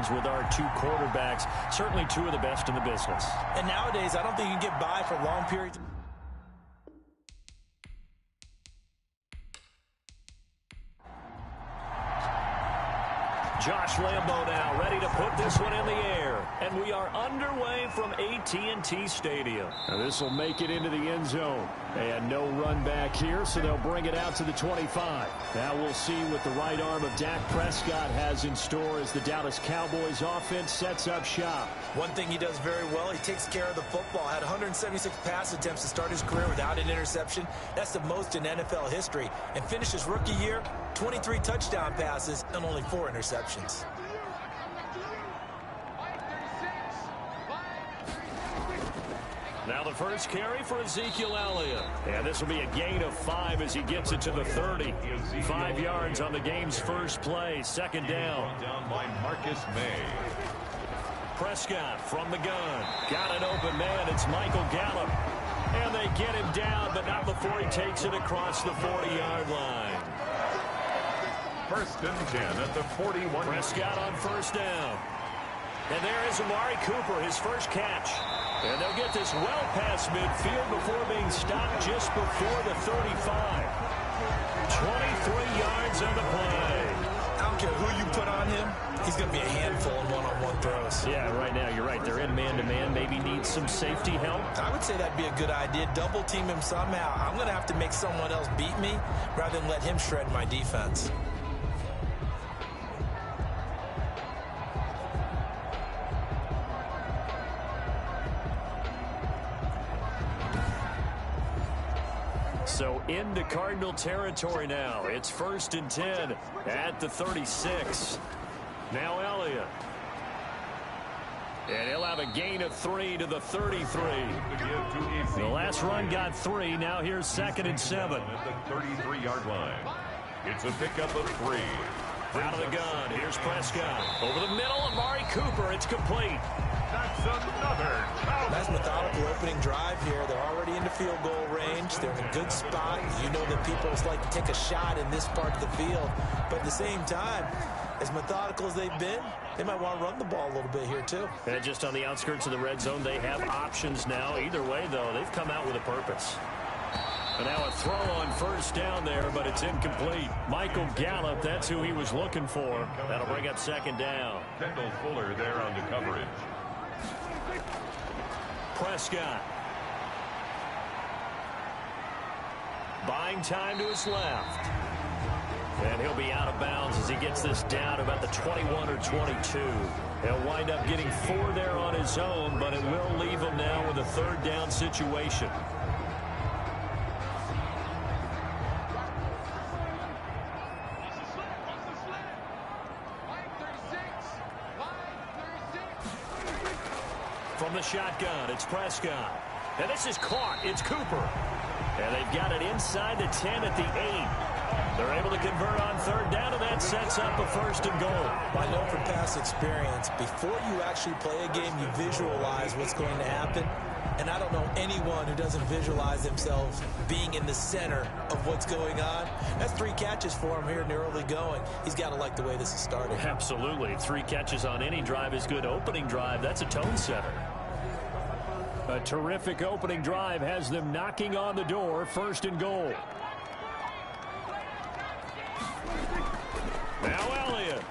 games with our two quarterbacks. Certainly two of the best in the business. And nowadays, I don't think you can get by for long periods. Josh Lambo now ready to put this one in the air. And we are underway from AT&T Stadium. Now this will make it into the end zone. And no run back here, so they'll bring it out to the 25. Now we'll see what the right arm of Dak Prescott has in store as the Dallas Cowboys offense sets up shop. One thing he does very well, he takes care of the football. Had 176 pass attempts to start his career without an interception. That's the most in NFL history. And finished his rookie year, 23 touchdown passes and only 4 interceptions. Now the first carry for Ezekiel Elliott. And this will be a gain of 5 as he gets it to the 30. 5 yards on the game's first play. Second down. Down by Marcus May. Prescott from the gun. Got an open man. It's Michael Gallup. And they get him down, but not before he takes it across the 40-yard line. First and 10 at the 41. Prescott on first down. And there is Amari Cooper, his first catch. And they'll get this well past midfield before being stopped just before the 35. 23 yards on the play. I don't care who you put on him. He's going to be a handful in one-on-one throws. Yeah, right now you're right. They're in man-to-man. Maybe needs some safety help. I would say that'd be a good idea. Double team him somehow. I'm going to have to make someone else beat me rather than let him shred my defense. So into Cardinal territory now. It's first and 10 at the 36. Now Elliott. And he'll have a gain of 3 to the 33. The last run got 3. Now here's second and 7. At the 33-yard line. It's a pickup of 3. Out of the gun. Here's Prescott. Over the middle, Amari Cooper. It's complete. That's another touchdown. Nice methodical opening drive here. They're already in the field goal range. They're in a good spot. You know that people like to take a shot in this part of the field. But at the same time, as methodical as they've been, they might want to run the ball a little bit here too. And just on the outskirts of the red zone, they have options now. Either way, though, they've come out with a purpose. And now a throw on first down there, but it's incomplete. Michael Gallup, that's who he was looking for. That'll bring up second down. Kendall Fuller there on the coverage. Prescott. Buying time to his left. And he'll be out of bounds as he gets this down about the 21 or 22. He'll wind up getting 4 there on his own, but it will leave him now with a third down situation. From the shotgun, it's Prescott. And this is caught. It's Cooper. And they've got it inside the 10 at the 8. They're able to convert on third down, and that sets up a first and goal. I know from past experience, before you actually play a game, you visualize what's going to happen. And I don't know anyone who doesn't visualize themselves being in the center of what's going on. That's 3 catches for him here in the early going. He's got to like the way this is starting. Absolutely. 3 catches on any drive is good. Opening drive, that's a tone setter. A terrific opening drive has them knocking on the door. First and goal. Now Elliott.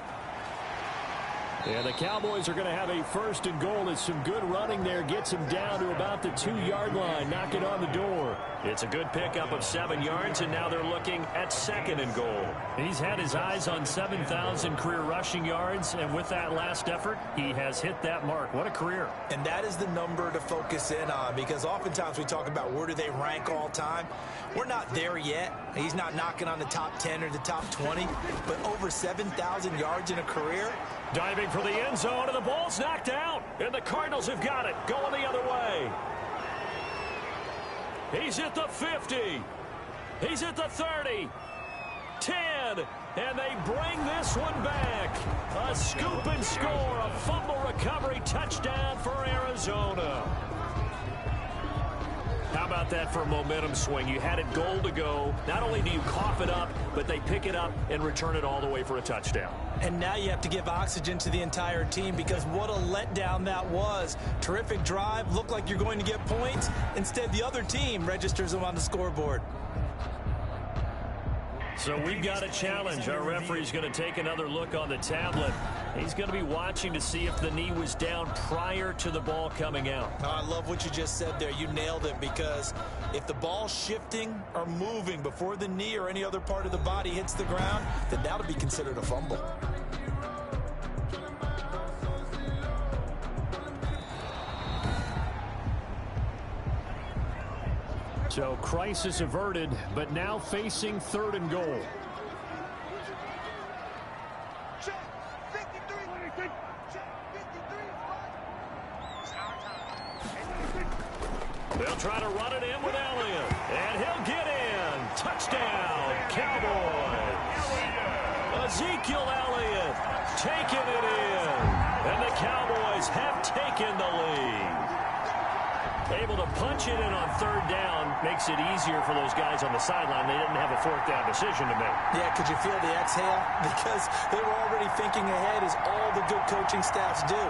And the Cowboys are going to have a first and goal as some good running there gets him down to about the 2-yard line, knocking on the door. It's a good pickup of 7 yards, and now they're looking at second and goal. He's had his eyes on 7,000 career rushing yards, and with that last effort, he has hit that mark. What a career. And that is the number to focus in on, because oftentimes we talk about where do they rank all time. We're not there yet. He's not knocking on the top 10 or the top 20, but over 7,000 yards in a career. Diving for the end zone, and the ball's knocked out. And the Cardinals have got it, going the other way. He's at the 50. He's at the 30. 10. And they bring this one back. A scoop and score, a fumble recovery touchdown for Arizona. How about that for a momentum swing? You had it goal to go. Not only do you cough it up, but they pick it up and return it all the way for a touchdown. And now you have to give oxygen to the entire team, because what a letdown that was. Terrific drive. Looked like you're going to get points. Instead, the other team registers them on the scoreboard. So we've got a challenge. Our referee's going to take another look on the tablet. He's going to be watching to see if the knee was down prior to the ball coming out. Oh, I love what you just said there. You nailed it, because if the ball's shifting or moving before the knee or any other part of the body hits the ground, then that'll be considered a fumble. So crisis averted, but now facing 3rd and goal. They'll try to run it in with Elliott, and he'll get in. Touchdown, Cowboys. Ezekiel Elliott taking it in, and the Cowboys have taken the lead. Able to punch it in on 3rd down makes it easier for those guys on the sideline. They didn't have a 4th down decision to make. Yeah, could you feel the exhale? Because they were already thinking ahead, as all the good coaching staffs do.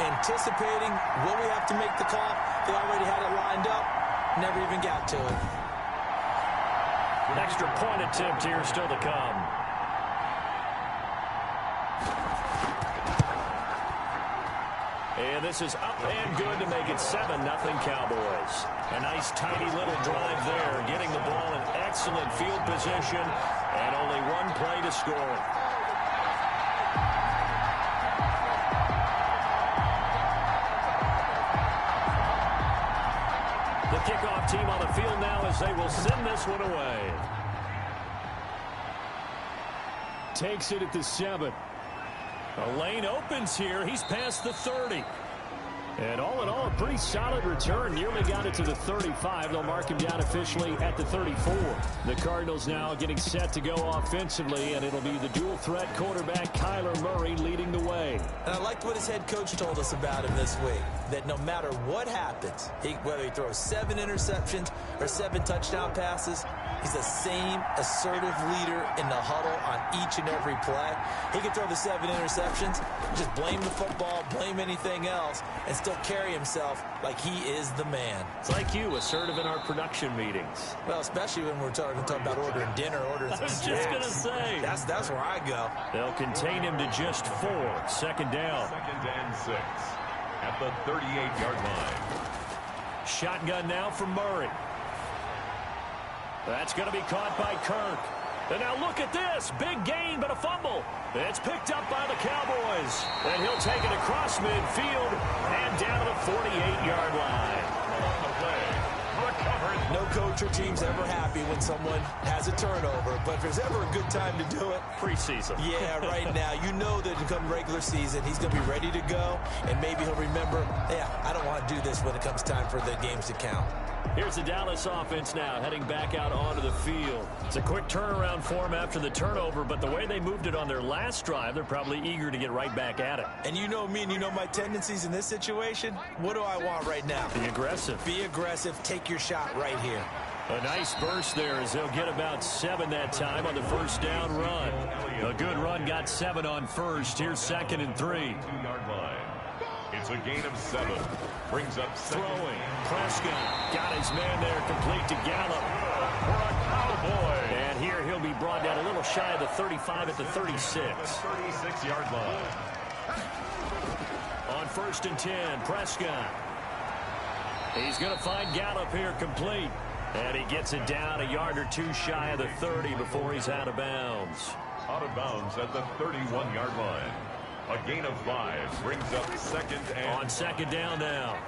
Anticipating, will we have to make the call? They already had it lined up. Never even got to it. An extra point attempt here still to come. And this is up and good to make it 7-0 Cowboys. A nice tidy little drive there, getting the ball in excellent field position, and only one play to score. The kickoff team on the field now as they will send this one away. Takes it at the 7. A lane opens here. He's past the 30. And all in all, a pretty solid return. Nearly got it to the 35. They'll mark him down officially at the 34. The Cardinals now getting set to go offensively, and it'll be the dual-threat quarterback Kyler Murray leading the way. And I liked what his head coach told us about him this week, that no matter what happens, whether he throws 7 interceptions or 7 touchdown passes, he's the same assertive leader in the huddle on each and every play. He can throw the 7 interceptions, just blame the football, blame anything else, and still carry himself like he is the man. It's like you, assertive in our production meetings. Well, especially when we're talking about ordering dinner, ordering some snacks. I was just going to say. That's where I go. They'll contain him to just 4. 2nd down. 2nd and 6 at the 38-yard line. Shotgun now for Murray. That's going to be caught by Kirk. And now look at this. Big gain, but a fumble. It's picked up by the Cowboys. And he'll take it across midfield and down to the 48-yard line. No coach or team's ever happy when someone has a turnover, but if there's ever a good time to do it, preseason. Yeah, right now. You know that come regular season, he's going to be ready to go, and maybe he'll remember, yeah, I don't want to do this when it comes time for the games to count. Here's the Dallas offense now, heading back out onto the field. It's a quick turnaround for them after the turnover, but the way they moved it on their last drive, they're probably eager to get right back at it. And you know me, and you know my tendencies in this situation. What do I want right now? Be aggressive. Be aggressive. Take your shot right here. A nice burst there as they'll get about 7 that time on the 1st down run. A good run, got 7 on 1st. Here's 2nd and 3. 2-yard line. It's a gain of 7. Brings up throwing. Prescott got his man there, complete to Gallup. For a Cowboy. And here he'll be brought down a little shy of the 35 at the 36. 36-yard line. On 1st and 10, Prescott. He's going to find Gallup here complete. And he gets it down a yard or 2 shy of the 30 before he's out of bounds. Out of bounds at the 31-yard line. A gain of 5 brings up 2nd and... On 2nd down now,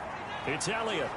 it's Elliott.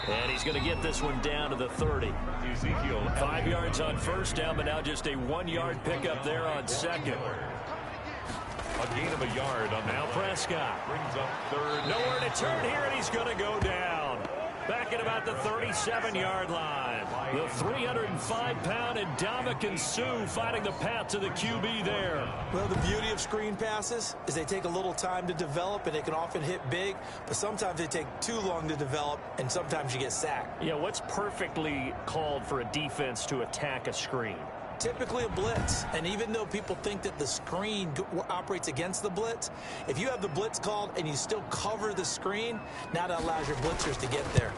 And he's going to get this one down to the 30. Ezekiel 5 yards on 1st down, but now just a 1-yard pickup there on 2nd. A gain of a yard on now Prescott. Brings up 3rd. Nowhere to turn here, and he's going to go down. Back at about the 37-yard line. The 305-pound Ndamukong Suh fighting the path to the QB there. Well, the beauty of screen passes is they take a little time to develop, and they can often hit big, but sometimes they take too long to develop, and sometimes you get sacked. Yeah, what's perfectly called for a defense to attack a screen? Typically a blitz, and even though people think that the screen operates against the blitz, if you have the blitz called and you still cover the screen, now that allows your blitzers to get there.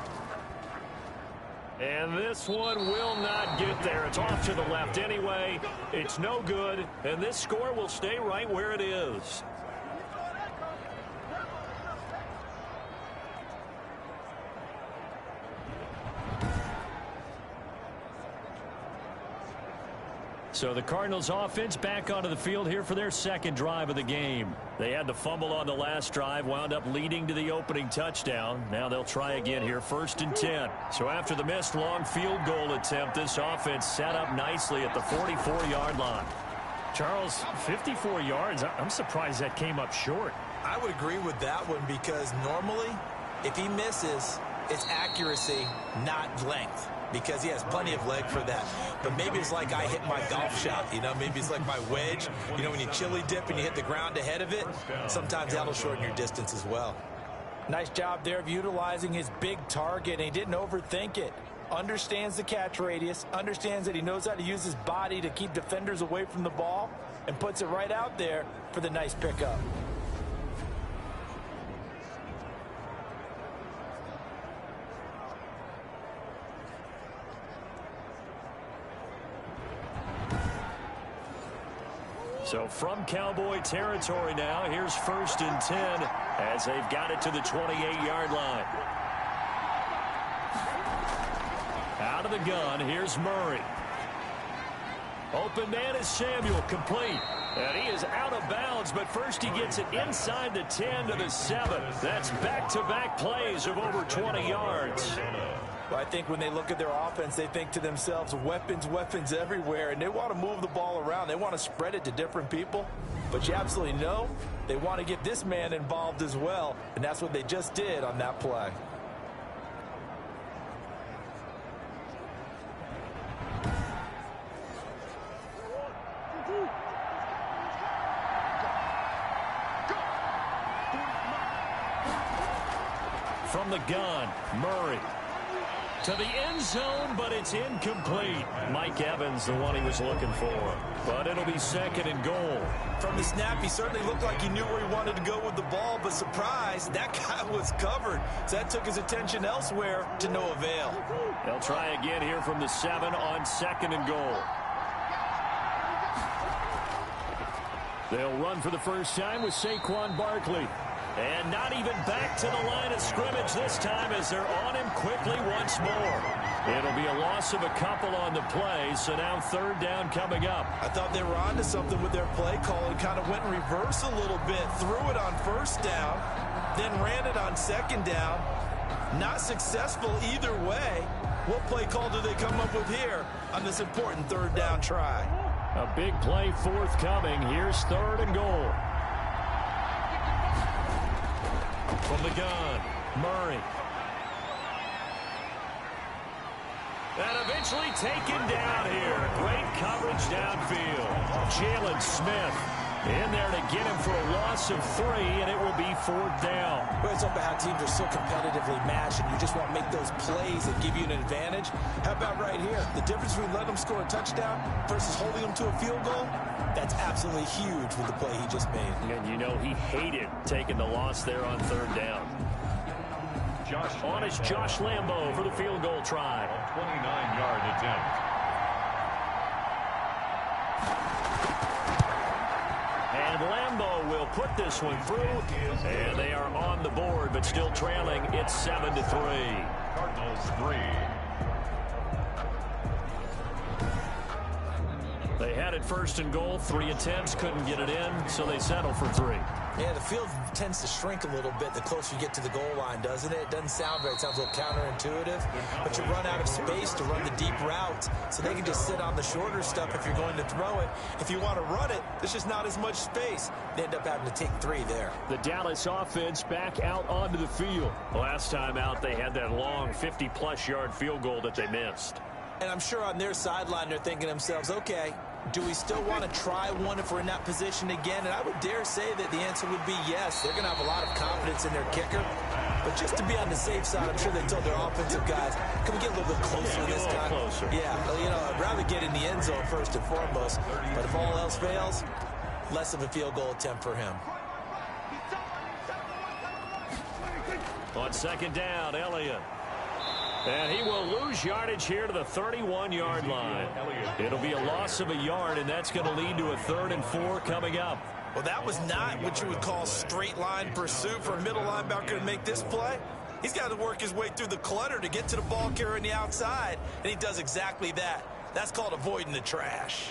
And this one will not get there. It's off to the left anyway. It's no good, and this score will stay right where it is. So the Cardinals offense back onto the field here for their second drive of the game. They had the fumble on the last drive, wound up leading to the opening touchdown. Now they'll try again here, 1st and 10. So after the missed long field goal attempt, this offense set up nicely at the 44-yard line. Charles, 54 yards, I'm surprised that came up short. I would agree with that one because normally, if he misses, it's accuracy, not length. Because he has plenty of leg for that. But maybe it's like I hit my golf shot, you know. Maybe it's like my wedge. You know, when you chili dip and you hit the ground ahead of it, sometimes that'll shorten your distance as well. Nice job there of utilizing his big target, and he didn't overthink it. Understands the catch radius, understands that he knows how to use his body to keep defenders away from the ball, and puts it right out there for the nice pickup. So from Cowboy territory now, here's 1st and 10 as they've got it to the 28-yard line. Out of the gun, here's Murray. Open man is Samuel, complete. And he is out of bounds, but first he gets it inside the 10 to the 7. That's back-to-back plays of over 20 yards. Well, I think when they look at their offense, they think to themselves, weapons, weapons everywhere, and they want to move the ball around. They want to spread it to different people, but you absolutely know they want to get this man involved as well, and that's what they just did on that play. From the gun, Murray. To the end zone, but it's incomplete. Mike Evans, the one he was looking for. But it'll be 2nd and goal. From the snap, he certainly looked like he knew where he wanted to go with the ball, but surprise, that guy was covered. So that took his attention elsewhere to no avail. They'll try again here from the 7 on 2nd and goal. They'll run for the first time with Saquon Barkley. And not even back to the line of scrimmage this time as they're on him quickly once more. It'll be a loss of a couple on the play, so now 3rd down coming up. I thought they were onto something with their play call and kind of went in reverse a little bit. Threw it on 1st down, then ran it on 2nd down. Not successful either way. What play call do they come up with here on this important 3rd down try? A big play forthcoming. Here's 3rd and goal. From the gun, Murray. And eventually taken down here. Great coverage downfield. Jalen Smith in there to get him for a loss of 3, and it will be 4th down. Well, it's up how teams are so competitively matched, and you just want to make those plays that give you an advantage. How about right here? The difference between letting them score a touchdown versus holding them to a field goal, that's absolutely huge with the play he just made. And you know he hated taking the loss there on 3rd down. On is Josh Lambo for the field goal try. 29-yard attempt. And Lambo will put this one through, and they are on the board, but still trailing. It's 7-3. Cardinals 3. They had it 1st and goal, 3 attempts, couldn't get it in, so they settle for 3. Yeah, the field tends to shrink a little bit the closer you get to the goal line, doesn't it? It doesn't sound right. It sounds a little counterintuitive. But you run out of space to run the deep routes, so they can just sit on the shorter stuff if you're going to throw it. If you want to run it, there's just not as much space. They end up having to take 3 there. The Dallas offense back out onto the field. Last time out, they had that long 50-plus yard field goal that they missed. And I'm sure on their sideline, they're thinking to themselves, okay, do we still want to try one if we're in that position again? And I would dare say that the answer would be yes. They're going to have a lot of confidence in their kicker. But just to be on the safe side, I'm sure they told their offensive guys, can we get a little bit closer this time? Closer. Yeah, you know, I'd rather get in the end zone first and foremost. But if all else fails, less of a field goal attempt for him. On second down, Elliott. And he will lose yardage here to the 31-yard line. It'll be a loss of a yard, and that's going to lead to a 3rd and 4 coming up. Well, that was not what you would call straight line pursuit for a middle linebacker to make this play. He's got to work his way through the clutter to get to the ball carrier on the outside, and he does exactly that. That's called avoiding the trash.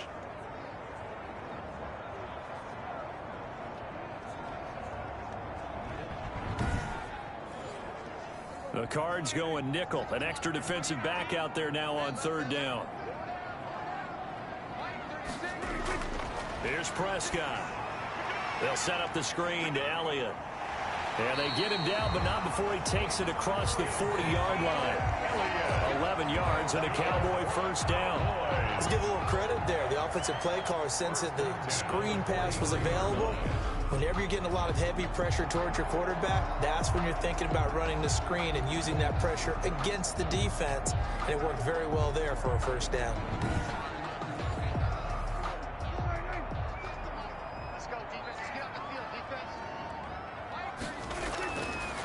The Cards going nickel. An extra defensive back out there now on 3rd down. Here's Prescott. They'll set up the screen to Elliott. And they get him down, but not before he takes it across the 40-yard line. 11 yards and a Cowboy first down. Let's give a little credit there. The offensive play caller sensed that the screen pass was available. Whenever you're getting a lot of heavy pressure towards your quarterback, that's when you're thinking about running the screen and using that pressure against the defense. And it worked very well there for a first down.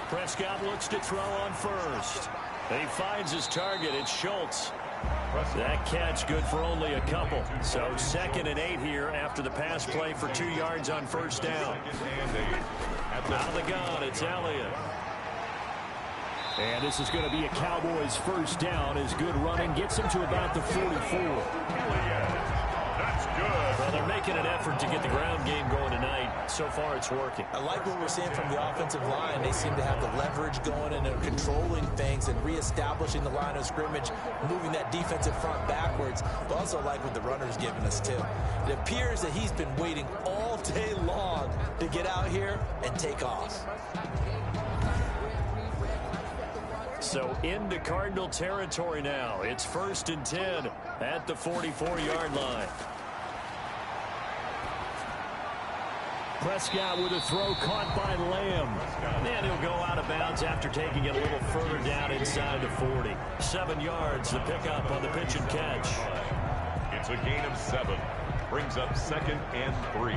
Prescott looks to throw on first. He finds his target. It's Schultz. That catch good for only a couple. So 2nd and 8 here after the pass play for 2 yards on first down. Out of the gun, it's Elliott. And this is going to be a Cowboys first down as good running gets him to about the 44. That's good. Well, they're making an effort to get the ground game going tonight. So far, it's working. I like what we're seeing from the offensive line. They seem to have the leverage going and they're controlling things and reestablishing the line of scrimmage, moving that defensive front backwards. But also like what the runner's giving us, too. It appears that he's been waiting all day long to get out here and take off. So into Cardinal territory now. It's 1st and 10 at the 44-yard line. Prescott with a throw caught by Lamb. And he'll go out of bounds after taking it a little further down inside the 40. 7 yards, the pickup on the pitch and catch. It's a gain of 7. Brings up 2nd and 3.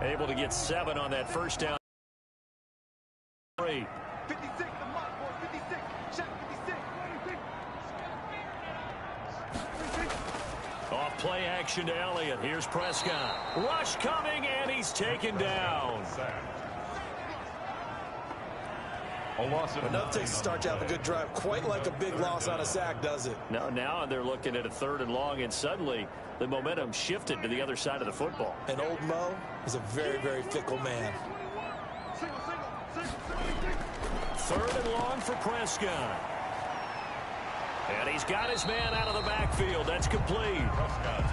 Able to get 7 on that first down. 3. 56, the mark, boy, 56. Shot 56. Off play action to Elliott. Here's Prescott. Rush coming, and he's taken down. A loss of Enough takes to start you out a good drive. Quite like a big loss on a sack, does it? No, now they're looking at a 3rd and long, and suddenly the momentum shifted to the other side of the football. And old Mo is a very, very fickle man. 3rd and long for Prescott. And he's got his man out of the backfield. That's complete.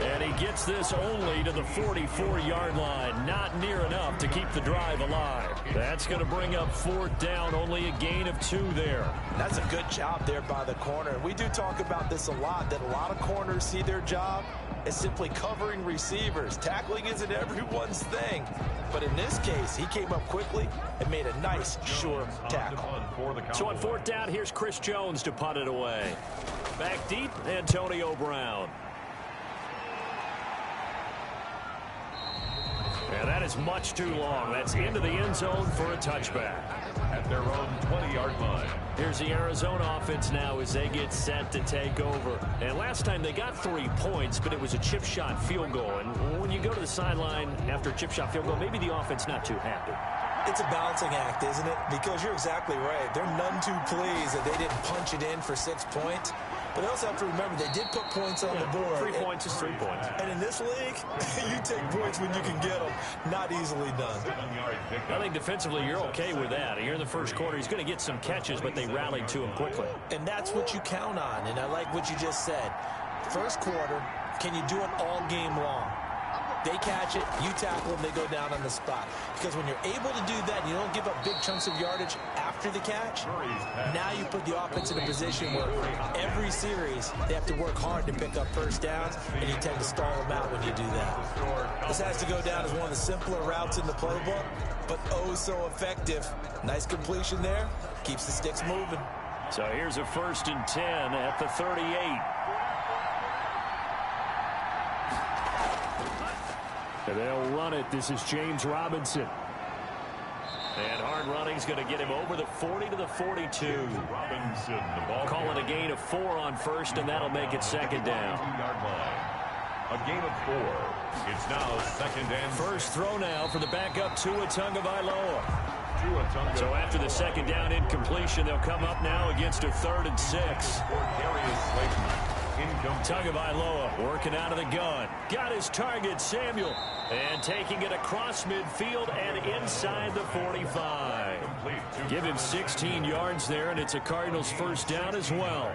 And he gets this only to the 44-yard line. Not near enough to keep the drive alive. That's going to bring up 4th down. Only a gain of 2 there. That's a good job there by the corner. We do talk about this a lot, that a lot of corners see their job as simply covering receivers. Tackling isn't everyone's thing. But in this case, he came up quickly and made a nice, sure tackle. So on 4th down, here's Chris Jones to punt it away. Back deep, Antonio Brown. And that is much too long. That's into the end zone for a touchback. At their own 20-yard line. Here's the Arizona offense now as they get set to take over. And last time they got 3 points, but it was a chip shot field goal. And when you go to the sideline after a chip shot field goal, maybe the offense not too happy. It's a balancing act, isn't it? Because you're exactly right. They're none too pleased that they didn't punch it in for 6 points. But they also have to remember they did put points on the board. 3 points is 3 points. And in this league, you take points when you can get them. Not easily done. I think defensively you're okay with that. Here in the first quarter, he's going to get some catches, but they rallied to him quickly. And that's what you count on. And I like what you just said. First quarter, can you do it all game long? They catch it, you tackle them, they go down on the spot. Because when you're able to do that, and you don't give up big chunks of yardage after the catch, now you put the offense in a position where every series they have to work hard to pick up first downs, and you tend to stall them out when you do that. This has to go down as one of the simpler routes in the playbook, but oh so effective. Nice completion there, keeps the sticks moving. So here's a 1st and 10 at the 38. And they'll run it. This is James Robinson. And hard running's going to get him over the 40 to the 42. Robinson, the ball. Call it a gain of 4 on first, and that'll make it 2nd down. A gain of 4. It's now 2nd and First throw now for the backup Tua Tagovailoa. So So after the 2nd down incompletion, they'll come up now against a 3rd and 6. Tagovailoa working out of the gun. Got his target, Samuel. And taking it across midfield and inside the 45. Give him 16 yards there, and it's a Cardinals 1st down as well.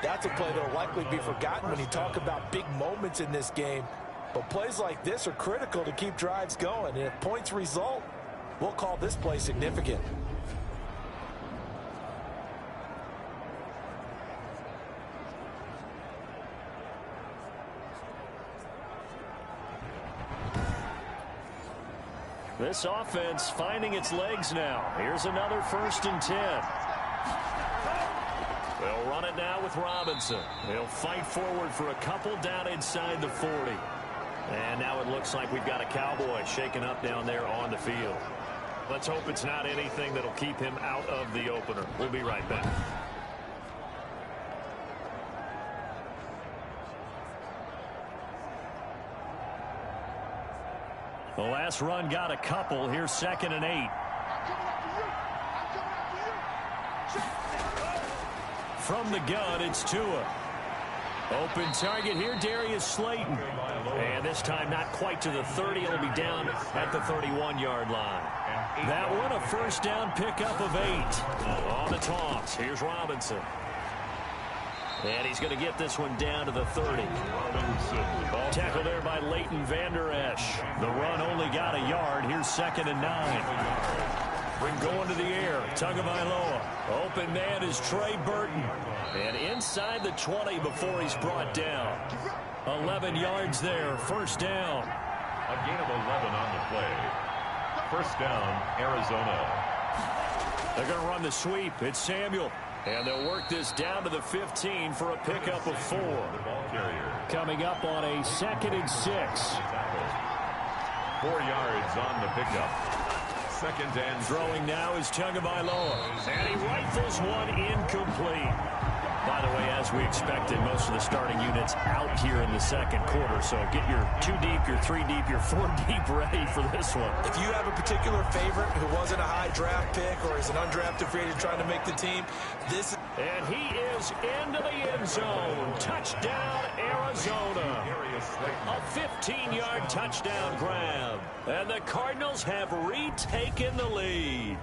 That's a play that will likely be forgotten when you talk about big moments in this game. But plays like this are critical to keep drives going. And if points result, we'll call this play significant. This offense finding its legs now. Here's another 1st and 10. They'll run it now with Robinson. They'll fight forward for a couple down inside the 40. And now it looks like we've got a Cowboy shaking up down there on the field. Let's hope it's not anything that'll keep him out of the opener. We'll be right back. The last run got a couple. Here's 2nd and 8. From the gun, it's Tua. Open target here, Darius Slayton. And this time not quite to the 30. It'll be down at the 31-yard line. That one a 1st down pickup of 8. On the toss, here's Robinson. And he's going to get this one down to the 30. Tackled there by Leighton Vander Esch. The run only got a yard. Here's 2nd and 9. Going to the air. Tagovailoa. Open man is Trey Burton. And inside the 20 before he's brought down. 11 yards there. 1st down. A gain of 11 on the play. 1st down, Arizona. They're going to run the sweep. It's Samuel. And they'll work this down to the 15 for a pickup of 4. Coming up on a 2nd and 6. 4 yards on the pickup. 2nd and Throwing now is Tagovailoa. And he rifles one incomplete. By the way, as we expected, most of the starting units out here in the 2nd quarter. So get your 2 deep, your 3 deep, your 4 deep ready for this one. If you have a particular favorite who wasn't a high draft pick or is an undrafted free agent trying to make the team, this is... And he is into the end zone. Touchdown, Arizona. A 15-yard touchdown grab. And the Cardinals have retaken the lead.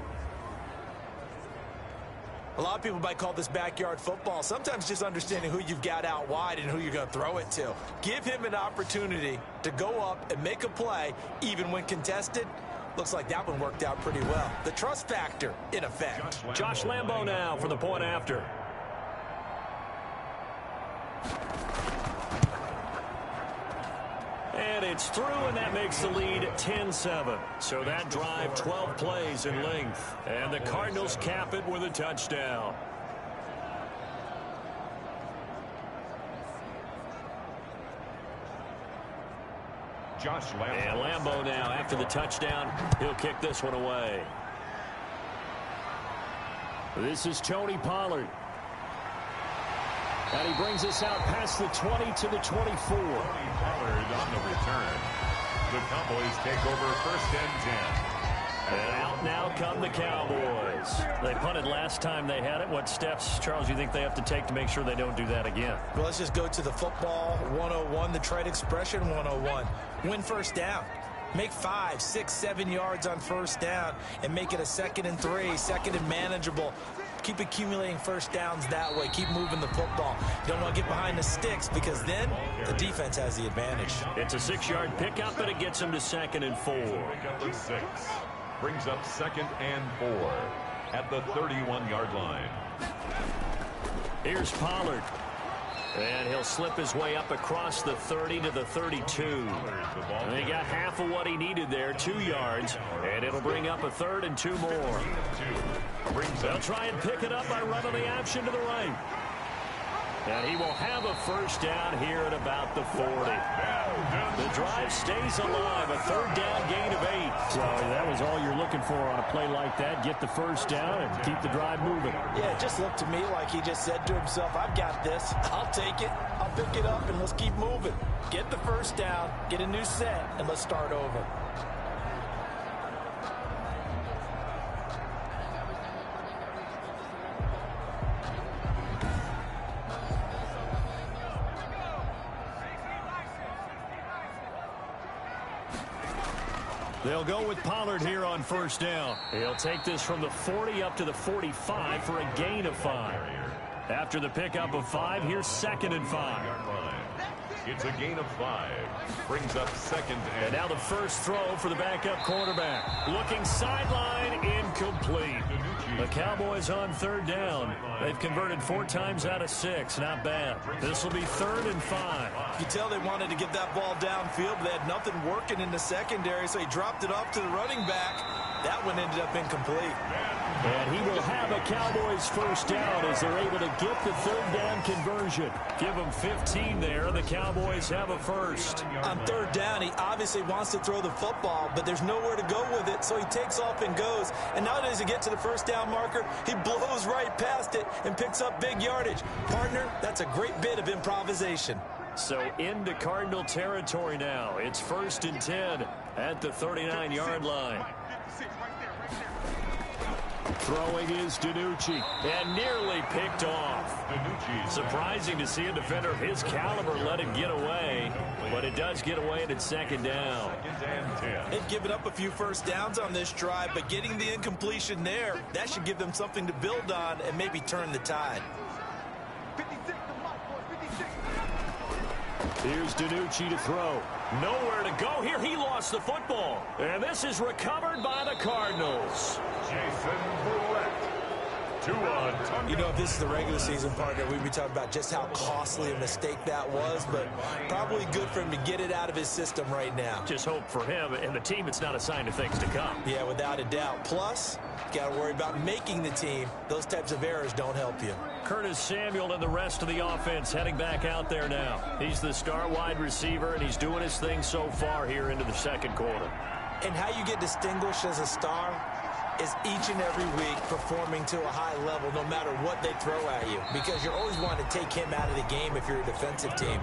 A lot of people might call this backyard football. Sometimes just understanding who you've got out wide and who you're going to throw it to. Give him an opportunity to go up and make a play, even when contested. Looks like that one worked out pretty well. The trust factor, in effect. Josh Lambo now for the point after. And it's through, and that makes the lead 10-7. So that drive, 12 plays in length. And the Cardinals cap it with a touchdown. Josh Lambo. And Lambo now, after the touchdown, he'll kick this one away. This is Tony Pollard. And he brings us out past the 20 to the 24. Pollard on the return. The Cowboys take over 1st and 10. And out now come the Cowboys. They punted last time they had it. What steps, Charles, you think they have to take to make sure they don't do that again? Well, let's just go to the football 101, the trade expression 101. Win first down. Make 5, 6, 7 yards on first down and make it a 2nd and 3, 2nd and manageable. Keep accumulating first downs that way. Keep moving the football. You don't want to get behind the sticks because then the defense has the advantage. It's a 6-yard pickup, but it gets them to 2nd and 4. Pickup of 6. Brings up 2nd and 4 at the 31-yard line. Here's Pollard. And he'll slip his way up across the 30 to the 32. And he got half of what he needed there, 2 yards. And it'll bring up a 3rd and 2 more. They'll try and pick it up by running the option to the right. And he will have a first down here at about the 40. The drive stays alive, a 3rd down gain of 8. So that was all you're looking for on a play like that. Get the first down and keep the drive moving. Yeah, it just looked to me like he just said to himself, I've got this. I'll take it. I'll pick it up, and let's keep moving. Get the first down, get a new set, and let's start over. They'll go with Pollard here on first down. He'll take this from the 40 up to the 45 for a gain of 5. After the pickup of 5, here's 2nd and 5. It's a gain of 5. Brings up 2nd and now the first throw for the backup quarterback. Looking sideline, incomplete. The Cowboys on 3rd down. They've converted 4 times out of 6. Not bad. This will be 3rd and 5. You tell they wanted to get that ball downfield, but they had nothing working in the secondary, so he dropped it off to the running back. That one ended up incomplete. And he will have a Cowboys first down as they're able to get the 3rd down conversion. Give them 15 there, and the Cowboys have a first. On 3rd down, he obviously wants to throw the football, but there's nowhere to go with it, so he takes off and goes. And now as he gets to the first down marker, he blows right past it and picks up big yardage. Partner, that's a great bit of improvisation. So into Cardinal territory now. It's 1st and 10 at the 39-yard line. Throwing is DiNucci, and nearly picked off. Surprising to see a defender of his caliber let it get away, but it does get away and it's 2nd down. They've given up a few first downs on this drive, but getting the incompletion there, that should give them something to build on and maybe turn the tide. 56, the mark, boy, 56. Here's DiNucci to throw. Nowhere to go here. He lost the football. And this is recovered by the Cardinals. Jason Barrett. 2 on. You know, if this is the regular season, partner, we'd be talking about just how costly a mistake that was, but probably good for him to get it out of his system right now. Just hope for him and the team it's not a sign of things to come. Yeah, without a doubt. Plus, got to worry about making the team. Those types of errors don't help you. Curtis Samuel and the rest of the offense heading back out there now. He's the star wide receiver, and he's doing his thing so far here into the 2nd quarter. And how you get distinguished as a star is each and every week performing to a high level no matter what they throw at you, because you're always wanting to take him out of the game if you're a defensive team.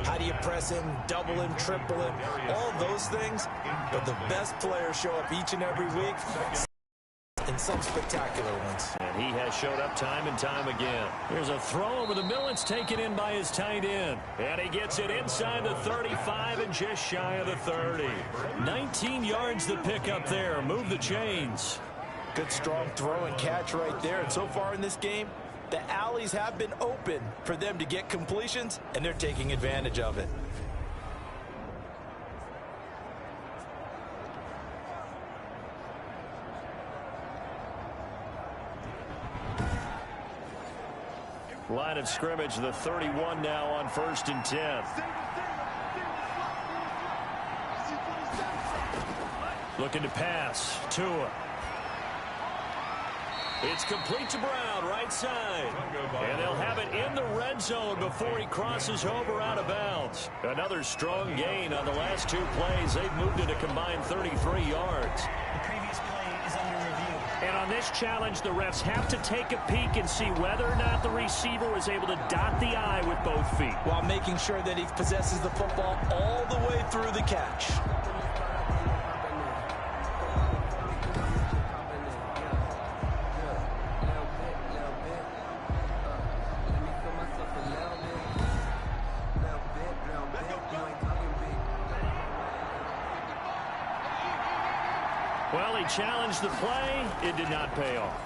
How do you press him, double him, triple him, all those things? But the best players show up each and every week, and some spectacular ones. And he has showed up time and time again. Here's a throw over the middle. It's taken in by his tight end. And he gets it inside the 35 and just shy of the 30. 19 yards the pick up there. Move the chains. Good strong throw and catch right there. And so far in this game, the alleys have been open for them to get completions, and they're taking advantage of it. Line of scrimmage, the 31 now on 1st and 10. Looking to pass. Tua. It's complete to Brown, right side. And they'll have it in the red zone before he crosses over out of bounds. Another strong gain on the last 2 plays. They've moved it a combined 33 yards. The previous play is under review. And on this challenge, the refs have to take a peek and see whether or not the receiver was able to dot the I with both feet, while making sure that he possesses the football all the way through the catch. Well, he challenged the play. It did not pay off.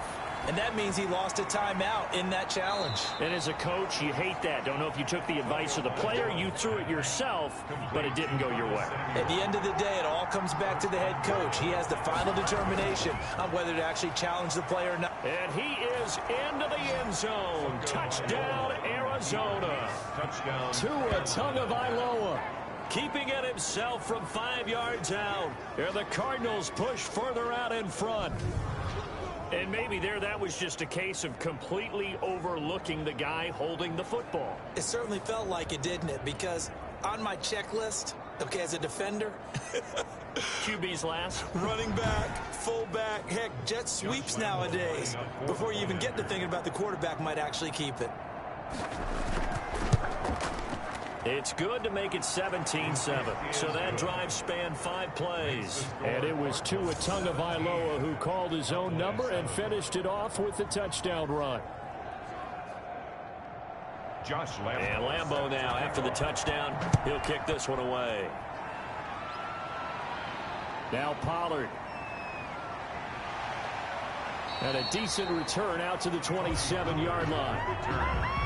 And that means he lost a timeout in that challenge. And as a coach, you hate that. Don't know if you took the advice of the player, you threw it yourself, but it didn't go your way. At the end of the day, it all comes back to the head coach. He has the final determination on whether to actually challenge the play or not. And he is into the end zone. Touchdown, Arizona. Touchdown. Tua Tagovailoa keeping it himself from 5 yards out. And the Cardinals push further out in front. And maybe that was just a case of completely overlooking the guy holding the football. It certainly felt like it, didn't it? Because on my checklist, okay, as a defender, QB's last. running back, fullback, heck, jet sweeps nowadays. Before you even get to thinking about the quarterback might actually keep it. It's good to make it 17-7. So that drive spanned 5 plays. And it was Tua Tagovailoa who called his own number and finished it off with the touchdown run. Josh Lambo. And Lambo now, after the touchdown, he'll kick this one away. Now Pollard. And a decent return out to the 27-yard line.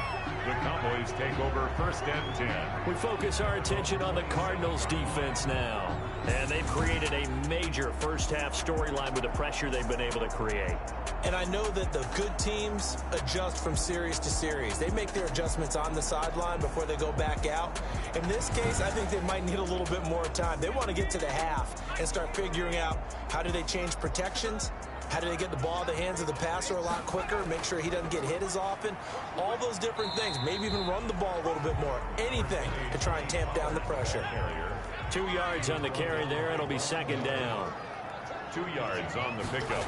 The Cowboys take over 1st and 10. We focus our attention on the Cardinals defense now. And they've created a major first-half storyline with the pressure they've been able to create. And I know that the good teams adjust from series to series. They make their adjustments on the sideline before they go back out. In this case, I think they might need a little bit more time. They want to get to the half and start figuring out how do they change protections. How do they get the ball in the hands of the passer a lot quicker, make sure he doesn't get hit as often? All those different things. Maybe even run the ball a little bit more. Anything to try and tamp down the pressure. 2 yards on the carry there. It'll be 2nd down. 2 yards on the pickup.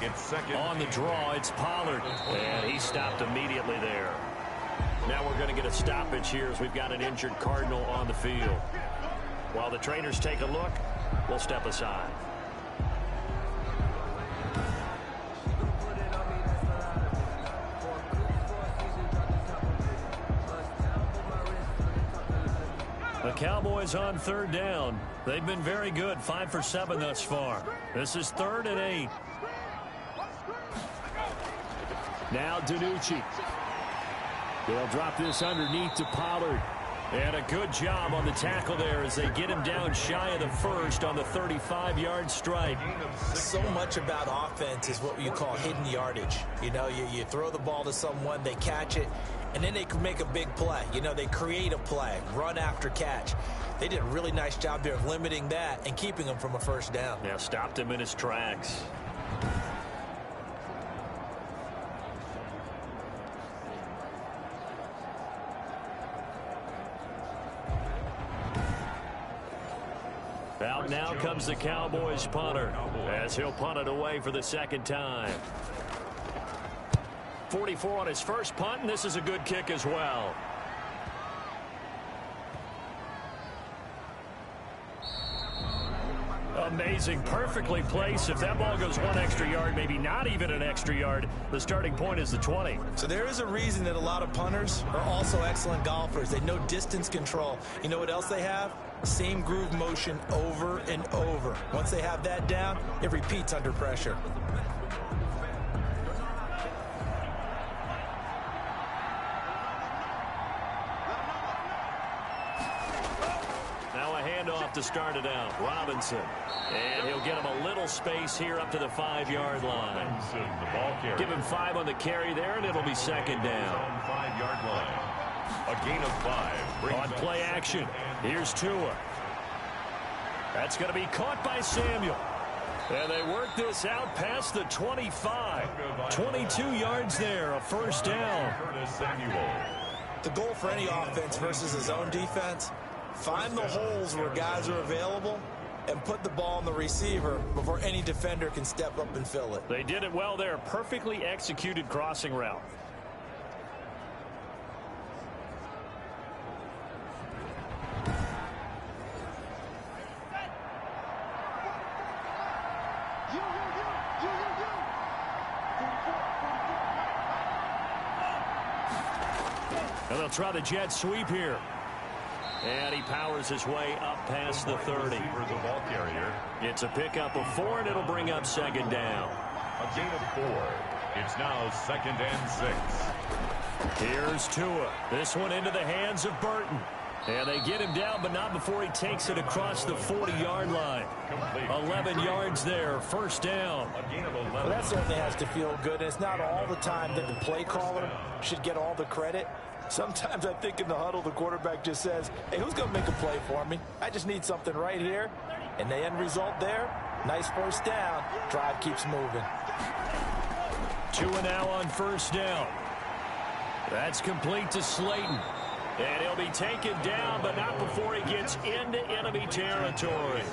It's 2nd. On the draw, it's Pollard. And he stopped immediately there. Now we're going to get a stoppage here as we've got an injured Cardinal on the field. While the trainers take a look, we'll step aside. The Cowboys on 3rd down. They've been very good, 5 for 7 thus far. This is 3rd and 8. Now DiNucci. They'll drop this underneath to Pollard. And a good job on the tackle there as they get him down shy of the first on the 35-yard strike. So much about offense is what you call hidden yardage. You know, you throw the ball to someone, they catch it, and then they can make a big play. You know, they create a play, run after catch. They did a really nice job there of limiting that and keeping him from a 1st down. Yeah, stopped him in his tracks. Out now comes the Cowboys punter as he'll punt it away for the 2nd time. 44 on his first punt, and this is a good kick as well. Amazing, perfectly placed. If that ball goes 1 extra yard, maybe not even an extra yard, the starting point is the 20. So there is a reason that a lot of punters are also excellent golfers. They know distance control. You know what else they have? Same groove motion over and over. Once they have that down, it repeats under pressure. Now a handoff to start it out. Robinson. And he'll get him a little space here up to the 5-yard line. The ball carrier. Give him 5 on the carry there, and it'll be 2nd down. On 5-yard line. A gain of 5. On play action, here's Tua. That's going to be caught by Samuel. And they work this out past the 25. 22 yards there, a 1st down. The goal for any offense versus a zone defense, find the holes where guys are available and put the ball on the receiver before any defender can step up and fill it. They did it well there. Perfectly executed crossing route. And they'll try the jet sweep here. And he powers his way up past the 30. The ball carrier. It's a pickup of 4, and it'll bring up second down. A gain of 4. It's now 2nd and 6. Here's Tua. This one into the hands of Burton. And they get him down, but not before he takes it across the 40-yard line. 11 yards there, first down. Well, that certainly has to feel good. And it's not all the time that the play caller should get all the credit. Sometimes I think in the huddle, the quarterback just says, hey, who's going to make a play for me? I just need something right here. And the end result there, nice first down. Drive keeps moving. Tua now on first down. That's complete to Slayton. And he'll be taken down, but not before he gets into enemy territory.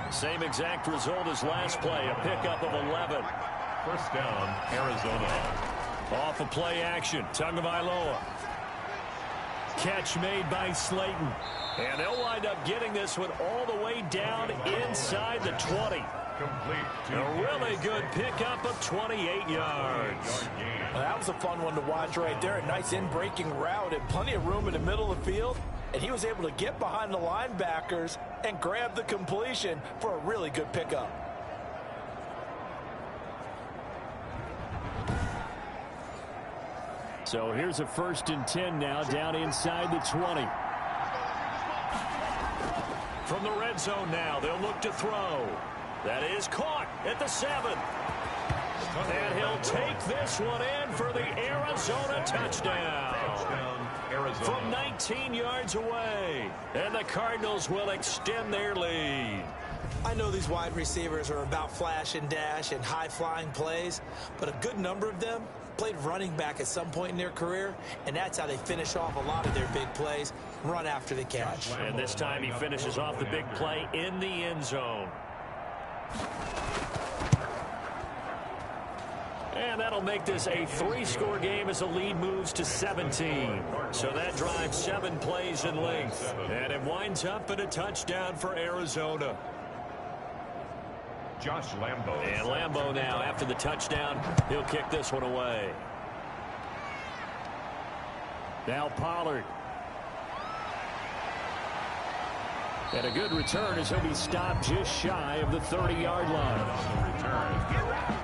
Same exact result as last play, a pickup of 11. First down, Arizona. Off of play action, Tagovailoa. Catch made by Slayton. And they'll wind up getting this one all the way down inside the 20. Complete. A really good pickup of 28 yards. Well, that was a fun one to watch right there. A nice in-breaking route and plenty of room in the middle of the field. And he was able to get behind the linebackers and grab the completion for a really good pickup. So here's a 1st and 10 now down inside the 20. From the red zone now, they'll look to throw. That is caught at the 7. And he'll take this one in for the Arizona touchdown. From 19 yards away. And the Cardinals will extend their lead. I know these wide receivers are about flash and dash and high-flying plays, but a good number of them played running back at some point in their career, and that's how they finish off a lot of their big plays, run after the catch. And this time he finishes off the big play in the end zone. And that'll make this a 3-score game as the lead moves to 17. So that drives 7 plays in length. And it winds up at a touchdown for Arizona. Josh Lambo. And Lambo now, after the touchdown, he'll kick this one away. Now Pollard. And a good return as he'll be stopped just shy of the 30-yard line.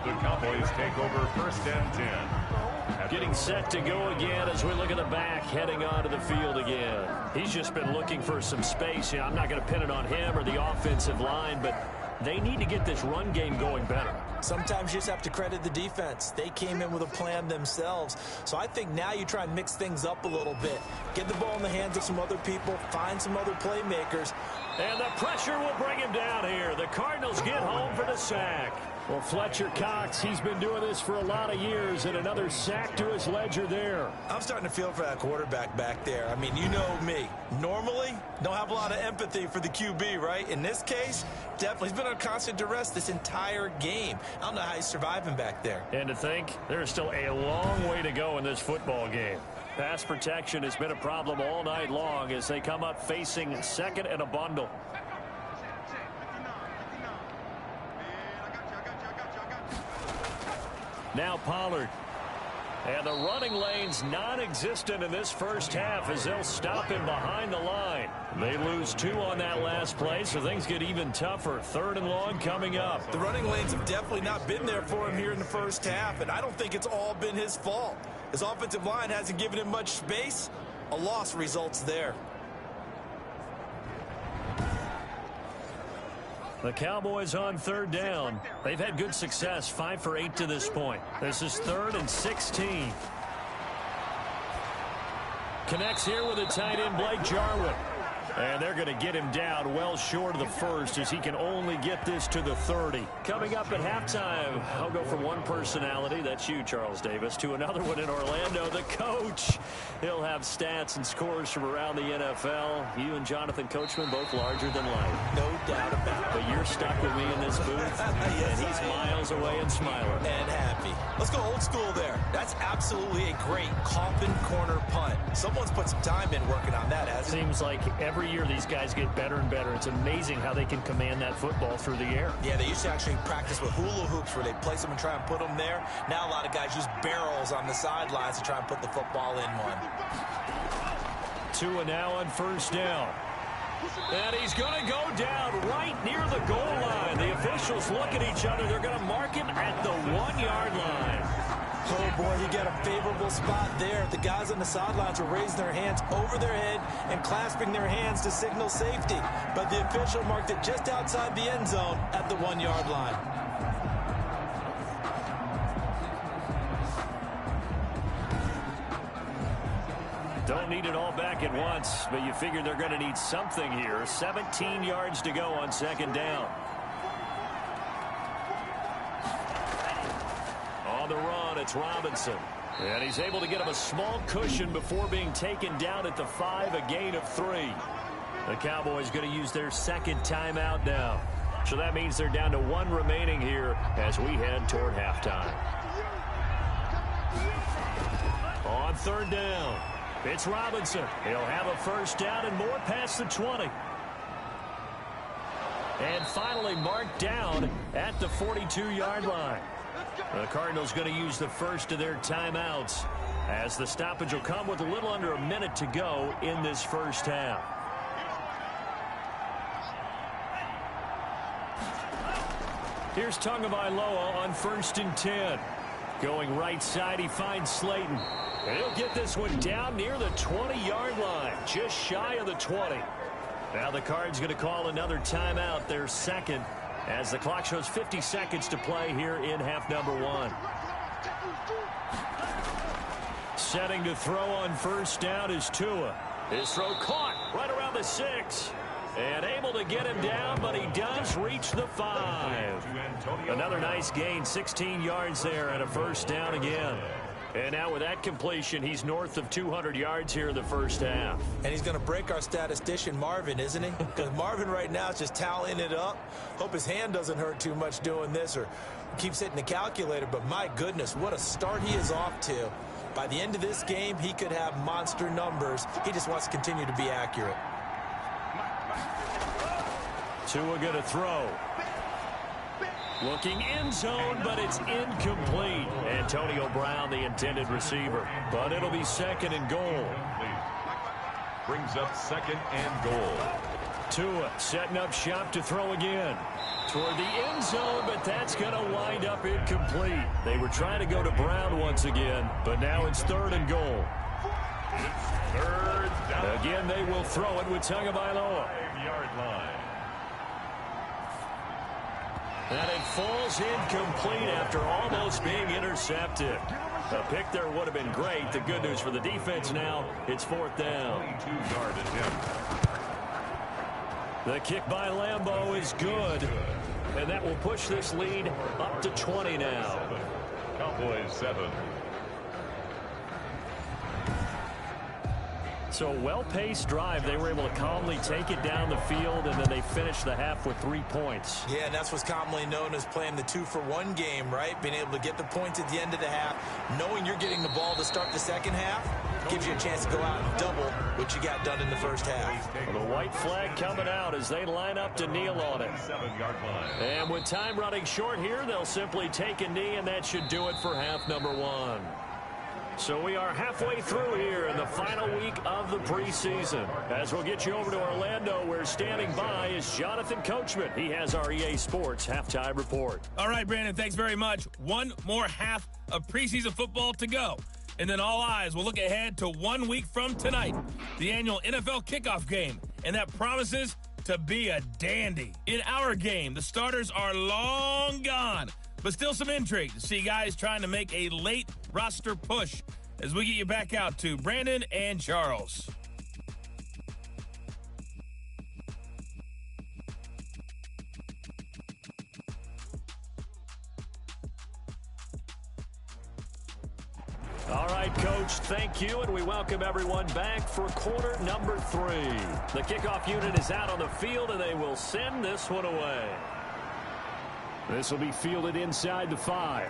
The Cowboys take over 1st and 10. Getting set to go again as we look at the back heading onto the field again. He's just been looking for some space. I'm not going to pin it on him or the offensive line, but they need to get this run game going better. Sometimes you just have to credit the defense. They came in with a plan themselves. So I think now you try and mix things up a little bit. Get the ball in the hands of some other people. Find some other playmakers. And the pressure will bring him down here. The Cardinals get home for the sack. Well, Fletcher Cox, he's been doing this for a lot of years, and another sack to his ledger there. I'm starting to feel for that quarterback back there. I mean, you know me. Normally, don't have a lot of empathy for the QB, right? In this case, definitely. He's been on constant duress this entire game. I don't know how he's surviving back there. And to think, there's still a long way to go in this football game. Pass protection has been a problem all night long as they come up facing 2nd and a bundle. Now Pollard. And the running lane's non-existent in this first half as they'll stop him behind the line. They lose 2 on that last play, so things get even tougher. 3rd and long coming up. The running lanes have definitely not been there for him here in the first half, and I don't think it's all been his fault. His offensive line hasn't given him much space. A loss results there. The Cowboys on 3rd down. They've had good success, 5 for 8 to this point. This is 3rd and 16. Connects here with a tight end, Blake Jarwin. And they're going to get him down well short of the 1st as he can only get this to the 30. Coming up at halftime, I'll go from one personality, that's you, Charles Davis, to another one in Orlando, the coach. He'll have stats and scores from around the NFL. You and Jonathan Coachman, both larger than life. No doubt about it. But you're stuck with me in this booth, Yes, and he's miles away and smiling. And happy. Let's go old school there. That's absolutely a great coffin corner punt. Someone's put some time in working on that, hasn't it? Seems like every year these guys get better and better. It's amazing how they can command that football through the air. Yeah, they used to actually practice with hula hoops where they place them and try and put them there. Now a lot of guys use barrels on the sidelines to try and put the football in one. 2 and now on 1st down. And he's going to go down right near the goal line. The officials look at each other. They're going to mark him at the 1-yard line. Oh, boy, he got a favorable spot there. The guys on the sidelines were raising their hands over their head and clasping their hands to signal safety. But the official marked it just outside the end zone at the 1-yard line. Don't need it all back at once, but you figure they're going to need something here. 17 yards to go on second down. On the run, it's Robinson. And he's able to get him a small cushion before being taken down at the 5, a gain of 3. The Cowboys going to use their second timeout now. So that means they're down to 1 remaining here as we head toward halftime. On third down, it's Robinson. He'll have a first down and more past the 20. And finally marked down at the 42-yard line. The Cardinals going to use the first of their timeouts as the stoppage will come with a little under a minute to go in this first half. Here's Tagovailoa on 1st and 10. Going right side, he finds Slayton. And he'll get this one down near the 20-yard line, just shy of the 20. Now the Cards going to call another timeout, their second, as the clock shows 50 seconds to play here in half number 1. Setting to throw on first down is Tua. His throw caught right around the 6. And able to get him down, but he does reach the 5. Another nice gain, 16 yards there, and a first down again. And now with that completion, he's north of 200 yards here in the first half. And he's going to break our statistician, Marvin, isn't he? Because Marvin right now is just tallying it up. Hope his hand doesn't hurt too much doing this or keeps hitting the calculator. But my goodness, what a start he is off to. By the end of this game, he could have monster numbers. He just wants to continue to be accurate. Tua going to throw. Looking end zone, but it's incomplete. Antonio Brown, the intended receiver. But it'll be second and goal. Brings up second and goal. Tua setting up shop to throw again. Toward the end zone, but that's going to wind up incomplete. They were trying to go to Brown once again, but now it's third and goal. It's third down. Again, they will throw it with Tagovailoa. 5-yard line. And it falls incomplete after almost being intercepted. A pick there would have been great. The good news for the defense now, it's fourth down. 22-yard attempt. The kick by Lambeau is good. And that will push this lead up to 20 now. Cowboys 7. So a well-paced drive. They were able to calmly take it down the field, and then they finished the half with 3 points. Yeah, and that's what's commonly known as playing the 2-for-1 game, right? Being able to get the points at the end of the half, knowing you're getting the ball to start the second half, gives you a chance to go out and double what you got done in the first half. Well, the white flag coming out as they line up to kneel on it. 7-yard line. And with time running short here, they'll simply take a knee, and that should do it for half number 1. So we are halfway through here in the final week of the preseason. As we'll get you over to Orlando, where standing by is Jonathan Coachman. He has our EA Sports halftime report. All right, Brandon, thanks very much. One more half of preseason football to go. And then all eyes will look ahead to 1 week from tonight, the annual NFL kickoff game. And that promises to be a dandy. In our game, the starters are long gone, but still some intrigue to see guys trying to make a late roster push as we get you back out to Brandon and Charles. All right, Coach, thank you, and we welcome everyone back for quarter number 3. The kickoff unit is out on the field, and they will send this one away. This will be fielded inside the 5.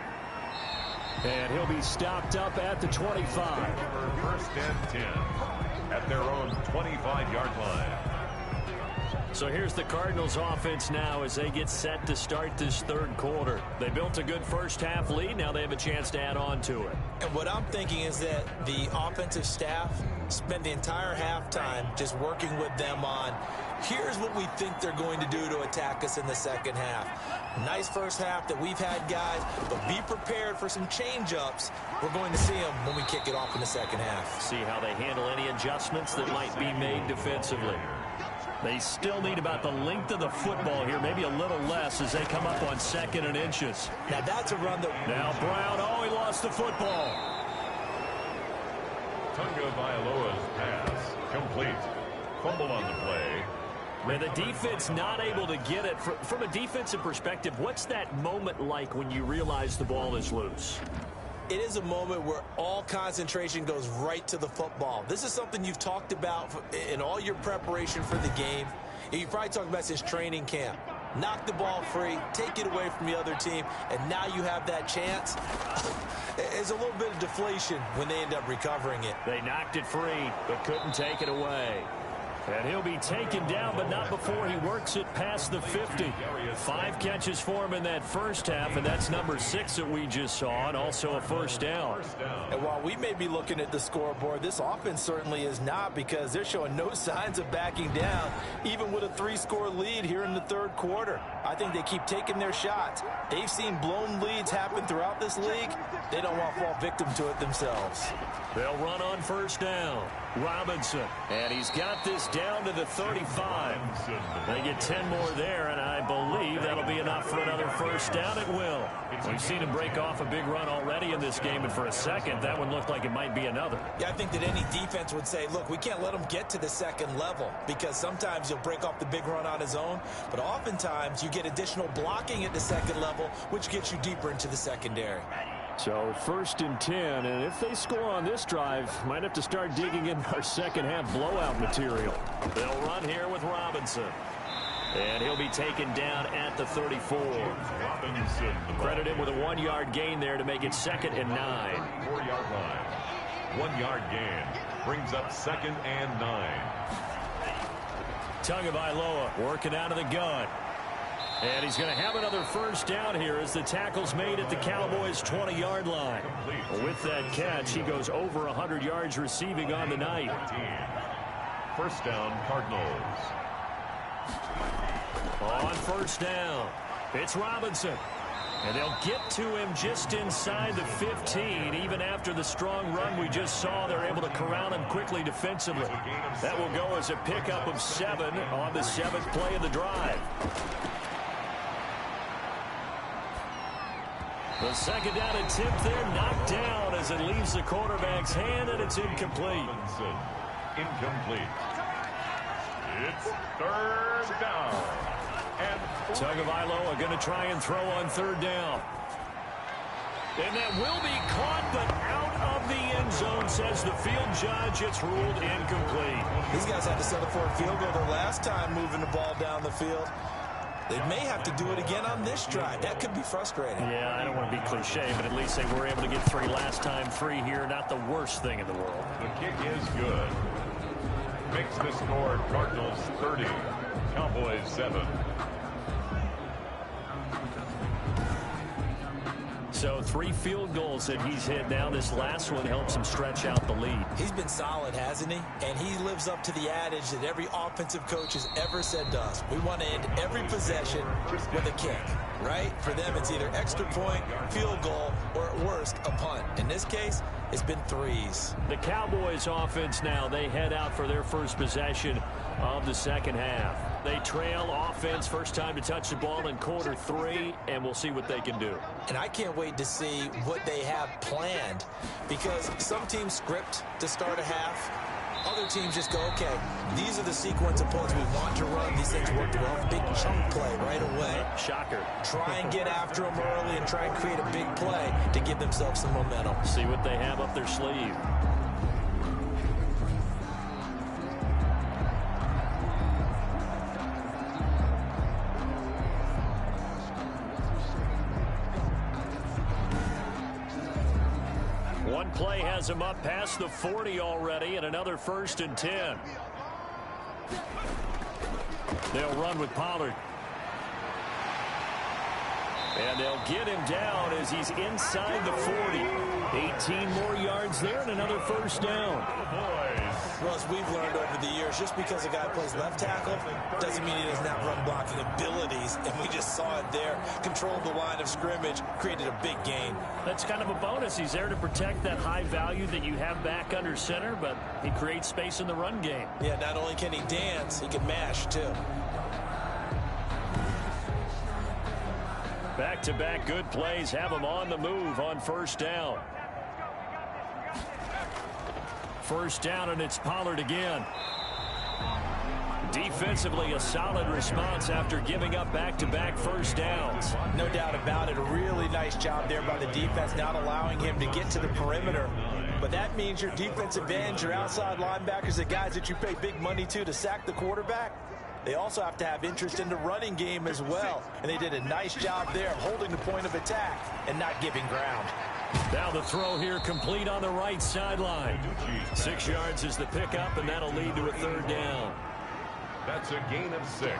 And he'll be stopped up at the 25. First and 10 at their own 25-yard line. So here's the Cardinals offense now as they get set to start this third quarter. They built a good first half lead. Now they have a chance to add on to it. And what I'm thinking is that the offensive staff spend the entire halftime just working with them on, here's what we think they're going to do to attack us in the second half. Nice first half that we've had, guys, but be prepared for some change-ups. We're going to see them when we kick it off in the second half. See how they handle any adjustments that might be made defensively. They still need about the length of the football here, maybe a little less as they come up on 2nd and inches. Now that's a run that... Now Brown, oh, he lost the football. Tagovailoa's pass complete. Fumble on the play. And the defense not able to get it. From a defensive perspective, what's that moment like when you realize the ball is loose? It is a moment where all concentration goes right to the football. This is something you've talked about in all your preparation for the game. You probably talked about since training camp. Knock the ball free, take it away from the other team, and now you have that chance. There's a little bit of deflation when they end up recovering it. They knocked it free, but couldn't take it away. And he'll be taken down, but not before he works it past the 50. 5 catches for him in that first half, and that's number 6 that we just saw, and also a first down. And while we may be looking at the scoreboard, this offense certainly is not, because they're showing no signs of backing down, even with a 3-score lead here in the third quarter. I think they keep taking their shots. They've seen blown leads happen throughout this league. They don't want to fall victim to it themselves. They'll run on first down. Robinson, and he's got this down to the 35. They get 10 more there, and I believe that'll be enough for another first down. It will. We've seen him break off a big run already in this game, and for a second, that one looked like it might be another. Yeah, I think that any defense would say, look, we can't let him get to the second level, because sometimes he'll break off the big run on his own, but oftentimes you get additional blocking at the second level, which gets you deeper into the secondary. So 1st and 10, and if they score on this drive, might have to start digging in our second half blowout material. They'll run here with Robinson. And he'll be taken down at the 34. Robinson. Credit him with a 1-yard gain there to make it 2nd and 9. 4-yard line. 1-yard gain. Brings up 2nd and 9. Tagovailoa working out of the gun. And he's going to have another first down here as the tackle's made at the Cowboys' 20-yard line. With that catch, he goes over 100 yards receiving on the night. First down, Cardinals. On first down, it's Robinson. And they'll get to him just inside the 15. Even after the strong run we just saw, they're able to corral him quickly defensively. That will go as a pickup of 7 on the 7th play of the drive. The second down attempt there knocked down as it leaves the quarterback's hand, and it's incomplete. Incomplete. It's 3rd down. And Tagovailoa going to try and throw on 3rd down. And that will be caught, but out of the end zone, says the field judge. It's ruled incomplete. These guys had to settle for a field goal their last time moving the ball down the field. They may have to do it again on this drive. That could be frustrating. Yeah, I don't want to be cliche, but at least they were able to get 3 last time. 3 here, not the worst thing in the world. the kick is good. Makes the score Cardinals 30, Cowboys 7. So 3 field goals that he's hit now. This last one helps him stretch out the lead. He's been solid, hasn't he? And he lives up to the adage that every offensive coach has ever said to us. We want to end every possession with a kick, right? For them, it's either extra point, field goal, or at worst, a punt. In this case, it's been 3s. The Cowboys offense now, they head out for their first possession of the second half. They trail offense, first time to touch the ball in quarter 3, and we'll see what they can do. And I can't wait to see what they have planned, because some teams script to start a half. Other teams just go, okay, these are the sequence of plays we want to run. These things work well. Big chunk play right away. Shocker. Try and get after them early and try and create a big play to give themselves some momentum. See what they have up their sleeve. One play has him up past the 40 already, and another 1st and 10. They'll run with Pollard. And they'll get him down as he's inside the 40. 18 more yards there and another first down. Well, as we've learned over the years, just because a guy plays left tackle doesn't mean he doesn't have run blocking abilities. And we just saw it there. Controlled the line of scrimmage, created a big gain. That's kind of a bonus. He's there to protect that high value that you have back under center, but he creates space in the run game. Yeah, not only can he dance, he can mash too. Back-to-back good plays have him on the move on first down. First down, and it's Pollard again. Defensively, a solid response after giving up back-to-back first downs. No doubt about it. A really nice job there by the defense, not allowing him to get to the perimeter. But that means your defensive ends, your outside linebackers, the guys that you pay big money to sack the quarterback, they also have to have interest in the running game as well. And they did a nice job there of holding the point of attack and not giving ground. Now the throw here complete on the right sideline. 6 yards is the pickup, and that'll lead to a third down. That's a gain of 6.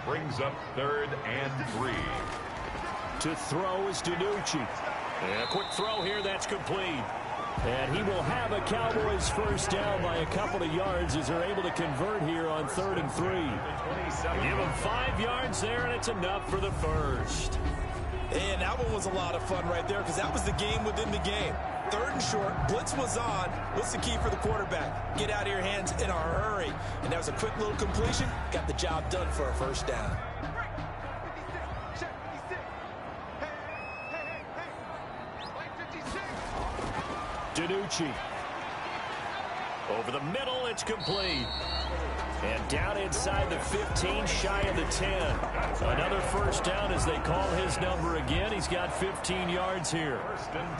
Brings up 3rd and 3. To throw is DiNucci. And a quick throw here, that's complete. And he will have a Cowboys first down by a couple of yards as they're able to convert here on 3rd and 3. Give him 5 yards there, and it's enough for the first. And that one was a lot of fun right there because that was the game within the game. 3rd and short, blitz was on. What's the key for the quarterback? Get out of your hands in a hurry. And that was a quick little completion. Got the job done for a first down. DiNucci. Over the middle, it's complete. And down inside the 15, shy of the 10. Another first down as they call his number again. He's got 15 yards here.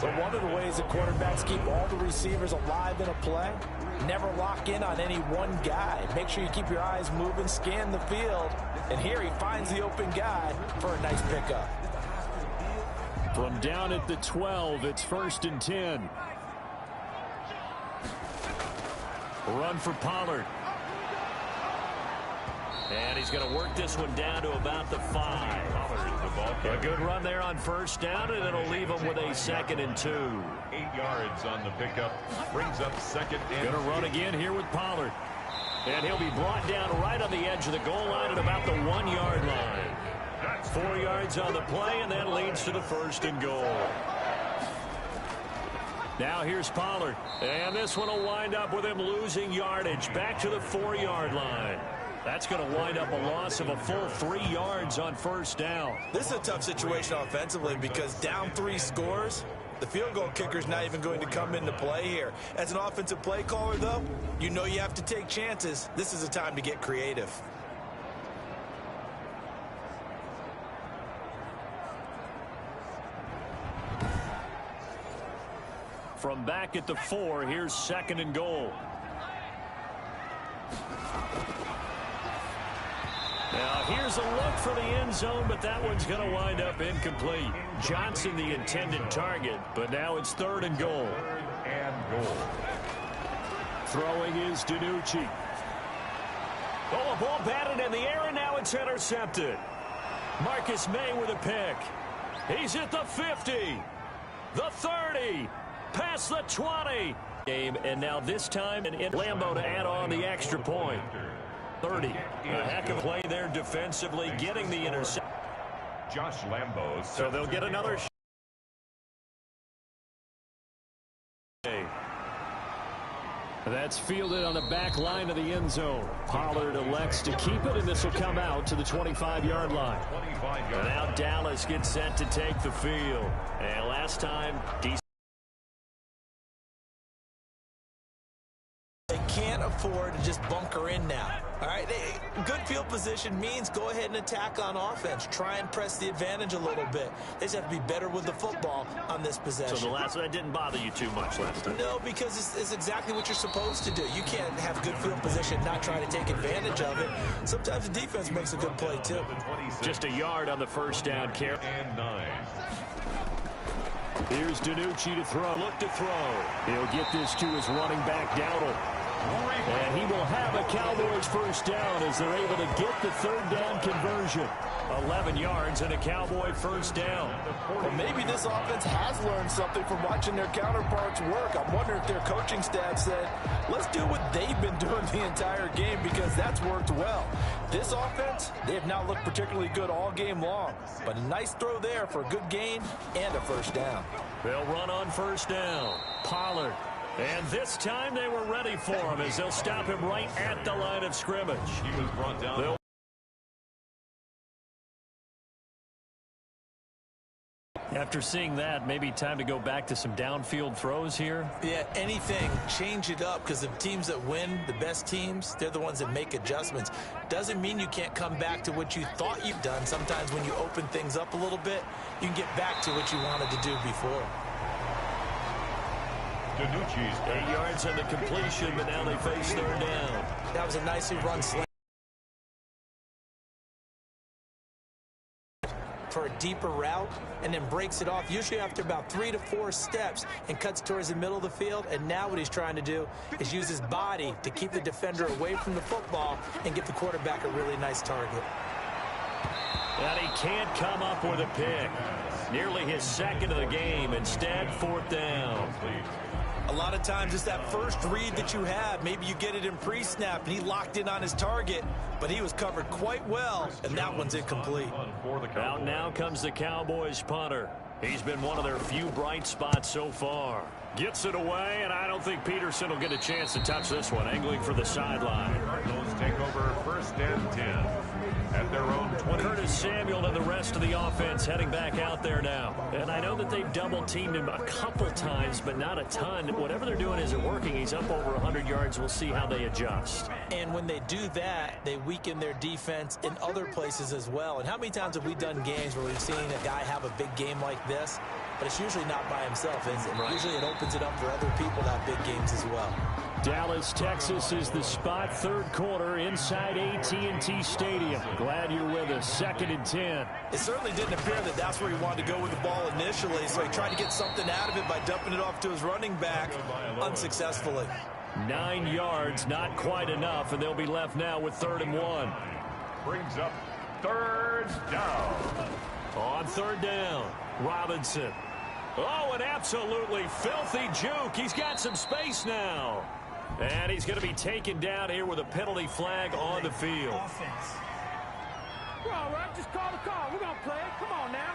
But one of the ways that quarterbacks keep all the receivers alive in a play, never lock in on any one guy. Make sure you keep your eyes moving, scan the field. And here he finds the open guy for a nice pickup. From down at the 12, it's 1st and 10. Run for Pollard. And he's going to work this one down to about the 5. A good run there on first down, and it'll leave him with a 2nd and 2. 8 yards on the pickup. Brings up 2nd and 2. Going to run again here with Pollard. And he'll be brought down right on the edge of the goal line at about the 1-yard line. 4 yards on the play, and that leads to the 1st and goal. Now here's Pollard. And this one will wind up with him losing yardage back to the 4-yard line. That's going to wind up a loss of a full 3 yards on first down. This is a tough situation offensively because down 3 scores, the field goal kicker's not even going to come into play here. As an offensive play caller, though, you know you have to take chances. This is a time to get creative. From back at the 4, here's 2nd and goal. Now here's a look for the end zone, but that one's going to wind up incomplete. Johnson the intended target, but now it's 3rd and goal. 3rd and goal. Throwing is DiNucci. Oh, a ball batted in the air, and now it's intercepted. Marcus May with a pick. He's at the 50, the 30, past the 20. Game, and now this time in Lambeau to add on the extra point. 30. A heck of a play there defensively, getting the interception. Josh Lambeau. So they'll get another shot. That's fielded on the back line of the end zone. Pollard elects to keep it, and this will come out to the 25-yard line. And now Dallas gets set to take the field. And last time, they can't afford to just bunker in now. All right, good field position means go ahead and attack on offense. Try and press the advantage a little bit. They just have to be better with the football on this possession. So the last one didn't bother you too much last time? No, because it's exactly what you're supposed to do. You can't have good field position, not try to take advantage of it. Sometimes the defense makes a good play, too. Just a yard on the first down carry. And 9. Here's DiNucci to throw. Look to throw. He'll get this to his running back, Dowdle. And he will have a Cowboys first down as they're able to get the third down conversion. 11 yards and a Cowboy first down. Well, maybe this offense has learned something from watching their counterparts work. I'm wondering if their coaching staff said, let's do what they've been doing the entire game, because that's worked well. This offense, they have not looked particularly good all game long, but a nice throw there for a good gain and a first down. They'll run on first down. Pollard. And this time they were ready for him as they'll stop him right at the line of scrimmage. He was brought down. After seeing that, maybe time to go back to some downfield throws here. Yeah, anything. Change it up, because the teams that win, the best teams, they're the ones that make adjustments. Doesn't mean you can't come back to what you thought you've done. Sometimes when you open things up a little bit, you can get back to what you wanted to do before. Danucci's 8 yards on the completion, but now they face third down. That was a nicely run slant for a deeper route, and then breaks it off usually after about 3 to 4 steps and cuts towards the middle of the field. And now what he's trying to do is use his body to keep the defender away from the football and give the quarterback a really nice target. And he can't come up with a pick. Nearly his second of the game. Instead, fourth down. A lot of times it's that first read that you have. Maybe you get it in pre-snap, and he locked in on his target, but he was covered quite well, and that one's incomplete. Out now comes the Cowboys punter. He's been one of their few bright spots so far. Gets it away, and I don't think Peterson will get a chance to touch this one. Angling for the sideline. Cardinals take over first and 10 at their own 20. Curtis Samuel and the rest of the offense heading back out there now. And I know that they've double-teamed him a couple times, but not a ton. Whatever they're doing isn't working. He's up over 100 yards. We'll see how they adjust. And when they do that, they weaken their defense in other places as well. And how many times have we done games where we've seen a guy have a big game like this? But it's usually not by himself, is it? Right. Usually it opens it up for other people to have big games as well. Dallas, Texas is the spot. Third quarter inside AT&T Stadium. Glad you're with us. 2nd and 10. It certainly didn't appear that that's where he wanted to go with the ball initially, so he tried to get something out of it by dumping it off to his running back unsuccessfully. 9 yards, not quite enough, and they'll be left now with 3rd and 1. Brings up third down. On third down, Robinson. Oh, an absolutely filthy juke. He's got some space now. And he's going to be taken down here with a penalty flag on the field. Offense. We're all right. Just call the call. We're going to play it. Come on now.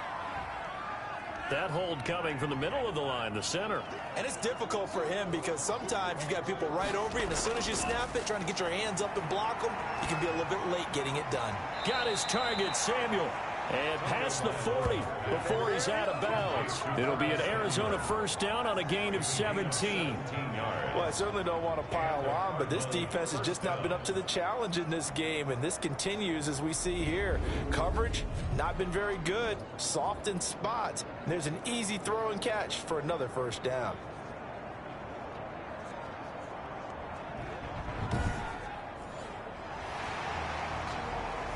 That hold coming from the middle of the line, the center. And it's difficult for him because sometimes you've got people right over you, and as soon as you snap it, trying to get your hands up and block them, you can be a little bit late getting it done. Got his target, Samuel. And past the 40 before he's out of bounds. It'll be an Arizona first down on a gain of 17. Well, I certainly don't want to pile on, but this defense has just not been up to the challenge in this game, and this continues as we see here. Coverage, not been very good. Soft in spots. And there's an easy throw and catch for another first down.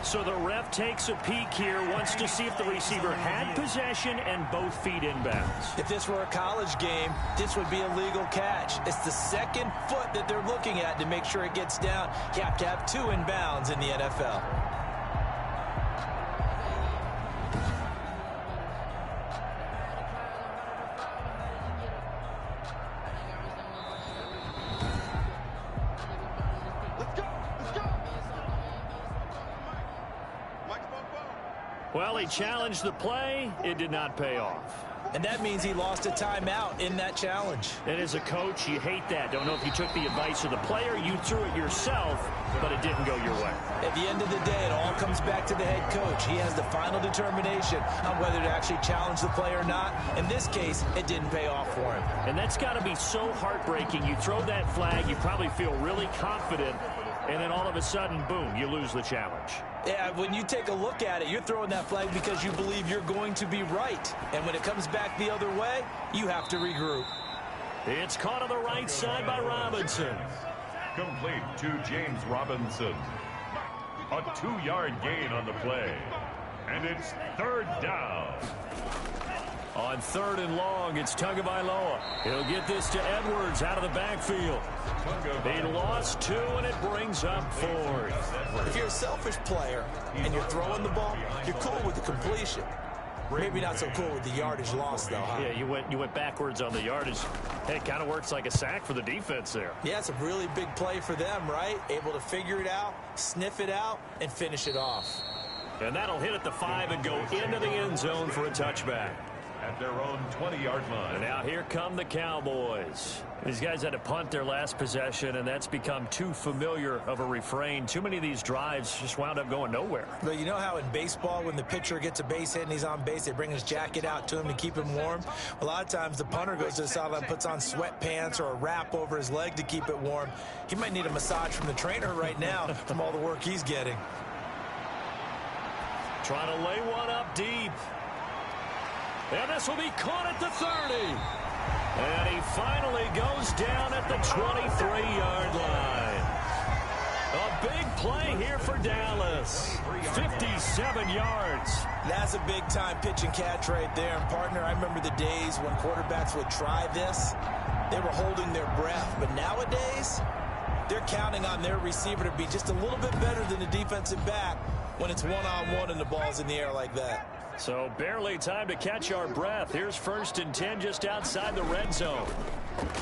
So the ref takes a peek here, wants to see if the receiver had possession and both feet inbounds. If this were a college game, this would be a legal catch. It's the second foot that they're looking at to make sure it gets down. You have to have 2 inbounds in the NFL. Well, he challenged the play. It did not pay off. And that means he lost a timeout in that challenge. And as a coach, you hate that. Don't know if you took the advice of the player, you threw it yourself, but it didn't go your way. At the end of the day, it all comes back to the head coach. He has the final determination on whether to actually challenge the play or not. In this case, it didn't pay off for him. And that's got to be so heartbreaking. You throw that flag, you probably feel really confident, and then all of a sudden, boom, you lose the challenge. Yeah, when you take a look at it, you're throwing that flag because you believe you're going to be right. And when it comes back the other way, you have to regroup. It's caught on the right side by Robinson. Complete to James Robinson. A 2-yard gain on the play. And it's third down. On 3rd and long, it's Tagovailoa. He'll get this to Edwards out of the backfield. He lost 2, and it brings up 4th. If you're a selfish player and you're throwing the ball, you're cool with the completion. Maybe not so cool with the yardage loss, though, huh? Yeah, you went backwards on the yardage. Hey, it kind of works like a sack for the defense there. Yeah, it's a really big play for them, right? Able to figure it out, sniff it out, and finish it off. And that'll hit at the 5 and go into the end zone for a touchback. At their own 20-yard line. And now here come the Cowboys. These guys had to punt their last possession, and that's become too familiar of a refrain. Too many of these drives just wound up going nowhere. But you know how in baseball, when the pitcher gets a base hit and he's on base, they bring his jacket out to him to keep him warm? A lot of times the punter goes to the sideline, puts on sweatpants or a wrap over his leg to keep it warm. He might need a massage from the trainer right now from all the work he's getting. Trying to lay one up deep. And this will be caught at the 30. And he finally goes down at the 23-yard line. A big play here for Dallas. 57 yards. That's a big-time pitch and catch right there. And, partner, I remember the days when quarterbacks would try this. They were holding their breath. But nowadays, they're counting on their receiver to be just a little bit better than the defensive back when it's one-on-one and the ball's in the air like that. So barely time to catch our breath. Here's 1st and 10 just outside the red zone.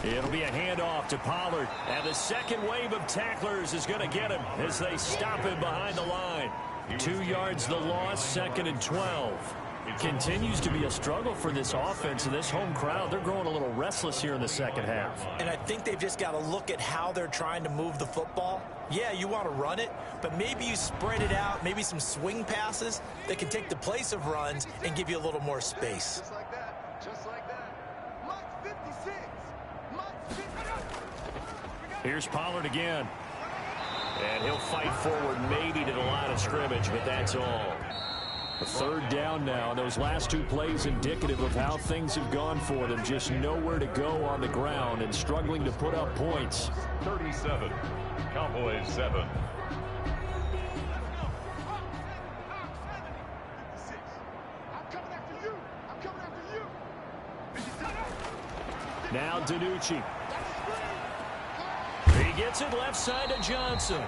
It'll be a handoff to Pollard. And the second wave of tacklers is going to get him as they stop him behind the line. 2 yards the loss, 2nd and 12. It continues to be a struggle for this offense and this home crowd. They're growing a little restless here in the second half. And I think they've just got to look at how they're trying to move the football. Yeah, you want to run it, but maybe you spread it out, maybe some swing passes that can take the place of runs and give you a little more space. Just like that. Just like that. Mike 56. Mike 56. Here's Pollard again. And he'll fight forward maybe to the line of scrimmage, but that's all. A 3rd down now. Those last 2 plays indicative of how things have gone for them. Just nowhere to go on the ground and struggling to put up points. 37. Cowboys 7. Now Danucci. He gets it left side to Johnson.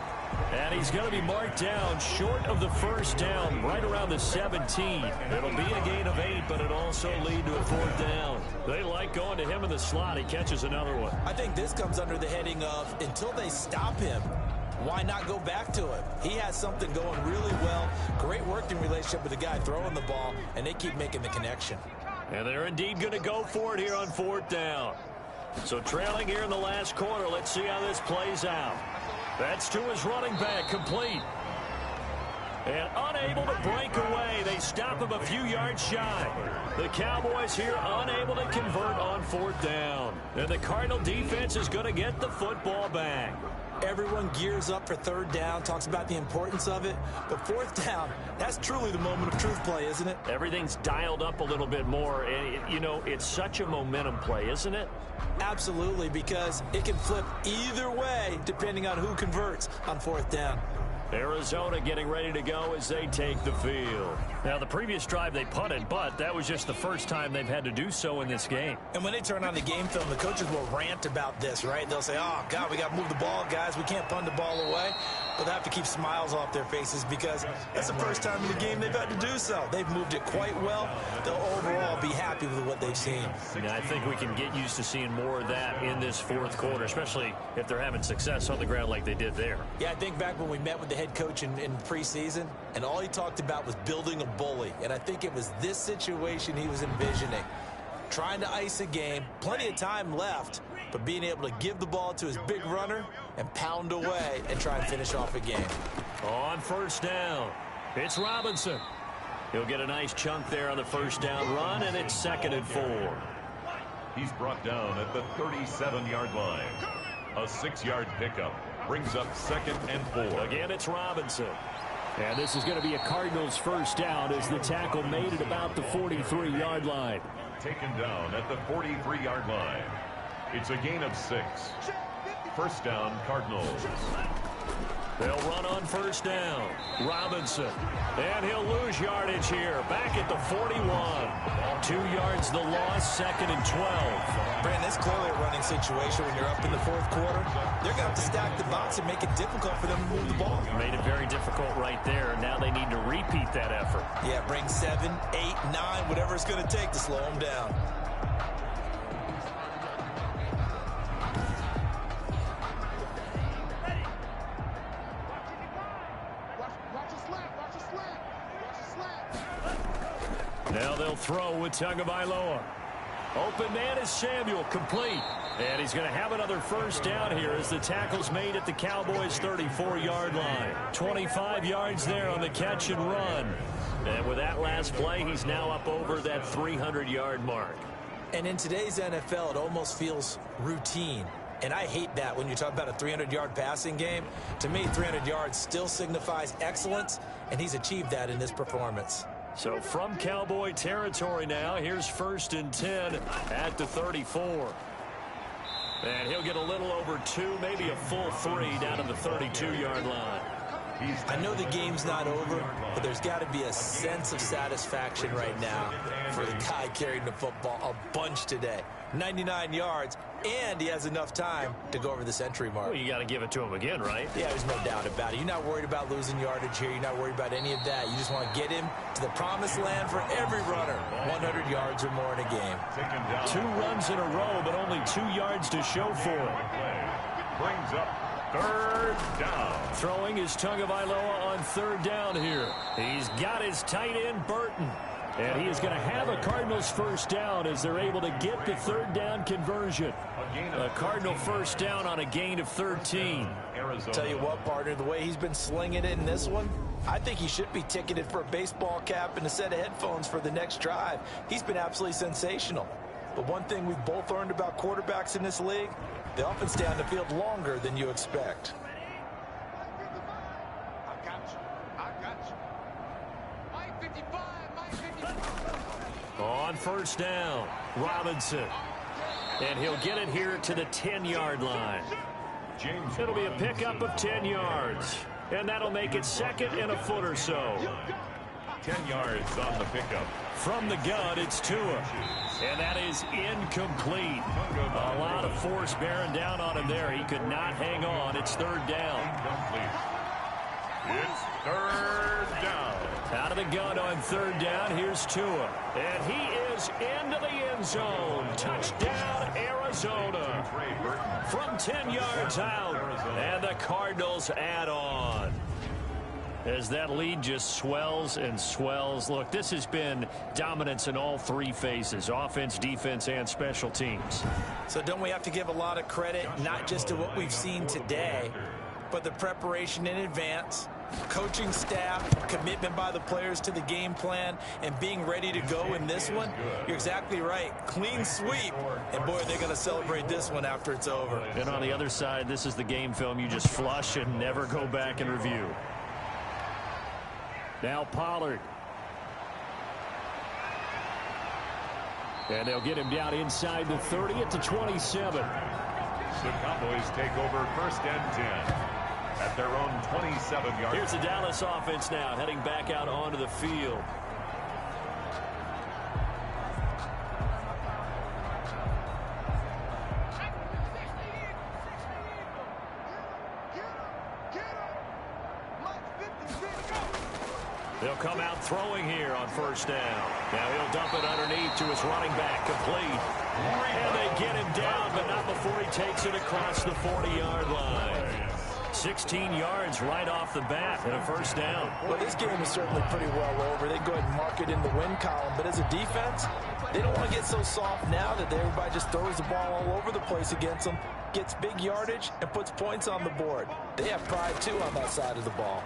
And he's going to be marked down short of the 1st down, right around the 17. It'll be a gain of 8, but it'll also lead to a 4th down. They like going to him in the slot. He catches another one. I think this comes under the heading of until they stop him, why not go back to him? He has something going really well. Great working relationship with the guy throwing the ball, and they keep making the connection. And they're indeed going to go for it here on 4th down. So trailing here in the last quarter, let's see how this plays out. That's to his running back, complete. And unable to break away. They stop him a few yards shy. The Cowboys here unable to convert on 4th down. And the Cardinal defense is going to get the football back. Everyone gears up for 3rd down, talks about the importance of it. But 4th down, that's truly the moment of truth play, isn't it? Everything's dialed up a little bit more. And, you know, it's such a momentum play, isn't it? Absolutely, because it can flip either way depending on who converts on 4th down. Arizona getting ready to go as they take the field. Now, the previous drive they punted, but that was just the first time they've had to do so in this game. And when they turn on the game film, the coaches will rant about this, right? They'll say, oh, God, we got to move the ball, guys. We can't punt the ball away. But they have to keep smiles off their faces because that's the first time in the game they've had to do so. They've moved it quite well. They'll overall be happy with what they've seen. Yeah, I think we can get used to seeing more of that in this 4th quarter, especially if they're having success on the ground like they did there. Yeah, I think back when we met with the head coach in preseason, and all he talked about was building a bully. And I think it was this situation he was envisioning. Trying to ice a game, plenty of time left, but being able to give the ball to his big runner and pound away and try and finish off a game. On 1st down, it's Robinson. He'll get a nice chunk there on the 1st down run, and it's 2nd and 4. He's brought down at the 37-yard line. A 6-yard pickup brings up 2nd and 4. Again, it's Robinson. And this is going to be a Cardinals 1st down as the tackle made at about the 43-yard line. Taken down at the 43-yard line. It's a gain of 6. 1st down, Cardinals. They'll run on first down. Robinson. And he'll lose yardage here. Back at the 41. 2 yards the loss, 2nd and 12. Brandon, it's clearly a running situation when you're up in the 4th quarter. They're going to have to stack the box and make it difficult for them to move the ball. Made it very difficult right there. Now they need to repeat that effort. Yeah, bring 7, 8, 9, whatever it's going to take to slow them down. Now they'll throw with Tagovailoa. Open man is Samuel, complete. And he's going to have another first down here as the tackle's made at the Cowboys' 34-yard line. 25 yards there on the catch and run. And with that last play, he's now up over that 300-yard mark. And in today's NFL, it almost feels routine. And I hate that when you talk about a 300-yard passing game. To me, 300 yards still signifies excellence, and he's achieved that in this performance. So from Cowboy territory now, here's 1st and 10 at the 34. And he'll get a little over 2, maybe a full 3 down to the 32-yard line. I know the game's not over, but there's got to be a sense of satisfaction right now for the guy carrying the football a bunch today. 99 yards, and he has enough time to go over the century mark. Well, you got to give it to him again, right? Yeah, there's no doubt about it. You're not worried about losing yardage here. You're not worried about any of that. You just want to get him to the promised land for every runner. 100 yards or more in a game. 2 runs in a row, but only 2 yards to show for it. Brings up 3rd down. Throwing is Tagovailoa on 3rd down here. He's got his tight end, Burton. And he is going to have a Cardinals first down as they're able to get the 3rd down conversion. A Cardinal first down on a gain of 13. Tell you what, partner, the way he's been slinging it in this one, I think he should be ticketed for a baseball cap and a set of headphones for the next drive. He's been absolutely sensational. But one thing we've both learned about quarterbacks in this league, they often stay on the field longer than you expect. On first down, Robinson. And he'll get it here to the 10-yard line. It'll be a pickup of 10 yards. And that'll make it 2nd and a foot or so. 10 yards on the pickup. From the gun, it's Tua. And that is incomplete. A lot of force bearing down on him there. He could not hang on. It's 3rd down. It's 3rd down. Out of the gun on 3rd down, here's Tua. And he is into the end zone. Touchdown, Arizona. From 10 yards out. And the Cardinals add on. As that lead just swells and swells. Look, this has been dominance in all 3 phases. Offense, defense, and special teams. So don't we have to give a lot of credit, not just to what we've seen today, but the preparation in advance, coaching staff, commitment by the players to the game plan, and being ready to go in this one? You're exactly right. Clean sweep. And, boy, they're going to celebrate this one after it's over. And on the other side, this is the game film you just flush and never go back and review. Now Pollard. And they'll get him down inside the 30 at the 27. The Cowboys take over 1st and 10 at their own 27-yard. Here's the Dallas offense now heading back out onto the field. They'll come out throwing here on 1st down. Now he'll dump it underneath to his running back, complete. And they get him down, but not before he takes it across the 40-yard line. 16 yards right off the bat and a 1st down. Well, this game is certainly pretty well over. They go ahead and mark it in the win column. But as a defense, they don't want to get so soft now that everybody just throws the ball all over the place against them, gets big yardage, and puts points on the board. They have pride, too, on that side of the ball.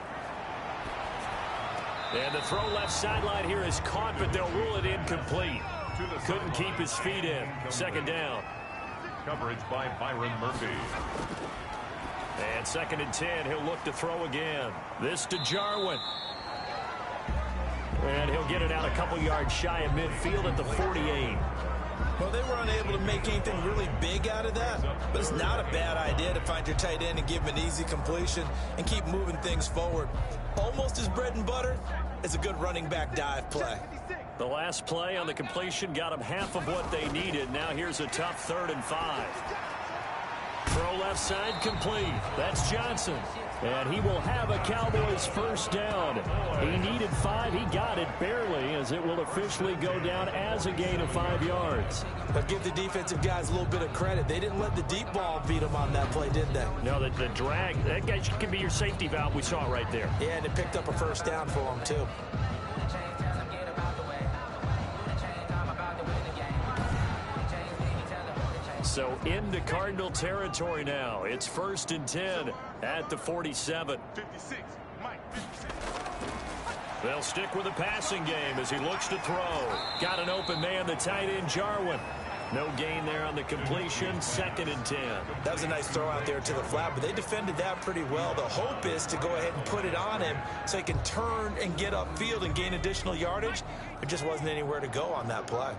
And the throw left sideline here is caught, but they'll rule it incomplete. Couldn't keep his feet in. 2nd down. Coverage by Byron Murphy. And 2nd and 10. He'll look to throw again. This to Jarwin. And he'll get it out a couple yards shy of midfield at the 48. Well, they were unable to make anything really big out of that, but it's not a bad idea to find your tight end and give him an easy completion and keep moving things forward. Almost as bread and butter is a good running back dive play. The last play on the completion got them half of what they needed. Now here's a tough 3rd and 5. Throw left side complete. That's Johnson. And he will have a Cowboys first down. He needed 5. He got it barely, as it will officially go down as a gain of 5 yards. But give the defensive guys a little bit of credit. They didn't let the deep ball beat them on that play, did they? No, the drag, that guy can be your safety valve. We saw it right there. Yeah, and it picked up a first down for them, too. So into Cardinal territory now. It's 1st and 10 at the 47. 56. Mike, 56. They'll stick with the passing game as he looks to throw. Got an open man, the tight end, Jarwin. No gain there on the completion. 2nd and 10. That was a nice throw out there to the flat, but they defended that pretty well. The hope is to go ahead and put it on him so he can turn and get upfield and gain additional yardage. There just wasn't anywhere to go on that play.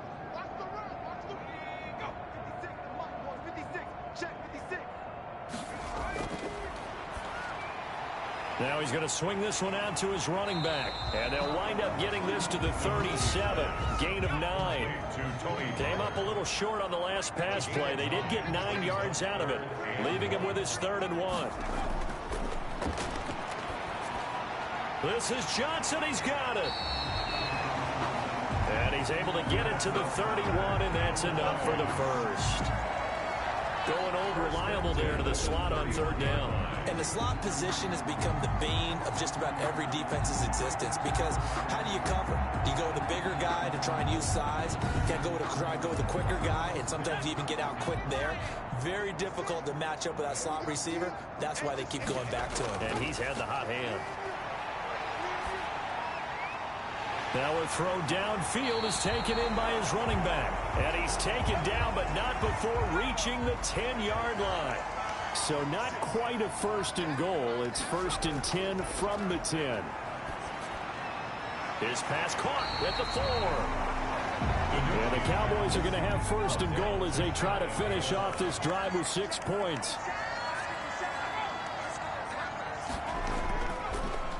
Now he's going to swing this one out to his running back. And they'll wind up getting this to the 37. Gain of 9. Came up a little short on the last pass play. They did get 9 yards out of it, leaving him with his 3rd and 1. This is Johnson. He's got it. And he's able to get it to the 31, and that's enough for the first. Going old reliable there to the slot on 3rd down. And the slot position has become the bane of just about every defense's existence, because how do you cover? Do you go with the bigger guy to try and use size? You can't go with the quicker guy, and sometimes you even get out quick there. Very difficult to match up with that slot receiver. That's why they keep going back to him. And he's had the hot hand. Now a throw downfield is taken in by his running back. And he's taken down, but not before reaching the 10-yard line. So not quite a 1st and goal. It's 1st and 10 from the 10. His pass caught at the 4. And the Cowboys are going to have 1st and goal as they try to finish off this drive with 6 points.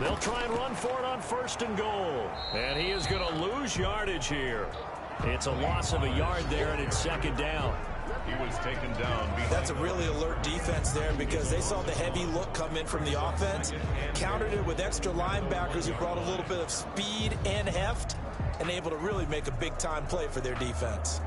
They'll try and run for it on 1st and goal. And he is going to lose yardage here. It's a loss of a yard there, and it's 2nd down. He was taken down. That's a really alert defense there, because they saw the heavy look come in from the offense, countered it with extra linebackers who brought a little bit of speed and heft, and able to really make a big-time play for their defense.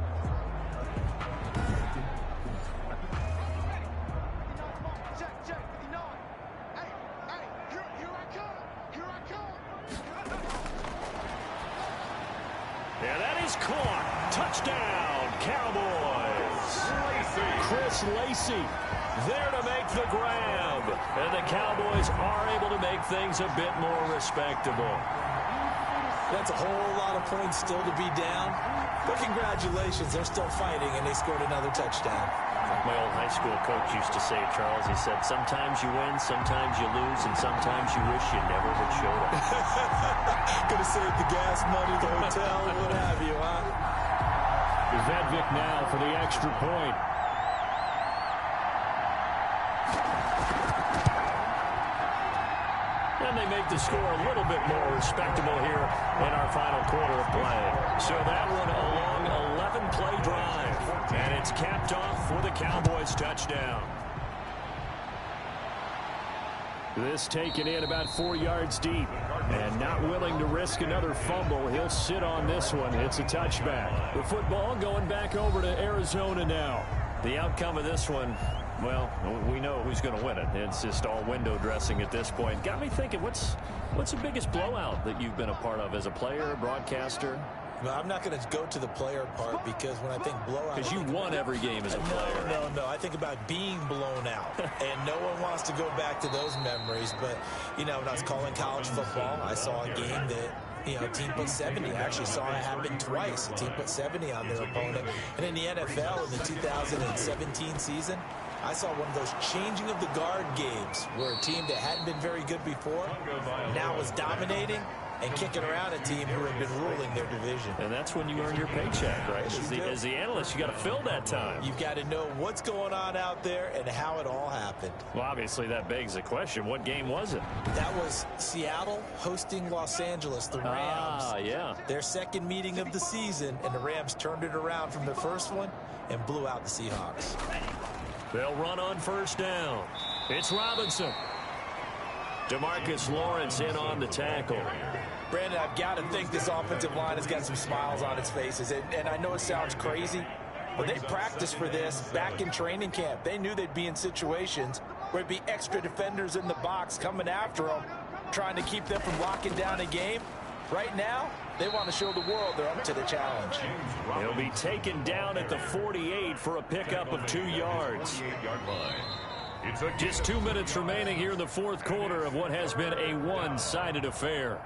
Yeah, that is caught. Touchdown, Cowboys. Chris Lacey there to make the grab. And the Cowboys are able to make things a bit more respectable. That's a whole lot of points still to be down. But congratulations, they're still fighting, and they scored another touchdown. Like my old high school coach used to say, Charles, he said, sometimes you win, sometimes you lose, and sometimes you wish you never had showed up. Could have saved the gas money, the hotel, what have you, huh? Vedvik now for the extra point. And they make the score a little bit more respectable here in our final quarter of play. So that one a long 11-play drive. And it's capped off with a Cowboys touchdown. This taken in about 4 yards deep. And not willing to risk another fumble. He'll sit on this one. It's a touchback. The football going back over to Arizona now. The outcome of this one, well, we know who's going to win it. It's just all window dressing at this point. Got me thinking, what's the biggest blowout that you've been a part of as a player, broadcaster? No, I'm not going to go to the player part, because when I think blowout... Because you won every game as a player. No. I think about being blown out. And no one wants to go back to those memories. But, you know, when I was calling college football, I saw a game that, you know, a team put 70. I actually saw it happen twice. A team put 70 on their opponent. And in the NFL, in the 2017 season, I saw one of those changing of the guard games where a team that hadn't been very good before now was dominating. and kicking around a team who have been ruling their division. And that's when you earn your paycheck, right? As the analyst, you got to fill that time. You've got to know what's going on out there and how it all happened. Well, obviously, that begs the question, what game was it? That was Seattle hosting Los Angeles, the Rams. Ah, yeah. Their second meeting of the season, and the Rams turned it around from their first one and blew out the Seahawks. They'll run on first down. It's Robinson. DeMarcus Lawrence in on the tackle. Brandon, I've got to think this offensive line has got some smiles on its faces. And I know it sounds crazy, but they practiced for this back in training camp. They knew they'd be in situations where there'd be extra defenders in the box coming after them, trying to keep them from locking down a game. Right now, they want to show the world they're up to the challenge. He'll be taken down at the 48 for a pickup of 2 yards. Just 2 minutes remaining here in the fourth quarter of what has been a one-sided affair.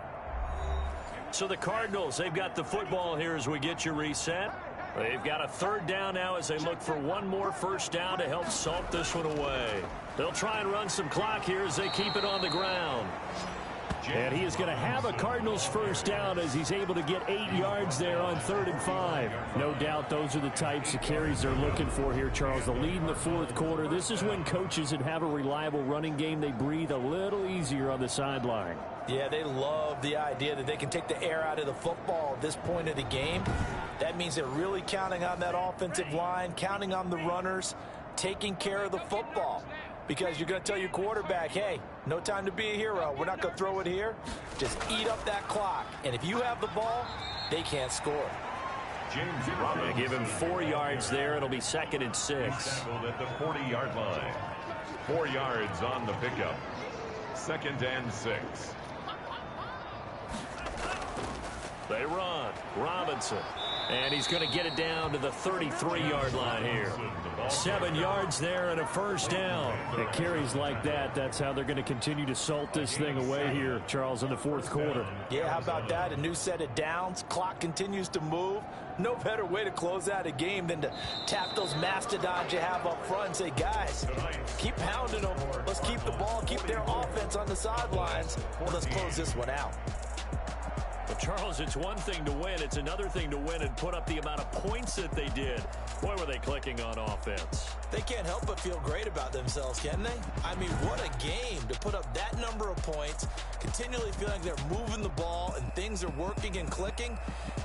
So the Cardinals, they've got the football here as we get you reset. They've got a third down now as they look for one more first down to help salt this one away. They'll try and run some clock here as they keep it on the ground. And he is going to have a Cardinals first down as he's able to get 8 yards there on 3rd and 5. No doubt those are the types of carries they're looking for here, Charles. The lead in the fourth quarter. This is when coaches that have a reliable running game, they breathe a little easier on the sideline. Yeah, they love the idea that they can take the air out of the football at this point of the game. That means they're really counting on that offensive line, counting on the runners, taking care of the football. Because you're going to tell your quarterback, hey, no time to be a hero. We're not going to throw it here. Just eat up that clock. And if you have the ball, they can't score. They give him 4 yards there. It'll be 2nd and 6. At the 40-yard line. 4 yards on the pickup. 2nd and 6. They run. Robinson. And he's going to get it down to the 33-yard line here. 7 yards there and a first down. It carries like that. That's how they're going to continue to salt this thing away here, Charles, in the fourth quarter. Yeah, how about that? A new set of downs. Clock continues to move. No better way to close out a game than to tap those mastodons you have up front and say, guys, keep pounding them. Let's keep the ball, keep their offense on the sidelines. Well, let's close this one out. But Charles, it's one thing to win. It's another thing to win and put up the amount of points that they did. Boy, were they clicking on offense. They can't help but feel great about themselves, can they? I mean, what a game to put up that number of points, continually feeling they're moving the ball and things are working and clicking.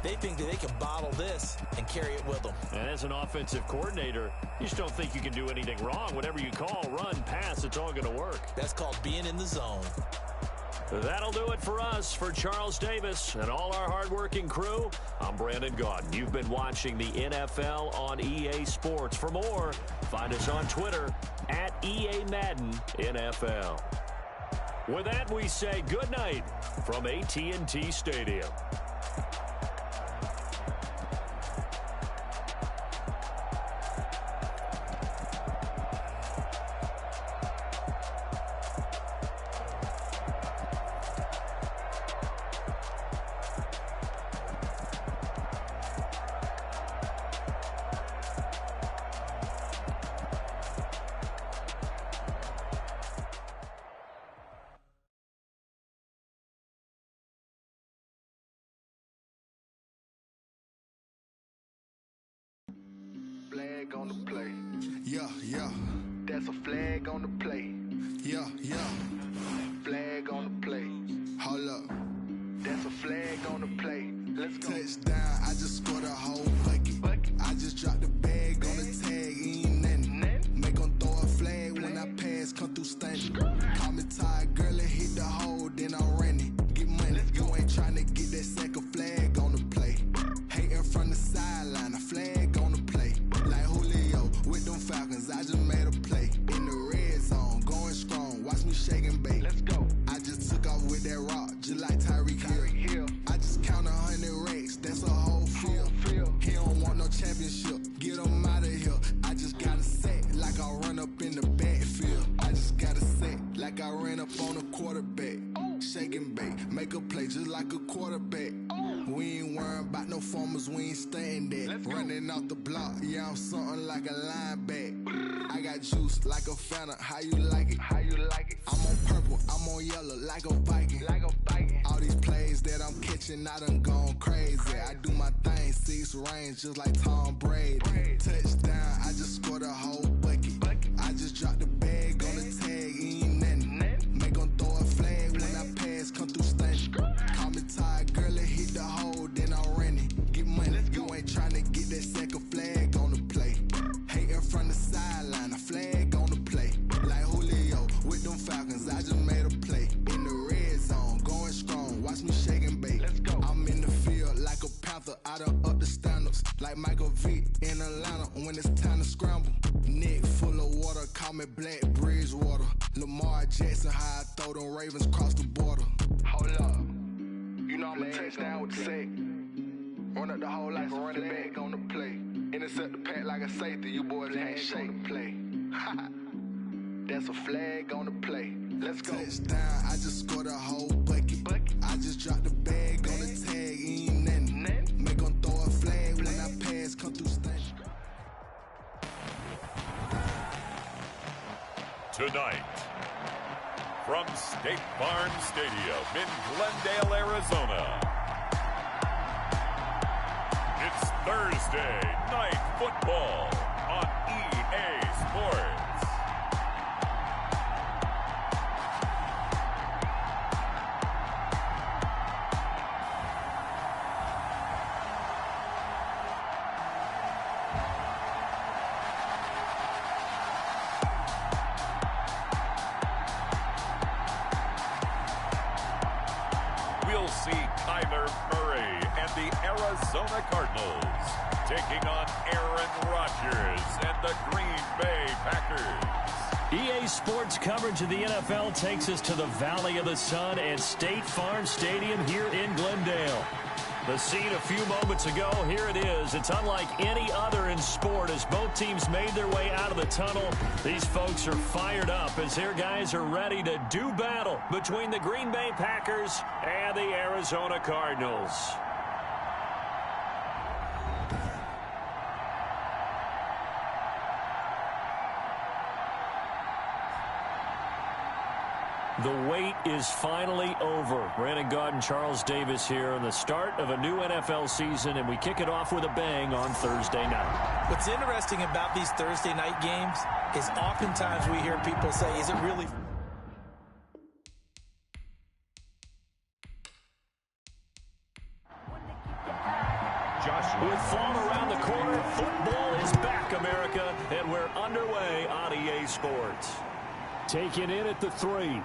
They think that they can bottle this and carry it with them. And as an offensive coordinator, you just don't think you can do anything wrong. Whatever you call, run, pass, it's all going to work. That's called being in the zone. That'll do it for us. For Charles Davis and all our hardworking crew, I'm Brandon Gaudin. You've been watching the NFL on EA Sports. For more, find us on Twitter at EA Madden NFL. With that, we say good night from AT&T Stadium. Flag on the play. Yeah, yeah. That's a flag on the play. Yeah, yeah. Flag on the play. Hold up. That's a flag on the play. Let's go. Touchdown, I just scored a whole bucket. I just dropped the bag on the tag, ain't nothing. Make 'em throw a flag when I pass, come through stunning. Call me tired, girl, and hit the hole, then I'm running. Get money, you ain't trying to get that second flag on the play. Hating from the sideline, a flag on the play. Like Julio with them Falcons, I just made a play. In the red zone, going strong, watch me shake and bake. Let's go. I just took off with that rock, just like Tyreek Hill. I just count 100 racks, that's a whole field. He don't want no championship, get him out of here. I just gotta set like I run up in the backfield. I just gotta set like I ran up on a quarterback. Shake and bake, make a play just like a quarterback. We ain't worrying about no formers, we ain't staying there. Running off the block, yeah, I'm something like a linebacker. I got juice like a Fanta, how you like it? How you like it? I'm on purple, I'm on yellow like a Viking. Like a Viking. All these plays that I'm I'm catching, I done gone crazy. I do my thing, 6 range, just like Tom Brady. Touchdown, I just scored a whole bucket. I just dropped the bag on the tag, ain't nothing. Make 'em throw a flag when I pass, come through stunning. Call me tired, girl, it hit the hole, then I'm running. Get money, you ain't tryna get that second flag on the play. Hating from the sideline, a flag on the play. Like Julio with them Falcons, I just made a play. In the red zone, going strong, watch me shake and bake. I'm in the field like a panther, I done up the standards. Like Michael Vick in Atlanta when it's time to scramble. Neck full of water, call me Black Bridgewater. Lamar Jackson, how I throw them Ravens cross the border. Hold up, you know I'm a touchdown with the sack. Run up the whole life, running back on the play. Intercept the pack like a safety, you boys ain't shake the play. That's a flag on the play. Let's go. Touchdown, I just scored a whole bucket. I just dropped the bag on the tag, ain't nothing. Make 'em throw a flag when I pass, come through stank. Tonight, from State Farm Stadium in Glendale, Arizona, it's Thursday Night Football on EA Sports. We'll see Kyler Murray and the Arizona Cardinals taking on Aaron Rodgers and the Green Bay Packers. EA Sports coverage of the NFL takes us to the Valley of the Sun at State Farm Stadium here in Glendale. The scene a few moments ago, here it is. It's unlike any other in sport as both teams made their way out of the tunnel. These folks are fired up as their guys are ready to do battle between the Green Bay Packers and the Arizona Cardinals. The wait is finally over. Brandon Gaud and Charles Davis here on the start of a new NFL season, and we kick it off with a bang on Thursday night. What's interesting about these Thursday night games is oftentimes we hear people say, is it really... With fall around the corner, football is back, America, and we're underway on EA Sports. Taken in at the 3.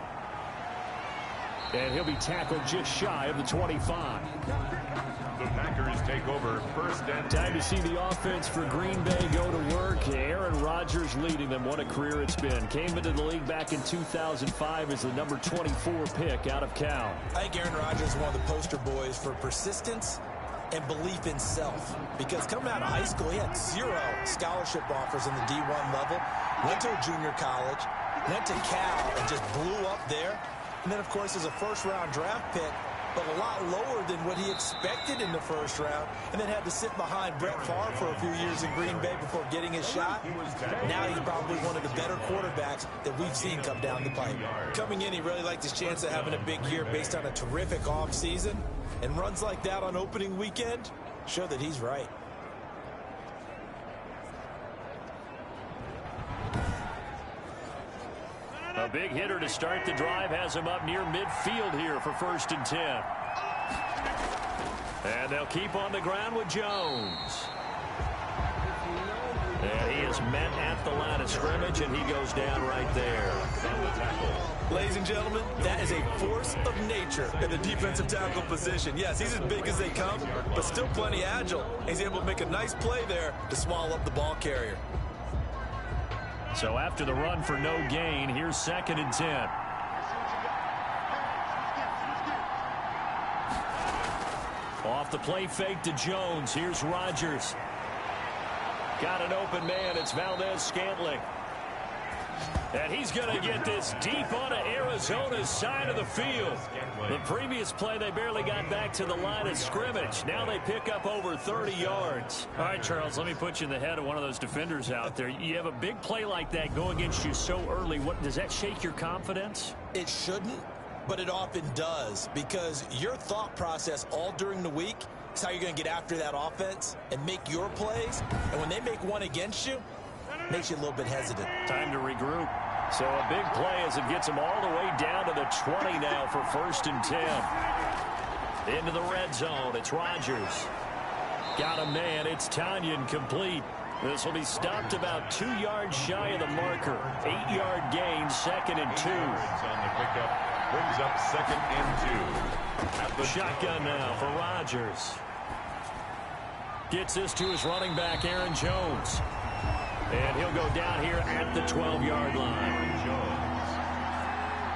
And he'll be tackled just shy of the 25. The Packers take over first and 10. Time to see the offense for Green Bay go to work. Aaron Rodgers leading them. What a career it's been. Came into the league back in 2005 as the number 24 pick out of Cal. I think Aaron Rodgers is one of the poster boys for persistence and belief in self. Because coming out of high school, he had 0 scholarship offers in the D1 level. Went to a junior college. Went to Cal and just blew up there. And then, of course, as a first-round draft pick, but a lot lower than what he expected in the first round, and then had to sit behind Brett Favre for a few years in Green Bay before getting his shot. Now he's probably one of the better quarterbacks that we've seen come down the pipe. Coming in, he really liked his chance of having a big year based on a terrific offseason, and runs like that on opening weekend show that he's right. A big hitter to start the drive has him up near midfield here for first and 10. And they'll keep on the ground with Jones. And he is met at the line of scrimmage, and he goes down right there. Ladies and gentlemen, that is a force of nature in the defensive tackle position. Yes, he's as big as they come, but still plenty agile. He's able to make a nice play there to swallow up the ball carrier. So after the run for no gain, here's second and 10. Off the play fake to Jones. Here's Rodgers. Got an open man. It's Valdez-Scantling. And he's going to get this deep onto Arizona's side of the field. The previous play, they barely got back to the line of scrimmage. Now they pick up over 30 yards. All right, Charles, let me put you in the head of one of those defenders out there. You have a big play like that go against you so early. What does that shake your confidence? It shouldn't, But it often does, because your thought process all during the week is how you're going to get after that offense and make your plays. And when they make one against you, it makes you a little bit hesitant. Time to regroup. So a big play as it gets them all the way down to the 20 now for 1st and 10. Into the red zone. It's Rodgers. Got a man. It's Tanyan complete. This will be stopped about 2 yards shy of the marker. 8-yard gain, 2nd and 2. On the pickup. Brings up 2nd and 2. At the shotgun now for Rodgers. Gets this to his running back, Aaron Jones. And he'll go down here at the 12-yard line. Jones.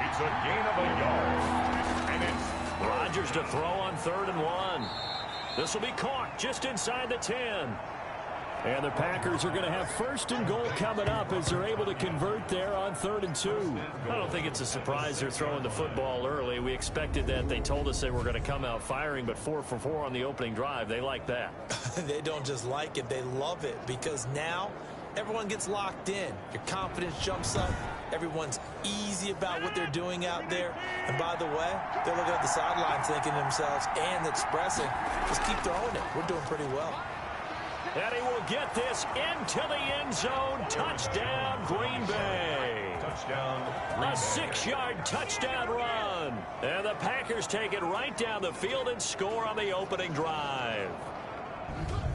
It's a gain of a yard. And it's Rodgers to throw on 3rd and 1. This will be caught just inside the 10. And the Packers are going to have 1st and goal coming up as they're able to convert there on 3rd and 2. I don't think it's a surprise they're throwing the football early. We expected that. They told us they were going to come out firing, but 4 for 4 on the opening drive. They like that. They don't just like it. They love it, because now everyone gets locked in. Your confidence jumps up. Everyone's easy about what they're doing out there. And by the way, they're looking at the sideline thinking to themselves and expressing, just keep throwing it. We're doing pretty well. And he will get this into the end zone. Touchdown, Green Bay. touchdown. A 6-yard touchdown run. And the Packers take it right down the field and score on the opening drive.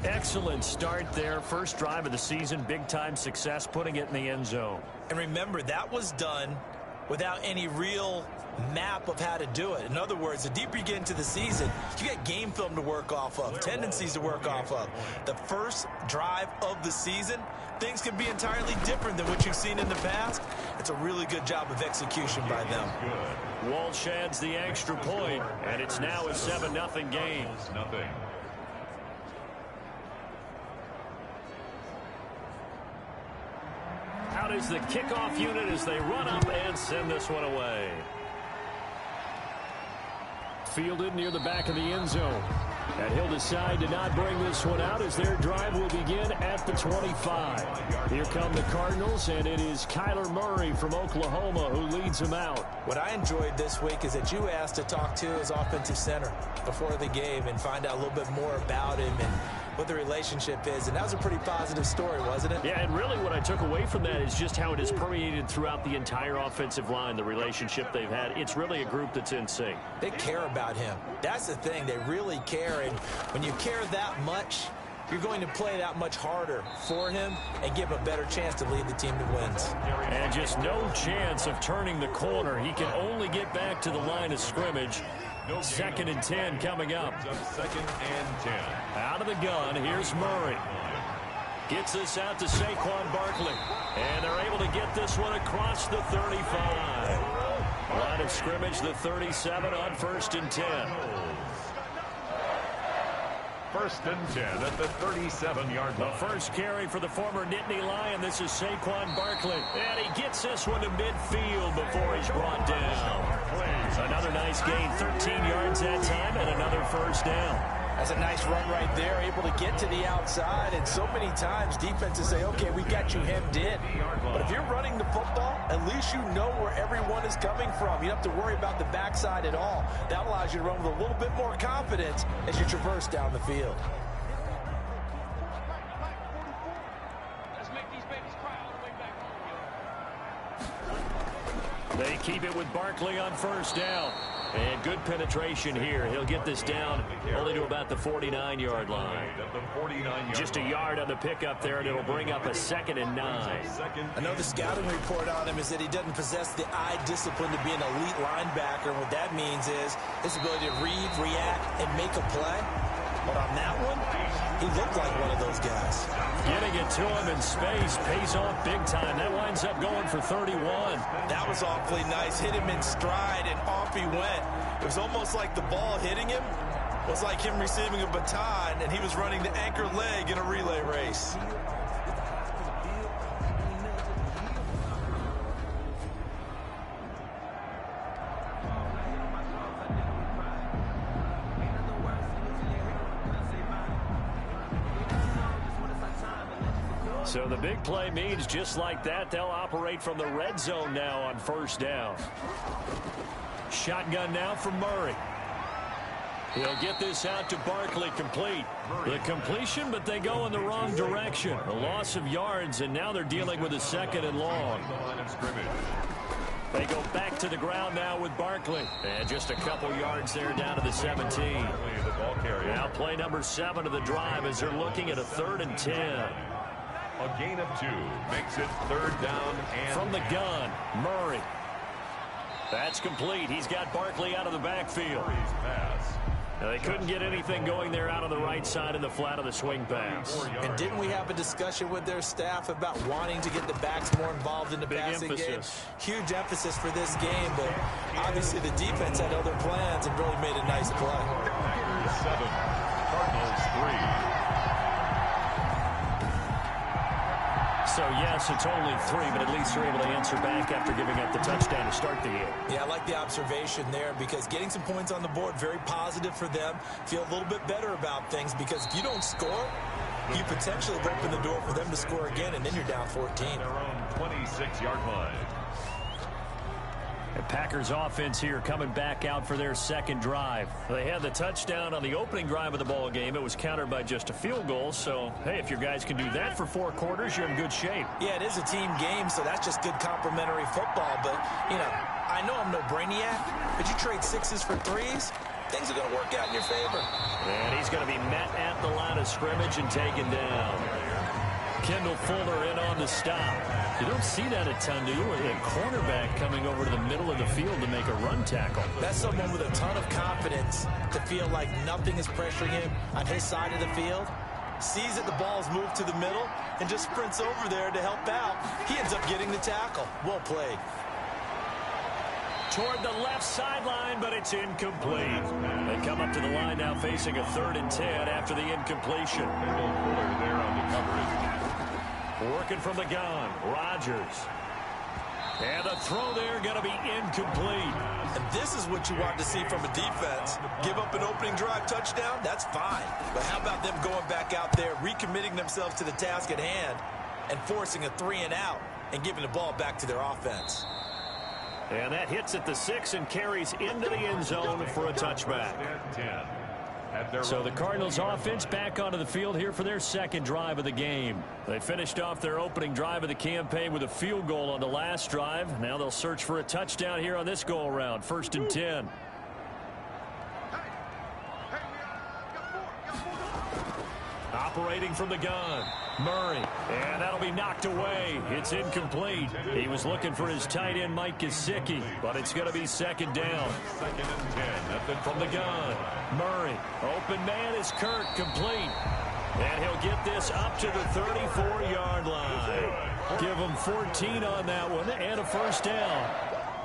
Excellent start there. First drive of the season. Big-time success putting it in the end zone. And remember, that was done without any real map of how to do it. In other words, the deeper you get into the season, you get game film to work off of, tendencies to work off of. The first drive of the season, things can be entirely different than what you've seen in the past. It's a really good job of execution by them. Good. Walsh adds the extra point, and it's now a 7-0 game. Nothing. Out is the kickoff unit as they run up and send this one away. Fielded near the back of the end zone. And he'll decide to not bring this one out as their drive will begin at the 25. Here come the Cardinals, and it is Kyler Murray from Oklahoma who leads them out. What I enjoyed this week is that you asked to talk to his offensive center before the game and find out a little bit more about him and what the relationship is. And that was a pretty positive story, wasn't it? Yeah, and really what I took away from that is just how it has permeated throughout the entire offensive line, the relationship they've had. It's really a group that's in sync. They care about him. That's the thing. They really care. And when you care that much, you're going to play that much harder for him and give him a better chance to lead the team to wins. And just no chance of turning the corner. He can only get back to the line of scrimmage. 2nd and 10 coming up. 2nd and 10. Out of the gun, here's Murray. Gets this out to Saquon Barkley. And they're able to get this one across the 35. Line of scrimmage, the 37 on 1st and 10. 1st and 10 at the 37-yard line. The first carry for the former Nittany Lion. This is Saquon Barkley. And he gets this one to midfield before he's brought down. Another nice gain, 13 yards that time, and another first down. That's a nice run right there, able to get to the outside. And so many times defenses say, okay, we got you hemmed in. But if you're running the football, at least you know where everyone is coming from. You don't have to worry about the backside at all. That allows you to run with a little bit more confidence as you traverse down the field. They keep it with Barkley on first down. And good penetration here. He'll get this down only to about the 49-yard line. Just a yard on the pickup there, and it'll bring up a 2nd and 9. I know the scouting report on him is that he doesn't possess the eye discipline to be an elite linebacker. And what that means is his ability to read, react, and make a play. But on that one, he looked like one of those guys. Getting it to him in space pays off big time. That winds up going for 31. That was awfully nice. Hit him in stride, and off he went. It was almost like the ball hitting him was like him receiving a baton, and he was running the anchor leg in a relay race. So the big play means just like that, they'll operate from the red zone now on first down. Shotgun now from Murray. He'll get this out to Barkley, complete. The completion, but they go in the wrong direction. A loss of yards, and now they're dealing with a 2nd and long. They go back to the ground now with Barkley. And just a couple yards there down to the 17. Now play number 7 of the drive as they're looking at a 3rd and 10. A gain of 2 makes it 3rd down and from the gun, Murray. That's complete. He's got Barkley out of the backfield. Now, they couldn't get anything going there out of the right side in the flat of the swing pass. And didn't we have a discussion with their staff about wanting to get the backs more involved in the passing game? Huge emphasis for this game, but obviously the defense had other plans and really made a nice play. Packers 7, Cardinals 3. So, yes, it's only 3, but at least they're able to answer back after giving up the touchdown to start the game. Yeah, I like the observation there because getting some points on the board, very positive for them. Feel a little bit better about things because if you don't score, you potentially open the door for them to score again, and then you're down 14. Their own 26-yard line. The Packers offense here coming back out for their 2nd drive. They had the touchdown on the opening drive of the ball game. It was countered by just a field goal. So, hey, if your guys can do that for 4 quarters, you're in good shape. Yeah, it is a team game, so that's just good complimentary football. But, you know, I know I'm no brainiac, but you trade 6s for 3s, things are going to work out in your favor. And he's going to be met at the line of scrimmage and taken down. Kendall Fuller in on the stop. You don't see that a ton, do you? A cornerback coming over to the middle of the field to make a run tackle. That's someone with a ton of confidence to feel like nothing is pressuring him on his side of the field. Sees that the ball's moved to the middle and just sprints over there to help out. He ends up getting the tackle. Well played. Toward the left sideline, but it's incomplete. They come up to the line now facing a 3rd and 10 after the incompletion. Fuller there on the coverage. Working from the gun, Rodgers. And the throw there going to be incomplete. And this is what you want to see from a defense. Give up an opening drive touchdown, that's fine. But how about them going back out there, recommitting themselves to the task at hand, and forcing a 3 and out and giving the ball back to their offense. And that hits at the 6 and carries into the end zone for a touchback. So the Cardinals offense back onto the field here for their 2nd drive of the game. They finished off their opening drive of the campaign with a field goal on the last drive. Now they'll search for a touchdown here on this go around. 1st and 10. Operating from the gun, Murray, and that'll be knocked away. It's incomplete. He was looking for his tight end, Mike Gesicki, but it's going to be 2nd down. 2nd and 10. From the gun, Murray, open man is Kirk, complete. And he'll get this up to the 34-yard line. Give him 14 on that one and a 1st down.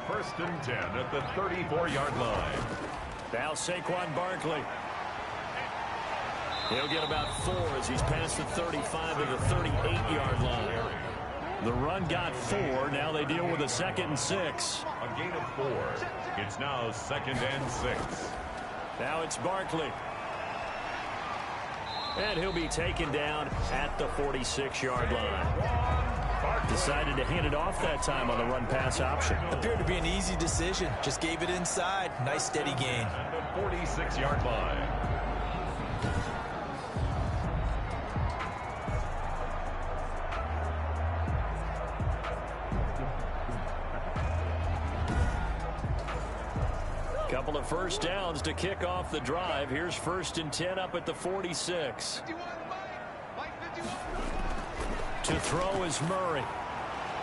1st and 10 at the 34-yard line. Now Saquon Barkley. He'll get about 4 as he's past the 35 to the 38-yard line. The run got 4. Now they deal with a 2nd and 6. A gain of 4. It's now 2nd and 6. Now it's Barkley. And he'll be taken down at the 46-yard line. Decided to hand it off that time on the run-pass option. Appeared to be an easy decision. Just gave it inside. Nice steady gain. And the 46-yard line. Couple of 1st downs to kick off the drive. Here's 1st and 10 up at the 46. To throw is Murray.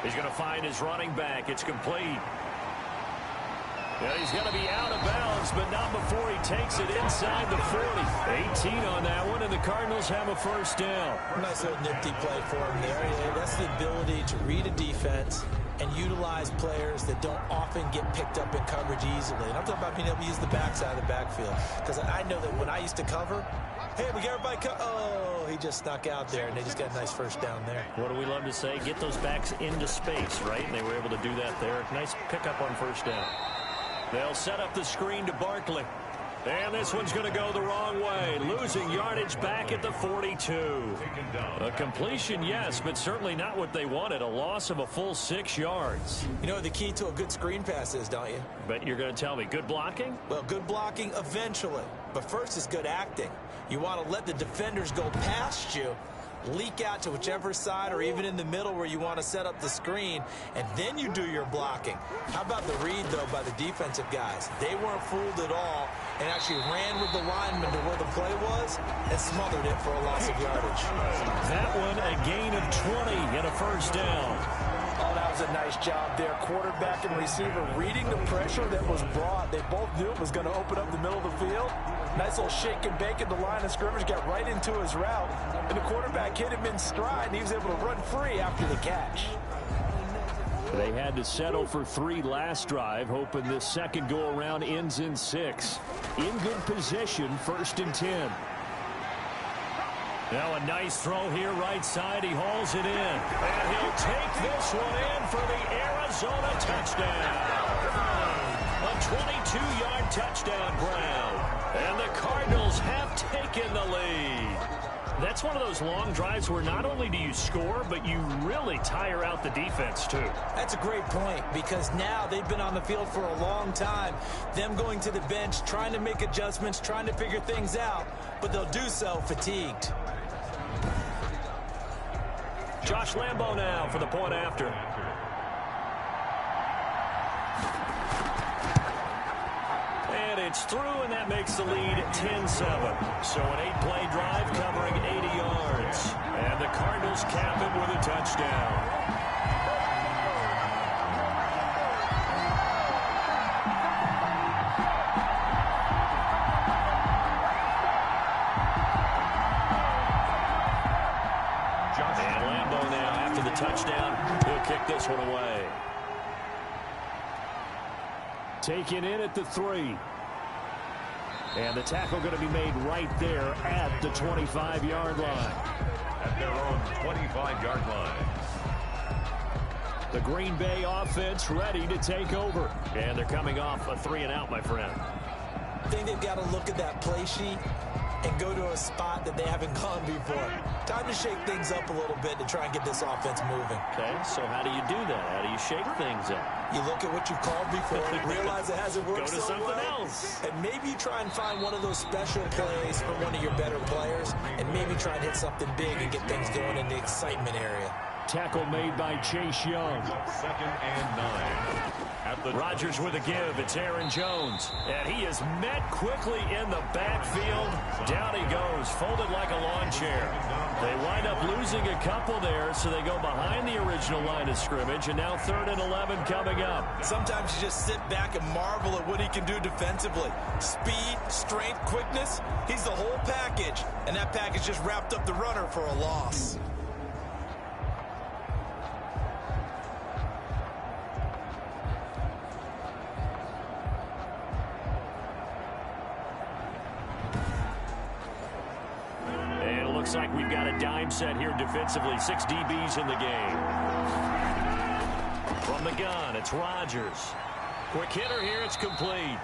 He's going to find his running back. It's complete. Well, he's going to be out of bounds, but not before he takes it inside the 40. 18 on that one, and the Cardinals have a 1st down. Nice little nifty play for him there. Yeah, that's the ability to read a defense and utilize players that don't often get picked up in coverage easily. And I'm talking about being able to use the backside of the backfield. Because I know that when I used to cover, hey, we got everybody oh, he just snuck out there, and they just got a nice 1st down there. What do we love to say? Get those backs into space, right? And they were able to do that there. Nice pickup on 1st down. They'll set up the screen to Barkley. And this one's going to go the wrong way. Losing yardage back at the 42. A completion, yes, but certainly not what they wanted. A loss of a full 6 yards. You know what the key to a good screen pass is, don't you? But you're going to tell me, good blocking? Well, good blocking eventually. But first is good acting. You want to let the defenders go past you, leak out to whichever side or even in the middle where you want to set up the screen, and then you do your blocking. How about the read, though, by the defensive guys? They weren't fooled at all and actually ran with the lineman to where the play was and smothered it for a loss of yardage. That one a gain of 20 and a first down. Oh, that was a nice job there. Quarterback and receiver reading the pressure that was brought. They both knew it was going to open up the middle of the field. Nice little shake and bake at the line of scrimmage, got right into his route, and the quarterback hit him in stride, and he was able to run free after the catch. They had to settle for 3 last drive, hoping this second go-around ends in 6. In good position, 1st and 10. Now a nice throw here right side. He hauls it in. And he'll take this one in for the Arizona touchdown. A 22-yard touchdown, Brown. And the Cardinals have taken the lead. That's one of those long drives where not only do you score, but you really tire out the defense, too. That's a great point, because now they've been on the field for a long time. Them going to the bench, trying to make adjustments, trying to figure things out, but they'll do so fatigued. Josh Lambo now for the point after. And it's through, and that makes the lead 10-7. So an 8-play drive covering 80 yards. And the Cardinals cap it with a touchdown. Touchdown. He'll kick this one away. Taken in at the 3. And the tackle going to be made right there at the 25-yard line. At their own 25-yard line. The Green Bay offense ready to take over. And they're coming off a 3-and-out, my friend. I think they've got to look at that play sheet and go to a spot that they haven't gone before. Time to shake things up a little bit to try and get this offense moving. Okay, so how do you do that? How do you shake things up? You look at what you've called before and realize it hasn't worked so well. Go to something else. And maybe you try and find one of those special plays from one of your better players, and maybe try and hit something big and get things going in the excitement area. Tackle made by Chase Young. 2nd and 9. Rodgers with a give. It's Aaron Jones. And he is met quickly in the backfield. Down he goes, folded like a lawn chair. They wind up losing a couple there, so they go behind the original line of scrimmage, and now 3rd and 11 coming up. Sometimes you just sit back and marvel at what he can do defensively. Speed, strength, quickness, he's the whole package. And that package just wrapped up the runner for a loss. Looks like we've got a dime set here defensively. 6 DBs in the game. From the gun, it's Rodgers. Quick hitter here, it's complete.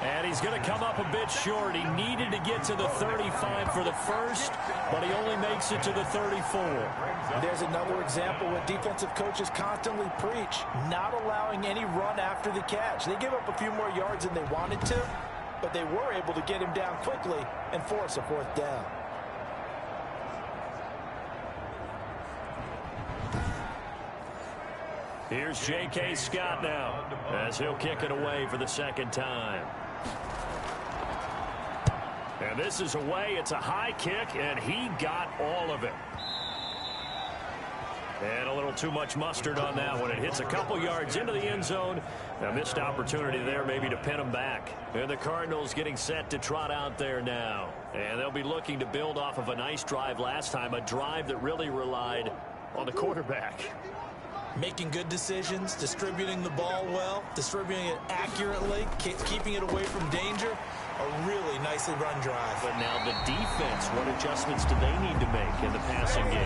And he's going to come up a bit short. He needed to get to the 35 for the first, but he only makes it to the 34. There's another example what defensive coaches constantly preach, not allowing any run after the catch. They give up a few more yards than they wanted to, but they were able to get him down quickly and force a 4th down. Here's J.K. Scott now as he'll kick it away for the 2nd time. And this is away. It's a high kick, and he got all of it. And a little too much mustard on that one. It hits a couple yards into the end zone. A missed opportunity there maybe to pin him back. And the Cardinals getting set to trot out there now. And they'll be looking to build off of a nice drive last time, a drive that really relied on the quarterback. Making good decisions, distributing the ball well, distributing it accurately, keeping it away from danger. a really nicely run drive. But now the defense, what adjustments do they need to make in the passing game?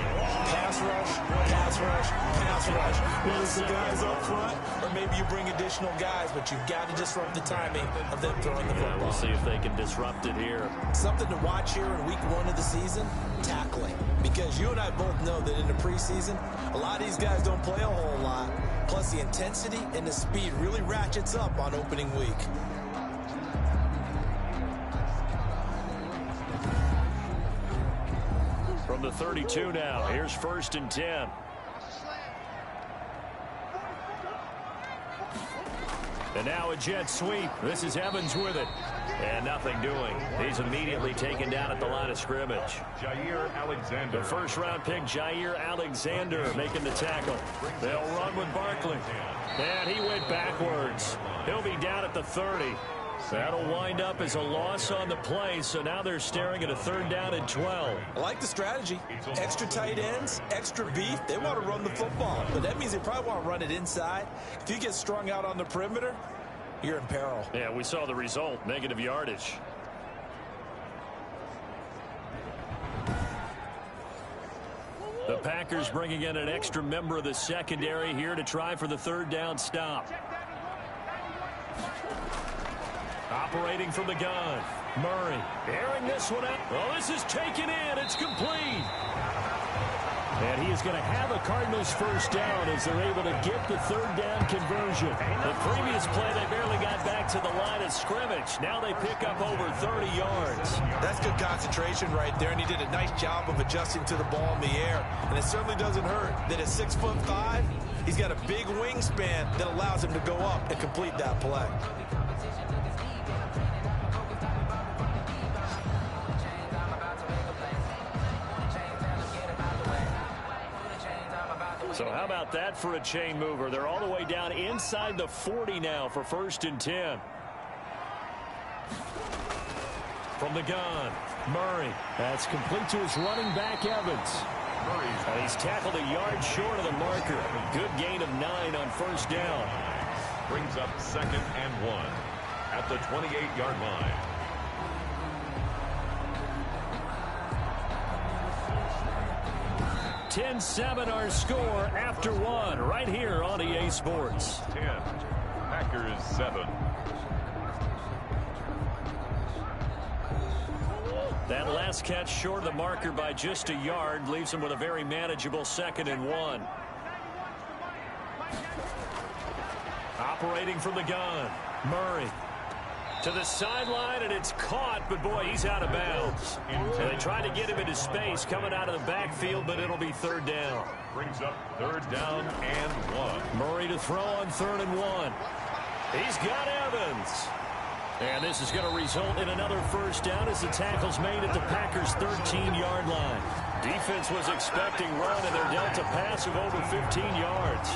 Pass rush, pass rush, pass rush. Whether it's the guys up front or maybe you bring additional guys, but you've got to disrupt the timing of them throwing the football. We'll see if they can disrupt it here. Something to watch here in week 1 of the season, tackling. Because you and I both know that in the preseason, a lot of these guys don't play a whole lot. Plus the intensity and the speed really ratchets up on opening week. From the 32 now, here's 1st and 10. And now a jet sweep. This is Evans with it. And nothing doing. He's immediately taken down at the line of scrimmage. Jair Alexander. The first-round pick, Jair Alexander, making the tackle. They'll run with Barkley. And he went backwards. He'll be down at the 30. That'll wind up as a loss on the play, so now they're staring at a 3rd down and 12. I like the strategy. Extra tight ends, extra beef. They want to run the football, but that means they probably want to run it inside. If you get strung out on the perimeter, you're in peril. Yeah, we saw the result, negative yardage. The Packers bringing in an extra member of the secondary here to try for the 3rd down stop. Operating from the gun. Murray airing this one out. Oh, this is taken in. It's complete. And he is going to have a Cardinals 1st down as they're able to get the 3rd down conversion. The previous play, they barely got back to the line of scrimmage. Now they pick up over 30 yards. That's good concentration right there, and he did a nice job of adjusting to the ball in the air. And it certainly doesn't hurt that at 6'5", he's got a big wingspan that allows him to go up and complete that play. So how about that for a chain mover? They're all the way down inside the 40 now for 1st and 10. From the gun, Murray. That's complete to his running back, Evans. And he's tackled a yard short of the marker. Good gain of 9 on 1st down. Brings up 2nd and 1 at the 28-yard line. $10-7 our score after 1 right here on EA Sports. 10, Packers 7. That last catch short of the marker by just a yard leaves him with a very manageable 2nd and 1. Operating from the gun, Murray. To the sideline, and it's caught, but boy, he's out of bounds. And they try to get him into space coming out of the backfield, but it'll be 3rd down. Brings up 3rd down and 1. Murray to throw on 3rd and 1. He's got Evans. And this is going to result in another 1st down as the tackle's made at the Packers' 13-yard line. Defense was expecting run, and they're dealt a pass of over 15 yards.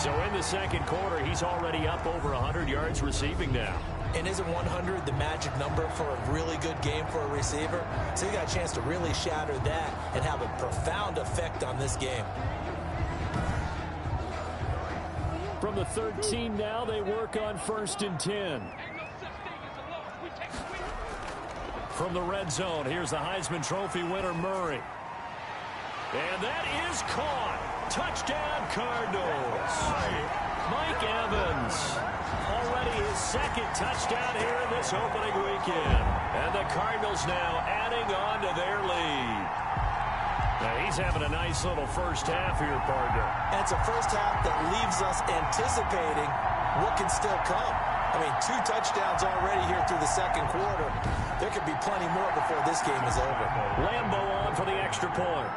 So in the 2nd quarter, he's already up over 100 yards receiving now. And isn't 100 the magic number for a really good game for a receiver? So you got a chance to really shatter that and have a profound effect on this game. From the 13 now, they work on 1st and 10. From the red zone, here's the Heisman Trophy winner, Murray. And that is caught. Touchdown, Cardinals. Mike Evans. Already his 2nd touchdown here in this opening weekend. And the Cardinals now adding on to their lead. Now he's having a nice little 1st half here, partner. And it's a 1st half that leaves us anticipating what can still come. I mean, 2 touchdowns already here through the 2nd quarter. There could be plenty more before this game is over. Lambo on for the extra point.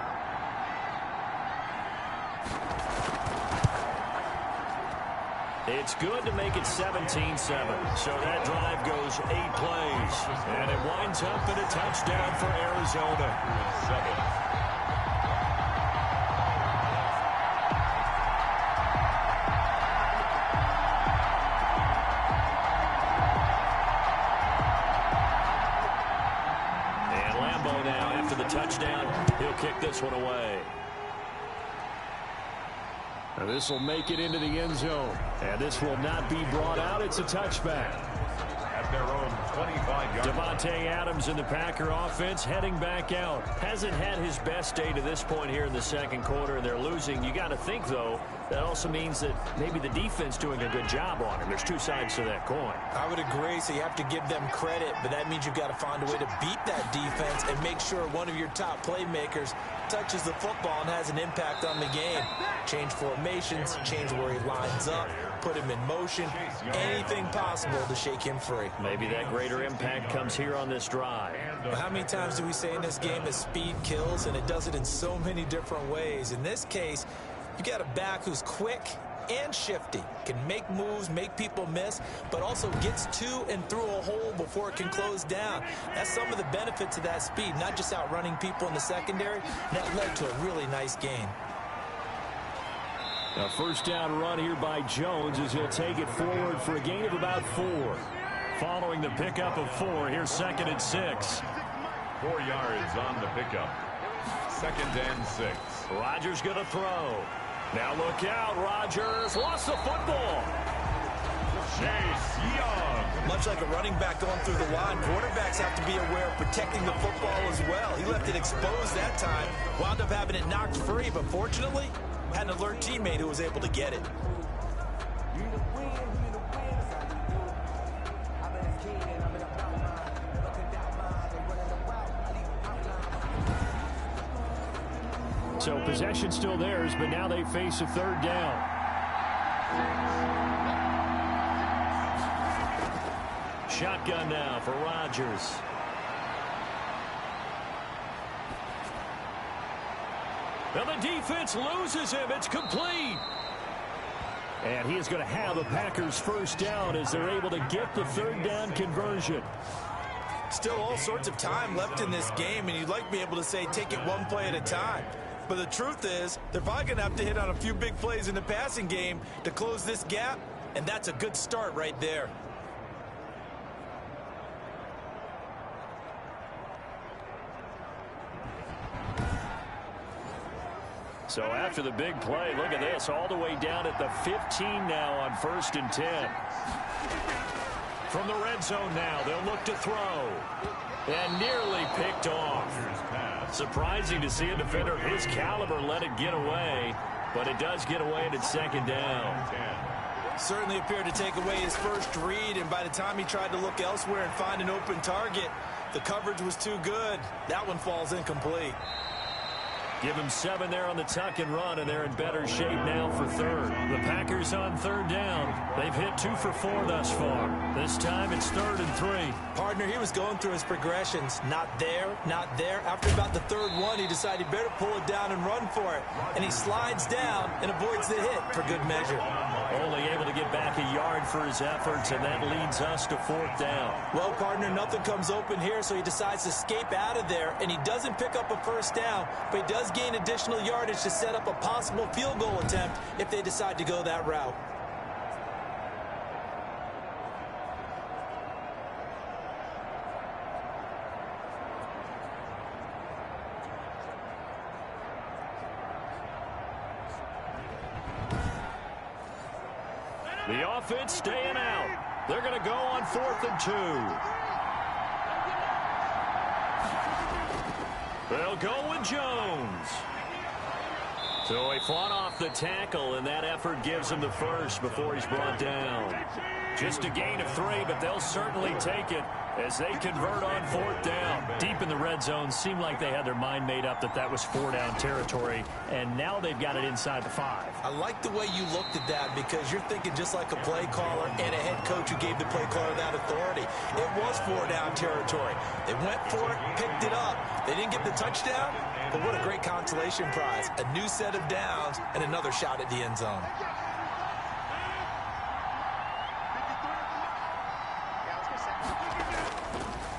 It's good to make it 17-7. So that drive goes 8 plays. And it winds up in a touchdown for Arizona. 7. Touchdown. He'll kick this one away. And this will make it into the end zone. And this will not be brought out. It's a touchback. At their own 25 yards. Devontae Adams in the Packer offense heading back out. Hasn't had his best day to this point here in the second quarter, and they're losing. You got to think, though, that also means that maybe the defense doing a good job on him. There's two sides to that coin. I would agree, so you have to give them credit, but that means you've got to find a way to beat that defense and make sure one of your top playmakers touches the football and has an impact on the game. Change formations, change where he lines up, put him in motion, anything possible to shake him free. Maybe that greater impact comes here on this drive. Well, how many times do we say in this game that speed kills, and it does it in so many different ways? In this case, you got a back who's quick and shifty, can make moves, make people miss, but also gets to and through a hole before it can close down. That's some of the benefits of that speed, not just outrunning people in the secondary. That led to a really nice gain. A first down run here by Jones as he'll take it forward for a gain of about 4. Following the pickup of 4, here's 2nd and 6. 4 yards on the pickup. 2nd and 6. Rodgers going to throw. Now look out, Rodgers lost the football. Chase Young. Much like a running back going through the line, quarterbacks have to be aware of protecting the football as well. He left it exposed that time, wound up having it knocked free, but fortunately, had an alert teammate who was able to get it. So possession still theirs, but now they face a 3rd down. Shotgun now for Rodgers. Now the defense loses him. It's complete. And he is going to have a Packers first down as they're able to get the 3rd down conversion. Still all sorts of time left in this game, and you'd like to be able to say take it one play at a time. But the truth is, they're probably going to have to hit on a few big plays in the passing game to close this gap, and that's a good start right there. So after the big play, look at this, all the way down at the 15 now on 1st and 10. From the red zone now, they'll look to throw. And nearly picked off. Surprising to see a defender of his caliber let it get away, but it does get away and it's 2nd down. Certainly appeared to take away his first read, and by the time he tried to look elsewhere and find an open target, the coverage was too good. That one falls incomplete. Give him 7 there on the tuck and run, and they're in better shape now for 3rd. The Packers on 3rd down. They've hit 2 for 4 thus far. This time it's 3rd and 3. Partner, he was going through his progressions. Not there, not there. After about the 3rd one, he decided he better pull it down and run for it. And he slides down and avoids the hit for good measure. Only able to get back a yard for his efforts, and that leads us to 4th down. Well, partner, nothing comes open here, so he decides to escape out of there, and he doesn't pick up a first down, but he does gain additional yardage to set up a possible field goal attempt if they decide to go that route. The offense staying out. They're going to go on 4th and 2. They'll go with Jones. So he fought off the tackle, and that effort gives him the first before he's brought down. Just a gain of 3, but they'll certainly take it as they convert on 4th down. Deep in the red zone, seemed like they had their mind made up that that was 4-down territory, and now they've got it inside the 5. I like the way you looked at that because you're thinking just like a play caller and a head coach who gave the play caller that authority. It was 4-down territory. They went for it, picked it up. They didn't get the touchdown, but what a great consolation prize. A new set of downs and another shot at the end zone.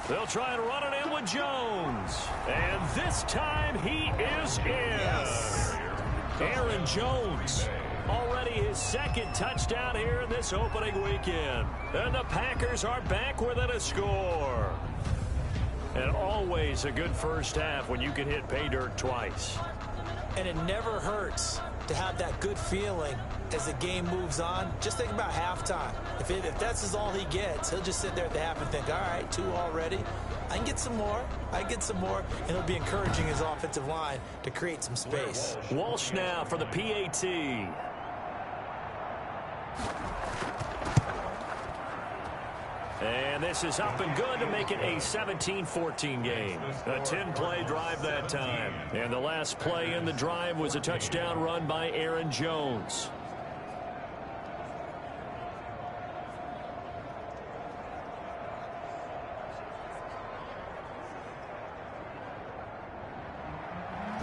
They'll try and run it in with Jones. And this time he is in. Yes. Aaron Jones, already his 2nd touchdown here in this opening weekend. And the Packers are back within a score. And always a good first half when you can hit pay dirt twice. And it never hurts to have that good feeling as the game moves on. Just think about halftime. If that's all he gets, he'll just sit there at the half and think, all right, 2 already. I can get some more. And he'll be encouraging his offensive line to create some space. Walsh now for the PAT. And this is up and good to make it a 17-14 game. A 10-play drive that time. And the last play in the drive was a touchdown run by Aaron Jones.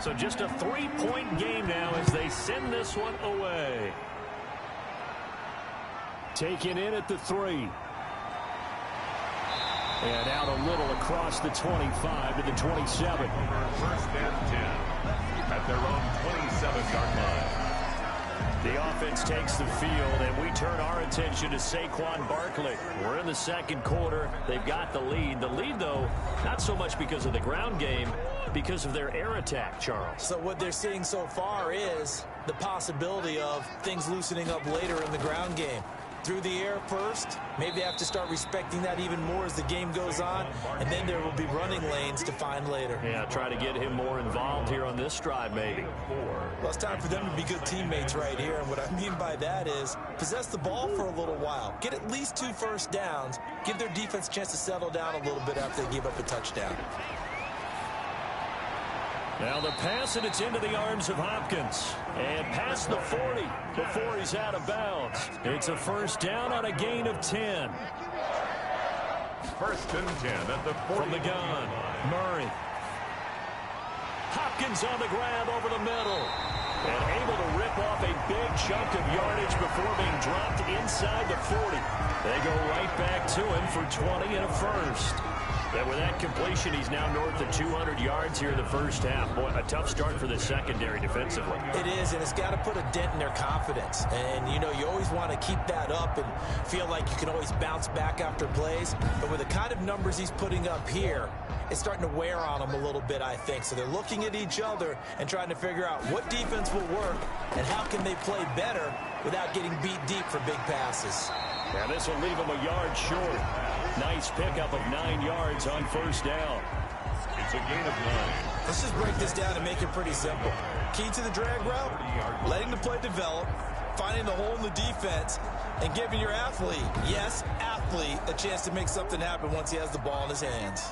So just a 3-point game now as they send this one away. Taken in at the 3. And out a little across the 25 to the 27. First and 10 at their own 27-yard line. The offense takes the field, and we turn our attention to Saquon Barkley. We're in the second quarter. They've got the lead. The lead, though, not so much because of the ground game, because of their air attack, Charles. So what they're seeing so far is the possibility of things loosening up later in the ground game. Through the air first, maybe they have to start respecting that even more as the game goes on, and then there will be running lanes to find later. Yeah, try to get him more involved here on this drive, maybe. Well, it's time for them to be good teammates right here, and what I mean by that is possess the ball for a little while, get at least 2 first downs, give their defense a chance to settle down a little bit after they give up a touchdown. Now the pass, and it's into the arms of Hopkins. And past the 40 before he's out of bounds. It's a first down on a gain of 10. First and 10 at the 40. From the gun, Murray. Hopkins on the grab over the middle. And able to rip off a big chunk of yardage before being dropped inside the 40. They go right back to him for 20 and a first. And with that completion, he's now north of 200 yards here in the first half. Boy, a tough start for the secondary defensively. It is, and it's got to put a dent in their confidence. And, you know, you always want to keep that up and feel like you can always bounce back after plays. But with the kind of numbers he's putting up here, it's starting to wear on them a little bit, I think. So they're looking at each other and trying to figure out what defense will work and how can they play better without getting beat deep for big passes. Yeah, this will leave him a yard short. Nice pickup of 9 yards on first down. It's a gain of 9. Let's just break this down and make it pretty simple. Key to the drag route, letting the play develop, finding the hole in the defense, and giving your athlete, yes, athlete, a chance to make something happen once he has the ball in his hands.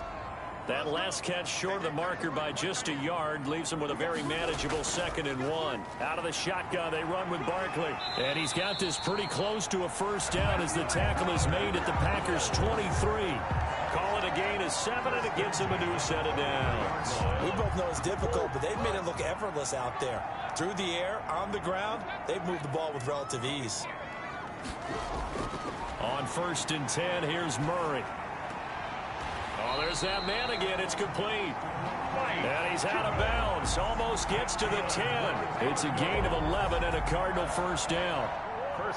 That last catch short of the marker by just a yard leaves him with a very manageable 2nd and 1. Out of the shotgun, they run with Barkley. And he's got this pretty close to a first down as the tackle is made at the Packers' 23. Call it a gain of 7, and it gives him a new set of downs. We both know it's difficult, but they've made it look effortless out there. Through the air, on the ground, they've moved the ball with relative ease. On 1st and 10, here's Murray. Oh, there's that man again. It's complete. And he's out of bounds. Almost gets to the 10. It's a gain of 11 and a Cardinal first down.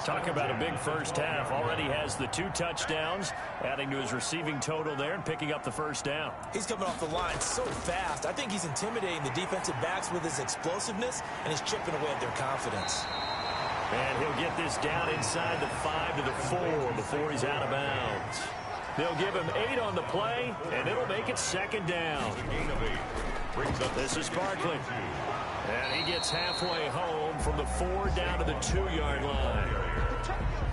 Talk about a big first half. Already has the 2 touchdowns, adding to his receiving total there and picking up the first down. He's coming off the line so fast. I think he's intimidating the defensive backs with his explosiveness, and he's chipping away at their confidence. And he'll get this down inside the 5 to the 4 before he's out of bounds. They'll give him 8 on the play, and it'll make it 2nd down. This is Barkley. And he gets halfway home from the 4 down to the 2-yard line.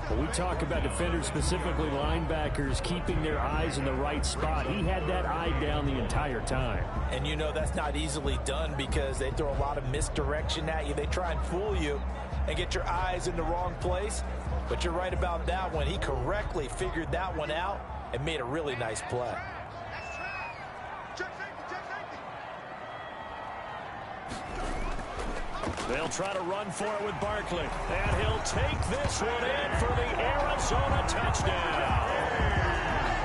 Well, we talk about defenders, specifically linebackers, keeping their eyes in the right spot. He had that eye down the entire time. And you know that's not easily done because they throw a lot of misdirection at you. They try and fool you and get your eyes in the wrong place. But you're right about that one. He correctly figured that one out and made a really nice play. They'll try to run for it with Barkley. And he'll take this one in for the Arizona touchdown.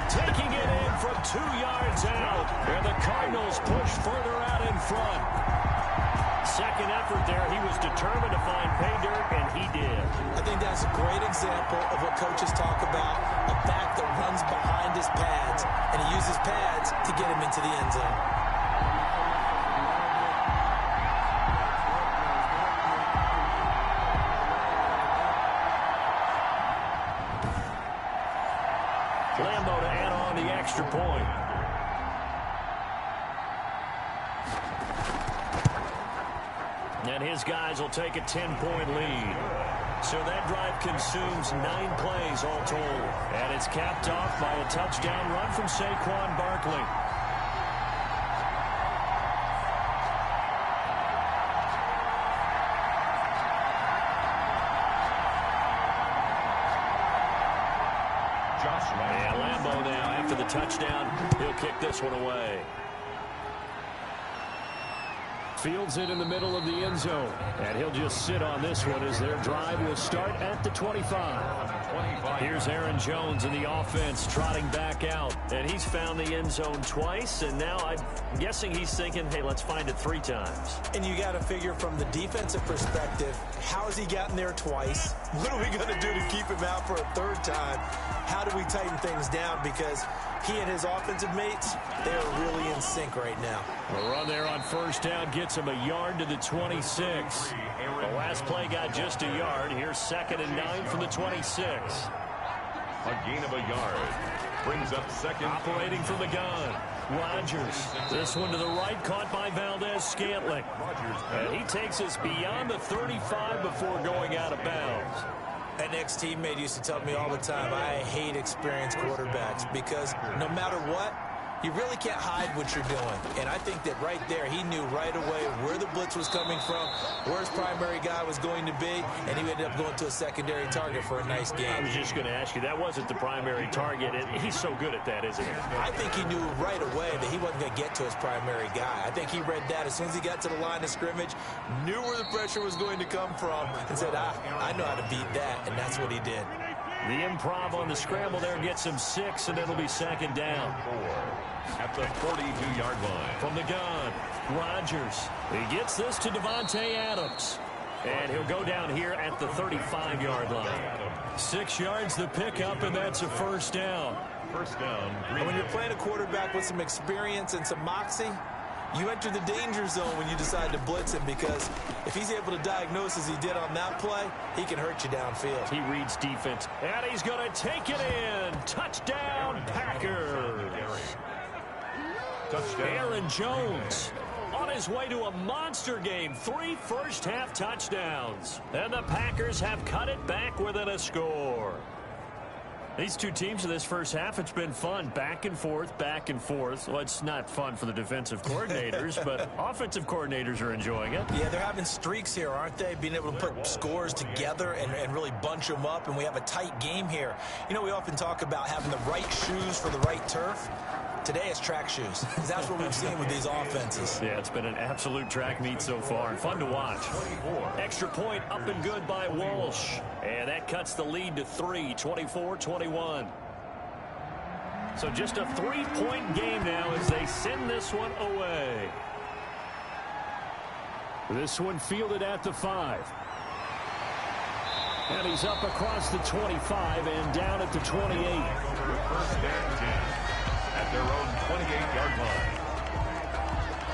Taking it in from 2 yards out. And the Cardinals push further out in front. Second effort there. He was determined to find pay dirt, and he did. I think that's a great example of what coaches talk about, a back that runs behind his pads, and he uses pads to get him into the end zone. extra point. And his guys will take a 10-point lead. So that drive consumes 9 plays all told. And it's capped off by a touchdown run from Saquon Barkley. And Lambeau now, after the touchdown, he'll kick this one away. Fields it in the middle of the end zone. And he'll just sit on this one as their drive will start at the 25. Here's Aaron Jones in the offense trotting back out. And he's found the end zone twice. And now I'm guessing he's thinking, hey, let's find it 3 times. And you got to figure from the defensive perspective, how has he gotten there twice? What are we going to do to keep him out for a 3rd time? How do we tighten things down? Because he and his offensive mates, they are really in sync right now. The run there on first down gets him a yard to the 26. The last play got just a yard. Here's 2nd and 9 from the 26. A gain of a yard. Brings up 2nd. Operating from the gun. Rodgers. This one to the right, caught by Valdez-Scantling. And he takes us beyond the 35 before going out of bounds. An ex-teammate used to tell me all the time, I hate experienced quarterbacks because no matter what, you really can't hide what you're doing. And I think that right there, he knew right away where the blitz was coming from, where his primary guy was going to be, and he ended up going to a secondary target for a nice game. I was just going to ask you, that wasn't the primary target. He's so good at that, isn't he? I think he knew right away that he wasn't going to get to his primary guy. I think he read that as soon as he got to the line of scrimmage, knew where the pressure was going to come from, and said, I know how to beat that, and that's what he did. The improv on the scramble there gets him 6, and it'll be 2nd down. At the 42-yard line. From the gun, Rodgers. He gets this to Devontae Adams. And he'll go down here at the 35-yard line. 6 yards the pickup, and that's a 1st down. First down. And when you're playing a quarterback with some experience and some moxie, you enter the danger zone when you decide to blitz him, because if he's able to diagnose as he did on that play, he can hurt you downfield. He reads defense, and he's going to take it in. Touchdown, Packers. Touchdown. Aaron Jones on his way to a monster game. 3 first-half touchdowns. And the Packers have cut it back within a score. These two teams in this first half, it's been fun. Back and forth, back and forth. Well, it's not fun for the defensive coordinators, but offensive coordinators are enjoying it. Yeah, they're having streaks here, aren't they? Being able to put scores together and really bunch them up, and we have a tight game here. You know, we often talk about having the right shoes for the right turf. Today it's track shoes. That's what we've seen with these offenses. Yeah, it's been an absolute track meet so far, and fun to watch. Extra point up and good by Walsh. And that cuts the lead to 3, 24-21. So just a 3-point game now as they send this one away. This one fielded at the 5. And he's up across the 25 and down at the 28. First and 10. At their own 28-yard line.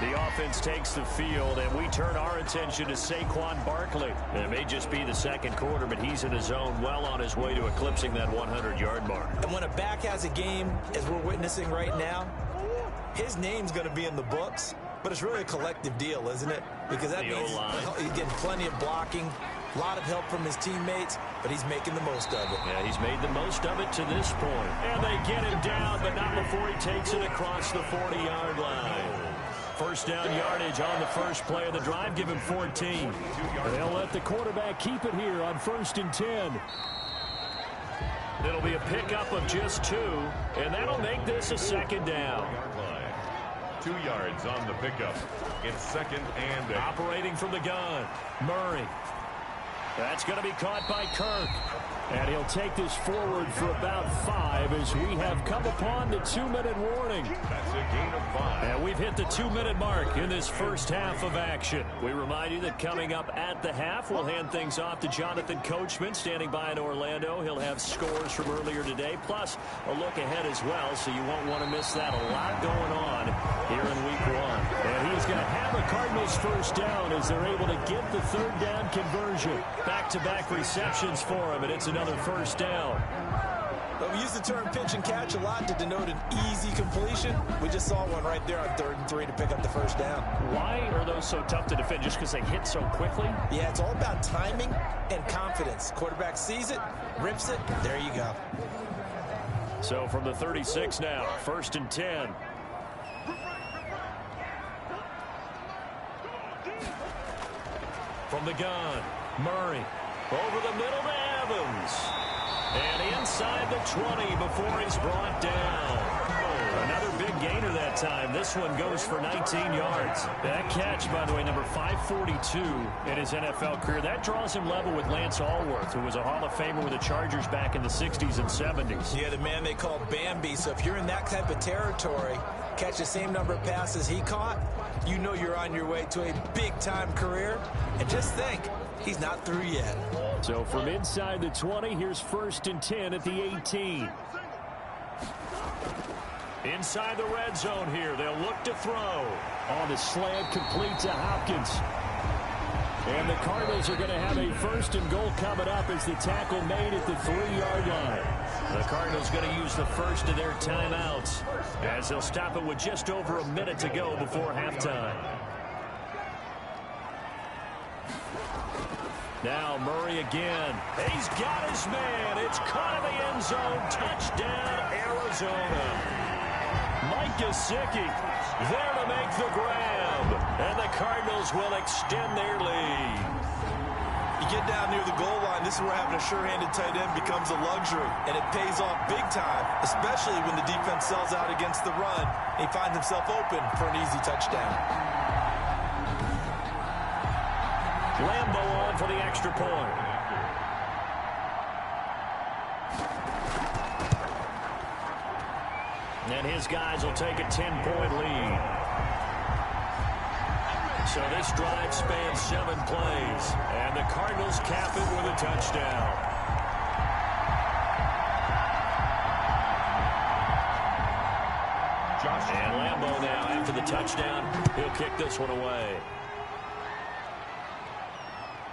The offense takes the field, and we turn our attention to Saquon Barkley. It may just be the second quarter, but he's in his zone, well on his way to eclipsing that 100-yard mark. And when a back has a game, as we're witnessing right now, his name's going to be in the books, but it's really a collective deal, isn't it? Because that means he's getting plenty of blocking, a lot of help from his teammates, but he's making the most of it. Yeah, he's made the most of it to this point. And they get him down, but not before he takes it across the 40-yard line. First down yardage on the first play of the drive. Give him 14. They'll let the quarterback keep it here on 1st and 10. It'll be a pickup of just 2, and that'll make this a 2nd down. 2 yards on the pickup. It's 2nd and 8. Operating from the gun, Murray. That's going to be caught by Kirk. And he'll take this forward for about 5 as we have come upon the 2-minute warning. That's a gain of 5. And we've hit the 2-minute mark in this first half of action. We remind you that coming up at the half, we'll hand things off to Jonathan Coachman, standing by in Orlando. He'll have scores from earlier today, plus a look ahead as well, so you won't want to miss that. A lot going on here in week 1. And he's going to have a Cardinals first down as they're able to get the 3rd down conversion. Back-to-back receptions for him, and it's another first down. Those we use the term pitch and catch a lot to denote an easy completion. We just saw one right there on 3rd and 3 to pick up the first down. Why are those so tough to defend? Just because they hit so quickly? Yeah, it's all about timing and confidence. Quarterback sees it, rips it, there you go. So from the 36 now, 1st and 10. From the gun, Murray. Over the middle to Evans. And inside the 20 before he's brought down. Another big gainer that time. This one goes for 19 yards. That catch, by the way, number 542 in his NFL career. That draws him level with Lance Allworth, who was a Hall of Famer with the Chargers back in the 60s and 70s. Yeah, the man they called Bambi. So if you're in that type of territory, catch the same number of passes he caught, you know you're on your way to a big-time career. And just think, he's not through yet. So from inside the 20, here's 1st and 10 at the 18. Inside the red zone here, they'll look to throw. On the slant, complete to Hopkins. And the Cardinals are going to have a 1st and goal coming up as the tackle made at the 3-yard line. The Cardinals going to use the first of their timeouts as they'll stop it with just over a minute to go before halftime. Now Murray again. He's got his man. It's caught in the end zone. Touchdown, Arizona. Mike Gesicki there to make the grab. And the Cardinals will extend their lead. You get down near the goal line, this is where having a sure-handed tight end becomes a luxury. And it pays off big time, especially when the defense sells out against the run. And he finds himself open for an easy touchdown. Lambo on for the extra point. And his guys will take a 10-point lead. So this drive spans 7 plays. And the Cardinals cap it with a touchdown. And Lambo now after the touchdown. He'll kick this one away.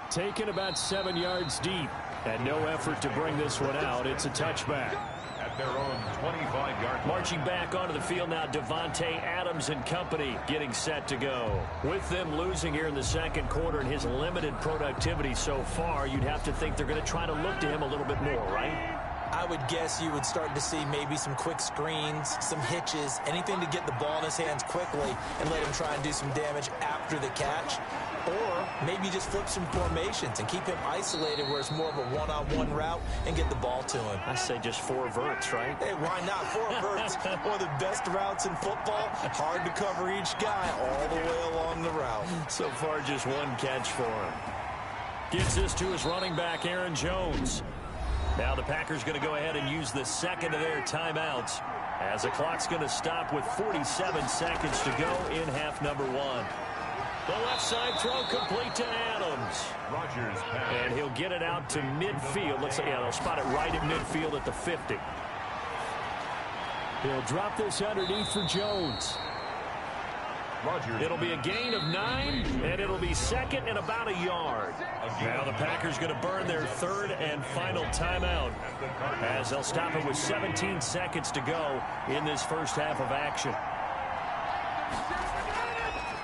Taken about 7 yards deep. And no effort to bring this one out. It's a touchback. At their own 25-yard line. Marching back onto the field now, Devontae Adams and company getting set to go. With them losing here in the second quarter and his limited productivity so far, you'd have to think they're going to try to look to him a little bit more, right? I would guess you would start to see maybe some quick screens, some hitches, anything to get the ball in his hands quickly and let him try and do some damage after the catch. Or maybe just flip some formations and keep him isolated where it's more of a one-on-one route and get the ball to him. I say just 4 verts, right? Hey, why not? 4 verts, one of the best routes in football. Hard to cover each guy all the way along the route. So far, just 1 catch for him. Gets this to his running back, Aaron Jones. Now the Packers going to go ahead and use the second of their timeouts as the clock's going to stop with 47 seconds to go in half number 1. The left side throw complete to Adams. Rodgers pass. And he'll get it out to midfield. Let's say, yeah, they'll spot it right at midfield at the 50. He'll drop this underneath for Jones. Rodgers. It'll be a gain of 9, and it'll be second and about a yard. Now the Packers going to burn their 3rd and final timeout as they'll stop it with 17 seconds to go in this first half of action.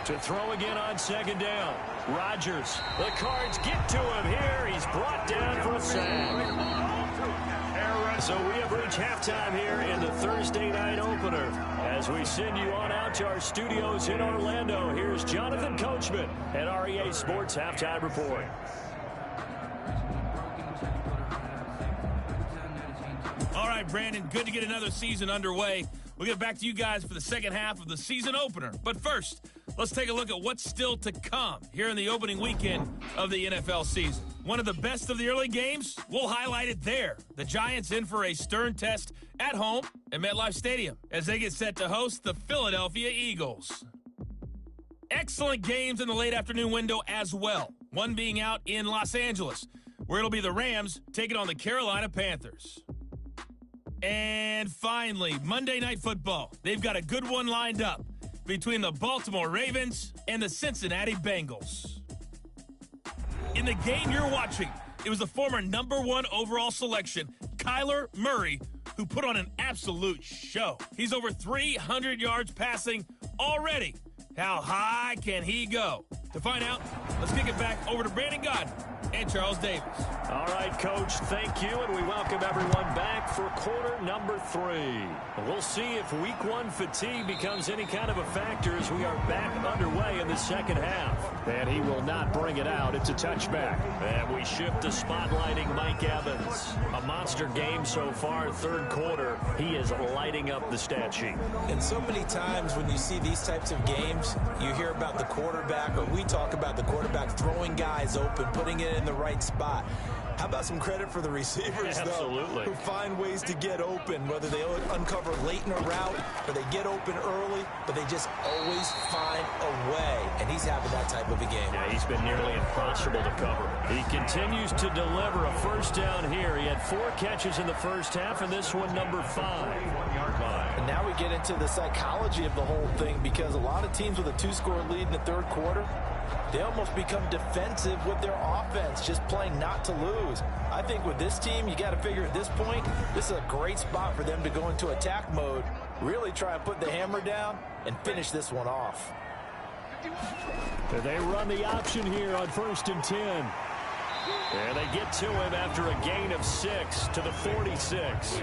To throw again on 2nd down. Rodgers. The Cards get to him here. He's brought down for a sack. So we have reached halftime here in the Thursday night opener. As we send you on out to our studios in Orlando, here's Jonathan Coachman at REA Sports Halftime Report. All right, Brandon, good to get another season underway. We'll get back to you guys for the second half of the season opener. But first, let's take a look at what's still to come here in the opening weekend of the NFL season. One of the best of the early games, we'll highlight it there. The Giants in for a stern test at home at MetLife Stadium as they get set to host the Philadelphia Eagles. Excellent games in the late afternoon window as well. One being out in Los Angeles, where it'll be the Rams taking on the Carolina Panthers. And finally, Monday Night Football. They've got a good one lined up between the Baltimore Ravens and the Cincinnati Bengals. In the game you're watching, it was the former #1 overall selection, Kyler Murray, who put on an absolute show. He's over 300 yards passing already. How high can he go? To find out, let's kick it back over to Brandon Godden and Charles Davis. All right, Coach, thank you, and we welcome everyone back for quarter number 3. We'll see if week 1 fatigue becomes any kind of a factor as we are back underway in the second half. And he will not bring it out. It's a touchback. And we shift to spotlighting Mike Evans. A monster game so far, third quarter. He is lighting up the stat sheet. And so many times when you see these types of games, you hear about the quarterback, or we talk about the quarterback throwing guys open, putting it in the right spot. How about some credit for the receivers, Absolutely. though, who find ways to get open, whether they uncover late in a route or they get open early, but they just always find a way. And he's having that type of a game. Yeah, he's been nearly impossible to cover. He continues to deliver a first down here. He had 4 catches in the first half, and this one number 5. 1-yard line. And now we get into the psychology of the whole thing, because a lot of teams with a 2-score lead in the third quarter, they almost become defensive with their offense, just playing not to lose. I think with this team, you got to figure at this point, this is a great spot for them to go into attack mode, really try and put the hammer down and finish this one off. They run the option here on 1st and 10. And they get to him after a gain of 6 to the 46.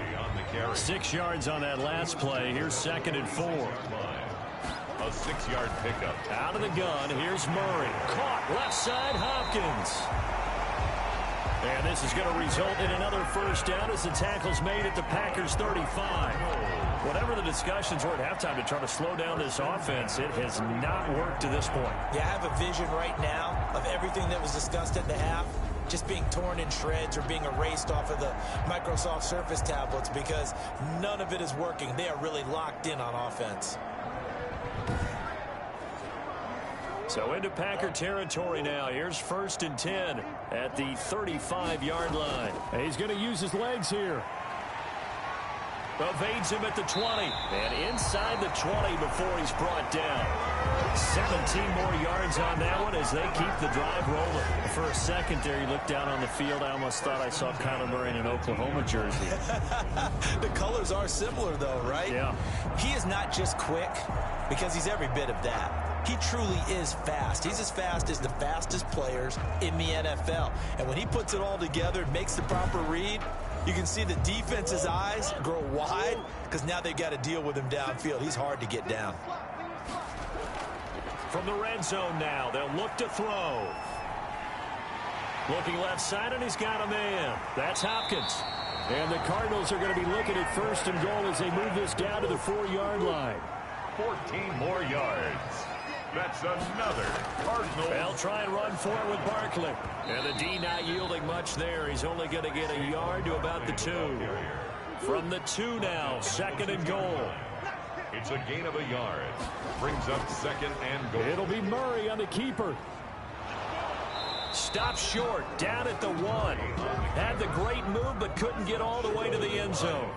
6 yards on that last play. Here's 2nd and 4. A 6-yard pickup. Out of the gun, here's Murray. Caught left side, Hopkins. And this is going to result in another first down as the tackle's made at the Packers 35. Whatever the discussions were at halftime to try to slow down this offense, it has not worked to this point. Yeah, I have a vision right now of everything that was discussed at the half just being torn in shreds or being erased off of the Microsoft Surface tablets, because none of it is working. They are really locked in on offense. So into Packer territory now. Here's 1st and 10 at the 35-yard line. He's going to use his legs here. Evades him at the 20. And inside the 20 before he's brought down. 17 more yards on that one as they keep the drive rolling. For a second there, he looked down on the field. I almost thought I saw Kyler Murray in an Oklahoma jersey. The colors are similar, though, right? Yeah. He is not just quick, because he's every bit of that. He truly is fast. He's as fast as the fastest players in the NFL. And when he puts it all together, makes the proper read, you can see the defense's eyes grow wide, because now they've got to deal with him downfield. He's hard to get down. From the red zone now, they'll look to throw. Looking left side, and he's got a man. That's Hopkins. And the Cardinals are going to be looking at 1st and goal as they move this down to the 4-yard line. 14 more yards. That's another Cardinal. They'll try and run for it with Barkley. And the D not yielding much there. He's only going to get a yard to about the 2. From the 2 now, 2nd and goal. It's a gain of a yard. Brings up 2nd and goal. It'll be Murray on the keeper. Stopped short, down at the 1. Had the great move, but couldn't get all the way to the end zone.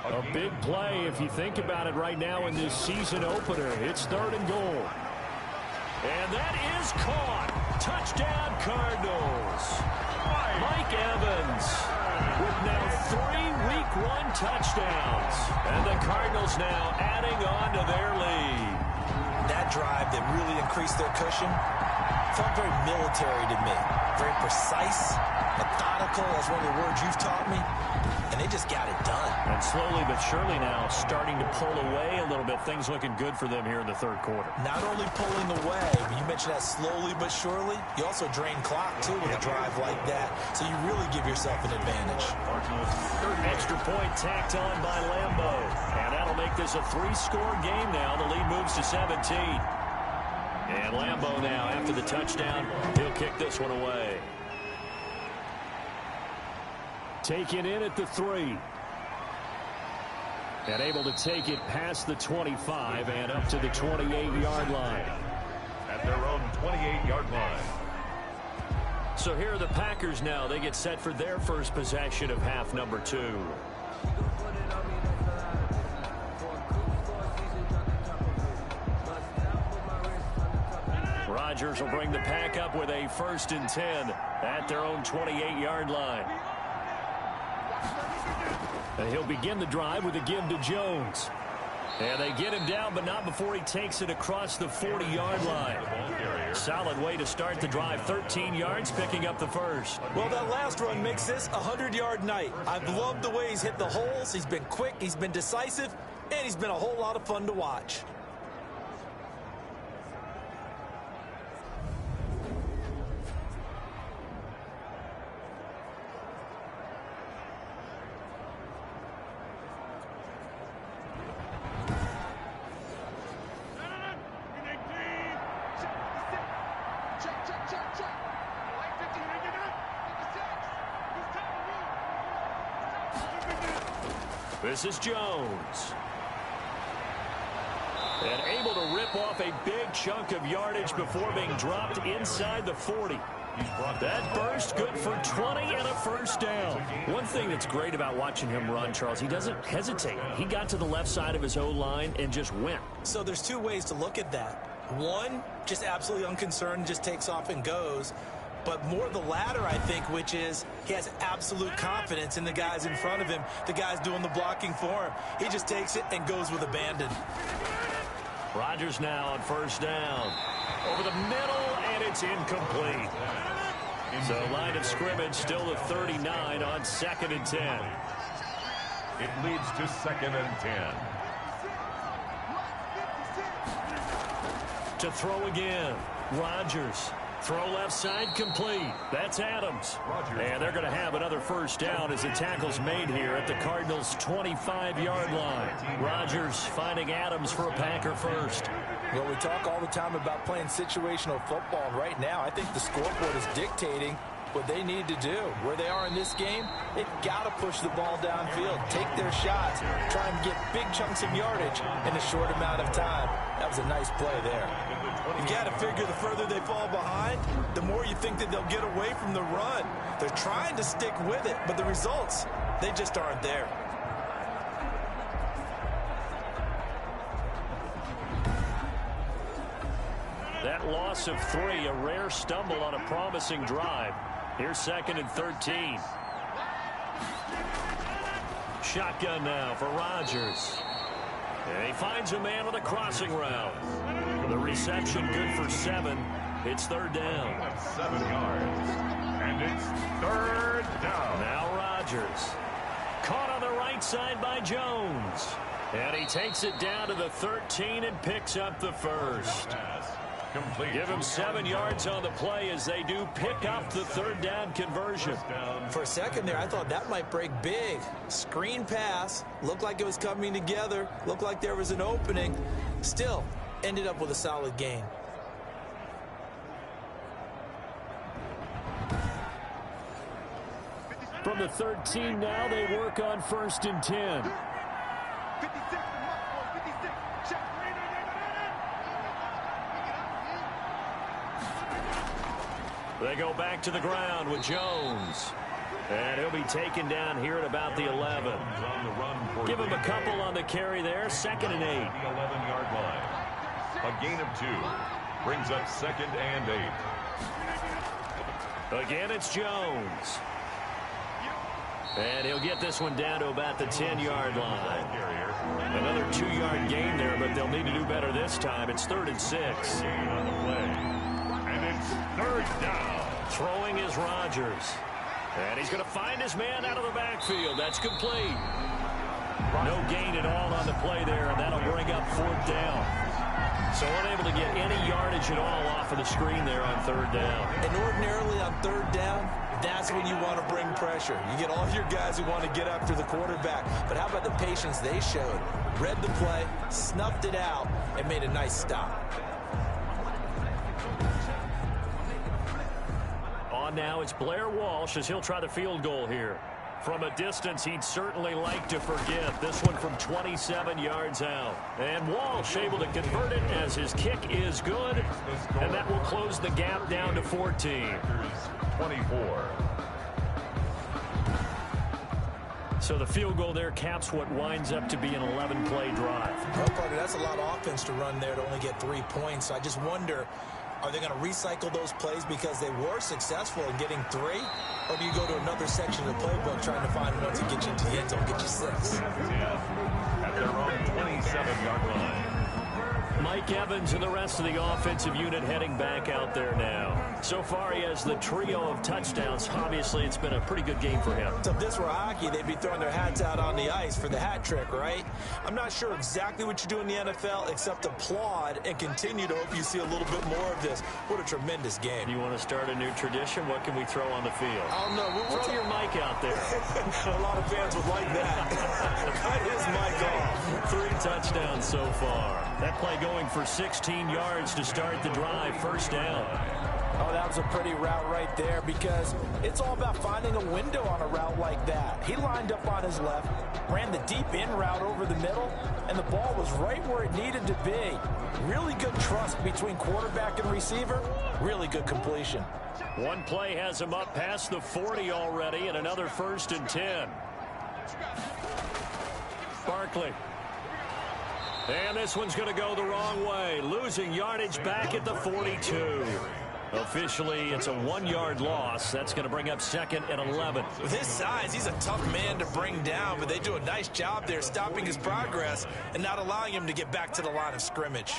A big play if you think about it right now in this season opener. It's 3rd and goal. And that is caught. Touchdown, Cardinals. Mike Evans with now 3 Week 1 touchdowns. And the Cardinals now adding on to their lead. That drive that really increased their cushion felt very military to me. Very precise, methodical, that's one of the words you've taught me. And they just got it done. And slowly but surely now starting to pull away a little bit. Things looking good for them here in the third quarter. Not only pulling away, but you mentioned that slowly but surely. You also drain clock, too, with a drive like that. So you really give yourself an advantage. Extra point tacked on by Lambeau. And that'll make this a 3-score game now. The lead moves to 17. And Lambeau now, after the touchdown, he'll kick this one away. Taken in at the 3. And able to take it past the 25 and up to the 28-yard line. At their own 28-yard line. So here are the Packers now. They get set for their first possession of half number 2. Rodgers will bring the pack up with a 1st and 10 at their own 28-yard line. And he'll begin the drive with a give to Jones. And they get him down, but not before he takes it across the 40-yard line. Solid way to start the drive. 13 yards, picking up the first. Well, that last run makes this a 100-yard night. I've loved the way he's hit the holes. He's been quick, he's been decisive, and he's been a whole lot of fun to watch. This is Jones. And able to rip off a big chunk of yardage before being dropped inside the 40. That burst good for 20 and a first down. One thing that's great about watching him run, Charles, he doesn't hesitate. He got to the left side of his O-line and just went. So there's two ways to look at that. One, just absolutely unconcerned, just takes off and goes. But more the latter, I think, which is he has absolute confidence in the guys in front of him, the guys doing the blocking for him. He just takes it and goes with abandon. Rodgers now on first down. Over the middle, and it's incomplete. So line of scrimmage still at 39 on 2nd and 10. It leads to 2nd and 10. To throw again, Rodgers. Throw left side complete. That's Adams. And they're going to have another first down as the tackle's made here at the Cardinals' 25-yard line. Rodgers finding Adams for a Packer first. Well, we talk all the time about playing situational football. And right now, I think the scoreboard is dictating what they need to do. Where they are in this game, they've got to push the ball downfield, take their shots, try and get big chunks of yardage in a short amount of time. That was a nice play there. You got to figure the further they fall behind, the more you think that they'll get away from the run. They're trying to stick with it, but the results, they just aren't there. That loss of 3, a rare stumble on a promising drive. Here's 2nd and 13. Shotgun now for Rodgers. And he finds a man on the crossing route. The reception good for 7. It's 3rd down. 7 yards. And it's 3rd down. Now Rodgers. Caught on the right side by Jones. And he takes it down to the 13 and picks up the first. Complete. Give him 7 yards on the play as they do pick up the 3rd down conversion. For a second there, I thought that might break big. Screen pass. Looked like it was coming together. Looked like there was an opening. Still, ended up with a solid gain. From the 13 now, they work on 1st and 10. They go back to the ground with Jones. And he'll be taken down here at about the 11. Give him a couple on the carry there. 2nd and 8. The 11-yard line. A gain of 2. Brings up 2nd and 8. Again, it's Jones. And he'll get this one down to about the 10-yard line. Another 2-yard gain there, but they'll need to do better this time. It's 3rd and 6. And it's 3rd down. Throwing is Rodgers. And he's going to find his man out of the backfield. That's complete. No gain at all on the play there, and that'll bring up 4th down. So unable to get any yardage at all off of the screen there on 3rd down. And ordinarily on 3rd down, that's when you want to bring pressure. You get all your guys who want to get after the quarterback. But how about the patience they showed? Read the play, snuffed it out, and made a nice stop. On now, it's Blair Walsh as he'll try the field goal here. From a distance, he'd certainly like to forget. This one from 27 yards out. And Walsh able to convert it as his kick is good. And that will close the gap down to 14. 24. So the field goal there caps what winds up to be an 11-play drive. Well, Parker, that's a lot of offense to run there to only get 3 points. I just wonder, Are they going to recycle those plays because they were successful in getting 3? Or do you go to another section of the playbook trying to find one to get you into the end zone, get you 6? At their own 27-yard line. Mike Evans and the rest of the offensive unit heading back out there now. So far, he has the trio of touchdowns. Obviously, it's been a pretty good game for him. So if this were hockey, they'd be throwing their hats out on the ice for the hat trick, right? I'm not sure exactly what you do in the NFL except applaud and continue to hope you see a little bit more of this. What a tremendous game. You want to start a new tradition? What can we throw on the field? I don't know. Throw your mic out there. A lot of fans would like that. Cut his mic off. 3 touchdowns so far. That play going for 16 yards to start the drive. First down. Oh, that was a pretty route right there because it's all about finding a window on a route like that. He lined up on his left, ran the deep in route over the middle, and the ball was right where it needed to be. Really good trust between quarterback and receiver. Really good completion. One play has him up past the 40 already, and another 1st and 10. Barkley. And this one's going to go the wrong way. Losing yardage back at the 42. Officially, it's a 1-yard loss. That's going to bring up 2nd and 11. With his size, he's a tough man to bring down, but they do a nice job there stopping his progress and not allowing him to get back to the line of scrimmage.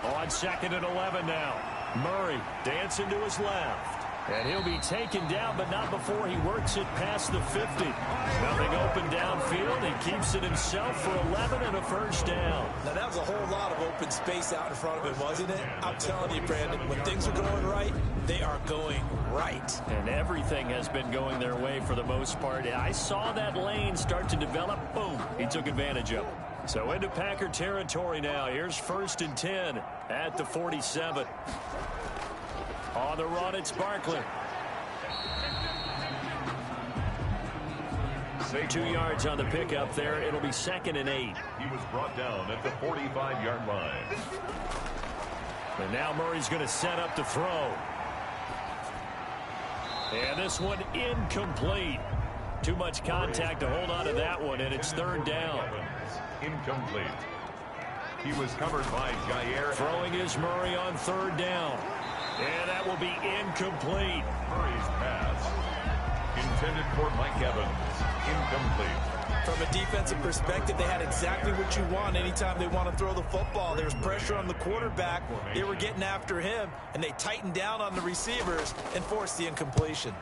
On 2nd and 11 now. Murray dancing to his left. And he'll be taken down, but not before he works it past the 50. Nothing open downfield. He keeps it himself for 11 and a 1st down. Now, that was a whole lot of open space out in front of him, wasn't it? I'm telling you, Brandon, when things are going right, they are going right. And everything has been going their way for the most part. I saw that lane start to develop. Boom. He took advantage of it. So into Packer territory now. Here's 1st and 10 at the 47. On the run, it's Barkley. 2 yards on the pickup there. It'll be 2nd and 8. He was brought down at the 45-yard line. And now Murray's going to set up to throw. And this one incomplete. Too much contact to hold on to that one, and it's 3rd down. Incomplete. He was covered by Jair. Throwing is Murray on 3rd down. And that will be incomplete. Murray's pass. Intended for Mike Evans. Incomplete. From a defensive perspective, they had exactly what you want anytime they want to throw the football. There was pressure on the quarterback. They were getting after him, and they tightened down on the receivers and forced the incompletion.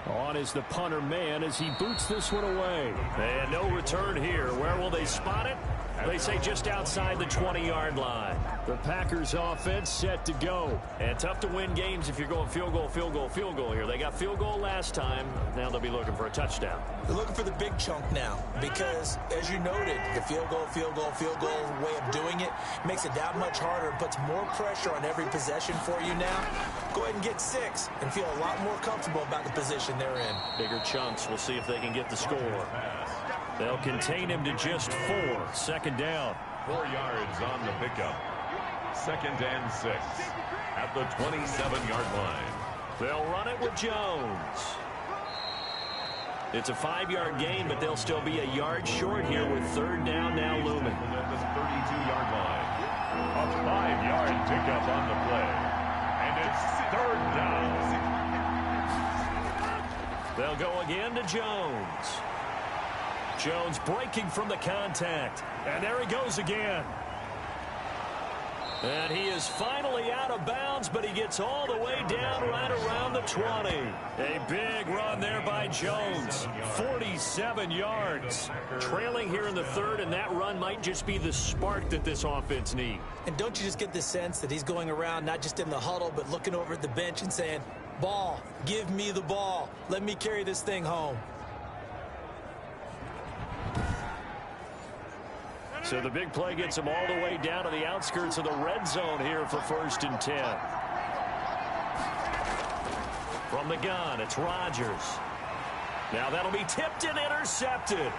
On is the punter man as he boots this one away. And no return here. Where will they spot it? They say just outside the 20-yard line. The Packers offense set to go. And tough to win games if you're going field goal, field goal, field goal here. They got field goal last time. Now they'll be looking for a touchdown. They're looking for the big chunk now because, as you noted, the field goal way of doing it makes it that much harder and puts more pressure on every possession for you now. Go ahead and get 6 and feel a lot more comfortable about the position they're in. Bigger chunks. We'll see if they can get the score. They'll contain him to just 4. 2nd down. 4 yards on the pickup. 2nd and 6 at the 27-yard line. They'll run it with Jones. It's a 5-yard gain, but they'll still be a yard short here with 3rd down now looming. At the 32-yard line. A 5-yard pickup on the play. And it's 3rd down. They'll go again to Jones. Jones breaking from the contact. And there he goes again. And he is finally out of bounds, but he gets all the way down right around the 20. A big run there by Jones. 47 yards. Trailing here in the 3rd, and that run might just be the spark that this offense needs. And don't you just get the sense that he's going around not just in the huddle, but looking over at the bench and saying, ball, give me the ball. Let me carry this thing home. So the big play gets him all the way down to the outskirts of the red zone here for 1st and 10. From the gun, it's Rodgers. Now that'll be tipped and intercepted.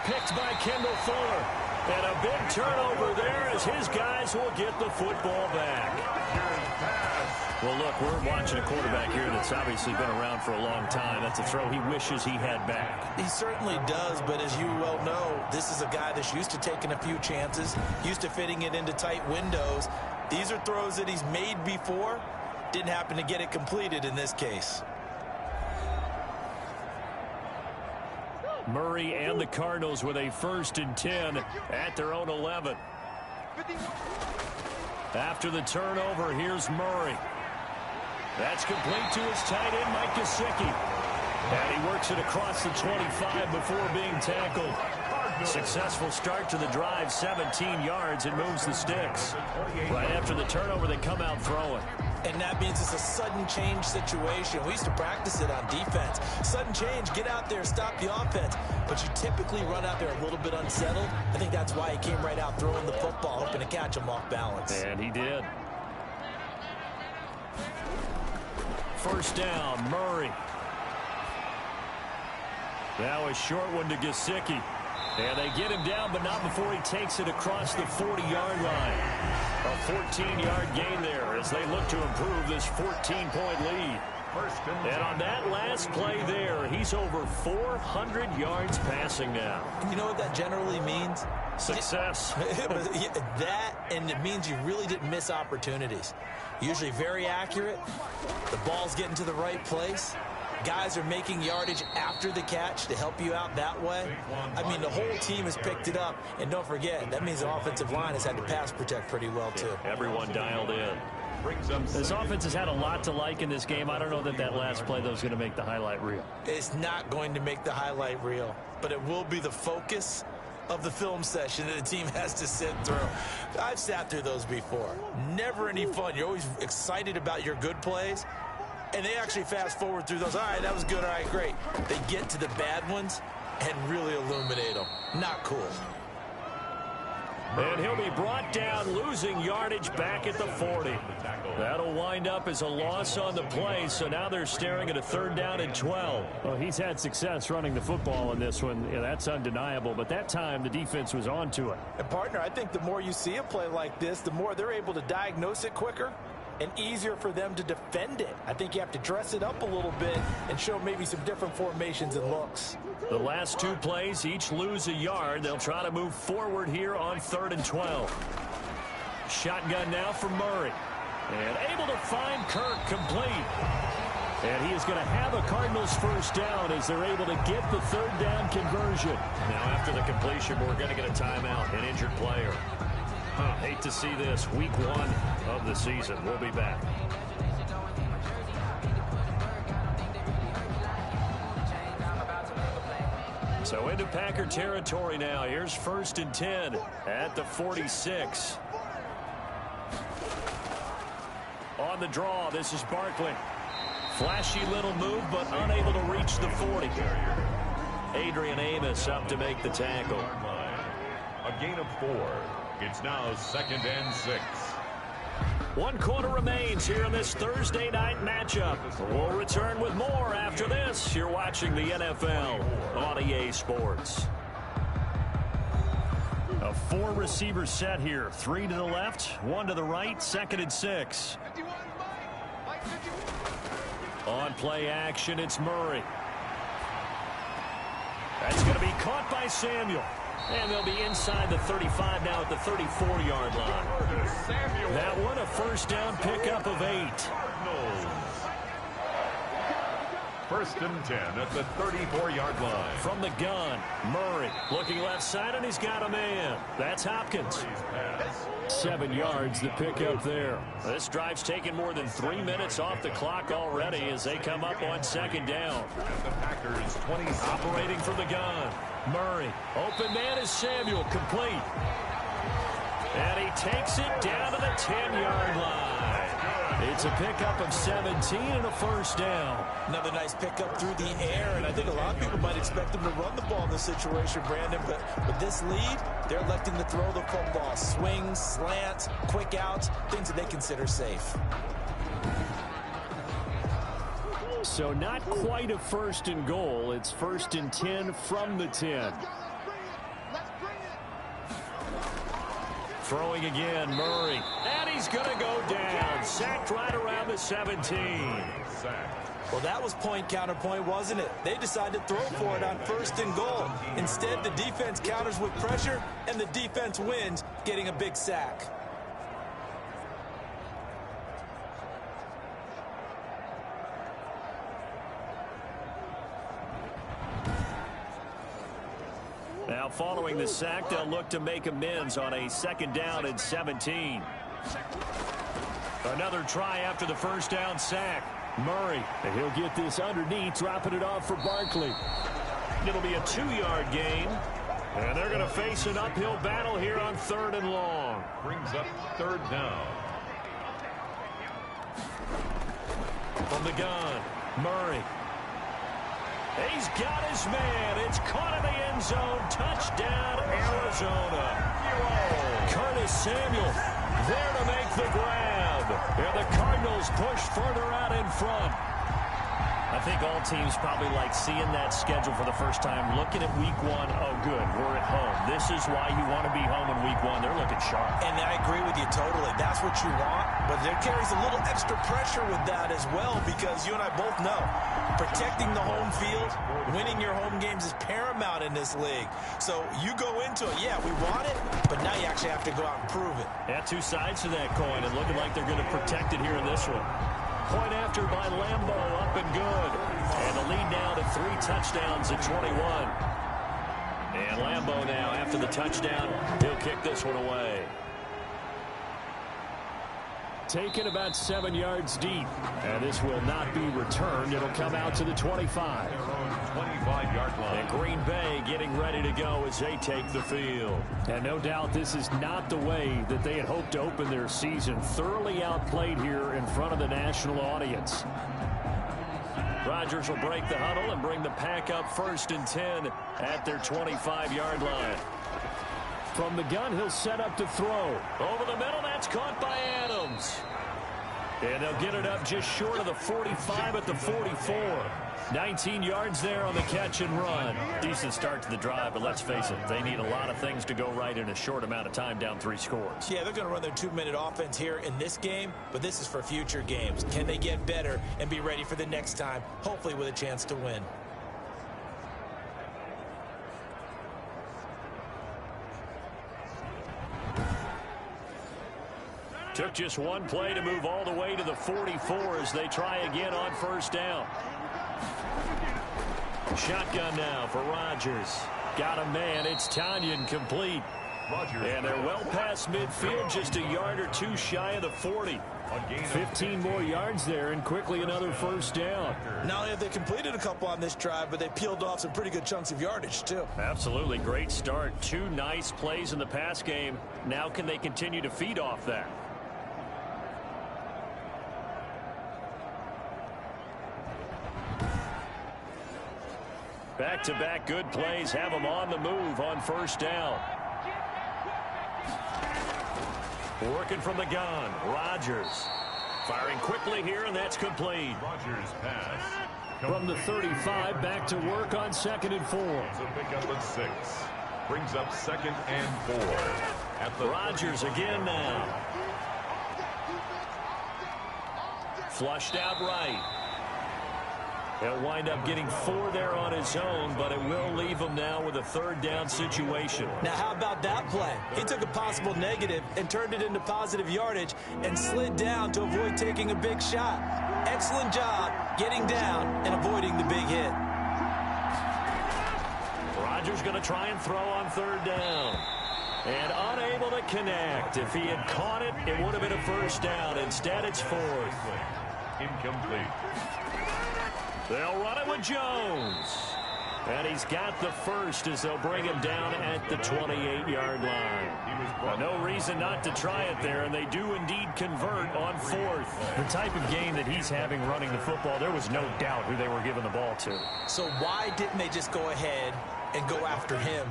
Picked by Kendall Fuller. And a big turnover there as his guys will get the football back. Rodgers' pass Well, look, we're watching a quarterback here that's obviously been around for a long time. That's a throw he wishes he had back. He certainly does, but as you well know, this is a guy that's used to taking a few chances, used to fitting it into tight windows. These are throws that he's made before. Didn't happen to get it completed in this case. Murray and the Cardinals with a 1st and 10 at their own 11. After the turnover, here's Murray. That's complete to his tight end, Mike Gesicki. And he works it across the 25 before being tackled. Successful start to the drive, 17 yards, and moves the sticks. Right after the turnover, they come out throwing. And that means it's a sudden change situation. We used to practice it on defense. Sudden change, get out there, stop the offense. But you typically run out there a little bit unsettled. I think that's why he came right out throwing the football, hoping to catch him off balance. And he did. 1st down, Murray. Now a short one to Gesicki. And they get him down, but not before he takes it across the 40-yard line. A 14-yard gain there as they look to improve this 14-point lead. And on that last play there, he's over 400 yards passing now. You know what that generally means? Success. That, and it means you really didn't miss opportunities. Usually very accurate. The ball's getting to the right place. Guys are making yardage after the catch to help you out that way. I mean, the whole team has picked it up. And don't forget, that means the offensive line has had to pass protect pretty well, too. Everyone dialed in. This offense has had a lot to like in this game. I don't know that that last play, though, is going to make the highlight reel. It's not going to make the highlight reel, but it will be the focus of the film session that the team has to sit through. I've sat through those before. Never any fun. You're always excited about your good plays. And they actually fast forward through those. All right, that was good. All right, great. They get to the bad ones and really illuminate them. Not cool. And he'll be brought down, losing yardage back at the 40. That'll wind up as a loss on the play, so now they're staring at a 3rd down and 12. Well, he's had success running the football in this one. Yeah, that's undeniable, but that time the defense was on to it. And, partner, I think the more you see a play like this, the more they're able to diagnose it quicker and easier for them to defend it. I think you have to dress it up a little bit and show maybe some different formations and looks. The last 2 plays each lose a yard. They'll try to move forward here on 3rd and 12. Shotgun now for Murray. And able to find Kirk complete. And he is going to have a Cardinals 1st down as they're able to get the 3rd down conversion. Now after the completion, we're going to get a timeout, an injured player. Hate to see this. Week 1 of the season. We'll be back. So into Packer territory now. Here's 1st and 10 at the 46. On the draw, this is Barkley. Flashy little move, but unable to reach the 40. Adrian Amos up to make the tackle. A gain of 4. It's now 2nd and 6. 1 quarter remains here in this Thursday night matchup. We'll return with more after this. You're watching the NFL on EA Sports. A 4-receiver set here. 3 to the left, 1 to the right, 2nd and 6. On play action, it's Murray. That's going to be caught by Samuel. And they'll be inside the 35 now at the 34-yard line. That one, a 1st down pickup of 8. 1st and 10 at the 34-yard line. From the gun, Murray looking left side, and he's got a man. That's Hopkins. 7 yards, the pickup there. This drive's taken more than 3 minutes off the clock already as they come up on 2nd down. The Packers 20 operating from the gun. Murray, open man is Samuel, complete. And he takes it down to the 10-yard line. It's a pickup of 17 and a 1st down. Another nice pickup through the air, and I think a lot of people might expect them to run the ball in this situation, Brandon, but with this lead, they're electing to throw the football. Swings, slants, quick outs, things that they consider safe. So not quite a 1st and goal. It's 1st and 10 from the 10. Throwing again, Murray. And he's he's going to go down. Sacked right around the 17. Well, that was point counterpoint, wasn't it? They decided to throw for it on 1st and goal. Instead, the defense counters with pressure, and the defense wins, getting a big sack. Now, following the sack, they'll look to make amends on a 2nd down and 17. Another try after the 1st down sack. Murray, and he'll get this underneath, dropping it off for Barkley. It'll be a 2-yard gain, and they're going to face an uphill battle here on 3rd and long. Brings up 3rd down. From the gun, Murray. He's got his man. It's caught in the end zone. Touchdown, Arizona. Curtis Samuel there to make the grab. And the Cardinals push further out in front. I think all teams probably like seeing that schedule for the first time, looking at week 1. Oh, good, we're at home. This is why you want to be home in week 1. They're looking sharp. And I agree with you totally. That's what you want, but there carries a little extra pressure with that as well, because you and I both know protecting the home field, winning your home games is paramount in this league. So you go into it, yeah, we want it, but now you actually have to go out and prove it. Yeah, 2 sides to that coin, and looking like they're going to protect it here in this one. Point after by Lambo, up and good. And the lead now to 3 touchdowns at 21. And Lambo now, after the touchdown, he'll kick this one away. Taken about 7 yards deep. And this will not be returned. It'll come out to the 25. 25-yard line. And Green Bay getting ready to go as they take the field. And no doubt this is not the way that they had hoped to open their season. Thoroughly outplayed here in front of the national audience. Rodgers will break the huddle and bring the pack up 1st and 10 at their 25-yard line. From the gun, he'll set up to throw. Over the middle, that's caught by Adams. And they'll get it up just short of the 45 at the 44. 19 yards there on the catch and run. Decent start to the drive, but let's face it, they need a lot of things to go right in a short amount of time, down 3 scores. Yeah, they're going to run their 2-minute offense here in this game, but this is for future games. Can they get better and be ready for the next time, hopefully with a chance to win? Took just one play to move all the way to the 44 as they try again on 1st down. Shotgun now for Rodgers. Got a man. It's Tanyan complete. And they're well past midfield, just a yard or 2 shy of the 40. 15 more yards there, and quickly another 1st down. Not only have they completed a couple on this drive, but they peeled off some pretty good chunks of yardage, too. Absolutely. Great start. 2 nice plays in the pass game. Now can they continue to feed off that? Back-to-back good plays have them on the move on 1st down. Working from the gun, Rodgers. Firing quickly here, and that's complete. Rodgers pass. From the 35, back to work on 2nd and 4. It's a pickup of 6. Brings up 2nd and 4. At the Rodgers again now. Flushed out right. He'll wind up getting 4 there on his own, but it will leave him now with a 3rd down situation. Now, how about that play? He took a possible negative and turned it into positive yardage and slid down to avoid taking a big shot. Excellent job getting down and avoiding the big hit. Rodgers going to try and throw on 3rd down. And unable to connect. If he had caught it, it would have been a 1st down. Instead, it's 4th. Incomplete. They'll run it with Jones. And he's got the 1st as they'll bring him down at the 28-yard line. No reason not to try it there, and they do indeed convert on 4th. The type of game that he's having running the football, there was no doubt who they were giving the ball to. So why didn't they just go ahead and go after him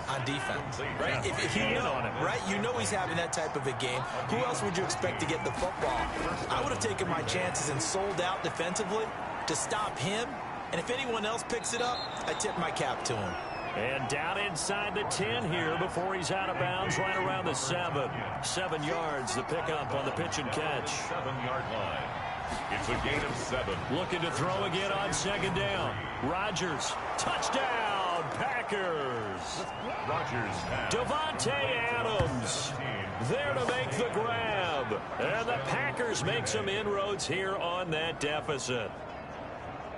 on defense? Right? If you know, right? You know he's having that type of a game. Who else would you expect to get the football? I would have taken my chances and sold out defensively to stop him. And if anyone else picks it up, I tip my cap to him. And down inside the 10 here before he's out of bounds right around the 7. 7 yards, the pickup on the pitch and catch. 7-yard line. It's a gain of 7. Looking to throw again on second down. Rodgers, touchdown, Packers. Rodgers has Devontae Adams there to make the grab. And the Packers make some inroads here on that deficit.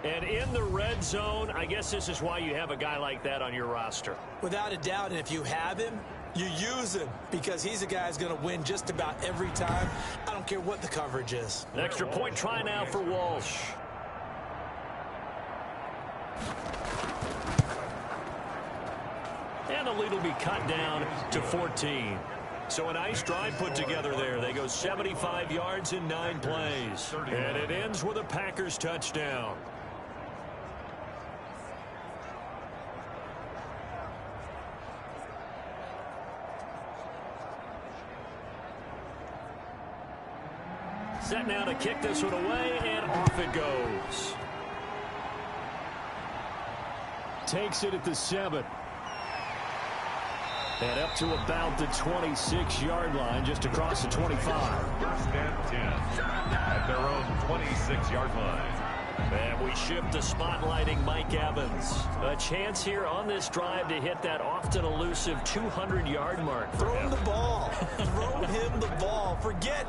And in the red zone, I guess this is why you have a guy like that on your roster. Without a doubt, and if you have him, you use him because he's a guy who's going to win just about every time. I don't care what the coverage is. An extra point try now for Walsh. And the lead will be cut down to 14. So a nice drive put together there. They go 75 yards in 9 plays. And it ends with a Packers touchdown. Set now to kick this one away, and off it goes. Takes it at the 7. And up to about the 26-yard line, just across the 25. first and 10 at their own 26-yard line. And we shift to spotlighting Mike Evans. A chance here on this drive to hit that often elusive 200-yard mark. Throw him the ball. Throw him the ball. Forget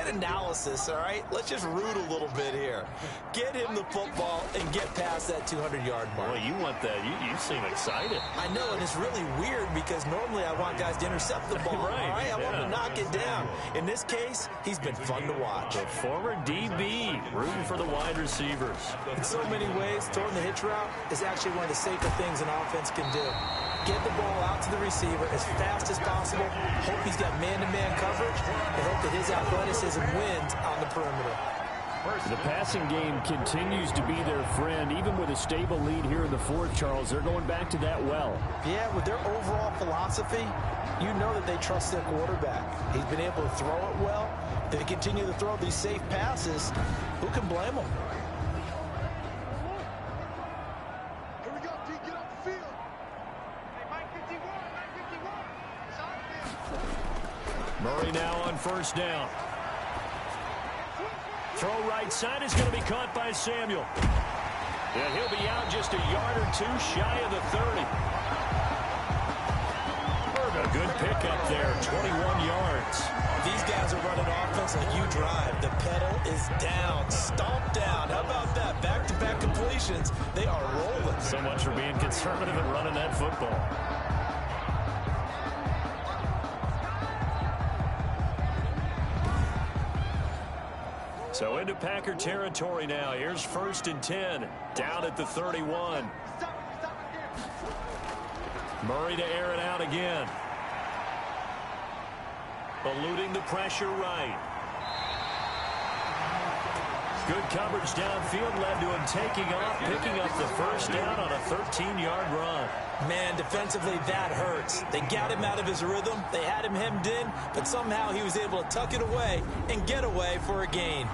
analysis, all right? Let's just root a little bit here. Get him the football and get past that 200-yard mark. Well, you want that. You seem excited. I know, and it's really weird because normally I want guys to intercept the ball, right, all right? I want yeah. him to knock it down. In this case, he's been fun to watch. The former DB rooting for the wide receivers. In so many ways, throwing the hitch route is actually one of the safer things an offense can do. Get the ball out to the receiver as fast as possible. Hope he's got man-to-man coverage, and hope that his athleticism wins on the perimeter. The passing game continues to be their friend, even with a stable lead here in the 4th, Charles. They're going back to that well. Yeah, with their overall philosophy, you know that they trust their quarterback. He's been able to throw it well. They continue to throw these safe passes. Who can blame them? Here we go, T. Get off the field. Hey, Mike 51, Mike 51. Murray now on first down. Throw right side is going to be caught by Samuel. And he'll be out just a yard or 2 shy of the 30. A good pickup there, 21 yards. These guys are running offense like you drive. The pedal is down, stomped down. How about that? Back-to-back completions. They are rolling. So much for being conservative and running that football. So into Packer territory now. Here's 1st and 10, down at the 31. Murray to air it out again. Eluding the pressure right. Good coverage downfield led to him taking off, picking up the first down on a 13-yard run. Man, defensively, that hurts. They got him out of his rhythm. They had him hemmed in, but somehow he was able to tuck it away and get away for a gain.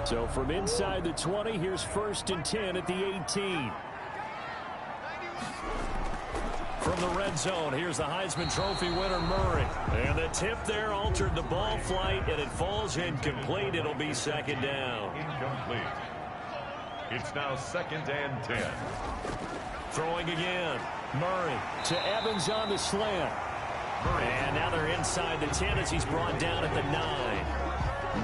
So from inside the 20, here's 1st and 10 at the 18. From the red zone, here's the Heisman Trophy winner, Murray. And the tip there altered the ball flight, and it falls incomplete. It'll be 2nd down. Incomplete. It's now 2nd and 10. Throwing again. Murray to Evans on the slant. And now they're inside the 10 as he's brought down at the 9.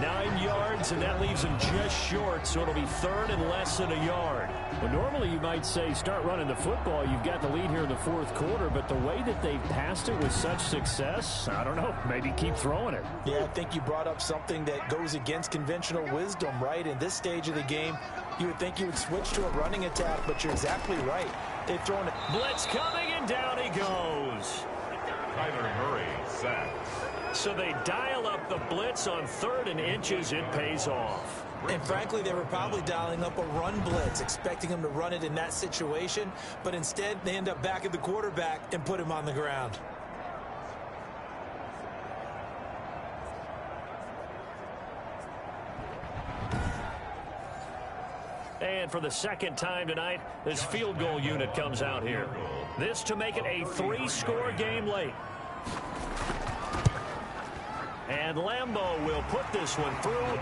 9 yards, and that leaves him just short, so it'll be 3rd and less than a yard. Well, normally you might say start running the football. You've got the lead here in the 4th quarter, but the way that they've passed it with such success, I don't know, maybe keep throwing it. Yeah, I think you brought up something that goes against conventional wisdom, right? In this stage of the game, you would think you would switch to a running attack, but you're exactly right. They've thrown it. Blitz coming, and down he goes. Kyler Murray sacked. So they dial up the blitz on 3rd and inches. It pays off. And frankly, they were probably dialing up a run blitz, expecting him to run it in that situation. But instead, they end up back at the quarterback and put him on the ground. And for the second time tonight, this field goal unit comes out here. This to make it a 3-score game late. And Lambeau will put this one through,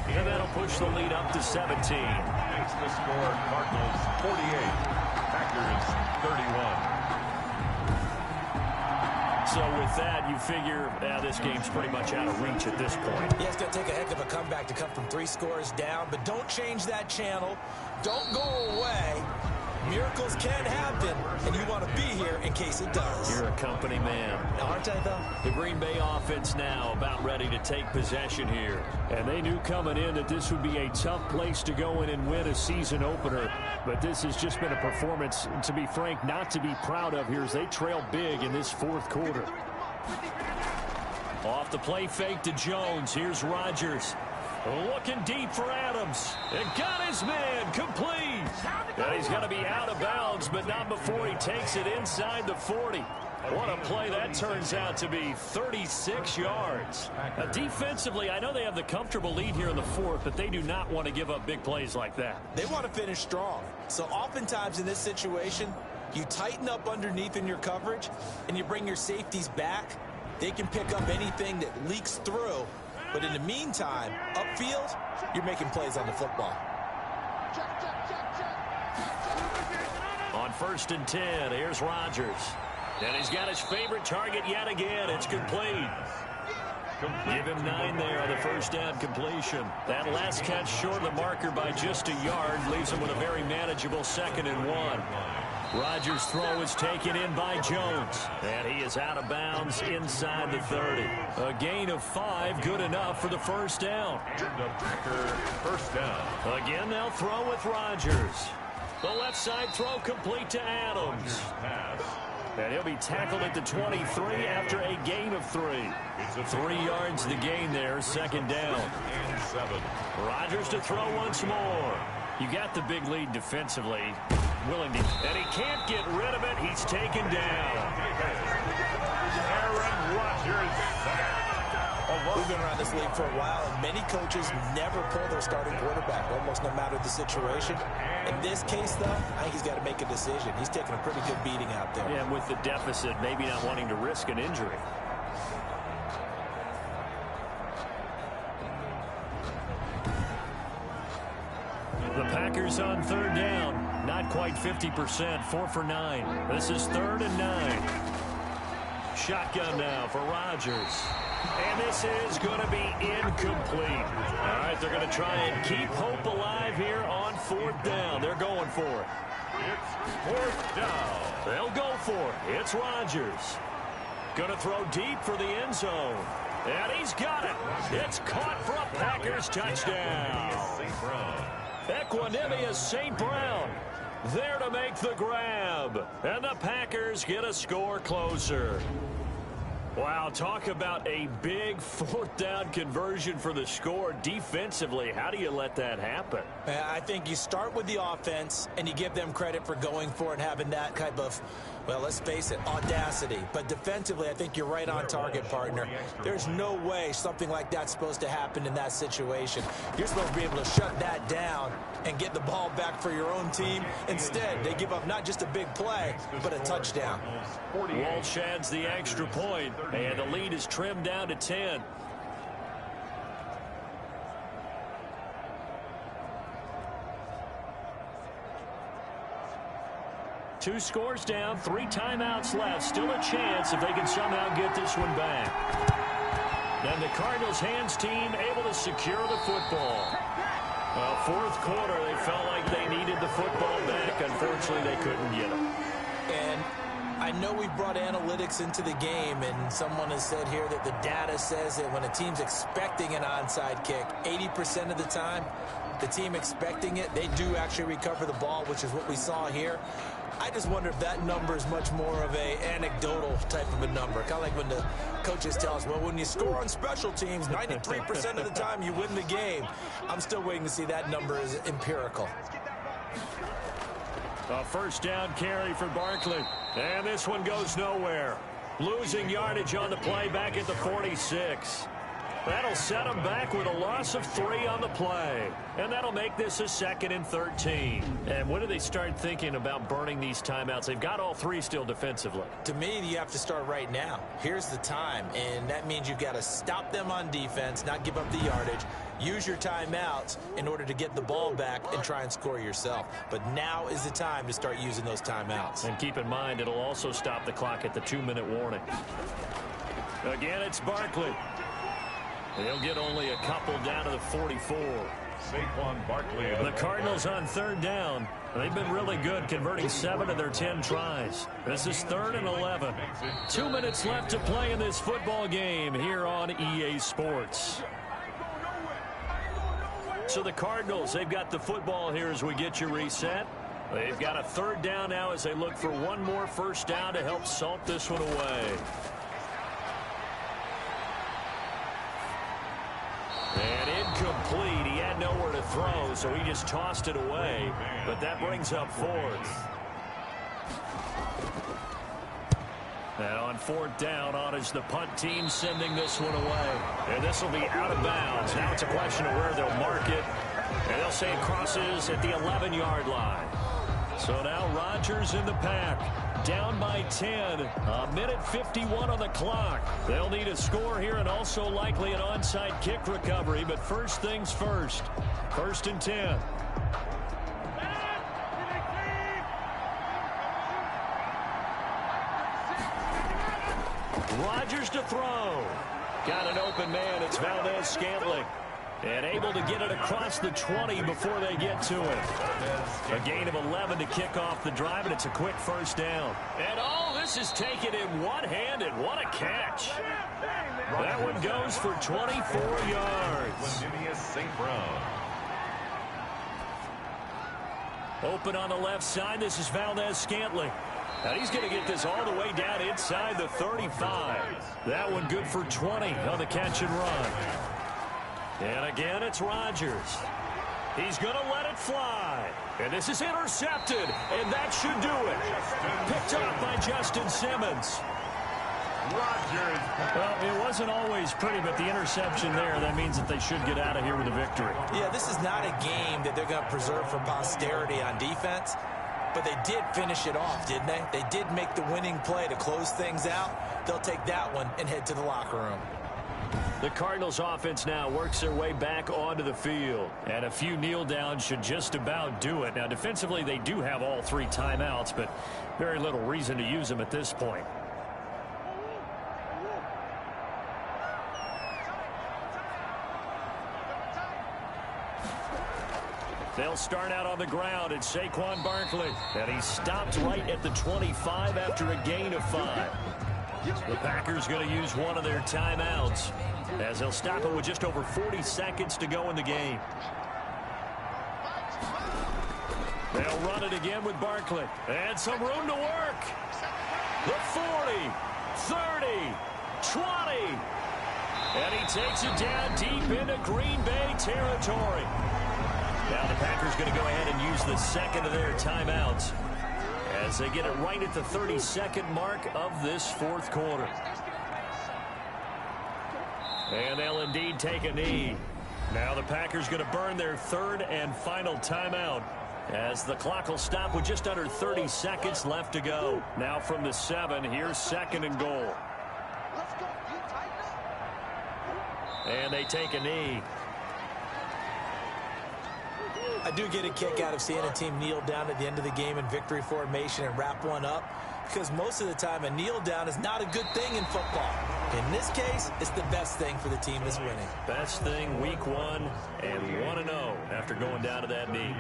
and that'll push the lead up to 17. Makes the score Cardinals 48, Packers 31. So with that, you figure this game's pretty much out of reach at this point. Yeah, it's going to take a heck of a comeback to come from 3 scores down, but don't change that channel. Don't go away. Miracles can happen, and you want to be here in case it does. You're a company man. Aren't I, though? The Green Bay offense now about ready to take possession here. And they knew coming in that this would be a tough place to go in and win a season opener. But this has just been a performance, to be frank, not to be proud of here as they trail big in this 4th quarter. Off the play fake to Jones. Here's Rodgers. Looking deep for Adams. And got his man complete. And he's going to be out of bounds, but not before he takes it inside the 40. What a play that turns out to be. 36 yards. Defensively, I know they have the comfortable lead here in the 4th, but they do not want to give up big plays like that. They want to finish strong. So oftentimes in this situation, you tighten up underneath in your coverage, and you bring your safeties back. They can pick up anything that leaks through. But in the meantime, upfield, you're making plays on the football. On 1st and 10, here's Rodgers. And he's got his favorite target yet again. It's complete. Give him 9 there on the first down completion. That last catch short of the marker by just a yard leaves him with a very manageable 2nd and 1. Rodgers' throw is taken in by Jones. And he is out of bounds inside the 30. A gain of 5, good enough for the first down. And a Packer first down. Again, they'll throw with Rodgers. The left side throw complete to Adams. And he'll be tackled at the 23 after a gain of 3. 3 yards the gain there, 2nd down. And 7. Rodgers to throw once more. You got the big lead defensively. Willing to, and he can't get rid of it. He's taken down. Aaron Rodgers. We've been around this league for a while, and many coaches never pull their starting quarterback, almost no matter the situation. In this case, though, I think he's got to make a decision. He's taking a pretty good beating out there. Yeah, and with the deficit, maybe not wanting to risk an injury. The Packers on 3rd down. Not quite 50%. 4 for 9. This is 3rd and 9. Shotgun now for Rodgers. And this is going to be incomplete. All right, they're going to try and keep hope alive here on 4th down. They're going for it. It's 4th down. They'll go for it. It's Rodgers. Going to throw deep for the end zone. And he's got it. It's caught for a Packers touchdown. Equanimeous St. Brown there to make the grab. And the Packers get a score closer. Wow, talk about a big 4th down conversion for the score defensively. How do you let that happen? I think you start with the offense, and you give them credit for going for it and having that type of, well, let's face it, audacity. But defensively, I think you're right on target, partner. There's no way something like that's supposed to happen in that situation. You're supposed to be able to shut that down and get the ball back for your own team. Instead, they give up not just a big play, but a touchdown. Walsh adds the extra point, and the lead is trimmed down to 10. Two scores down, 3 timeouts left. Still a chance if they can somehow get this one back. And the Cardinals hands team able to secure the football. Well, 4th quarter, they felt like they needed the football back. Unfortunately, they couldn't get it. And I know we brought analytics into the game, and someone has said here that the data says that when a team's expecting an onside kick, 80% of the time, the team expecting it, they do actually recover the ball, which is what we saw here. I just wonder if that number is much more of a anecdotal type of a number. Kind of like when the coaches tell us, well, when you score on special teams, 93% of the time you win the game. I'm still waiting to see that number is empirical. A first down carry for Barkley. And this one goes nowhere. Losing yardage on the play back at the 46. That'll set them back with a loss of 3 on the play. And that'll make this a 2nd and 13. And when do they start thinking about burning these timeouts? They've got all 3 still defensively. To me, you have to start right now. Here's the time, and that means you've got to stop them on defense, not give up the yardage, use your timeouts in order to get the ball back and try and score yourself. But now is the time to start using those timeouts. And keep in mind, it'll also stop the clock at the 2-minute warning. Again, it's Barkley. They'll get only a couple down to the 44. Saquon Barkley. The Cardinals on 3rd down. They've been really good, converting 7 of their 10 tries. This is 3rd and 11. 2 minutes left to play in this football game here on EA Sports. So the Cardinals, they've got the football here as we get you reset. They've got a 3rd down now as they look for one more first down to help salt this one away. And incomplete. He had nowhere to throw, so he just tossed it away. But that brings up 4th. And on 4th down, on is the punt team sending this one away. And this will be out of bounds. Now it's a question of where they'll mark it. And they'll say it crosses at the 11-yard line. So now Rodgers in the pack. Down by 10. A minute 51 on the clock. They'll need a score here and also likely an onside kick recovery. But first things first. 1st and 10. Rodgers to throw. Got an open man. It's Valdez-Scantling. And able to get it across the 20 before they get to it. A gain of 11 to kick off the drive, and it's a quick first down. And all this is taken in one-handed. What a catch. That one goes for 24 yards. Open on the left side. This is Valdez-Scantling. And he's going to get this all the way down inside the 35. That one good for 20 on the catch and run. And again, it's Rodgers. He's going to let it fly. And this is intercepted. And that should do it. Picked up by Justin Simmons. Rodgers. Well, it wasn't always pretty, but the interception there, that means that they should get out of here with a victory. Yeah, this is not a game that they're going to preserve for posterity on defense. But they did finish it off, didn't they? They did make the winning play to close things out. They'll take that one and head to the locker room. The Cardinals offense now works their way back onto the field. And a few kneel downs should just about do it. Now, defensively, they do have all 3 timeouts, but very little reason to use them at this point. They'll start out on the ground. It's Saquon Barkley. And he stopped right at the 25 after a gain of 5. The Packers going to use one of their timeouts as they'll stop it with just over 40 seconds to go in the game. They'll run it again with Barkley. And some room to work. The 40, 30, 20. And he takes it down deep into Green Bay territory. Now the Packers going to go ahead and use the 2nd of their timeouts as they get it right at the 32nd mark of this 4th quarter. And they'll indeed take a knee. Now the Packers going to burn their 3rd and final timeout as the clock will stop with just under 30 seconds left to go. Now from the 7, here's 2nd and goal. And they take a knee. I do get a kick out of seeing a team kneel down at the end of the game in victory formation and wrap one up, because most of the time a kneel down is not a good thing in football. In this case, it's the best thing for the team that's winning. Best thing week 1 and 1-0 after going down to that knee.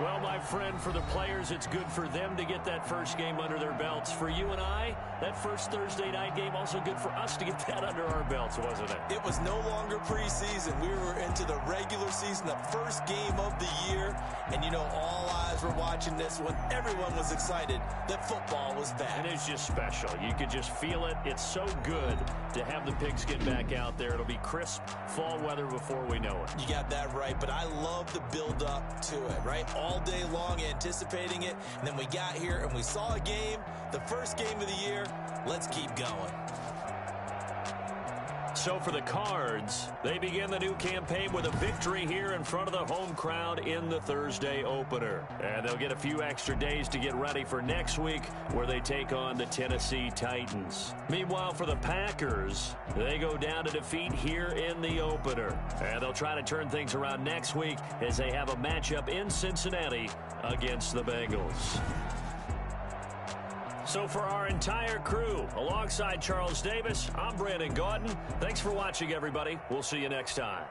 Well, my friend, for the players, it's good for them to get that first game under their belts. For you and I, that first Thursday night game, also good for us to get that under our belts, wasn't it? It was no longer preseason. We were into the regular season, the first game of the year. And, you know, all eyes were watching this one. Everyone was excited that football was back. And it's just special. You could just feel it. It's so good to have the pigskin back out there. It'll be crisp fall weather before we know it. You got that right, but I love the build-up to it, right? All day long anticipating it, and then we got here and we saw a game, the first game of the year. Let's keep going. So for the Cards, they begin the new campaign with a victory here in front of the home crowd in the Thursday opener. And they'll get a few extra days to get ready for next week, where they take on the Tennessee Titans. Meanwhile, for the Packers, they go down to defeat here in the opener. And they'll try to turn things around next week as they have a matchup in Cincinnati against the Bengals. So for our entire crew, alongside Charles Davis, I'm Brandon Gaudin. Thanks for watching, everybody. We'll see you next time.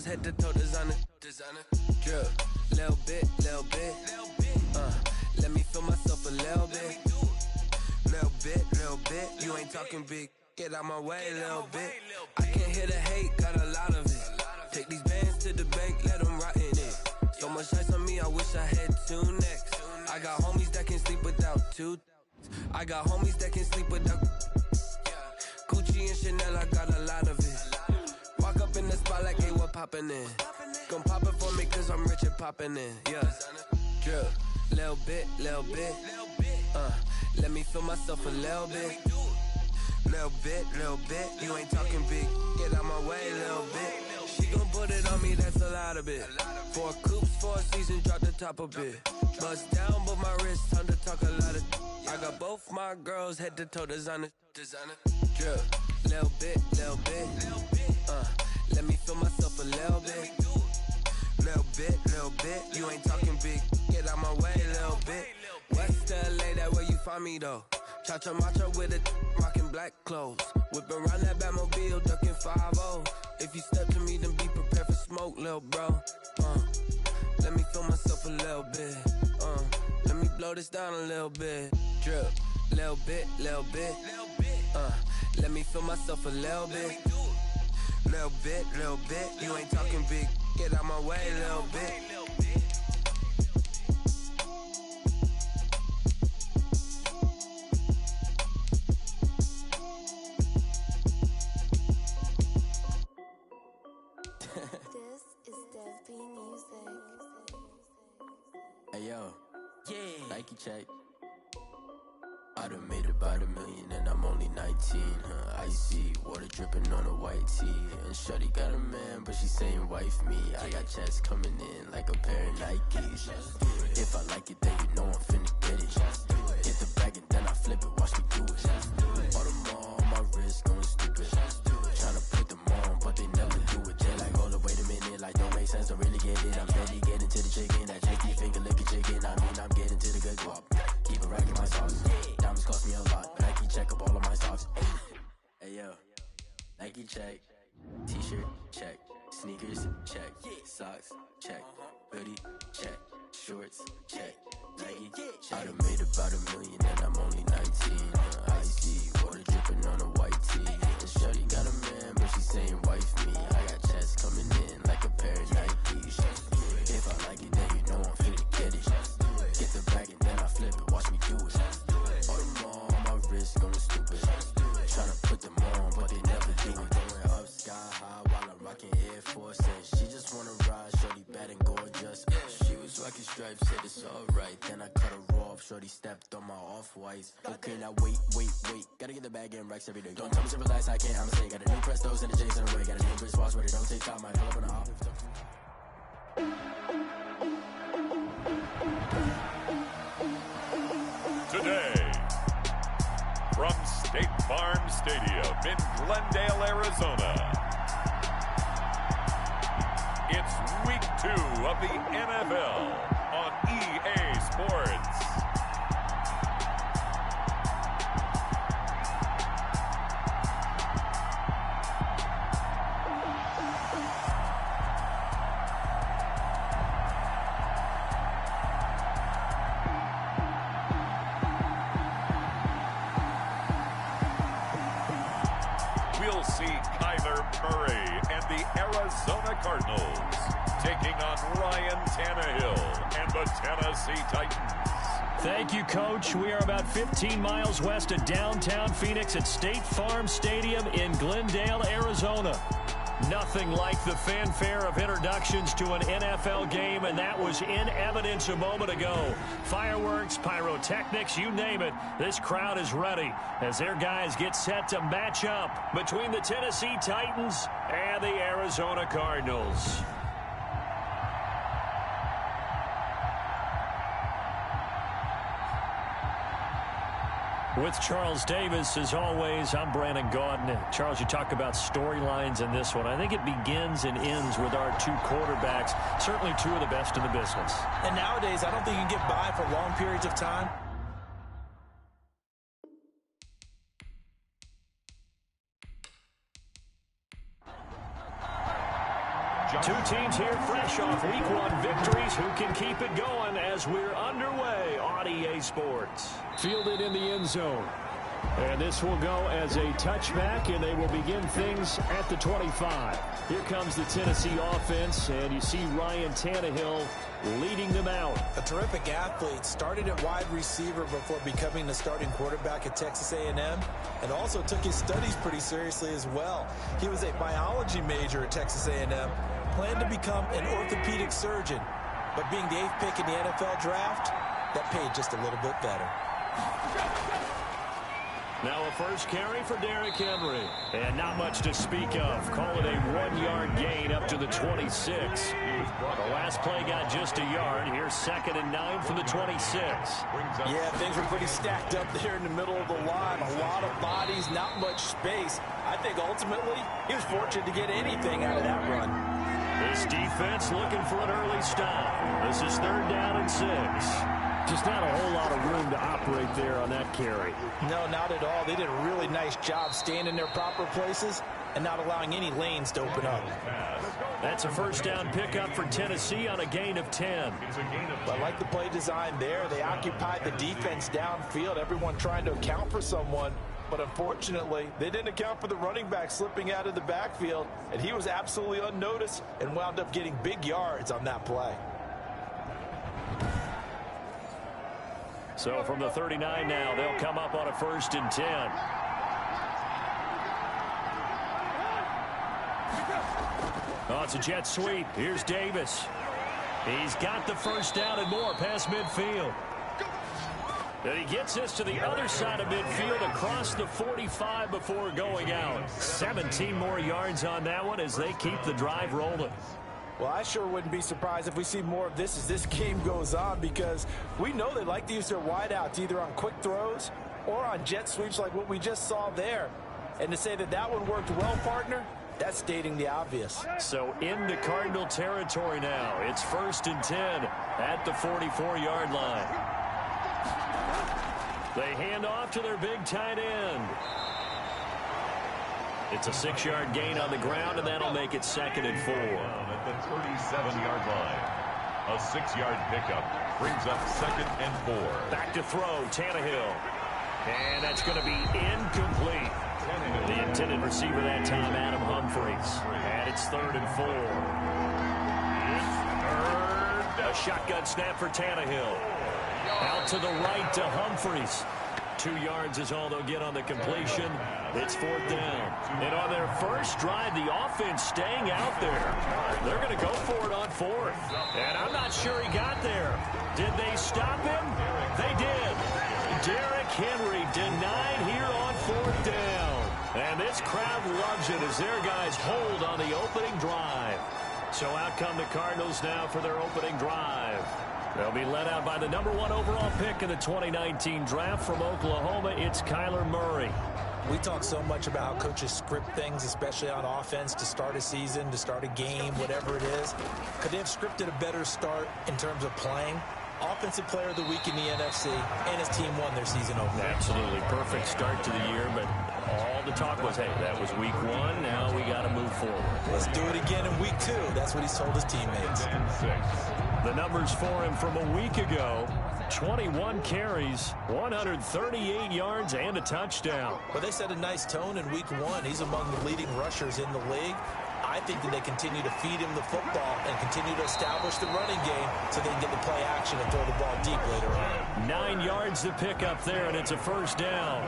Head to toe designer, drip, little bit, let me feel myself a little bit, you ain't talking big, get out my way, little bit, I can't hear the hate, got a lot of it, take these bands to the bank, let them rot in it, so much ice on me, I wish I had two necks, I got homies that can sleep without two, I got homies that can sleep without, Gucci and Chanel, I got a lot of it, walk up in the spot like, hey, what poppin' in? Gon' pop it for me cause I'm rich and poppin' in, yeah. Drip, little bit, let me feel myself a little bit. Little bit, you ain't talking big, get out my way, little bit. She gon' put it on me, that's a lot of it. 4 coops, 4 seasons, drop the top a bit. Bust down, but my wrist, time to talk a lot of. I got both my girls, head to toe designer. Drip, little bit, let me feel myself a little bit. Little bit, you ain't talking big, get out my way, little bit. West LA, that where you find me though. Cha-cha matcha with it, rockin' black clothes. Whip around that Batmobile, ducking 5-0. If you step to me, then be prepared for smoke, little bro. Let me feel myself a little bit. Let me blow this down a little bit. Drip, little bit. Let me feel myself a little bit. Little bit, you ain't talking big, get out my way, little bit. This is Dev B Music. Hey yo, yeah, Nike check. I done made about $1 million and I'm only 19, icy, water dripping on a white tee. And shorty got a man, but she saying wife me. I got checks coming in like a pair of Nikes. If I like it, then you know I'm finna get it. Get the bag and then I flip it, watch me do it. All on my wrist going stupid. Tryna put them on, but they never do it. They like, hold up, wait a minute, like don't make sense, don't really get it. I'm steady getting to the chicken, that chicky finger licking chicken. I mean, I'm getting to the good guap. Keep it racking my sauce. Diamonds cost me a lot. Nike check up all of my socks. Hey yo, Nike check. T-shirt check. Sneakers check. Socks check. Hoodie check. Shorts check. Nike check. I done made about $1 million and I'm only 19. Icy, water dripping on a white tee. And shorty got a man, but she saying wife me. I got checks coming in like a pair of Nikes. If I like it, then you know I'm finna get it. Get the bag and then I flip it, watch me do it. All on my wrist going stupid. Tryna put them on, but they never do it. Going up sky high while I'm rocking Air Force. And she just wanna ride, shorty bad and gorgeous. She was rocking stripes, said it's alright. Then I cut her off, shorty stepped on my off-whites. Okay, now wait. Gotta get the bag and racks every day. Don't tell me to relax, I can't, I'ma say. Got a new Prestos and the J's in the way. Got a new wristwatch, but it don't take time. I pull up on the off. Today, from State Farm Stadium in Glendale, Arizona, it's Week 2 of the NFL on EA Sports. see Kyler Murray and the Arizona Cardinals taking on Ryan Tannehill and the Tennessee Titans. Thank you, Coach. We are about 15 miles west of downtown Phoenix at State Farm Stadium in Glendale, Arizona. Nothing like the fanfare of introductions to an NFL game, and that was in evidence a moment ago. Fireworks, pyrotechnics, you name it. This crowd is ready as their guys get set to match up between the Tennessee Titans and the Arizona Cardinals. With Charles Davis, as always, I'm Brandon Gaudin. Charles, you talk about storylines in this one. I think it begins and ends with our two quarterbacks, certainly two of the best in the business. And nowadays, I don't think you can get by for long periods of time. Two teams here fresh off Week 1 victories. Who can keep it going as we're underway on EA Sports? Fielded in the end zone. And this will go as a touchback, and they will begin things at the 25. Here comes the Tennessee offense, and you see Ryan Tannehill leading them out. A terrific athlete, started at wide receiver before becoming the starting quarterback at Texas A&M, and also took his studies pretty seriously as well. He was a biology major at Texas A&M, planned to become an orthopedic surgeon, but being the 8th pick in the NFL draft, that paid just a little bit better. Now a first carry for Derrick Henry. And not much to speak of. Call it a 1-yard gain up to the 26. The last play got just a yard. Here's 2nd and 9 from the 26. Yeah, things were pretty stacked up there in the middle of the line. A lot of bodies, not much space. I think ultimately he was fortunate to get anything out of that run. This defense looking for an early stop. This is 3rd down and 6. Just not a whole lot of room to operate there on that carry. No, not at all. They did a really nice job staying in their proper places and not allowing any lanes to open up. That's a first down pickup for Tennessee on a gain of 10. I like the play design there. They occupied the defense downfield, everyone trying to account for someone. But unfortunately, they didn't account for the running back slipping out of the backfield, and he was absolutely unnoticed and wound up getting big yards on that play. So from the 39 now, they'll come up on a 1st and 10. Oh, it's a jet sweep. Here's Davis. He's got the first down and more past midfield. And he gets this to the other side of midfield across the 45 before going out. 17 more yards on that one as they keep the drive rolling. Well, I sure wouldn't be surprised if we see more of this as this game goes on, because we know they like to use their wideouts either on quick throws or on jet sweeps like what we just saw there. And to say that that one worked well, partner, that's stating the obvious. So into Cardinal territory now. It's 1st and 10 at the 44-yard line. They hand off to their big tight end. It's a 6-yard gain on the ground, and that'll make it 2nd and 4. At the 37-yard line. A 6-yard pickup brings up 2nd and 4. Back to throw, Tannehill. And that's going to be incomplete. The intended receiver that time, Adam Humphries. And it's 3rd and 4. A shotgun snap for Tannehill. Out to the right to Humphries. 2 yards is all they'll get on the completion. It's 4th down. And on their first drive, the offense staying out there. They're going to go for it on 4th. And I'm not sure he got there. Did they stop him? They did. Derrick Henry denied here on 4th down. And this crowd loves it as their guys hold on the opening drive. So out come the Cardinals now for their opening drive. They'll be led out by the number 1 overall pick in the 2019 draft from Oklahoma. It's Kyler Murray. We talk so much about how coaches script things, especially on offense, to start a season, to start a game, whatever it is. Could they have scripted a better start in terms of playing? Offensive player of the week in the NFC, and his team won their season opener. Absolutely perfect start to the year, but all the talk was, hey, that was week 1. Now we got to move forward. Let's do it again in week 2. That's what he's told his teammmates. The numbers for him from a week ago: 21 carries, 138 yards, and a touchdown. Well, they set a nice tone in week 1. He's among the leading rushers in the league. I think that they continue to feed him the football and continue to establish the running game so they can get the play action and throw the ball deep later on. 9 yards to pick up there, and it's a first down.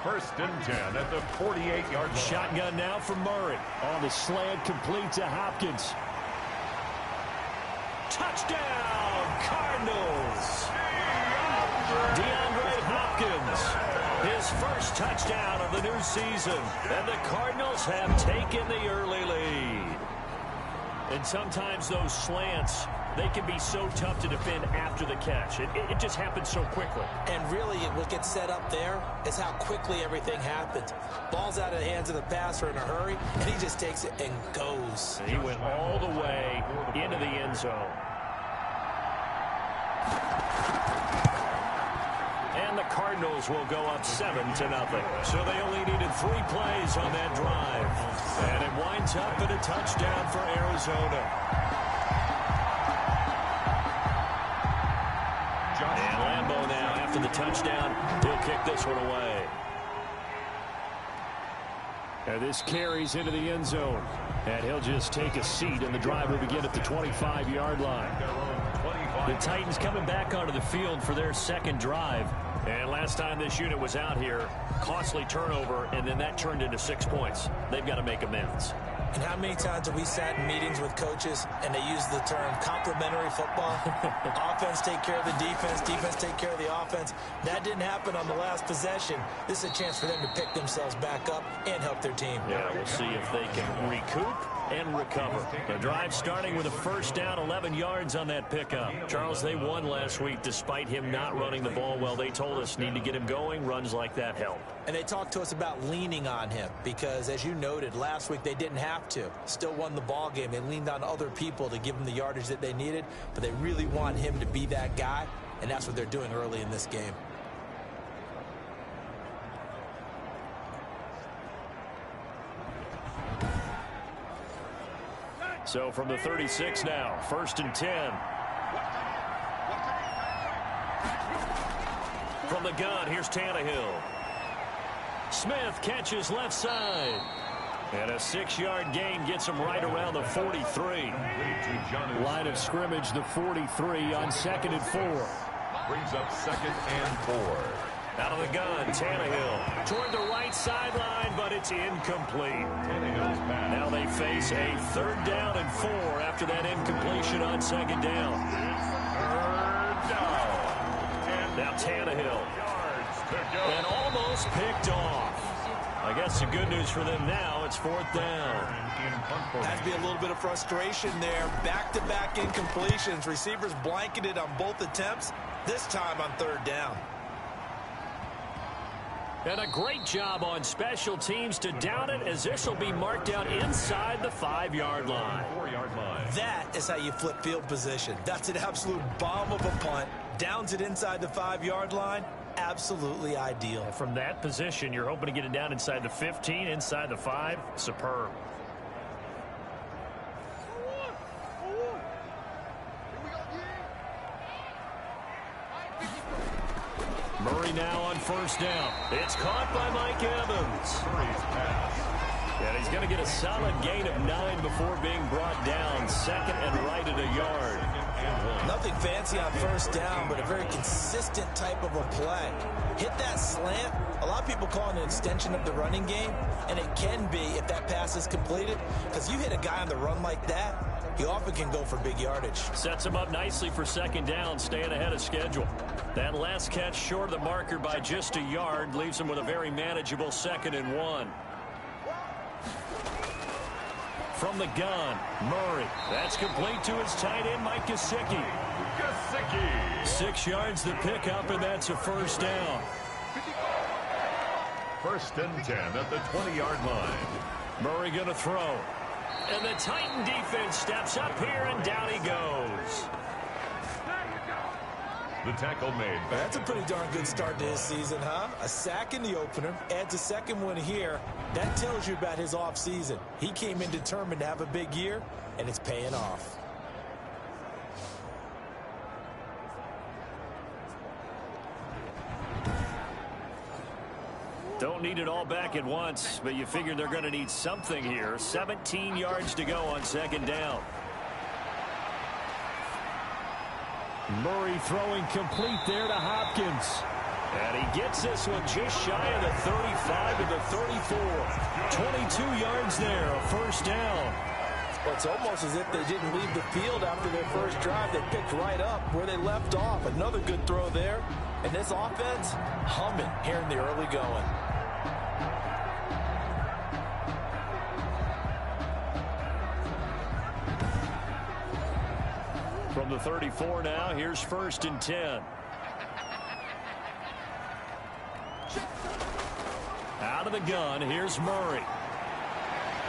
First and 10 at the 48-yard line. Shotgun now for Murray. On the slant, complete to Hopkins. Touchdown, Cardinals! DeAndre Hopkins, his first touchdown of the new season. And the Cardinals have taken the early lead. And sometimes those slants, they can be so tough to defend after the catch. It just happens so quickly. And really, what gets set up there is how quickly everything happens. Ball's out of the hands of the passer in a hurry, and he just takes it and goes. And he went all the way into the end zone. And the Cardinals will go up 7-0. So they only needed 3 plays on that drive. And it winds up in a touchdown for Arizona. And Lambeau now, after the touchdown, he'll kick this one away. And this carries into the end zone. And he'll just take a seat, and the drive will begin at the 25-yard line. The Titans coming back onto the field for their second drive. And last time this unit was out here, costly turnover, and then that turned into 6 points. They've got to make amends. And how many times have we sat in meetings with coaches and they use the term complementary football? Offense take care of the defense, defense take care of the offense. That didn't happen on the last possession. This is a chance for them to pick themselves back up and help their team. Yeah, we'll see if they can recoup and recover. The drive starting with a first down, 11 yards on that pickup. Charles, they won last week despite him not running the ball well. They told us need to get him going. Runs like that help. And they talked to us about leaning on him because, as you noted, last week they didn't have to. Still won the ball game. They leaned on other people to give them the yardage that they needed, but they really want him to be that guy, and that's what they're doing early in this game. So from the 36 now, first and 10. From the gun, here's Tannehill. Smith catches left side. And a 6-yard gain gets him right around the 43. Line of scrimmage, the 43 on 2nd and 4. Brings up 2nd and 4. Out of the gun, Tannehill toward the right sideline, but it's incomplete. Now they face a 3rd down and 4 after that incompletion on 2nd down. 3rd down. Now Tannehill. And almost picked off. I guess the good news for them now, it's 4th down. Has to be a little bit of frustration there. Back-to-back incompletions. Receivers blanketed on both attempts, this time on 3rd down. And a great job on special teams to down it, as this will be marked out inside the 5-yard line. 4-yard line. That is how you flip field position. That's an absolute bomb of a punt. Downs it inside the 5-yard line. Absolutely ideal. From that position, you're hoping to get it down inside the 15, inside the 5. Superb. Murray now on 1st down. It's caught by Mike Evans. And he's going to get a solid gain of 9 before being brought down. 2nd and right at a yard. Nothing fancy on 1st down, but a very consistent type of a play. Hit that slant. A lot of people call it an extension of the running game, and it can be if that pass is completed, because you hit a guy on the run like that, he often can go for big yardage. Sets him up nicely for 2nd down, staying ahead of schedule. That last catch short of the marker by just a yard leaves him with a very manageable 2nd and 1. From the gun, Murray. That's complete to his tight end, Mike Gesicki. 6 yards to pick up, and that's a 1st down. 1st and 10 at the 20-yard line. Murray going to throw. And the Titan defense steps up here, and down he goes. The tackle made. That's a pretty darn good start to his season, huh? A sack in the opener, adds a second one here. That tells you about his offseason. He came in determined to have a big year, and it's paying off. Don't need it all back at once, but you figure they're going to need something here. 17 yards to go on second down. Murray throwing complete there to Hopkins. And he gets this one just shy of the 35 to the 34. 22 yards there, a first down. Well, it's almost as if they didn't leave the field after their first drive. They picked right up where they left off. Another good throw there. And this offense humming here in the early going. From the 34 now, here's 1st and 10. Out of the gun, here's Murray.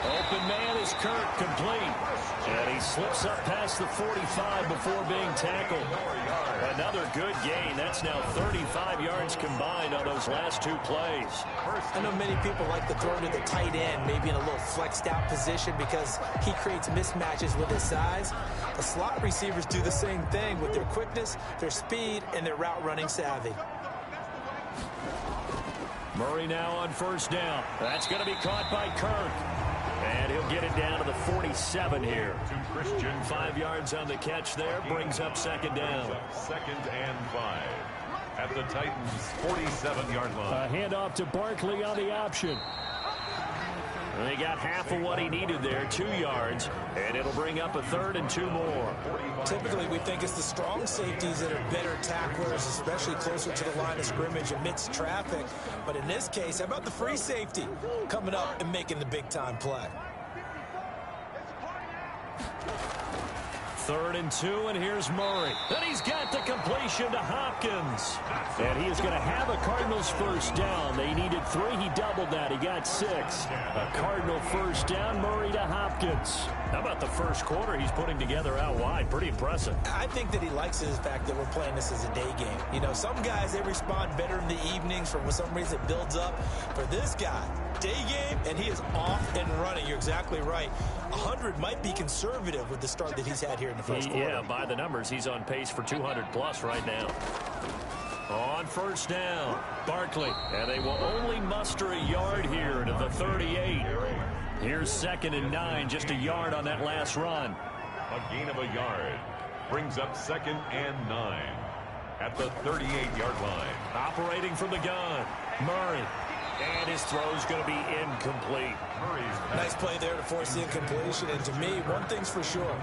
Open man is Kirk, complete. And he slips up past the 45 before being tackled. Another good gain. That's now 35 yards combined on those last two plays. I know many people like to throw to the tight end, maybe in a little flexed out position because he creates mismatches with his size. The slot receivers do the same thing with their quickness, their speed, and their route running savvy. Murray now on 1st down. That's going to be caught by Kirk. And he'll get it down to the 47 here. 5 yards on the catch there. Brings up second down. 2nd and 5. At the Titans' 47-yard line. A handoff to Barkley on the option. And they got half of what he needed there, 2 yards. And it'll bring up a 3rd and 2 more. Typically, we think it's the strong safeties that are better tacklers, especially closer to the line of scrimmage amidst traffic. But in this case, how about the free safety coming up and making the big-time play? 3rd and 2, and here's Murray. And he's got the completion to Hopkins. And he is going to have a Cardinals first down. They needed 3. He doubled that. He got 6. A Cardinal first down, Murray to Hopkins. How about the first quarter he's putting together out wide? Pretty impressive. I think that he likes the fact that we're playing this as a day game. You know, some guys, they respond better in the evenings for some reason it builds up. For this guy, day game, and he is off and running. You're exactly right. 100 might be conservative with the start that he's had here in the first quarter. Yeah, by the numbers, he's on pace for 200+ right now. On 1st down, Barkley. And they will only muster a yard here to the 38. Here's 2nd and 9, just a yard on that last run. A gain of a yard. Brings up 2nd and 9. At the 38-yard line. Operating from the gun, Murray. And his throw's going to be incomplete. Nice play there to force the incompletion. And to me, one thing's for sure.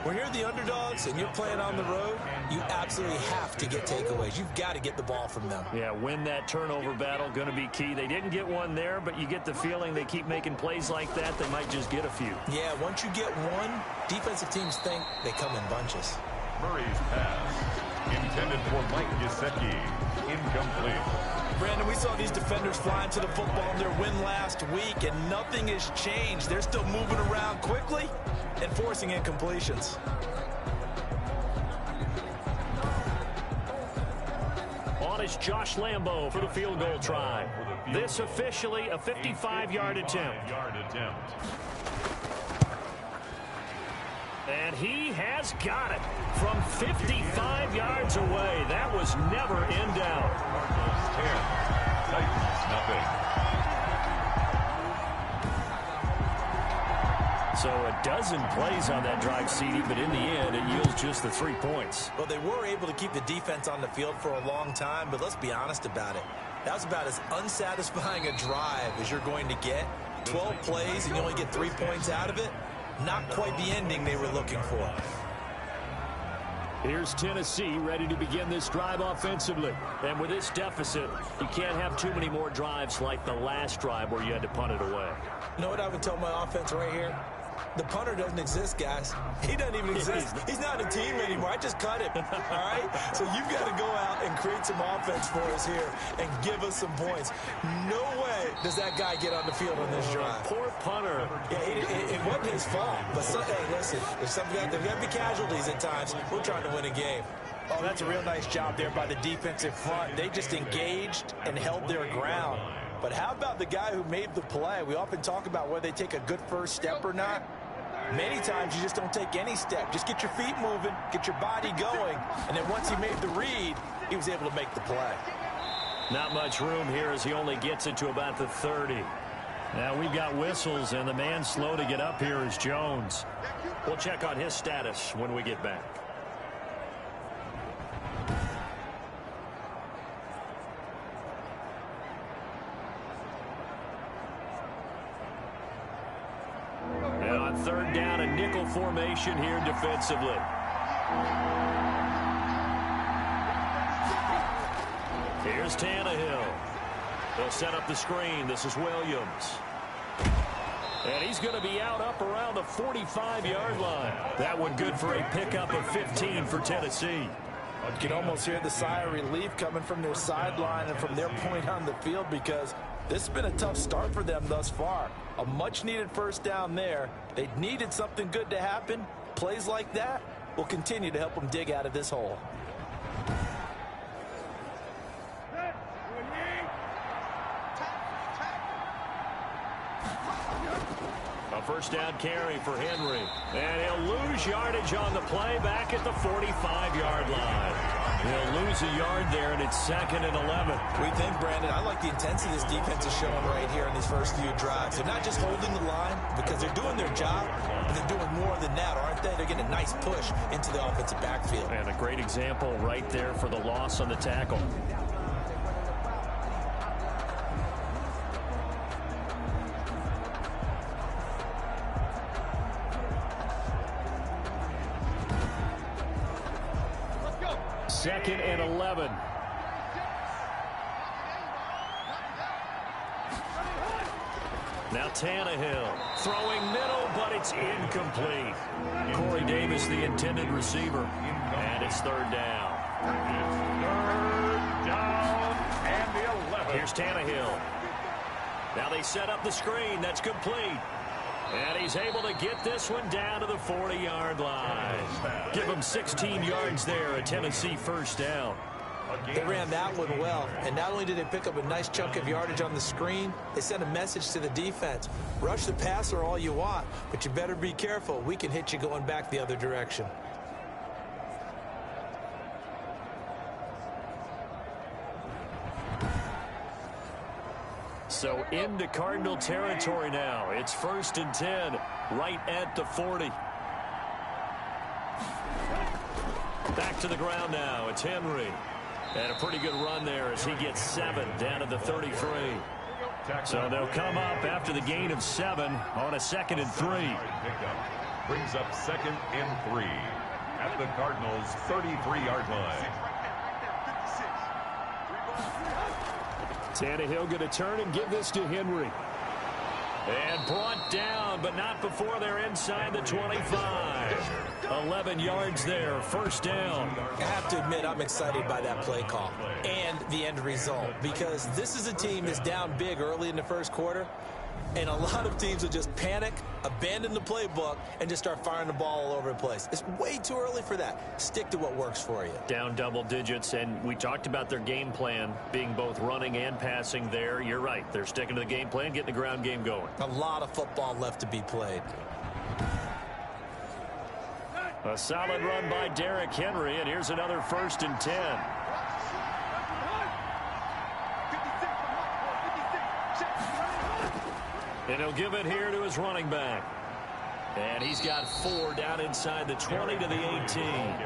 When you're the underdogs and you're playing on the road, you absolutely have to get takeaways. You've got to get the ball from them. Yeah, win that turnover battle, going to be key. They didn't get one there, but you get the feeling they keep making plays like that, they might just get a few. Yeah, once you get one, defensive teams think they come in bunches. Murray's pass, intended for Mike Gesicki, incomplete. Brandon, we saw these defenders flying to the football in their win last week, and nothing has changed. They're still moving around quickly and forcing incompletions. On is Josh Lambo for the field goal try. This officially a 55-yard attempt. And he has got it from 55 yards away. That was never in doubt. Titans, nothing. So a dozen plays on that drive, CD, but in the end, it yields just the 3 points. Well, they were able to keep the defense on the field for a long time, but let's be honest about it. That was about as unsatisfying a drive as you're going to get. 12 plays and you only get 3 points out of it. Not quite the ending they were looking for. Here's Tennessee ready to begin this drive offensively. And with this deficit, you can't have too many more drives like the last drive where you had to punt it away. You know what I would tell my offense right here? The punter doesn't exist, guys. He doesn't even exist. He's not a team anymore. I just cut him. All right? So you've got to go out and create some offense for us here and give us some points. No way does that guy get on the field on this drive. Poor punter. Yeah, it wasn't his fault. But, hey, listen, there's got to be casualties at times. We're trying to win a game. Oh, that's a real nice job there by the defensive front. They just engaged and held their ground. But how about the guy who made the play? We often talk about whether they take a good first step or not. Many times you just don't take any step. Just get your feet moving, get your body going, and then once he made the read, he was able to make the play. Not much room here as he only gets it to about the 30. Now we've got whistles, and the man slow to get up here is Jones. We'll check on his status when we get back. And on third down, a nickel formation here defensively. Here's Tannehill. They'll set up the screen. This is Williams. And he's going to be out up around the 45-yard line. That one good for a pickup of 15 for Tennessee. You can almost hear the sigh of relief coming from their sideline and from their point on the field, because this has been a tough start for them thus far. A much-needed first down there. They needed something good to happen. Plays like that will continue to help them dig out of this hole. A first down carry for Henry. And he'll lose yardage on the play back at the 45-yard line. He'll lose a yard there, and it's 2nd and 11. We think, Brandon, I like the intensity this defense is showing right here in these first few drives. They're not just holding the line because they're doing their job, but they're doing more than that, aren't they? They're getting a nice push into the offensive backfield. And a great example right there for the loss on the tackle. Second and 11. Now Tannehill throwing middle, but it's incomplete. Corey Davis, the intended receiver. And it's third down. Third down and the 11. Here's Tannehill. Now they set up the screen. That's complete. And he's able to get this one down to the 40-yard line. Give him 16 yards there, a Tennessee first down. They ran that one well, and not only did they pick up a nice chunk of yardage on the screen, they sent a message to the defense. Rush the passer all you want, but you better be careful. We can hit you going back the other direction. So into Cardinal territory now. It's 1st and 10, right at the 40. Back to the ground now. It's Henry. And a pretty good run there as he gets 7 down to the 33. So they'll come up after the gain of 7 on a 2nd and 3. Brings up 2nd and 3 at the Cardinals' 33-yard line. Tannehill going to turn and give this to Henry. And brought down, but not before they're inside the 25. 11 yards there, first down. I have to admit, I'm excited by that play call and the end result, because this is a team that's down big early in the first quarter, and a lot of teams will just panic, abandon the playbook, and just start firing the ball all over the place. It's way too early for that. Stick to what works for you. Down double digits, and we talked about their game plan being both running and passing there. You're right. They're sticking to the game plan, getting the ground game going. A lot of football left to be played. A solid run by Derrick Henry, and here's another 1st and 10. And he'll give it here to his running back. And he's got 4 down inside the 20 to the 18.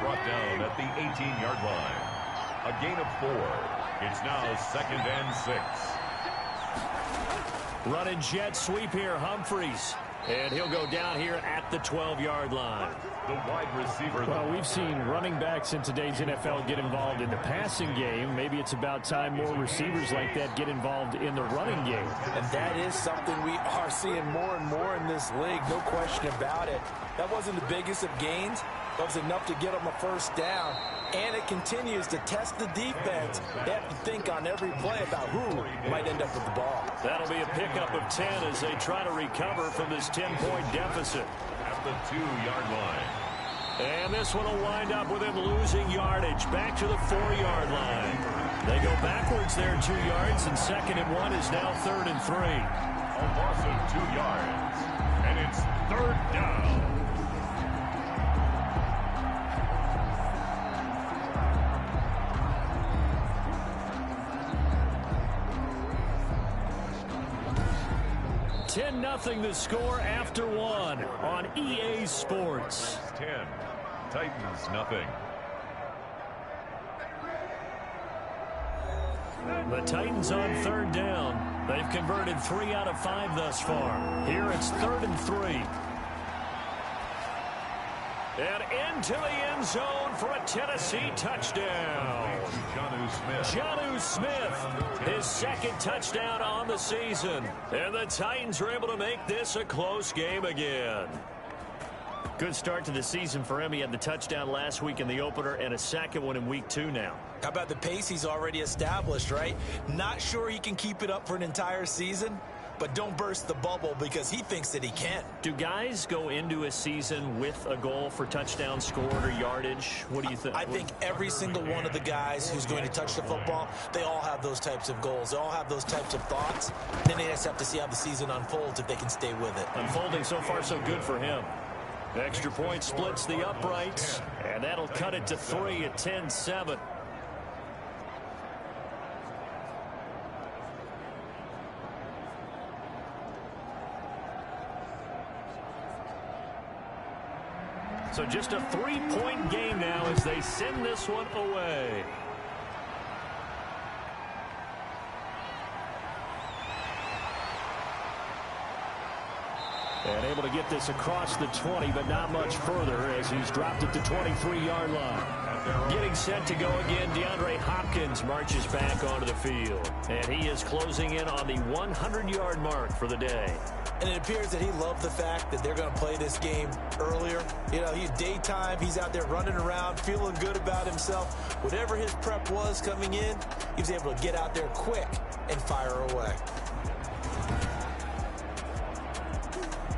Brought down at the 18-yard line. A gain of 4. It's now 2nd and 6. Running jet sweep here, Humphries. And he'll go down here at the 12-yard line. The wide receiver. Well, we've seen running backs in today's NFL get involved in the passing game. Maybe it's about time more receivers like that get involved in the running game. And that is something we are seeing more and more in this league, no question about it. That wasn't the biggest of gains. That was enough to get them a first down. And it continues to test the defense. They have to think on every play about who might end up with the ball. That'll be a pickup of 10 as they try to recover from this 10-point deficit. At the 2-yard line. And this one will wind up with him losing yardage back to the 4-yard line. They go backwards there 2 yards, and 2nd and 1 is now 3rd and 3. A loss of 2 yards, and it's 3rd down. Nothing the score after 1 on EA Sports. 10, Titans nothing. The Titans on 3rd down. They've converted 3 out of 5 thus far. Here it's 3rd and 3. And into the end zone for a Tennessee touchdown. Jonnu Smith, his 2nd touchdown on the season. And the Titans are able to make this a close game again. Good start to the season for him. He had the touchdown last week in the opener and a 2nd one in week 2 now. How about the pace he's already established, right? Not sure he can keep it up for an entire season, but don't burst the bubble because he thinks that he can. Do guys go into a season with a goal for touchdown scored or yardage? What do you think? I think every single one of the guys who's going to touch the football, they all have those types of goals. They all have those types of thoughts. Then they just have to see how the season unfolds if they can stay with it. Unfolding so far so good for him. Extra point splits the uprights, and that'll cut it to 3 at 10-7. So just a 3-point game now as they send this one away. And able to get this across the 20, but not much further as he's dropped it to 23-yard line. Getting set to go again, DeAndre Hopkins marches back onto the field. And he is closing in on the 100-yard mark for the day. And it appears that he loved the fact that they're going to play this game earlier. You know, he's daytime. He's out there running around, feeling good about himself. Whatever his prep was coming in, he was able to get out there quick and fire away.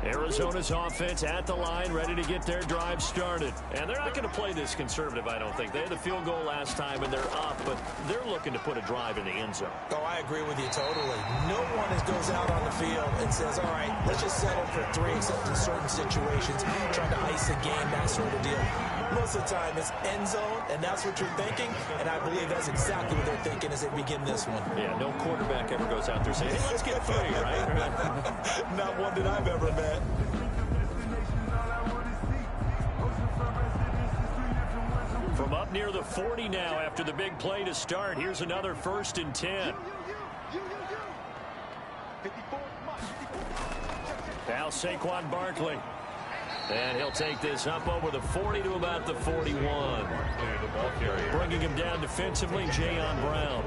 Arizona's offense at the line, ready to get their drive started. And they're not going to play this conservative, I don't think. They had the field goal last time, and they're up, but they're looking to put a drive in the end zone. Oh, I agree with you totally. No one goes out on the field and says, all right, let's just settle for 3, except in certain situations, trying to ice a game, that sort of deal. Most of the time, it's end zone, and that's what you're thinking, and I believe that's exactly what they're thinking as they begin this one. Yeah, no quarterback ever goes out there saying, hey, let's get 3, right? Not one that I've ever met. From up near the 40 now after the big play to start. Here's another 1st and 10. Now Saquon Barkley. And he'll take this up over the 40 to about the 41. Bringing him down defensively, Jayon Brown.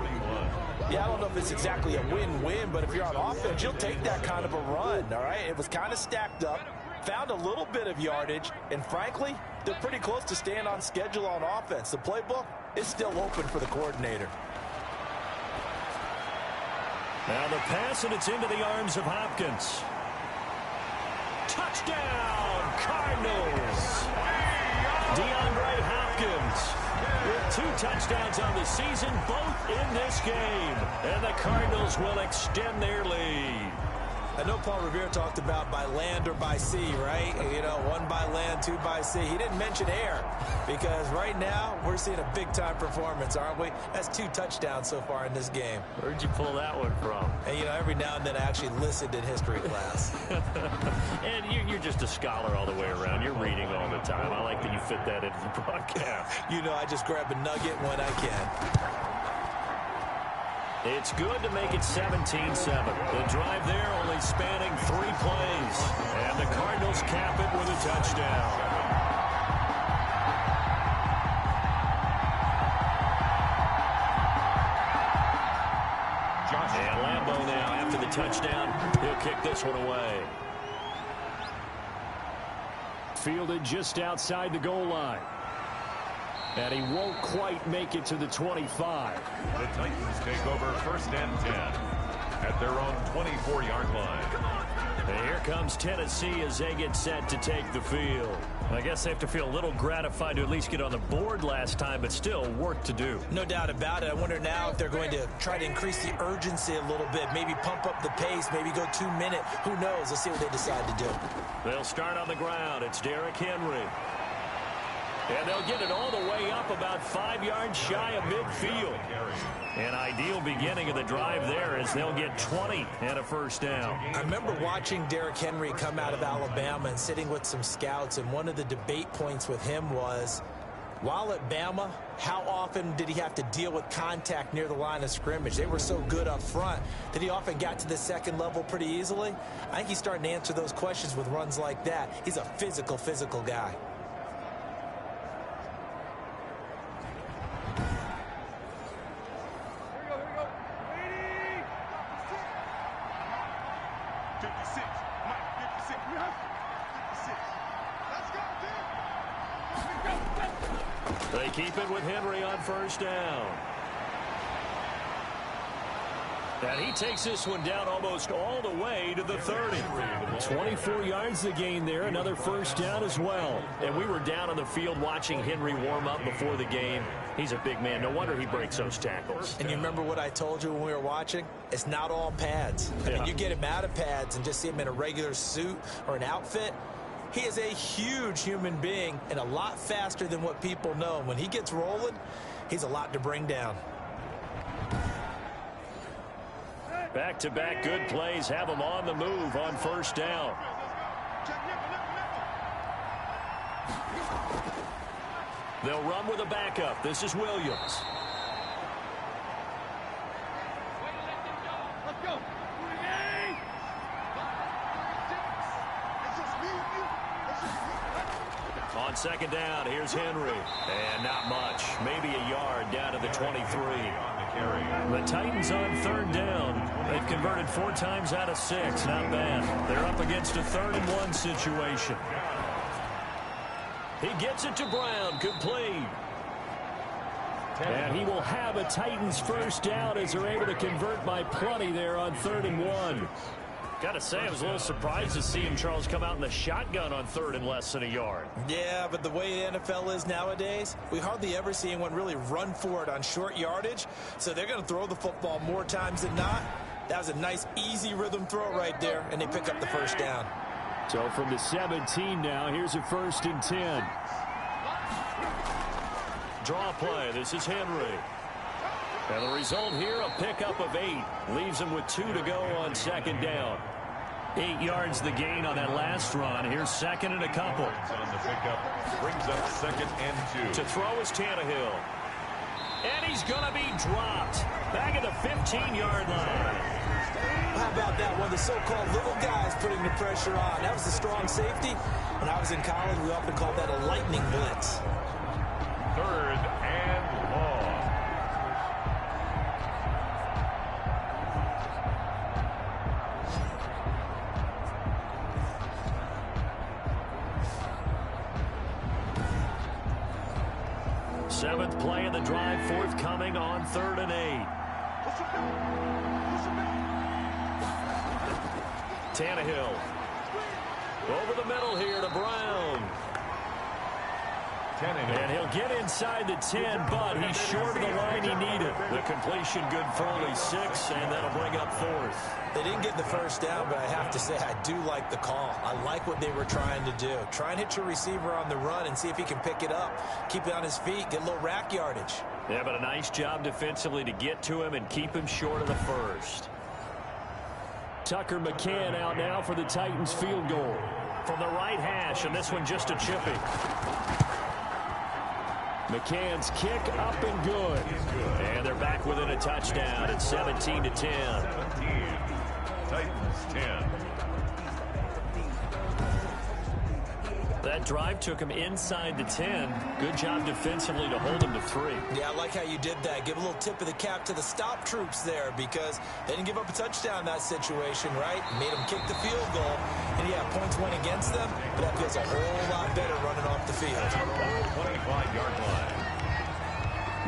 Yeah, I don't know if it's exactly a win-win, but if you're on offense, you'll take that kind of a run, all right? It was kind of stacked up, found a little bit of yardage, and frankly, they're pretty close to staying on schedule on offense. The playbook is still open for the coordinator. Now the pass, and it's into the arms of Hopkins. Touchdown, Cardinals! DeAndre Hopkins with 2 touchdowns on the season, both in this game. And the Cardinals will extend their lead. I know Paul Revere talked about by land or by sea, right? You know, 1 by land, 2 by sea. He didn't mention air because right now we're seeing a big-time performance, aren't we? That's 2 touchdowns so far in this game. Where'd you pull that one from? And, you know, every now and then I actually listened in history class. And you're just a scholar all the way around. You're reading all the time. I like that you fit that into the broadcast. You know, I just grab a nugget when I can. It's good to make it 17-7. The drive there only spanning 3 plays. And the Cardinals cap it with a touchdown. And Lambeau now after the touchdown. He'll kick this one away. Fielded just outside the goal line. And he won't quite make it to the 25. The Titans take over 1st and 10 at their own 24-yard line. And here comes Tennessee as they get set to take the field. I guess they have to feel a little gratified to at least get on the board last time, but still work to do. No doubt about it. I wonder now if they're going to try to increase the urgency a little bit, maybe pump up the pace, maybe go 2 minute. Who knows? Let's see what they decide to do. They'll start on the ground. It's Derrick Henry. And they'll get it all the way up about 5 yards shy of midfield. An ideal beginning of the drive there as they'll get 20 and a first down. I remember watching Derrick Henry come out of Alabama and sitting with some scouts, and one of the debate points with him was, while at Bama, how often did he have to deal with contact near the line of scrimmage? They were so good up front that he often got to the second level pretty easily. I think he's starting to answer those questions with runs like that. He's a physical guy. They keep it with Henry on first down. And he takes this one down almost all the way to the 30. 24 yards to gain there, another first down as well. And we were down on the field watching Henry warm up before the game. He's a big man. No wonder he breaks those tackles. And you remember what I told you when we were watching? It's not all pads. I mean, you get him out of pads and just see him in a regular suit or an outfit. He is a huge human being and a lot faster than what people know. When he gets rolling, he's a lot to bring down. Back-to-back good plays have him on the move on first down. They'll run with a backup. This is Williams. On second down, here's Henry. And not much. Maybe a yard down to the 23. The Titans on third down. They've converted 4 times out of 6. Not bad. They're up against a 3rd-and-1 situation. He gets it to Brown. Complete. And he will have a Titans first down as they're able to convert by plenty there on 3rd and 1. Got to say, I was a little surprised to see him, Charles, come out in the shotgun on 3rd and less than a yard. Yeah, but the way the NFL is nowadays, we hardly ever see anyone really run for it on short yardage. So they're going to throw the football more times than not. That was a nice, easy rhythm throw right there, and they pick up the first down. So from the 17 now, here's a 1st and 10. Draw play. This is Henry. And the result here, a pickup of 8. Leaves him with 2 to go on second down. 8 yards the gain on that last run. Here's second and a couple. On the pickup, brings up 2nd and 2. To throw is Tannehill. And he's going to be dropped. Back at the 15-yard line. How about that? One of the so-called little guys putting the pressure on. That was the strong safety. When I was in college, we often called that a lightning blitz. 3rd and long. Seventh play of the drive forthcoming on 3rd and 8. Tannehill. Over the middle here to Brown. And he'll get inside the 10, but he's short of the line he needed. The completion good for only 6, and that'll bring up 4th. They didn't get the first down, but I have to say I do like the call. I like what they were trying to do. Try and hit your receiver on the run and see if he can pick it up. Keep it on his feet, get a little rack yardage. Yeah, but a nice job defensively to get to him and keep him short of the first. Tucker McCann out now for the Titans field goal. From the right hash, and this one just a chippy. McCann's kick up and good. And they're back within a touchdown at 17-10. 17. Titans 10. That drive took him inside the 10. Good job defensively to hold him to 3. Yeah, I like how you did that. Give a little tip of the cap to the stop troops there because they didn't give up a touchdown in that situation, right? Made them kick the field goal. And yeah, points went against them, but that feels a whole lot better running off the field. 25-yard line.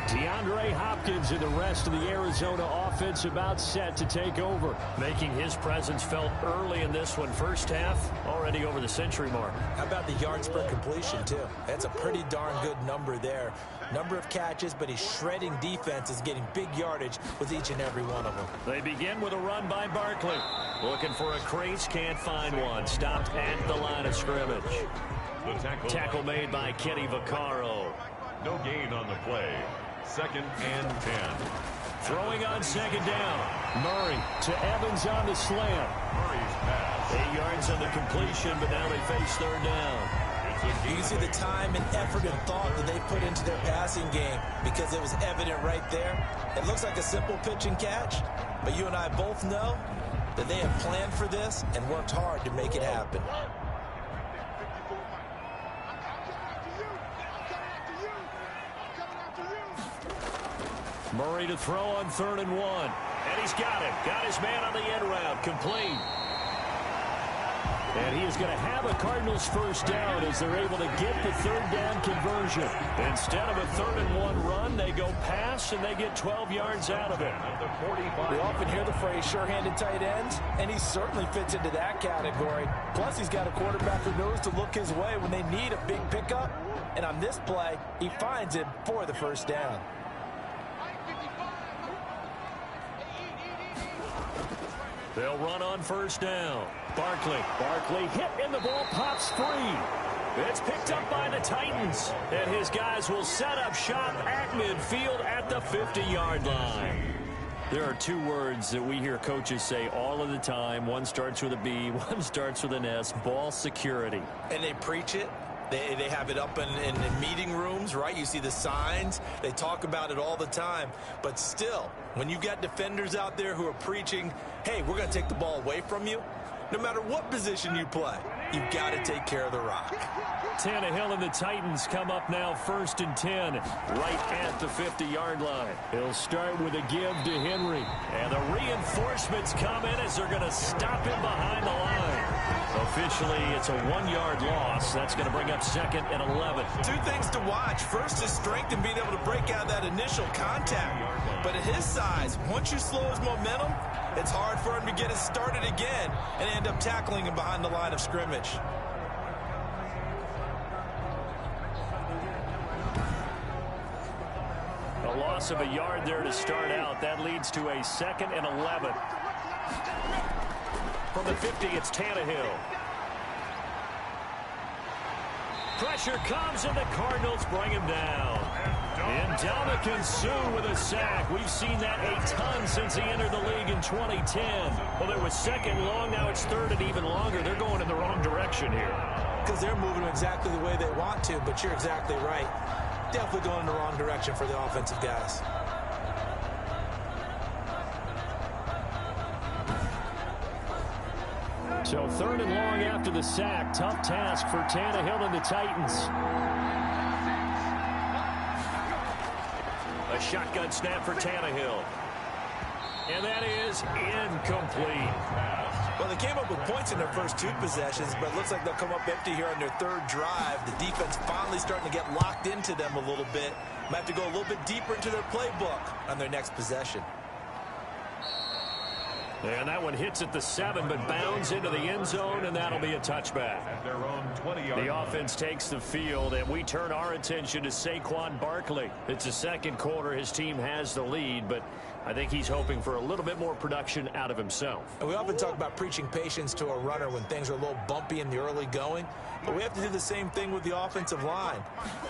DeAndre Hopkins and the rest of the Arizona offense about set to take over. Making his presence felt early in this one. First half, already over the century mark. How about the yards per completion, too? That's a pretty darn good number there. Number of catches, but he's shredding defenses, getting big yardage with each and every one of them. They begin with a run by Barkley. Looking for a crease, can't find one. Stopped at the line of scrimmage. The tackle made by Kenny Vaccaro. No gain on the play. 2nd and 10. Throwing on 2nd down. Murray to Evans on the slant. Murray's pass. 8 yards on the completion, but now they face 3rd down. You can see the time and effort and thought that they put into their passing game because it was evident right there. It looks like a simple pitch and catch, but you and I both know that they have planned for this and worked hard to make it happen. Murray to throw on 3rd and 1. And he's got it. Got his man on the end route. Complete. And he is going to have a Cardinals first down as they're able to get the 3rd down conversion. Instead of a 3rd and 1 run, they go pass and they get 12 yards out of it. We often hear the phrase sure-handed tight ends, and he certainly fits into that category. Plus, he's got a quarterback who knows to look his way when they need a big pickup. And on this play, he finds it for the first down. They'll run on 1st down. Barkley hit and the ball pops free. It's picked up by the Titans. And his guys will set up shop at midfield at the 50-yard line. There are 2 words that we hear coaches say all of the time. One starts with a B, one starts with an S. Ball security. And they preach it. They have it up in meeting rooms, right? You see the signs. They talk about it all the time. But still, when you've got defenders out there who are preaching, hey, we're going to take the ball away from you, no matter what position you play, you've got to take care of the rock. Tannehill and the Titans come up now 1st and 10, right at the 50-yard line. He'll start with a give to Henry. And the reinforcements come in as they're going to stop him behind the line. Officially, it's a 1-yard loss. That's going to bring up 2nd and 11. 2 things to watch. First, his strength and being able to break out that initial contact. But at his size, once you slow his momentum, it's hard for him to get it started again and end up tackling him behind the line of scrimmage. A loss of a yard there to start out. That leads to a 2nd and 11. From the 50, it's Tannehill. Pressure comes, and the Cardinals bring him down. And Ndamukong Suh with a sack. We've seen that a ton since he entered the league in 2010. Well, there was 2nd long. Now it's 3rd and even longer. They're going in the wrong direction here. Because they're moving exactly the way they want to, but you're exactly right. Definitely going in the wrong direction for the offensive guys. So 3rd and long after the sack. Tough task for Tannehill and the Titans. A shotgun snap for Tannehill. And that is incomplete. Well, they came up with points in their first 2 possessions, but it looks like they'll come up empty here on their 3rd drive. The defense finally starting to get locked into them a little bit. Might have to go a little bit deeper into their playbook on their next possession. And that one hits at the 7, but bounds into the end zone, and that'll be a touchback. At their own 20-yard The offense takes the field, and we turn our attention to Saquon Barkley. It's the 2nd quarter. His team has the lead, but I think he's hoping for a little bit more production out of himself. And we often talk about preaching patience to a runner when things are a little bumpy in the early going, but we have to do the same thing with the offensive line.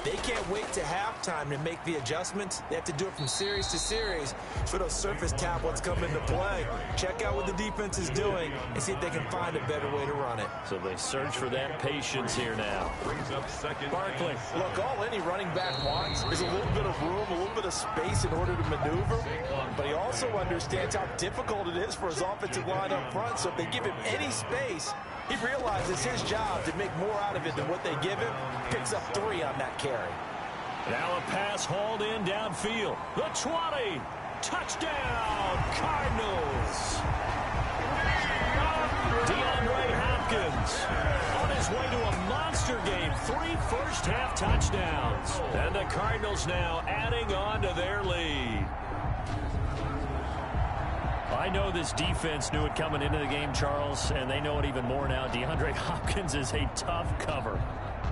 They can't wait to halftime to make the adjustments. They have to do it from series to series for those surface tablets come into play. Check out what the defense is doing and see if they can find a better way to run it. So they search for that patience here now. brings up 2nd. Barkley. Look, all any running back wants is a little bit of room, a little bit of space in order to maneuver. But he also understands how difficult it is for his offensive line up front. So if they give him any space, he realizes his job to make more out of it than what they give him. Picks up 3 on that carry. Now a pass hauled in downfield. The 20. Touchdown, Cardinals. DeAndre Hopkins on his his way to a monster game. 3 first-half touchdowns. And the Cardinals now adding on to their lead. I know this defense knew it coming into the game, Charles, and they know it even more now. DeAndre Hopkins is a tough cover.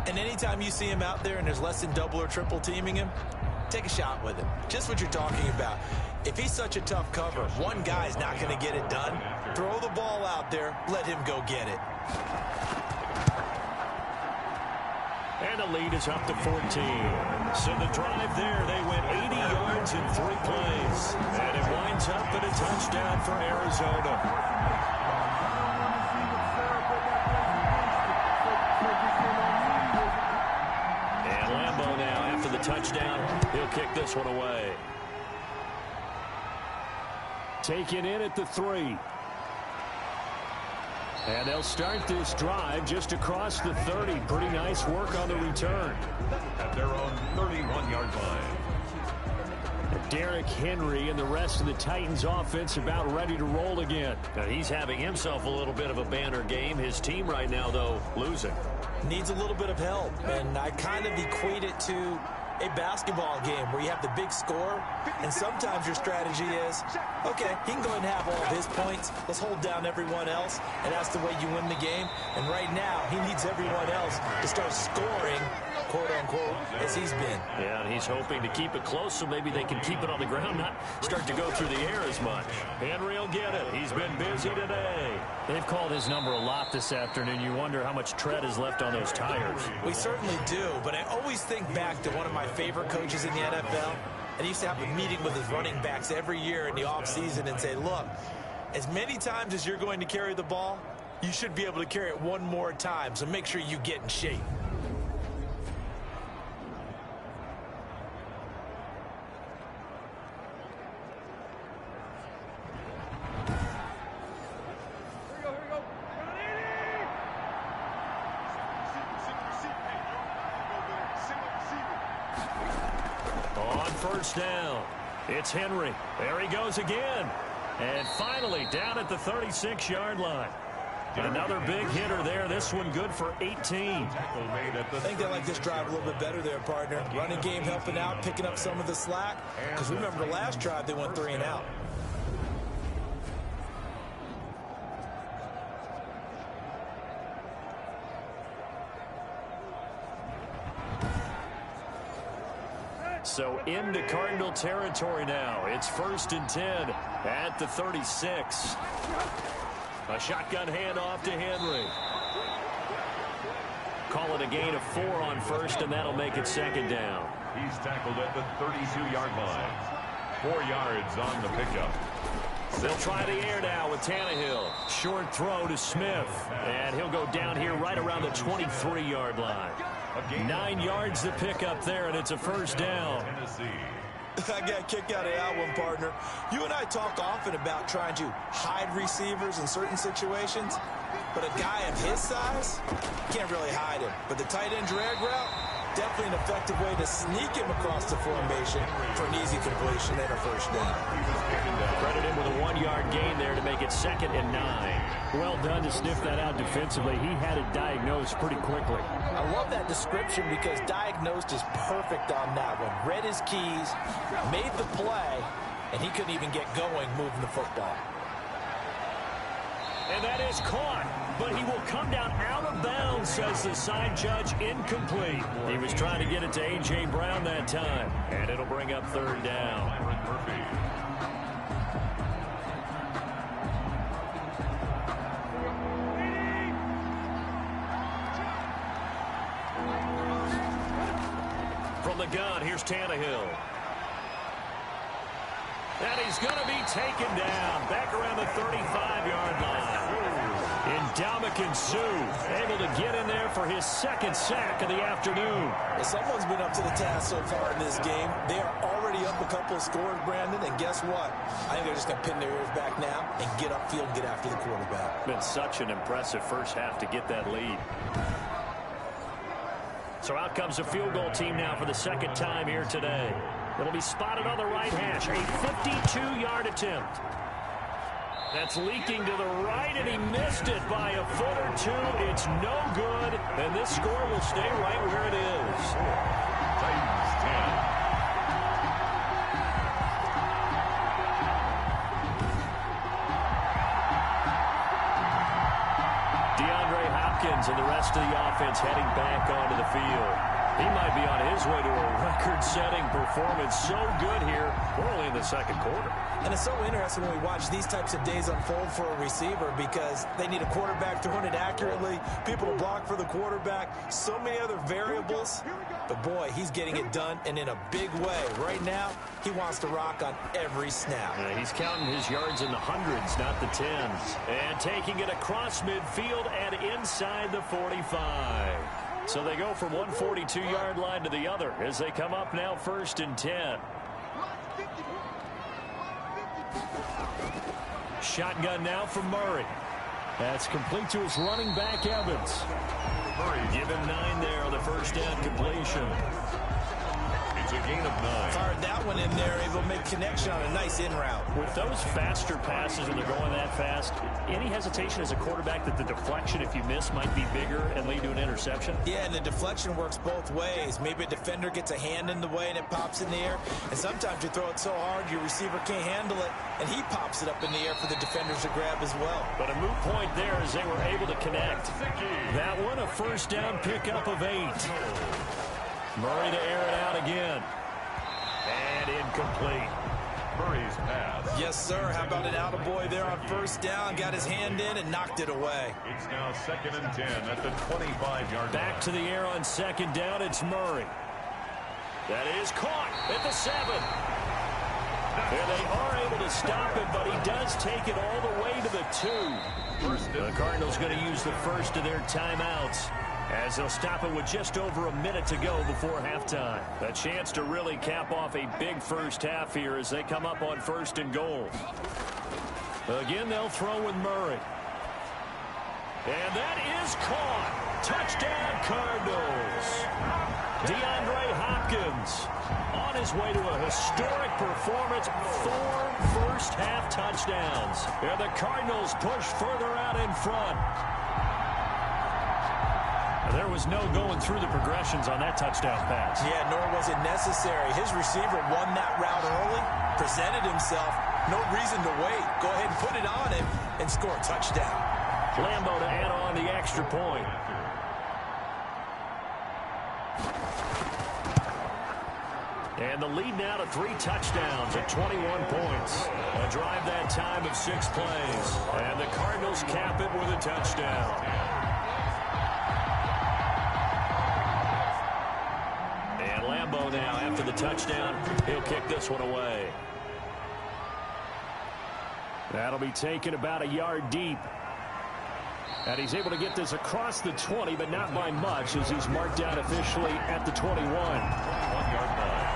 And anytime you see him out there and there's less than double or triple teaming him, take a shot with him. Just what you're talking about. If he's such a tough cover, one guy's not going to get it done. Throw the ball out there. Let him go get it. And the lead is up to 14. So the drive there, they went 80 yards in 3 plays. And it winds up in a touchdown for Arizona. And Lambeau now, after the touchdown, he'll kick this one away. Taken in at the 3. And they'll start this drive just across the 30. Pretty nice work on the return. At their own 31-yard line. Derrick Henry and the rest of the Titans offense about ready to roll again. Now he's having himself a little bit of a banner game. His team right now, though, losing. Needs a little bit of help, and I kind of equate it to a basketball game where you have the big score, and sometimes your strategy is, okay, he can go ahead and have all of his points. Let's hold down everyone else, and that's the way you win the game. And right now, he needs everyone else to start scoring, quote-unquote, as he's been. Yeah, and he's hoping to keep it close so maybe they can keep it on the ground, not start to go through the air as much. Henry will get it. He's been busy today. They've called his number a lot this afternoon. You wonder how much tread is left on those tires. We certainly do, but I always think back to one of my favorite coaches in the NFL, and he used to have a meeting with his running backs every year in the offseason and say, look, as many times as you're going to carry the ball, you should be able to carry it one more time, so make sure you get in shape. First down. It's Henry. There he goes again. And finally down at the 36-yard line. Another big hitter there. This one good for 18. I think they like this drive a little bit better there, partner. Running game helping out, picking up some of the slack. Because remember the last drive, they went 3 and out. So into Cardinal territory now. It's 1st and 10 at the 36. A shotgun handoff to Henry. Call it a gain of 4 on first, and that'll make it 2nd down. He's tackled at the 32-yard line. 4 yards on the pickup. They'll try the air now with Tannehill. Short throw to Smith. And he'll go down here right around the 23-yard line. 9 yards to pick up there, and it's a 1st down. I got a kick out of that one, partner. You and I talk often about trying to hide receivers in certain situations, but a guy of his size, can't really hide him. But the tight end drag route, definitely an effective way to sneak him across the formation for an easy completion and a 1st down. Credit him with a 1-yard gain there to make it 2nd and 9. Well done to sniff that out defensively. He had it diagnosed pretty quickly. I love that description because diagnosed is perfect on that one. Read his keys, made the play, and he couldn't even get going moving the football. And that is caught, but he will come down out of bounds, says the side judge. Incomplete. He was trying to get it to A.J. Brown that time, and it'll bring up 3rd down. From the gun, here's Tannehill. And he's going to be taken down back around the 35-yard line. Ndamukong Suh able to get in there for his 2nd sack of the afternoon. Well, someone's been up to the task so far in this game. They are already up a couple of scores, Brandon, and guess what? I think they're just going to pin their ears back now and get upfield and get after the quarterback. Been such an impressive first half to get that lead. So out comes a field goal team now for the 2nd time here today. It'll be spotted on the right hash. A 52-yard attempt. That's leaking to the right, and he missed it by a foot or two. It's no good, and this score will stay right where it is. Titans 10. DeAndre Hopkins and the rest of the offense heading back onto the field. He might be on his way to a record-setting performance. So good here. We're only in the second quarter. And it's so interesting when we watch these types of days unfold for a receiver because they need a quarterback throwing it accurately, people to block for the quarterback, so many other variables. But, boy, he's getting it done, and in a big way. Right now, he wants to rock on every snap. Yeah, he's counting his yards in the hundreds, not the tens. And taking it across midfield and inside the 45. So they go from one 42-yard line to the other as they come up now 1st and 10. Shotgun now from Murray. That's complete to his running back, Evans. Murray given 9 there on the first down completion. It's a gain of 9. Fired that one in there, able to make connection on a nice in route. With those faster passes and they're going that fast, any hesitation as a quarterback that the deflection, if you miss, might be bigger and lead to an interception? Yeah, and the deflection works both ways. Maybe a defender gets a hand in the way and it pops in the air. And sometimes you throw it so hard your receiver can't handle it, and he pops it up in the air for the defenders to grab as well. But a moot point there as they were able to connect. That one, a first down pickup of 8. Murray to air it out again. And incomplete. Murray's pass. Yes, sir. How about an attaboy there on first down? Got his hand in and knocked it away. It's now 2nd and 10 at the 25-yard line. Back to the air on 2nd down. It's Murray. That is caught at the 7. And they are able to stop it, but he does take it all the way to the 2. The Cardinals going to use the first of their timeouts as they'll stop it with just over a minute to go before halftime. A chance to really cap off a big first half here as they come up on 1st and goal. Again, they'll throw with Murray. And that is caught. Touchdown, Cardinals. DeAndre Hopkins on his way to a historic performance. 4 first-half touchdowns. And the Cardinals push further out in front. There was no going through the progressions on that touchdown pass. Yeah, nor was it necessary. His receiver won that route early, presented himself. No reason to wait. Go ahead and put it on him and score a touchdown. Lambo to add on the extra point. And the lead now to 3 touchdowns at 21 points. A drive that time of 6 plays. And the Cardinals cap it with a touchdown. Now after the touchdown, he'll kick this one away. That'll be taken about a yard deep. And he's able to get this across the 20, but not by much as he's marked out officially at the 21. 1-yard line.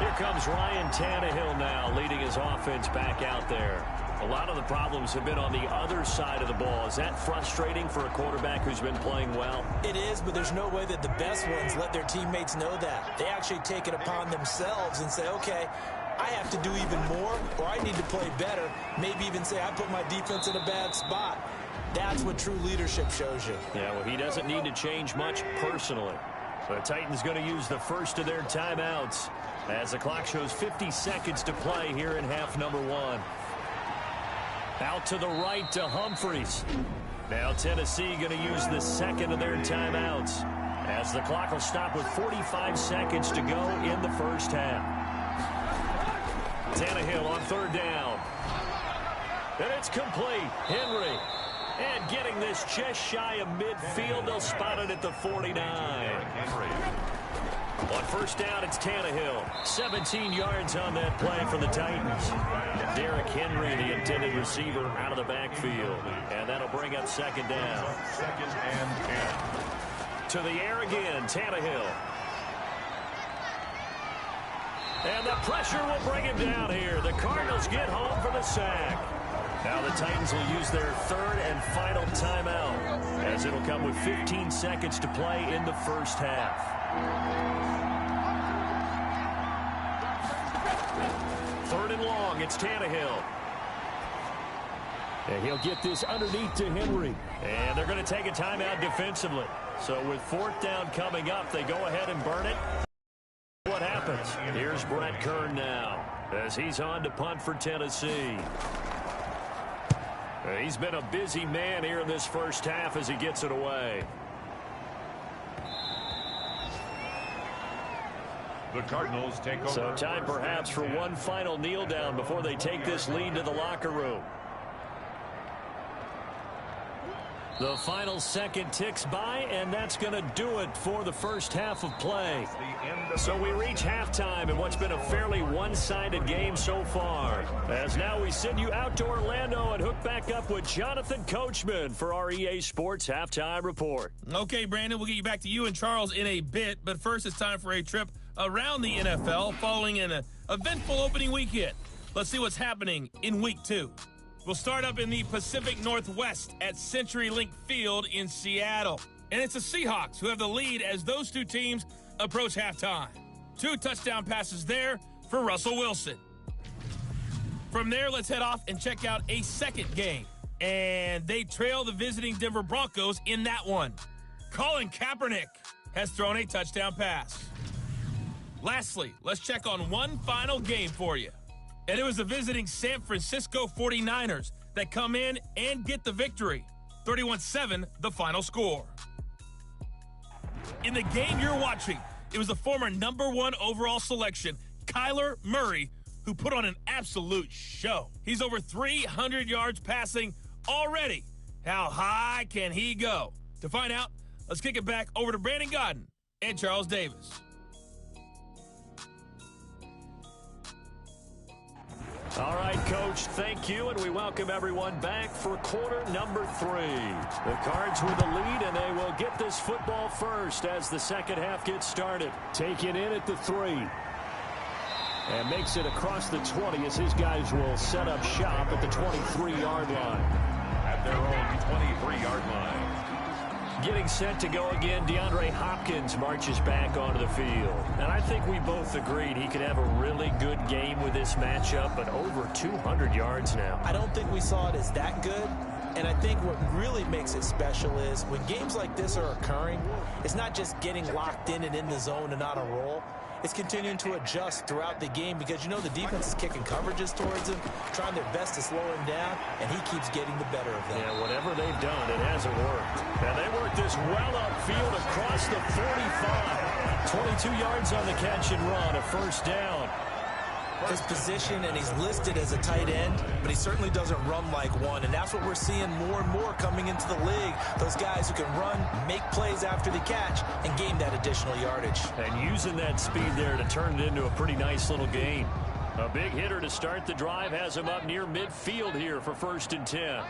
Here comes Ryan Tannehill now leading his offense back out there. A lot of the problems have been on the other side of the ball. Is that frustrating for a quarterback who's been playing well? It is, but there's no way that the best ones let their teammates know that. They actually take it upon themselves and say, okay, I have to do even more, or I need to play better. Maybe even say, I put my defense in a bad spot. That's what true leadership shows you. Yeah, well, he doesn't need to change much personally. So the Titans going to use the first of their timeouts as the clock shows 50 seconds to play here in half number 1. Out to the right to Humphreys. Now Tennessee going to use the second of their timeouts as the clock will stop with 45 seconds to go in the first half. Tannehill on 3rd down. And it's complete. Henry. And getting this just shy of midfield. They'll spot it at the 49. On 1st down, it's Tannehill. 17 yards on that play for the Titans. Derrick Henry, the intended receiver, out of the backfield. And that'll bring up 2nd down. 2nd and 10. To the air again, Tannehill. And the pressure will bring him down here. The Cardinals get home for the sack. Now the Titans will use their 3rd and final timeout as it'll come with 15 seconds to play in the first half. 3rd and long, it's Tannehill. And he'll get this underneath to Henry. And they're going to take a timeout defensively. So with 4th down coming up, they go ahead and burn it. What happens? Here's Brett Kern now as he's on to punt for Tennessee. He's been a busy man here in this first half as he gets it away. The Cardinals take over. So time perhaps for one final kneel down before they take this lead to the locker room. The final second ticks by, and that's going to do it for the first half of play. So we reach halftime in what's been a fairly one-sided game so far. As now we send you out to Orlando and hook back up with Jonathan Coachman for our EA Sports Halftime Report. Okay, Brandon, we'll get you back to you and Charles in a bit, but first it's time for a trip around the NFL following an eventful opening weekend. Let's see what's happening in Week 2. We'll start up in the Pacific Northwest at CenturyLink Field in Seattle. And it's the Seahawks who have the lead as those two teams approach halftime. 2 touchdown passes there for Russell Wilson. From there, let's head off and check out a second game. And they trail the visiting Denver Broncos in that one. Colin Kaepernick has thrown a touchdown pass. Lastly, let's check on one final game for you. And it was the visiting San Francisco 49ers that come in and get the victory. 31-7, the final score. In the game you're watching, it was the former #1 overall selection, Kyler Murray, who put on an absolute show. He's over 300 yards passing already. How high can he go? To find out, let's kick it back over to Brandon Godden and Charles Davis. All right, Coach, thank you, and we welcome everyone back for quarter number 3. The Cards with the lead, and they will get this football first as the second half gets started. Taken in at the 3. And makes it across the 20 as his guys will set up shop at the 23-yard line. At their own 23-yard line. Getting set to go again, DeAndre Hopkins marches back onto the field. And I think we both agreed he could have a really good game with this matchup, but over 200 yards now. I don't think we saw it as that good. And I think what really makes it special is when games like this are occurring, it's not just getting locked in and in the zone and on a roll. It's continuing to adjust throughout the game because, you know, the defense is kicking coverages towards him, trying their best to slow him down, and he keeps getting the better of them. Yeah, whatever they've done, it hasn't worked. And they work this well upfield across the 45. 22 yards on the catch and run, a first down. His position, and he's listed as a tight end, but he certainly doesn't run like one, and that's what we're seeing more and more coming into the league. Those guys who can run, make plays after the catch, and gain that additional yardage. And using that speed there to turn it into a pretty nice little gain. A big hitter to start the drive has him up near midfield here for 1st and 10.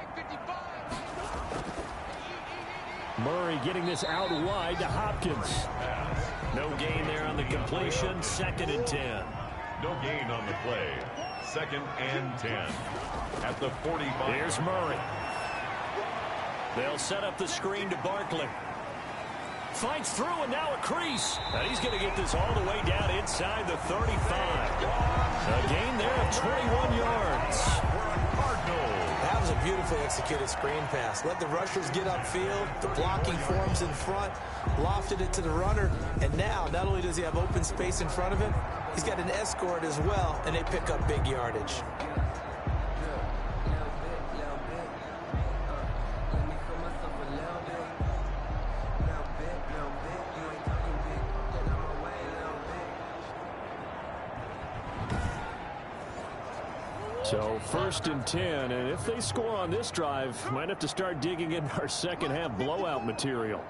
Murray getting this out wide to Hopkins. No gain there on the completion, 2nd and 10. No gain on the play. 2nd and 10. At the 45. Here's Murray. They'll set up the screen to Barkley. Fights through, and now a crease. And he's going to get this all the way down inside the 35. A gain there of 21 yards. That was a beautifully executed screen pass. Let the rushers get upfield. The blocking forms in front. Lofted it to the runner. And now, not only does he have open space in front of him, he's got an escort as well, and they pick up big yardage. So 1st and 10, and if they score on this drive, might have to start digging in our second half blowout material.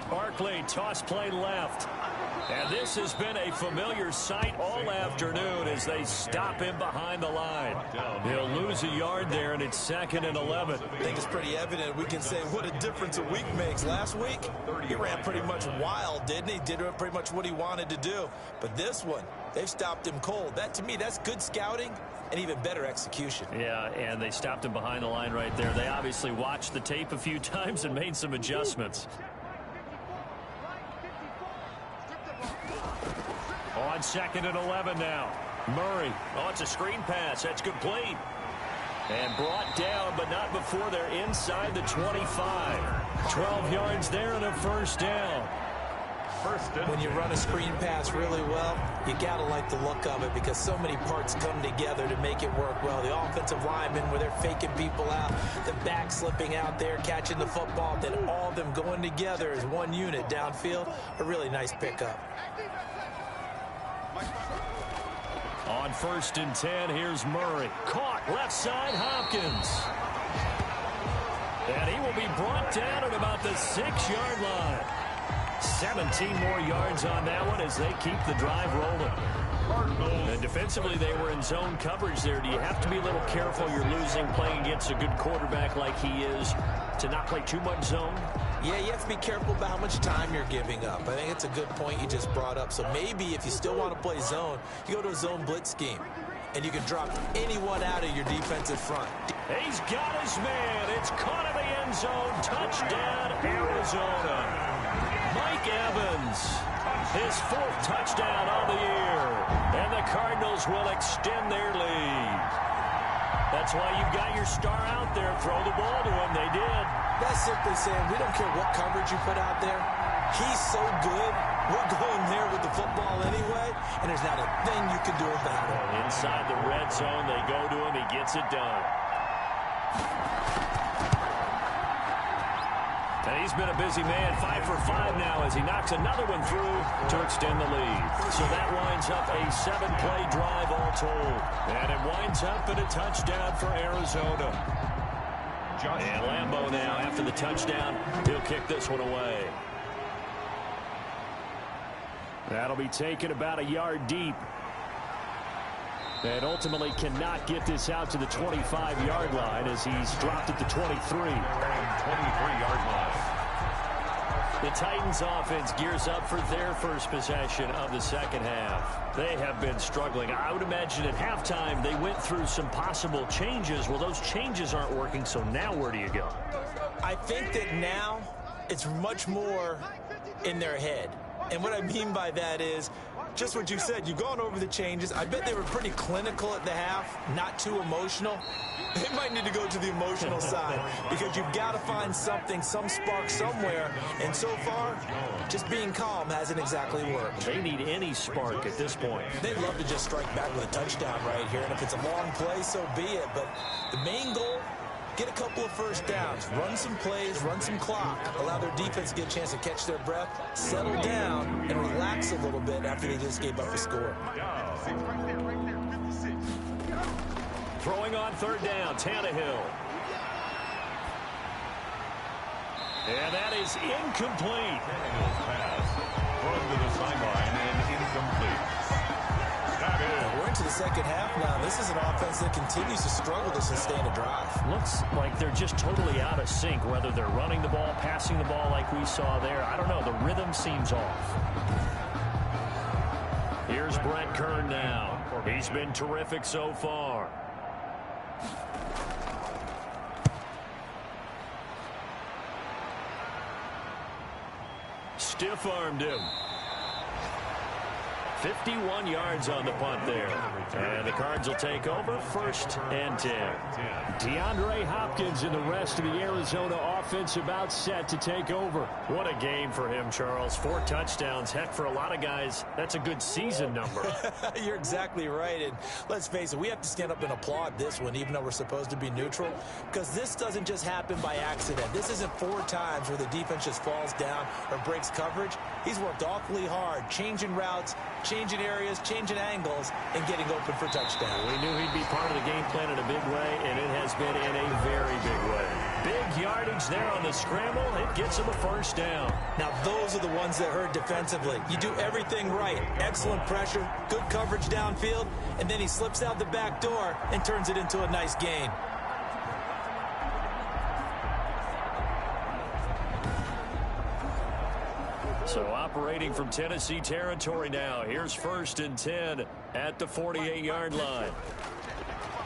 Barkley, toss play left. And this has been a familiar sight all afternoon as they stop him behind the line. He'll lose a yard there, and it's 2nd and 11. I think it's pretty evident. We can say what a difference a week makes. Last week, he ran pretty much wild, didn't he? Did pretty much what he wanted to do. But this one, they've stopped him cold. That, to me, that's good scouting and even better execution. Yeah, and they stopped him behind the line right there. They obviously watched the tape a few times and made some adjustments. On 2nd and 11 now. Murray. Oh, it's a screen pass. That's complete. And brought down, but not before they're inside the 25. 12 yards there and a first down. When you run a screen pass really well, you got to like the look of it because so many parts come together to make it work well. The offensive linemen, where they're faking people out, the back slipping out there, catching the football, then all of them going together as one unit downfield. A really nice pickup. On 1st and 10, here's Murray. Caught left side, Hopkins. And he will be brought down at about the 6-yard line. 17 more yards on that one as they keep the drive rolling. And defensively, they were in zone coverage there. Do you have to be a little careful? You're losing playing against a good quarterback like he is to not play too much zone? Yeah, you have to be careful about how much time you're giving up. I think it's a good point you just brought up. So maybe if you still want to play zone, you go to a zone blitz scheme. And you can drop anyone out of your defensive front. He's got his man. It's caught in the end zone. Touchdown, Arizona. Mike Evans, his 4th touchdown on the year. And the Cardinals will extend their lead. That's why you've got your star out there. Throw the ball to him. They did. That's simply saying we don't care what coverage you put out there. He's so good. We're going there with the football anyway, and there's not a thing you can do about it. Inside the red zone, they go to him. He gets it done. And he's been a busy man, 5 for 5 now as he knocks another one through to extend the lead. So that winds up a 7-play drive all told. And it winds up in a touchdown for Arizona. And Lambeau now, after the touchdown, he'll kick this one away. That'll be taken about a yard deep. And ultimately cannot get this out to the 25-yard line as he's dropped at the 23. 23-yard line. The Titans offense gears up for their first possession of the second half. They have been struggling. I would imagine at halftime they went through some possible changes. Well, those changes aren't working, so now where do you go? I think that now it's much more in their head. And what I mean by that is just what you said. You've gone over the changes. I bet they were pretty clinical at the half, not too emotional. They might need to go to the emotional side because you've got to find something, some spark somewhere. And so far, just being calm hasn't exactly worked. They need any spark at this point. They'd love to just strike back with a touchdown right here. And if it's a long play, so be it. But the main goal, get a couple of first downs, run some plays, run some clock, allow their defense to get a chance to catch their breath, settle down, and relax a little bit after they just gave up a score. Throwing on 3rd down, Tannehill. And that is incomplete. Pass thrown to the sideline and incomplete. We're into the second half now. This is an offense that continues to struggle to sustain a drive. Looks like they're just totally out of sync, whether they're running the ball, passing the ball like we saw there. I don't know. The rhythm seems off. Here's Brent Kern now. He's been terrific so far. Stiff-armed him. 51 yards on the punt there. And the Cards will take over 1st and 10. DeAndre Hopkins and the rest of the Arizona offense about set to take over. What a game for him, Charles. 4 touchdowns. Heck, for a lot of guys, that's a good season number. You're exactly right. And let's face it, we have to stand up and applaud this one, even though we're supposed to be neutral, because this doesn't just happen by accident. This isn't 4 times where the defense just falls down or breaks coverage. He's worked awfully hard, changing routes, changing areas, changing angles, and getting open for touchdown. We knew he'd be part of the game plan in a big way, and it has been in a very big way. Big yardage there on the scramble. It gets him a first down. Now, those are the ones that hurt defensively. You do everything right. Excellent pressure, good coverage downfield, and then he slips out the back door and turns it into a nice gain. So operating from Tennessee territory now. Here's 1st and 10 at the 48-yard line.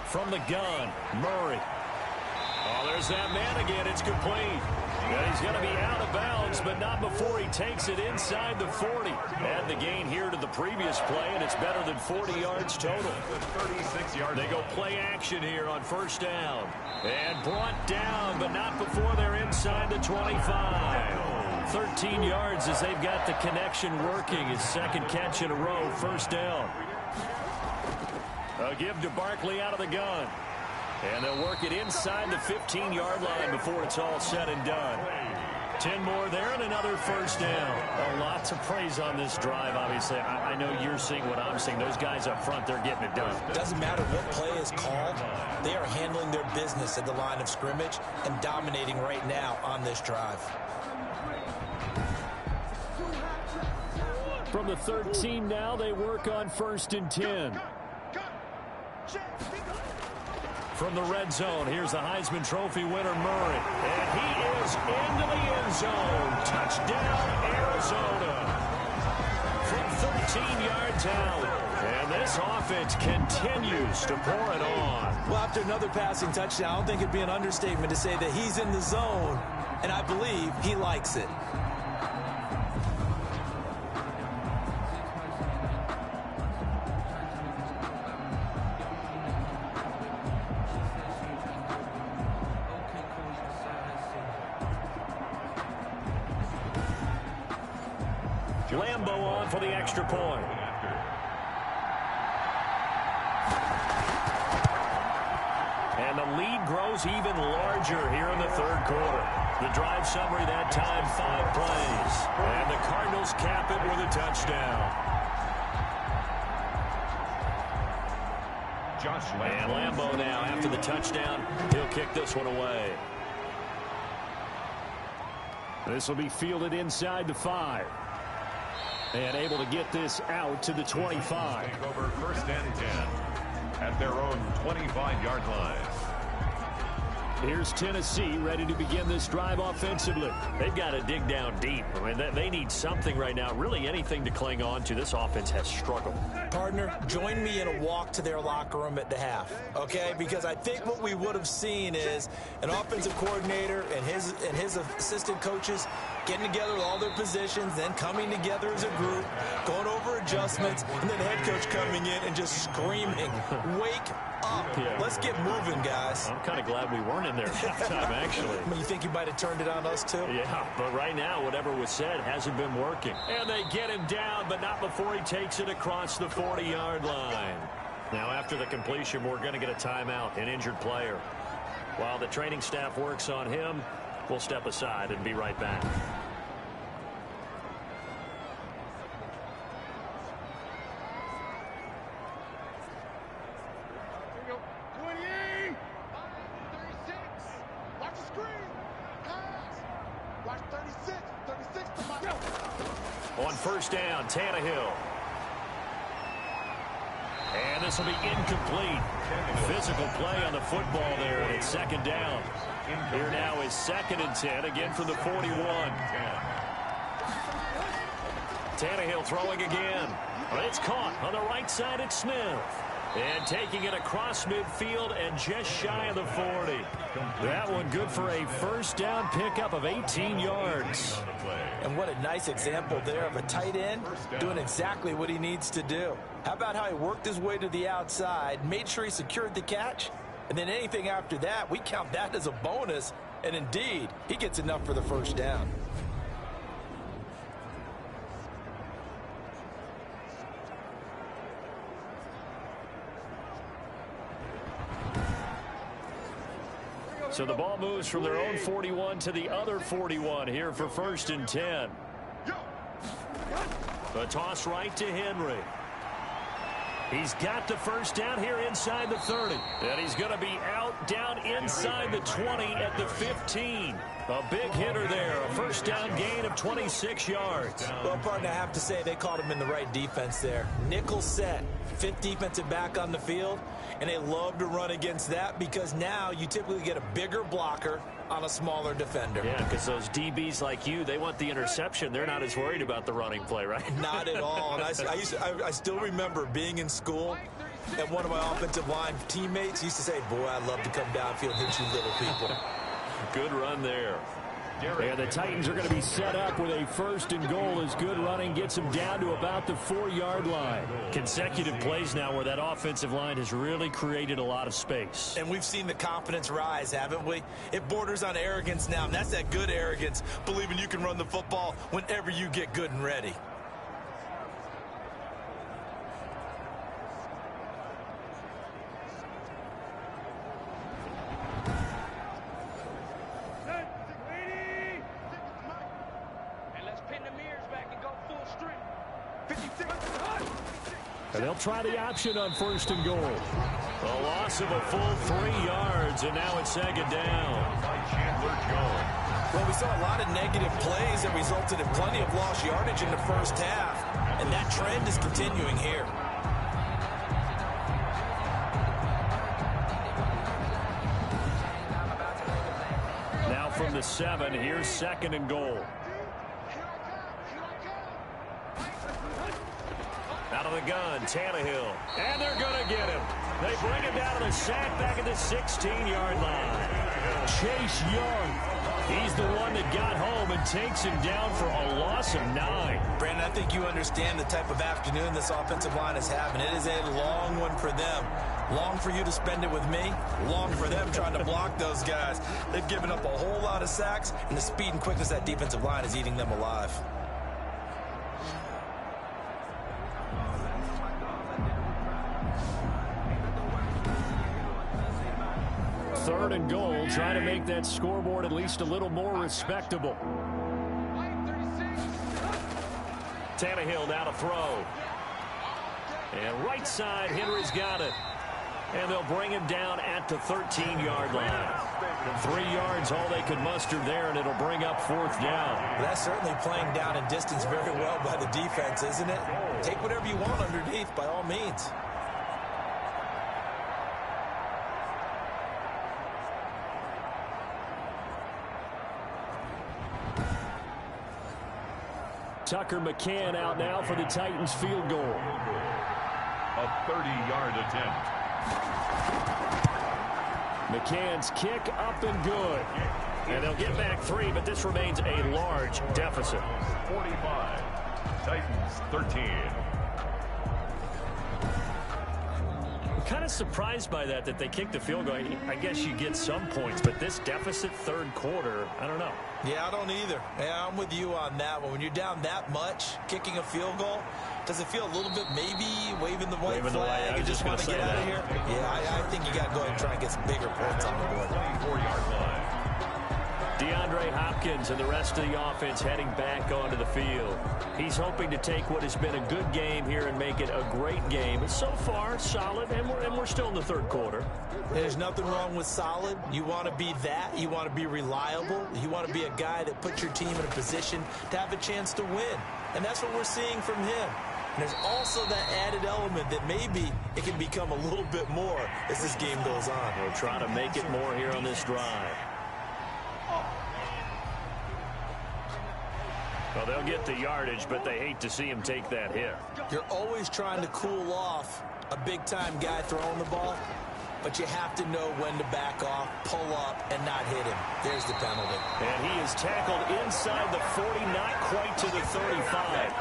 From the gun, Murray. Oh, there's that man again. It's complete. And he's going to be out of bounds, but not before he takes it inside the 40. Add the gain here to the previous play, and it's better than 40 yards total. 36-yard. They go play action here on first down. And brought down, but not before they're inside the 25. 13 yards as they've got the connection working. His second catch in a row, first down. A give to Barkley out of the gun. And they'll work it inside the 15-yard line before it's all said and done. 10 more there and another first down. A lot to praise on this drive, obviously. I know you're seeing what I'm seeing. Those guys up front, they're getting it done. Doesn't matter what play is called. They are handling their business at the line of scrimmage and dominating right now on this drive. From the 13 now, they work on 1st and 10. From the red zone, here's the Heisman Trophy winner, Murray. And he is into the end zone. Touchdown, Arizona. From 13 yards out. And this offense continues to pour it on. Well, after another passing touchdown, I don't think it'd be an understatement to say that he's in the zone, and I believe he likes it. Lambo on for the extra point. And the lead grows even larger here in the third quarter. The drive summary that time, 5 plays. And the Cardinals cap it with a touchdown. And Lambo now, after the touchdown, he'll kick this one away. This will be fielded inside the 5. And able to get this out to the 25. Over 1st and 10 at their own 25-yard line. Here's Tennessee ready to begin this drive offensively. They've got to dig down deep. I mean, they need something right now, really anything to cling on to. This offense has struggled. Partner, join me in a walk to their locker room at the half, okay? Because I think what we would have seen is an offensive coordinator and his assistant coaches getting together with all their positions, then coming together as a group, going over adjustments, and then the head coach coming in and just screaming, wake up. Yeah. Let's get moving, guys. I'm kind of glad we weren't in there at halftime, actually. You think he might have turned it on us, too? Yeah, but right now, whatever was said hasn't been working. And they get him down, but not before he takes it across the 40-yard line. Now, after the completion, we're going to get a timeout, an injured player. While the training staff works on him, we'll step aside and be right back. On first down, Tannehill. And this will be incomplete. Physical play on the football there, and it's second down. Here now is 2nd and 10, again from the 41. Tannehill throwing again. But it's caught on the right side at Smith. And taking it across midfield and just shy of the 40. That one good for a first down pickup of 18 yards. And what a nice example there of a tight end doing exactly what he needs to do. How about how he worked his way to the outside, made sure he secured the catch, and then anything after that, we count that as a bonus. And indeed, he gets enough for the first down. So the ball moves from their own 41 to the other 41 here for 1st and 10. The toss right to Henry. He's got the first down here inside the 30. And he's going to be out down inside the 20 at the 15. A big hitter there. A first down gain of 26 yards. Well, partner, I have to say they caught him in the right defense there. Nickel set, 5th defensive back on the field. And they love to run against that because now you typically get a bigger blocker on a smaller defender. Yeah, because those DBs like you, they want the interception. They're not as worried about the running play, right? Not at all. And I still remember being in school, and one of my offensive line teammates used to say, boy, I'd love to come downfield and hit you little people. Good run there. And the Titans are going to be set up with a first and goal as good running gets them down to about the 4-yard line. Consecutive plays now where that offensive line has really created a lot of space. And we've seen the confidence rise, haven't we? It borders on arrogance now, and that's that good arrogance, believing you can run the football whenever you get good and ready. And they'll try the option on first and goal. A loss of a full 3 yards, and now it's second down. Well, we saw a lot of negative plays that resulted in plenty of lost yardage in the first half, and that trend is continuing here. Now from the 7, here's second and goal. Out of the gun, Tannehill. And they're going to get him. They bring him down to the sack back at the 16-yard line. Chase Young. He's the one that got home and takes him down for a loss of 9. Brandon, I think you understand the type of afternoon this offensive line is having. It is a long one for them. Long for you to spend it with me. Long for them trying to block those guys. They've given up a whole lot of sacks, and the speed and quickness of that defensive line is eating them alive. Third and goal, trying to make that scoreboard at least a little more respectable. Tannehill now to throw. And right side, Henry's got it. And they'll bring him down at the 13-yard line. 3 yards, all they could muster there, and it'll bring up fourth down. Well, that's certainly playing down in distance very well by the defense, isn't it? Take whatever you want underneath, by all means. Tucker McCann out now for the Titans field goal. A 30-yard attempt. McCann's kick up and good. And they'll get back 3, but this remains a large deficit. 45. Titans 13. I'm kind of surprised by that they kicked the field goal. I guess you get some points, but this deficit third quarter, I don't know. Yeah, I don't either. Yeah, I'm with you on that one. When you're down that much, kicking a field goal, does it feel a little bit maybe waving the white flag and just want to get out of here? Yeah, I think you got to go ahead and try and get some bigger points on the board. 24-yard line. DeAndre Hopkins and the rest of the offense heading back onto the field. He's hoping to take what has been a good game here and make it a great game. But so far, solid, and we're still in the third quarter. There's nothing wrong with solid. You want to be that. You want to be reliable. You want to be a guy that puts your team in a position to have a chance to win. And that's what we're seeing from him. And there's also that added element that maybe it can become a little bit more as this game goes on. We'll try to make it more here on this drive. Well, they'll get the yardage, but they hate to see him take that hit. You're always trying to cool off a big-time guy throwing the ball, but you have to know when to back off, pull up, and not hit him. There's the penalty. And he is tackled inside the 40, not quite to the 35.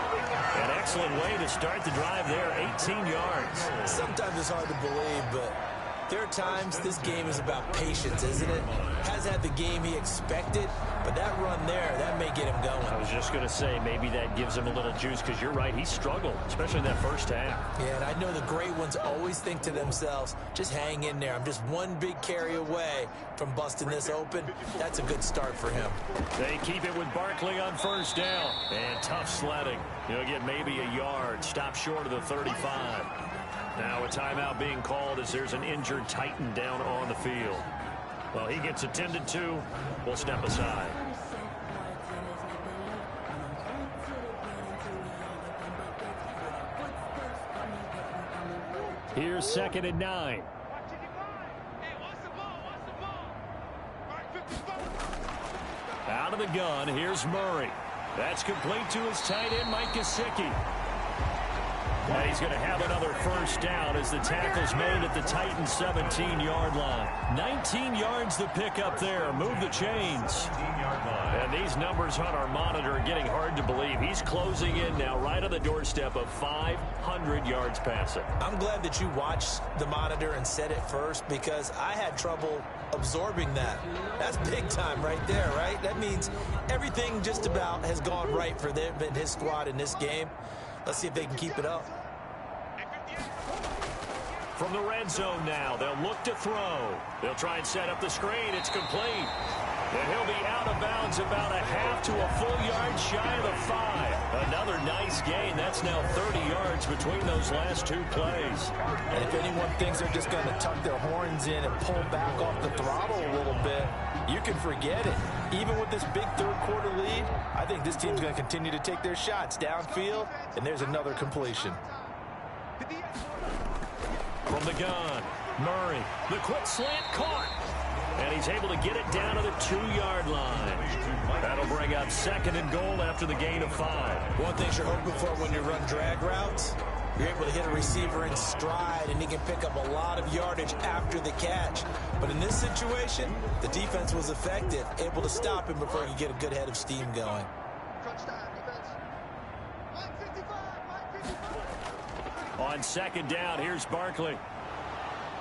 An excellent way to start the drive there, 18 yards. Sometimes it's hard to believe, but there are times this game is about patience, isn't it? Has had the game he expected, but that run there, that may get him going. I was just going to say, maybe that gives him a little juice, because you're right, he struggled, especially in that first half. Yeah, and I know the great ones always think to themselves, just hang in there. I'm just one big carry away from busting this open. That's a good start for him. They keep it with Barkley on first down. And tough sledding. He'll get maybe a yard, stop short of the 35. Now a timeout being called as there's an injured Titan down on the field. Well, he gets attended to. We'll step aside. Here's 2nd and 9. Out of the gun, here's Murray. That's complete to his tight end, Mike Gesicki. And he's going to have another first down as the tackle's made at the Titans' 17-yard line. 19 yards to pick up there. Move the chains. And these numbers on our monitor are getting hard to believe. He's closing in now right on the doorstep of 500 yards passing. I'm glad that you watched the monitor and said it first because I had trouble absorbing that. That's big time right there, right? That means everything just about has gone right for them and his squad in this game. Let's see if they can keep it up. From the red zone now, they'll look to throw. They'll try and set up the screen. It's complete. And he'll be out of bounds about a half to a full yard shy of the 5. Another nice gain. That's now 30 yards between those last two plays. And if anyone thinks they're just going to tuck their horns in and pull back off the throttle a little bit, you can forget it. Even with this big third-quarter lead, I think this team's going to continue to take their shots downfield, and there's another completion. From the gun, Murray, the quick slant caught. And he's able to get it down to the 2-yard line. That'll bring up 2nd and goal after the gain of 5. One thing you're hoping for when you run drag routes, you're able to hit a receiver in stride, and he can pick up a lot of yardage after the catch. But in this situation, the defense was effective, able to stop him before he could get a good head of steam going. On 2nd down, here's Barkley.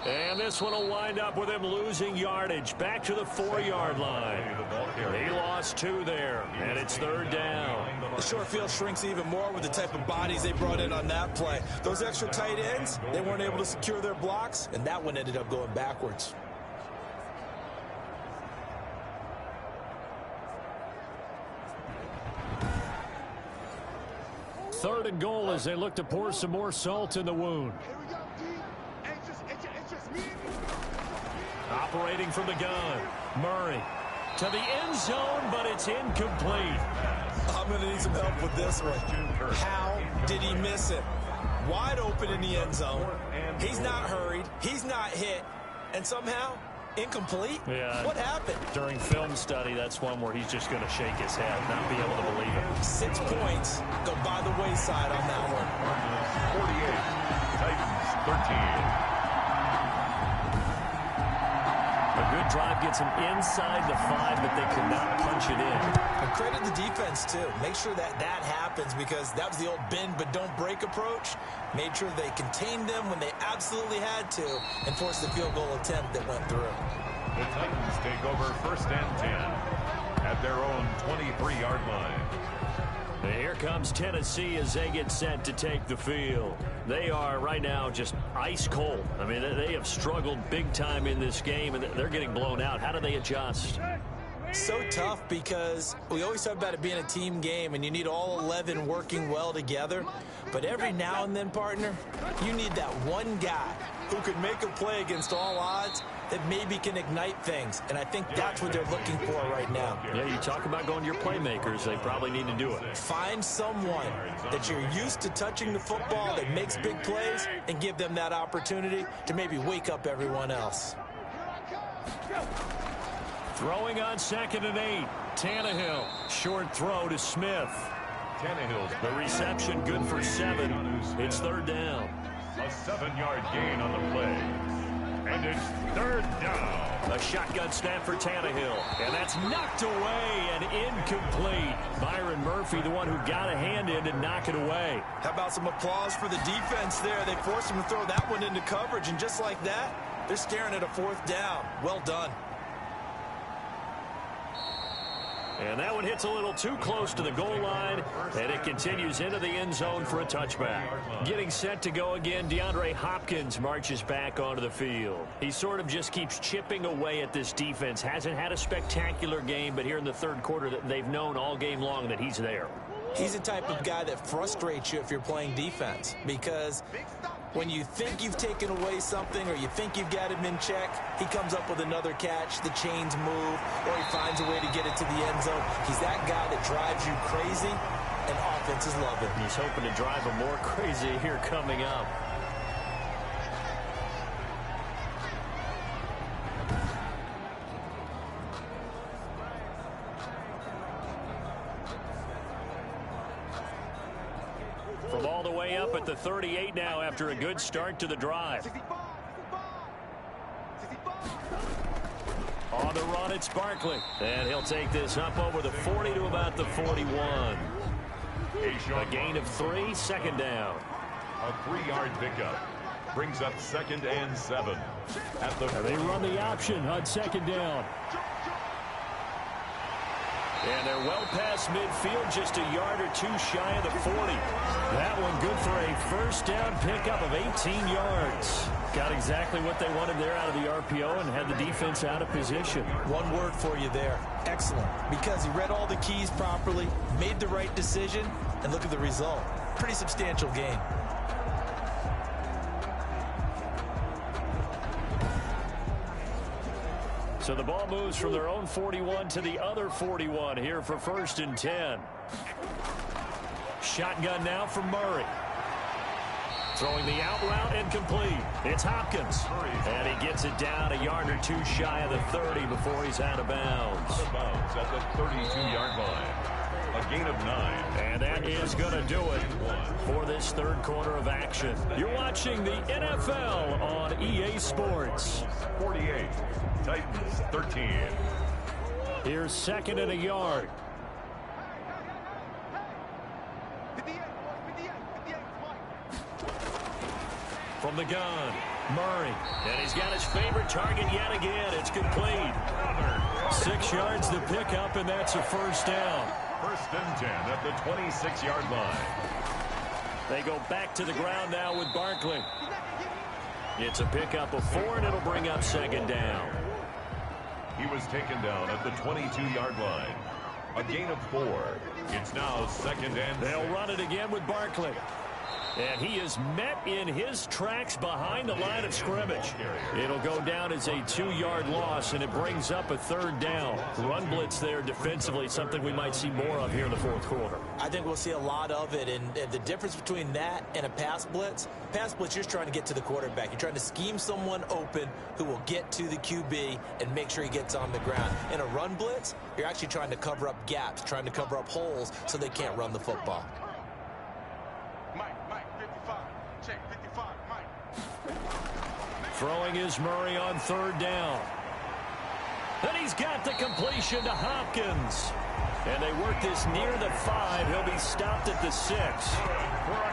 And this one will wind up with him losing yardage. Back to the 4-yard line. He lost 2 there, and it's 3rd down. The short field shrinks even more with the type of bodies they brought in on that play. Those extra tight ends, they weren't able to secure their blocks, and that one ended up going backwards. Third and goal as they look to pour some more salt in the wound. Operating from the gun, Murray to the end zone, but it's incomplete. I'm going to need some help with this one. How did he miss it? Wide open in the end zone. He's not hurried. He's not hit. And somehow, incomplete? Yeah. What happened? During film study, that's one where he's just going to shake his head, not be able to believe it. 6 points go by the wayside on that one. 48, Titans 13. A good drive gets him inside the 5, but they could not punch it in. And credit the defense, too. Make sure that happens because that was the old bend but don't break approach. Made sure they contained them when they absolutely had to and forced the field goal attempt that went through. The Titans take over 1st and 10 at their own 23-yard line. And here comes Tennessee as they get set to take the field. They are right now just ice cold. I mean, they have struggled big time in this game, and they're getting blown out. How do they adjust? So tough because we always talk about it being a team game, and you need all 11 working well together. But every now and then, partner, you need that one guy who can make a play against all odds that maybe can ignite things. And I think that's what they're looking for right now. Yeah, you talk about going to your playmakers. They probably need to do it. Find someone that you're used to touching the football that makes big plays and give them that opportunity to maybe wake up everyone else. Throwing on 2nd and 8. Tannehill. Short throw to Smith. Tannehill's the reception good for 7. It's 3rd down. A 7-yard gain on the play. And it's 3rd down. A shotgun snap for Tannehill. And that's knocked away and incomplete. Byron Murphy, the one who got a hand in to knock it away. How about some applause for the defense there? They forced him to throw that one into coverage, and just like that, they're staring at a 4th down. Well done. And that one hits a little too close to the goal line, and it continues into the end zone for a touchback. Getting set to go again, DeAndre Hopkins marches back onto the field. He sort of just keeps chipping away at this defense. Hasn't had a spectacular game, but here in the 3rd quarter, they've known all game long that he's there. He's the type of guy that frustrates you if you're playing defense, because when you think you've taken away something or you think you've got him in check, he comes up with another catch, the chains move, or he finds a way to get it to the end zone. He's that guy that drives you crazy, and offenses love it. He's hoping to drive him more crazy here coming up. From all the way up at the 38 now after a good start to the drive. On the run, it's Barkley. And he'll take this up over the 40 to about the 41. A gain of 3, second down. A 3-yard pickup brings up 2nd and 7. They run the option on 2nd down. And they're well past midfield, just a yard or 2 shy of the 40. That one good for a first down pickup of 18 yards. Got exactly what they wanted there out of the RPO and had the defense out of position. One word for you there. Excellent. Because he read all the keys properly, made the right decision, and look at the result. Pretty substantial gain. So the ball moves from their own 41 to the other 41 here for 1st and 10. Shotgun now from Murray. Throwing the out route and complete. It's Hopkins. And he gets it down a yard or 2 shy of the 30 before he's out of bounds. Out of bounds at the 32-yard line. A gain of 9. And that is going to do it for this 3rd quarter of action. You're watching the NFL on EA Sports. 48. Titans 13. Here's 2nd and a yard. From the gun, Murray. And he's got his favorite target yet again. It's complete. 6 yards to pick up, and that's a first down. 1st and 10 at the 26-yard line. They go back to the ground now with Barkley. It's a pickup of 4, and it'll bring up 2nd down. He was taken down at the 22-yard line. A gain of 4. It's now 2nd and 6. They'll run it again with Barkley. And he is met in his tracks behind the line of scrimmage. It'll go down as a 2-yard loss, and it brings up a 3rd down. Run blitz there defensively, something we might see more of here in the 4th quarter. I think we'll see a lot of it, and the difference between that and a pass blitz, you're just trying to get to the quarterback. You're trying to scheme someone open who will get to the QB and make sure he gets on the ground. In a run blitz, you're actually trying to cover up gaps, trying to cover up holes so they can't run the football. Throwing is Murray on 3rd down. Then he's got the completion to Hopkins. And they work this near the 5. He'll be stopped at the 6.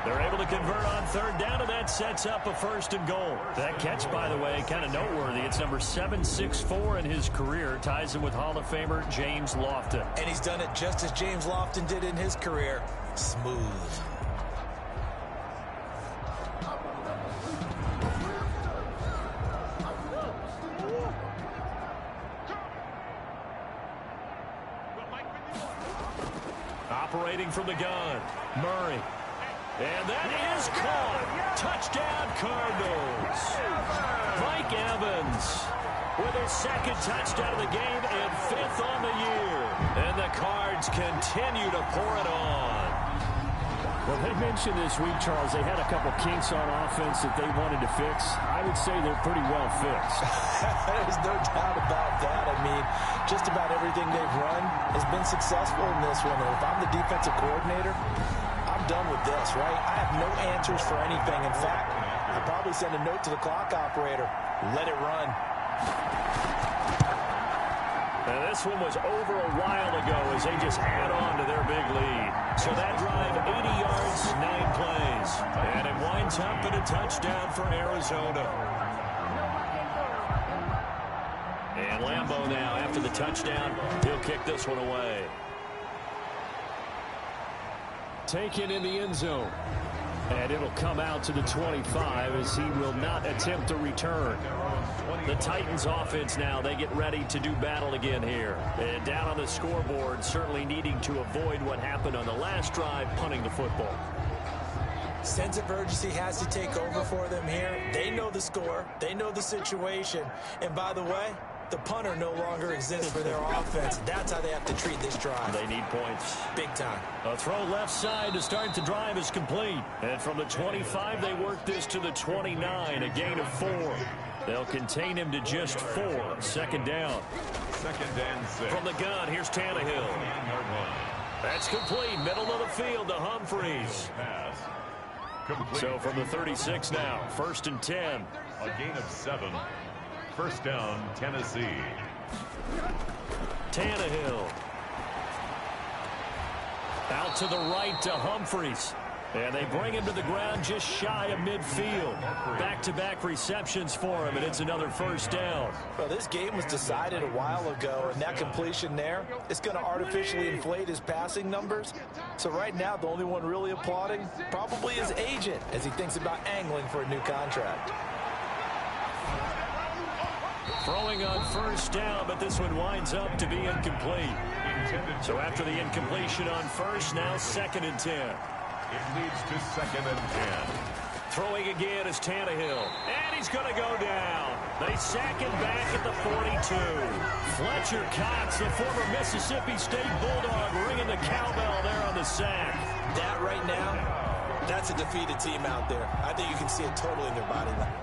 They're able to convert on 3rd down, and that sets up a 1st and goal. That catch, by the way, kind of noteworthy. It's number 764 in his career. Ties him with Hall of Famer James Lofton. And he's done it just as James Lofton did in his career. Smooth. Operating from the gun, Murray. And that is caught. Touchdown, Cardinals. Mike Evans with his 2nd touchdown of the game and 5th on the year. And the Cards continue to pour it on. Well, they mentioned this week, Charles, they had a couple kinks on offense that they wanted to fix. I would say they're pretty well fixed. There's no doubt about that. I mean, just about everything they've run has been successful in this one. And if I'm the defensive coordinator, I'm done with this, right? I have no answers for anything. In fact, I'd probably send a note to the clock operator. Let it run. And this one was over a while ago as they just add on to their big lead. So that drive, 80 yards, 9 plays. And it winds up in a touchdown for Arizona. And Lambeau now, after the touchdown, he'll kick this one away. Taken in the end zone. And it'll come out to the 25 as he will not attempt to return. The Titans offense now, they get ready to do battle again here. And down on the scoreboard, certainly needing to avoid what happened on the last drive, punting the football. Sense of urgency has to take over for them here. They know the score. They know the situation. And by the way, the punter no longer exists for their offense. That's how they have to treat this drive. They need points. Big time. A throw left side to start the drive is complete. And from the 25, they work this to the 29, a gain of 4. They'll contain him to just 4. 2nd down. 2nd and 6. From the gun, here's Tannehill. That's complete. Middle of the field to Humphreys. So from the 36 now, 1st and 10. A gain of 7. First down, Tennessee. Tannehill. Out to the right to Humphreys. And they bring him to the ground just shy of midfield. Back-to-back receptions for him, and it's another first down. Well, this game was decided a while ago, and that completion there is going to artificially inflate his passing numbers. So right now, the only one really applauding probably his agent as he thinks about angling for a new contract. Throwing on first down, but this one winds up to be incomplete. So after the incompletion on first, now 2nd and 10. It leads to 2nd and 10. Throwing again is Tannehill. And he's going to go down. They sack him back at the 42. Fletcher Cox, the former Mississippi State Bulldog, ringing the cowbell there on the sack. That right now, that's a defeated team out there. I think you can see it totally in their body language.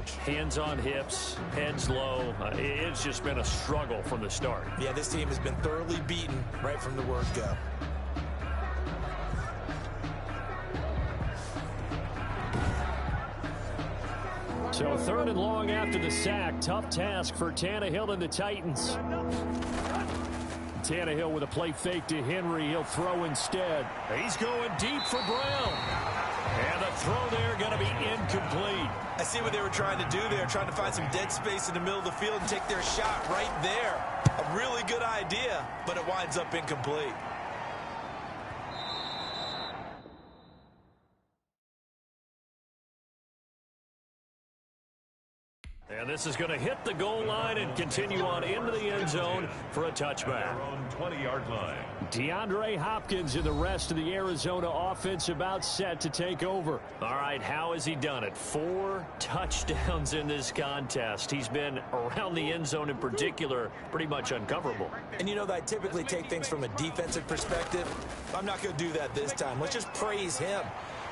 coverage. Hands on hips, heads low. It's just been a struggle from the start. Yeah, this team has been thoroughly beaten right from the word go. So 3rd and long after the sack. Tough task for Tannehill and the Titans. Tannehill with a play fake to Henry. He'll throw instead. He's going deep for Brown. And the throw there going to be incomplete. I see what they were trying to do there, trying to find some dead space in the middle of the field and take their shot right there. A really good idea, but it winds up incomplete. And this is going to hit the goal line and continue on into the end zone for a touchback. Their own 20-yard line. DeAndre Hopkins and the rest of the Arizona offense about set to take over. All right, how has he done it? 4 touchdowns in this contest. He's been around the end zone in particular pretty much uncoverable. And you know that I typically take things from a defensive perspective. I'm not going to do that this time. Let's just praise him.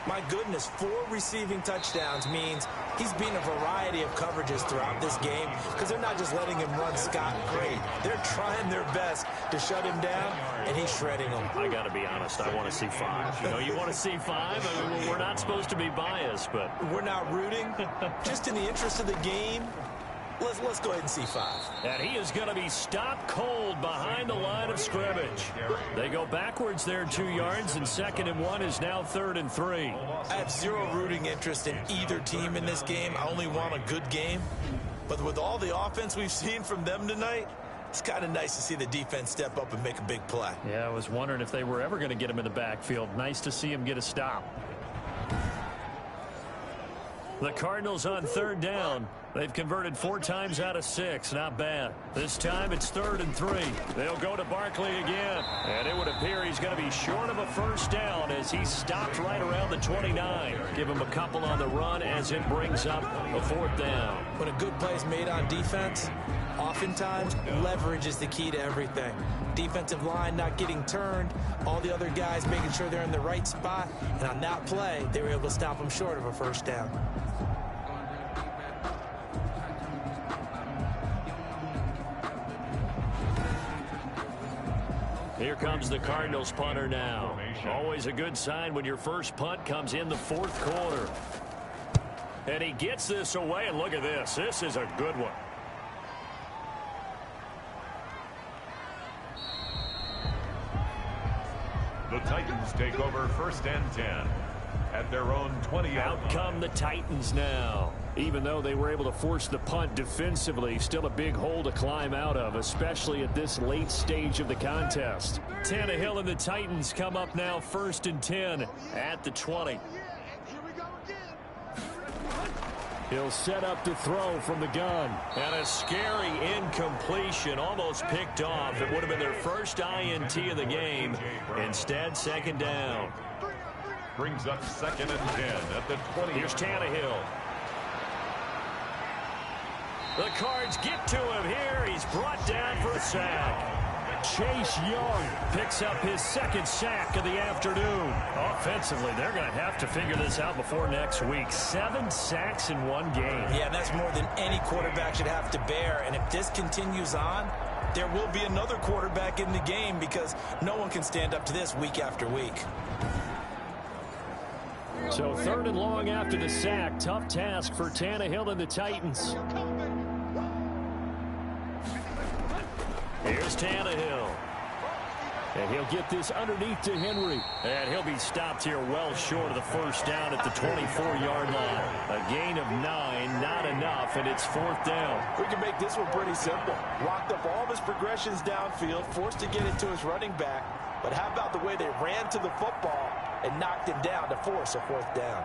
My goodness, 4 receiving touchdowns means he's beaten a variety of coverages throughout this game because they're not just letting him run scot-free. They're trying their best to shut him down, and he's shredding them. I got to be honest, I want to see 5. You know, you want to see 5? I mean, we're not supposed to be biased, but... We're not rooting. Just in the interest of the game, let's go ahead and see 5. And he is going to be stopped cold behind the line of scrimmage. They go backwards there 2 yards, and 2nd and 1 is now 3rd and 3. I have zero rooting interest in either team in this game. I only want a good game. But with all the offense we've seen from them tonight, it's kind of nice to see the defense step up and make a big play. Yeah, I was wondering if they were ever going to get him in the backfield. Nice to see him get a stop. The Cardinals on 3rd down. They've converted 4 times out of 6. Not bad. This time it's 3rd and 3. They'll go to Barkley again. And it would appear he's going to be short of a first down as he stopped right around the 29. Give him a couple on the run as it brings up a 4th down. When a good play is made on defense, oftentimes leverage is the key to everything. Defensive line not getting turned, all the other guys making sure they're in the right spot. And on that play, they were able to stop him short of a first down. Here comes the Cardinals punter now. Always a good sign when your first punt comes in the 4th quarter. And he gets this away, and look at this. This is a good one. The Titans take over 1st and 10 at their own 20-yard line. Out come the Titans now. Even though they were able to force the punt defensively, still a big hole to climb out of, especially at this late stage of the contest. Tannehill and the Titans come up now 1st and 10 at the 20. He'll set up to throw from the gun. And a scary incompletion, almost picked off. It would have been their first INT of the game. Instead, 2nd down. Brings up 2nd and 10 at the 20. Here's Tannehill. The Cards get to him here. He's brought down for a sack. Chase Young picks up his 2nd sack of the afternoon. Offensively, they're going to have to figure this out before next week. 7 sacks in 1 game. Yeah, that's more than any quarterback should have to bear. And if this continues on, there will be another quarterback in the game because no one can stand up to this week after week. So 3rd and long after the sack. Tough task for Tannehill and the Titans. Here's Tannehill. And he'll get this underneath to Henry. And he'll be stopped here well short of the first down at the 24-yard line. A gain of 9, not enough, and it's 4th down. We can make this one pretty simple. Locked up all of his progressions downfield, forced to get it to his running back. But how about the way they ran to the football and knocked him down to force a 4th down?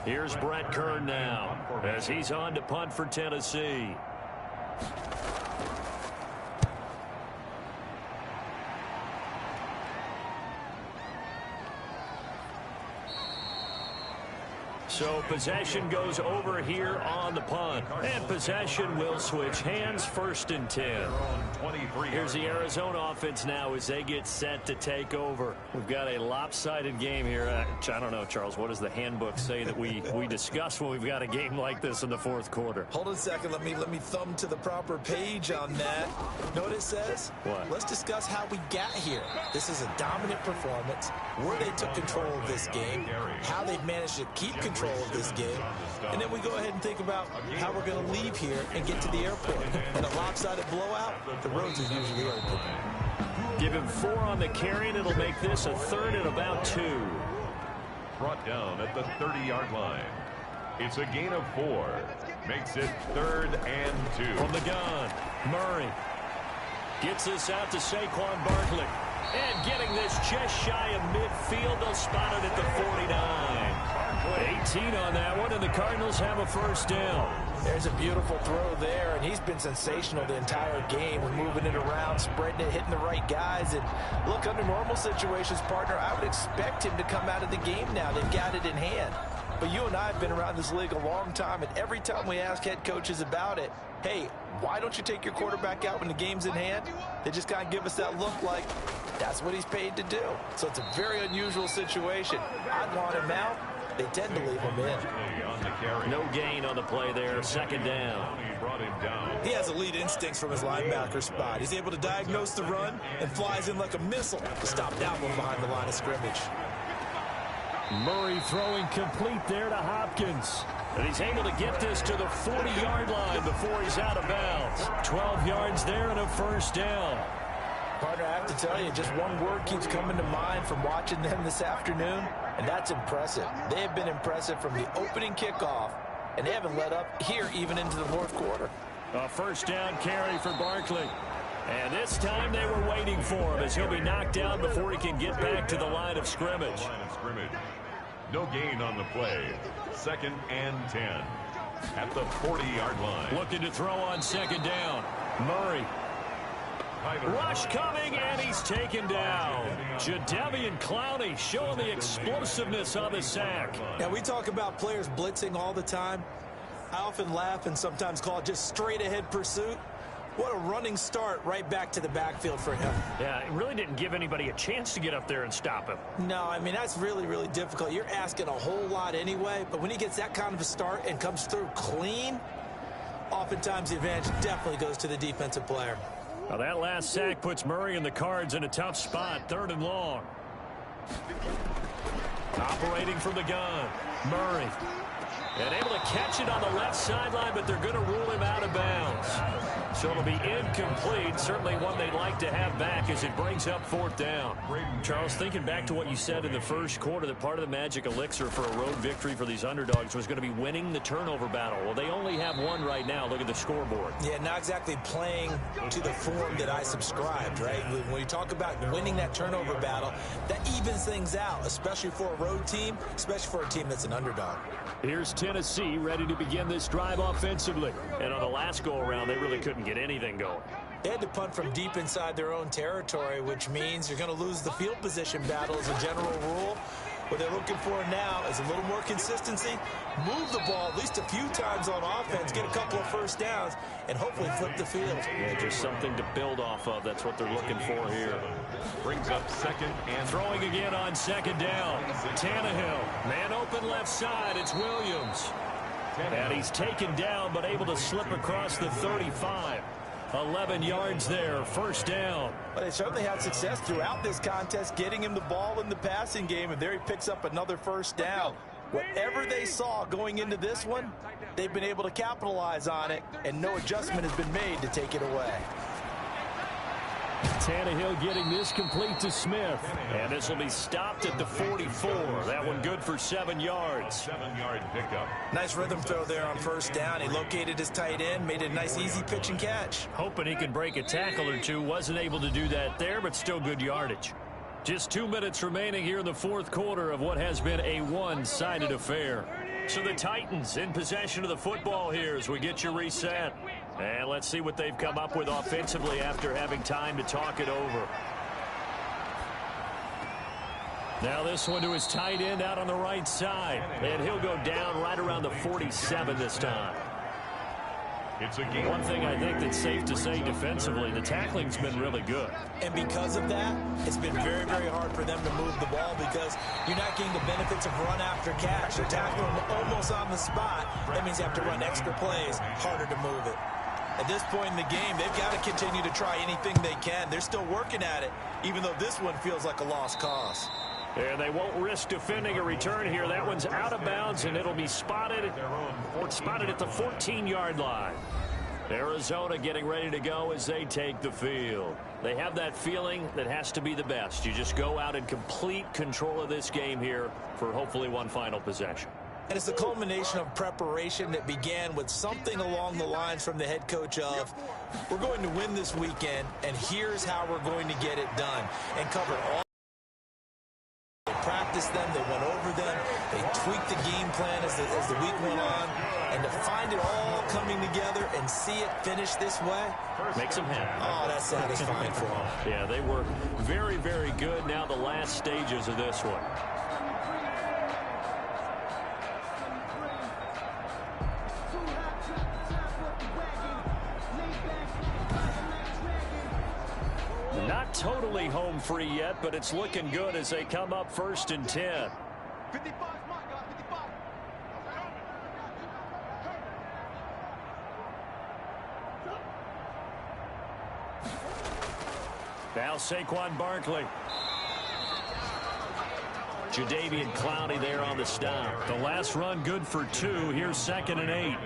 Here's Brett Kern now as he's on to punt for Tennessee. So possession goes over here on the punt. And possession will switch hands, 1st and 10. Here's the Arizona offense now as they get set to take over. We've got a lopsided game here. I don't know, Charles, what does the handbook say that we discuss when we've got a game like this in the 4th quarter? Hold on a second. Let me thumb to the proper page on that. Know what it says? What? Let's discuss how we got here. This is a dominant performance, where they took control of this game, how they've managed to keep control of this game, and then we go ahead and think about how we're going to leave here and get to the airport. In a lopsided blowout, the roads are usually open. Give him 4 on the carry, and it'll make this a 3rd and about 2. Brought down at the 30-yard line. It's a gain of 4. Makes it 3rd and 2. From the gun, Murray gets this out to Saquon Barkley. And getting this just shy of midfield, they'll spot it at the 49. 18 on that one, and the Cardinals have a 1st down. There's a beautiful throw there, and he's been sensational the entire game. We're moving it around, spreading it, hitting the right guys. And look, under normal situations, partner, I would expect him to come out of the game now. They've got it in hand. But you and I have been around this league a long time, and every time we ask head coaches about it, hey, why don't you take your quarterback out when the game's in hand? They just kind of give us that look like that's what he's paid to do. So it's a very unusual situation. I'd want him out. They tend to leave him in. No gain on the play there, 2nd down. He has elite instincts from his linebacker spot. He's able to diagnose the run and flies in like a missile to stop that one behind the line of scrimmage. Murray throwing complete there to Hopkins. And he's able to get this to the 40-yard line before he's out of bounds. 12 yards there and a 1st down. Partner, I have to tell you, just one word keeps coming to mind from watching them this afternoon, and that's impressive. They have been impressive from the opening kickoff, and they haven't let up here even into the 4th quarter. A 1st down carry for Barkley. And this time they were waiting for him as he'll be knocked down before he can get back to the line of scrimmage. No gain on the play. 2nd and 10 at the 40-yard line. Looking to throw on 2nd down. Murray. Rush coming, and he's taken down. Jadeveon Clowney showing the explosiveness on the sack. Now, we talk about players blitzing all the time. I often laugh and sometimes call it just straight-ahead pursuit. What a running start right back to the backfield for him. Yeah, it really didn't give anybody a chance to get up there and stop him. No, I mean, that's really, really difficult. You're asking a whole lot anyway, but when he gets that kind of a start and comes through clean, oftentimes the advantage definitely goes to the defensive player. Now that last sack puts Murray and the Cards in a tough spot, 3rd and long. Operating from the gun, Murray. And able to catch it on the left sideline, but they're going to rule him out of bounds. So it'll be incomplete. Certainly one they'd like to have back as it brings up 4th down. Charles, thinking back to what you said in the 1st quarter, that part of the magic elixir for a road victory for these underdogs was going to be winning the turnover battle. Well, they only have one right now. Look at the scoreboard. Yeah, not exactly playing to the form that I subscribed, right? When you talk about winning that turnover battle, that evens things out, especially for a road team, especially for a team that's an underdog. Here's Tennessee ready to begin this drive offensively. And on the last go-around, they really couldn't get anything going. They had to punt from deep inside their own territory, which means you're going to lose the field position battle as a general rule. What they're looking for now is a little more consistency, move the ball at least a few times on offense, get a couple of 1st downs, and hopefully flip the field. Yeah, just something to build off of. That's what they're looking for here. Brings up 2nd and throwing again on 2nd down. Tannehill, man open left side. It's Williams. And he's taken down, but able to slip across the 35. 11 yards there, 1st down. Well, they certainly had success throughout this contest, getting him the ball in the passing game, and there he picks up another 1st down. Whatever they saw going into this one, they've been able to capitalize on it, and no adjustment has been made to take it away. Tannehill getting this complete to Smith. And this will be stopped at the 44. That one good for 7 yards. 7-yard pickup. Nice rhythm throw there on 1st down. He located his tight end, made it a nice easy pitch and catch. Hoping he could break a tackle or two. Wasn't able to do that there, but still good yardage. Just 2 minutes remaining here in the 4th quarter of what has been a one-sided affair. So the Titans in possession of the football here as we get you reset. And let's see what they've come up with offensively after having time to talk it over. Now this one to his tight end out on the right side. And he'll go down right around the 47 this time. It's a game. One thing I think that's safe to say defensively, the tackling's been really good. And because of that, it's been very, very hard for them to move the ball because you're not getting the benefits of run after catch. You're tackling them almost on the spot. That means you have to run extra plays, harder to move it. At this point in the game, they've got to continue to try anything they can. They're still working at it, even though this one feels like a lost cause. And they won't risk defending a return here. That one's out of bounds, and it'll be spotted at the 14-yard line. Arizona getting ready to go as they take the field. They have that feeling that has to be the best. You just go out in complete control of this game here for hopefully one final possession. And it's a culmination of preparation that began with something along the lines from the head coach of, we're going to win this weekend, and here's how we're going to get it done. And covered all. They practiced them, they went over them, they tweaked the game plan as the week went on, and to find it all coming together and see it finish this way makes them happy. Oh, that's satisfying for them. Yeah, they were very, very good. Now the last stages of this one. Not totally home free yet, but it's looking good as they come up 1st and 10. 55, smart guy, 55. Now Saquon Barkley. Jadeveon Clowney there on the stop. The last run good for 2. Here's 2nd and 8.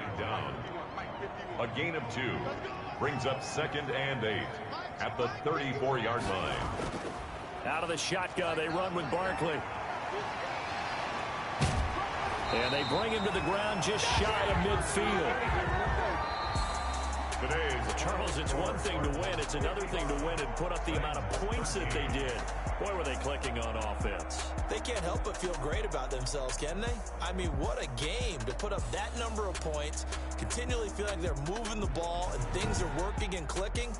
A gain of 2 brings up 2nd and 8 at the 34-yard line. Out of the shotgun, they run with Barkley. And they bring him to the ground just shy of midfield. Charles, it's one thing to win. It's another thing to win and put up the amount of points that they did. Boy, were they clicking on offense. They can't help but feel great about themselves, can they? I mean, what a game to put up that number of points, continually feel like they're moving the ball and things are working and clicking.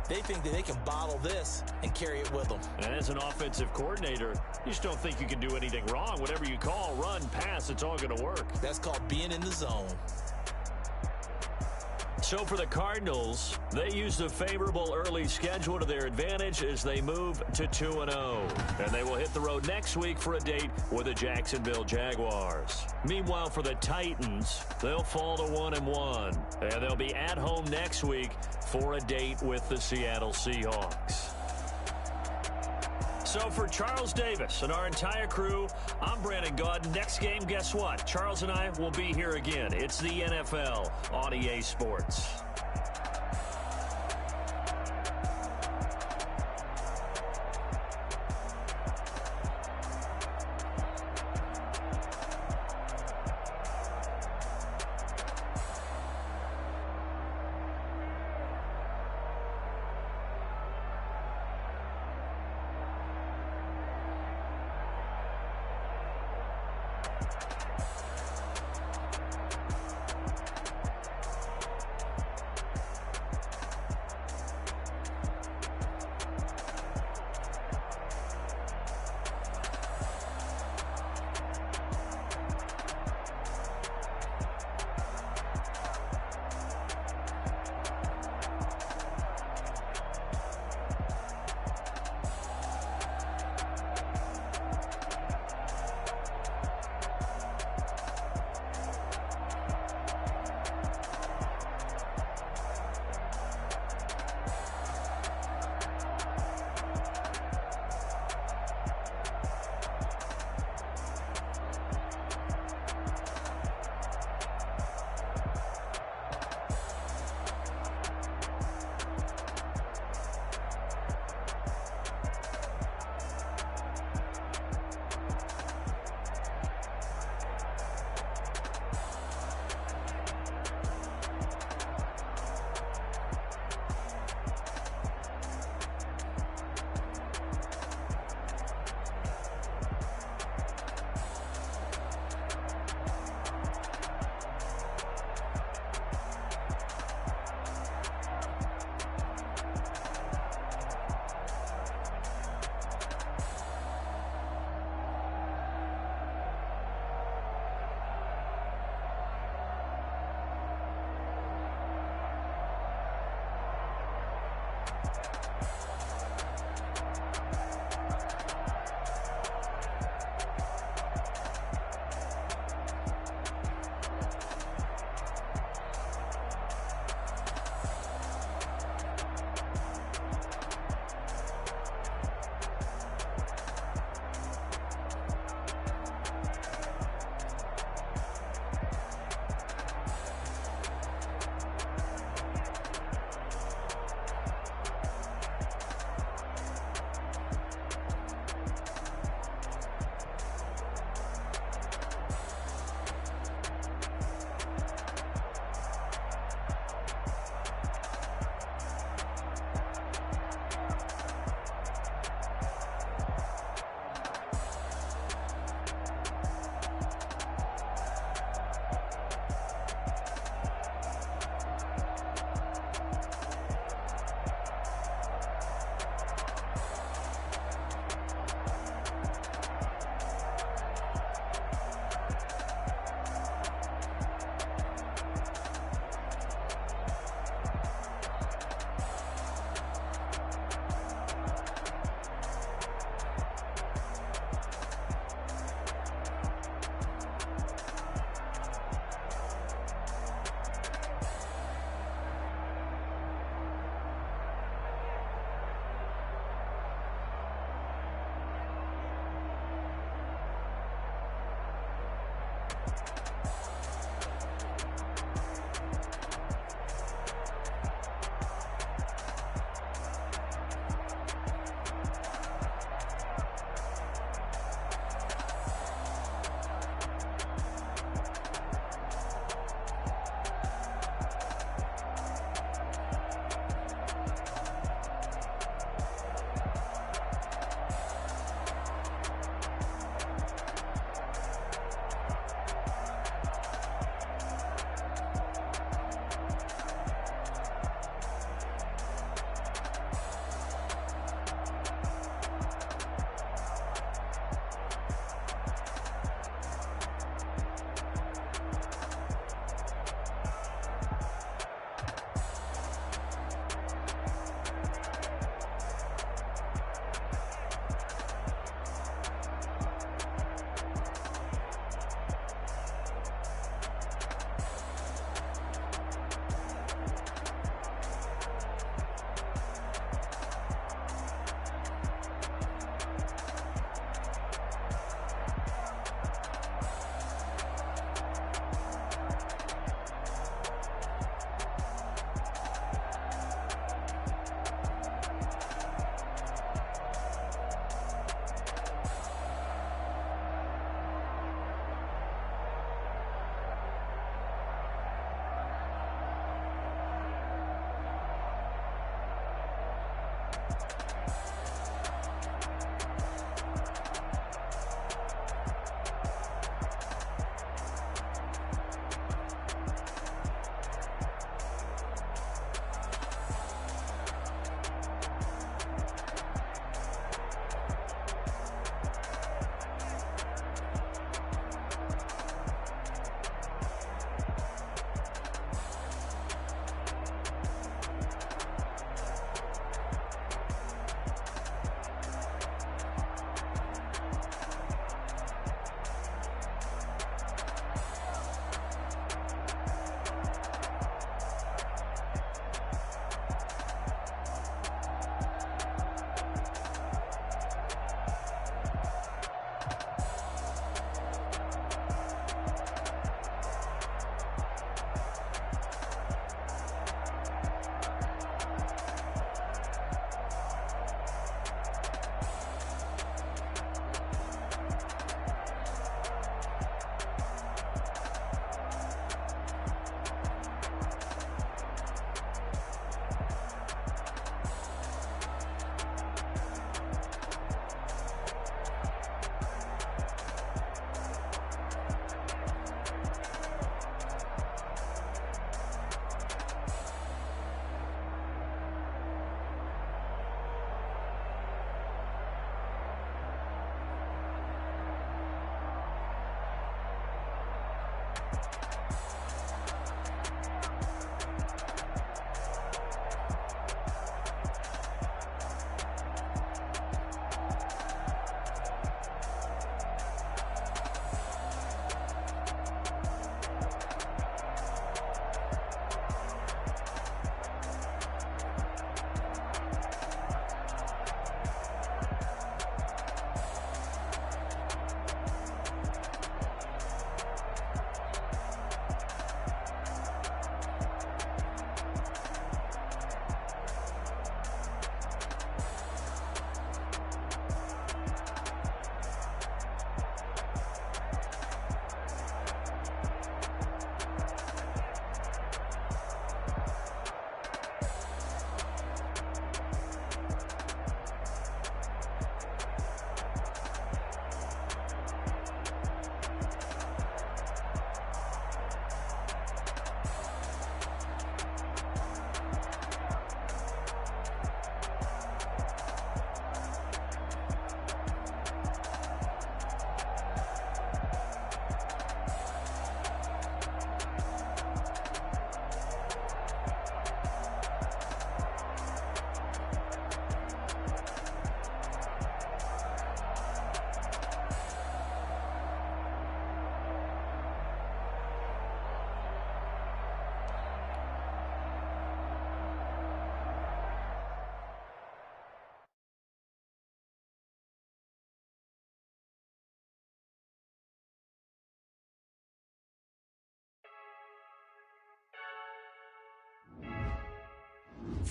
They think that they can bottle this and carry it with them. And as an offensive coordinator, you just don't think you can do anything wrong. Whatever you call, run, pass, it's all going to work. That's called being in the zone. So for the Cardinals, they use the favorable early schedule to their advantage as they move to 2-0. And they will hit the road next week for a date with the Jacksonville Jaguars. Meanwhile, for the Titans, they'll fall to 1-1. And they'll be at home next week for a date with the Seattle Seahawks. So for Charles Davis and our entire crew, I'm Brandon Gaudin. Next game, guess what? Charles and I will be here again. It's the NFL on EA Sports.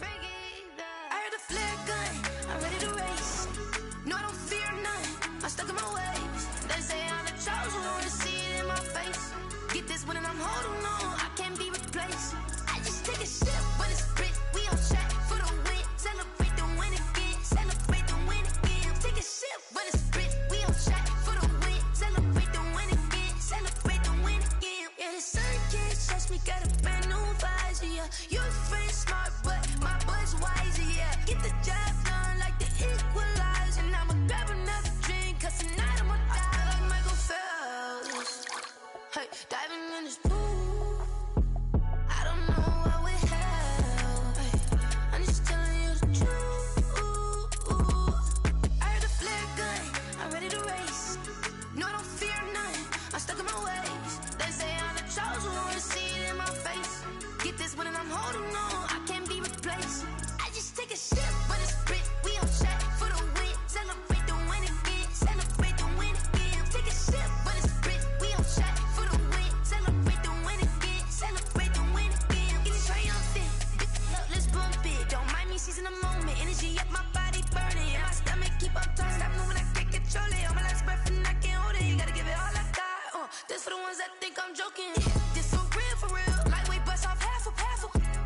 I heard the flare gun, I'm ready to race. No, I don't fear none, I'm stuck in my ways. They say I'm the chosen one, see it in my face. Get this one and I'm holding on, I can't be replaced. I just take a sip, but it's split. We on track for the win. Celebrate the win again, celebrate the win again. Take a sip, but it's split. We on track for the win. Celebrate the win again, celebrate the win again. Yeah, the sun can't touch me, got a brand new visor, yeah. Your friend smart, but my bud's wiser, yeah. Get the job done like the equalizer. And I'ma grab another drink, cause tonight I'ma die like Michael Phelps. Hey, diving in this pool, I don't know what would help. Hey, I'm just telling you the truth. I heard the flare gun, I'm ready to race. No, I don't fear none, I'm stuck in my ways. They say I'm the chosen one, see it in my face. Get this one and I'm holding on, I can't be replaced. I just take a sip, but it's split. We on track for the win. Celebrate the win again, celebrate the win again. Take a sip, but it's split. We on track for the win. Celebrate the win again, celebrate the win again. Get it triumphant, look, let's bump it. Don't mind me seizing the moment. Energy up, my body burning. And my stomach keep up turning. Stop moving, I can't control it. On my last breath and I can't hold it. You gotta give it all I got. This for the ones that think I'm joking. This for real, for real. Lightweight bust off half a.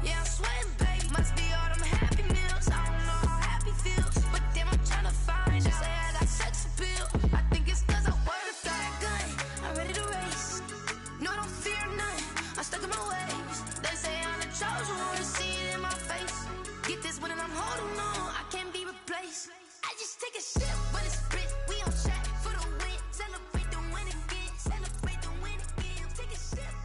Yeah, I'm sweating, babe. Must be all them happy meals. I don't know how happy feels, but damn, I'm tryna find out. Say I got sex appeal. I think it's cause I wear a fire gun. I'm ready to race. No, I don't fear none. I'm stuck in my ways. They say I'm the chosen one, see it in my face. Get this one and I'm holding on, I can't be replaced. I just take a sip, but it's split. We on track for the win. Celebrate the win again, celebrate the win again. Take a sip.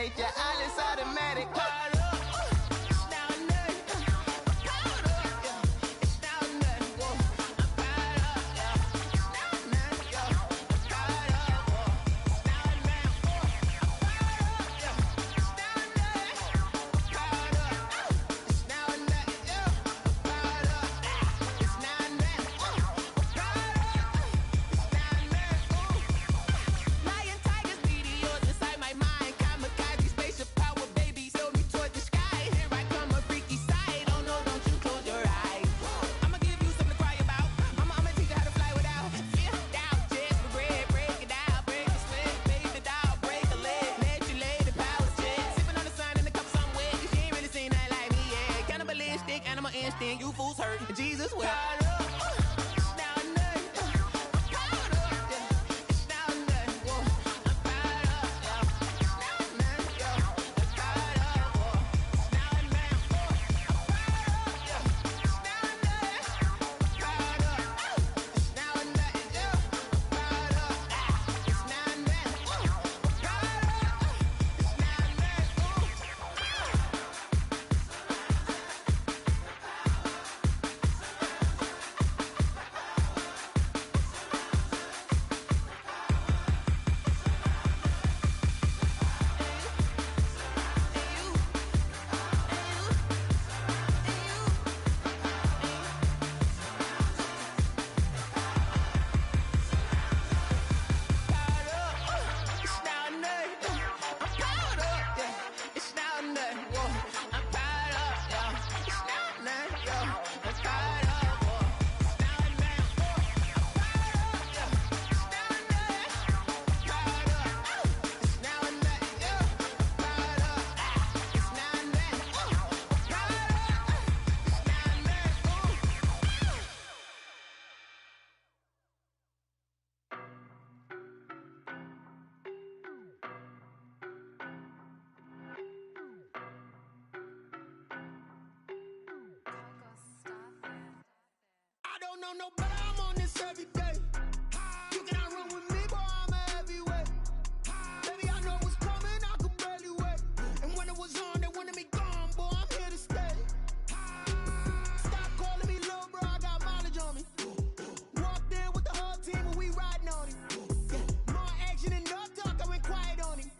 nature, Alice automatic. You fools hurt. Jesus will. No, but I'm on this every day. You cannot run with me, boy, I'm a heavyweight. Baby, I know what's coming, I could barely wait. And when it was on, they wanted me gone, boy, I'm here to stay. Stop calling me little bro, I got mileage on me. Walked in with the whole team and we riding on him. Yeah, more action and no talk, I went quiet on him.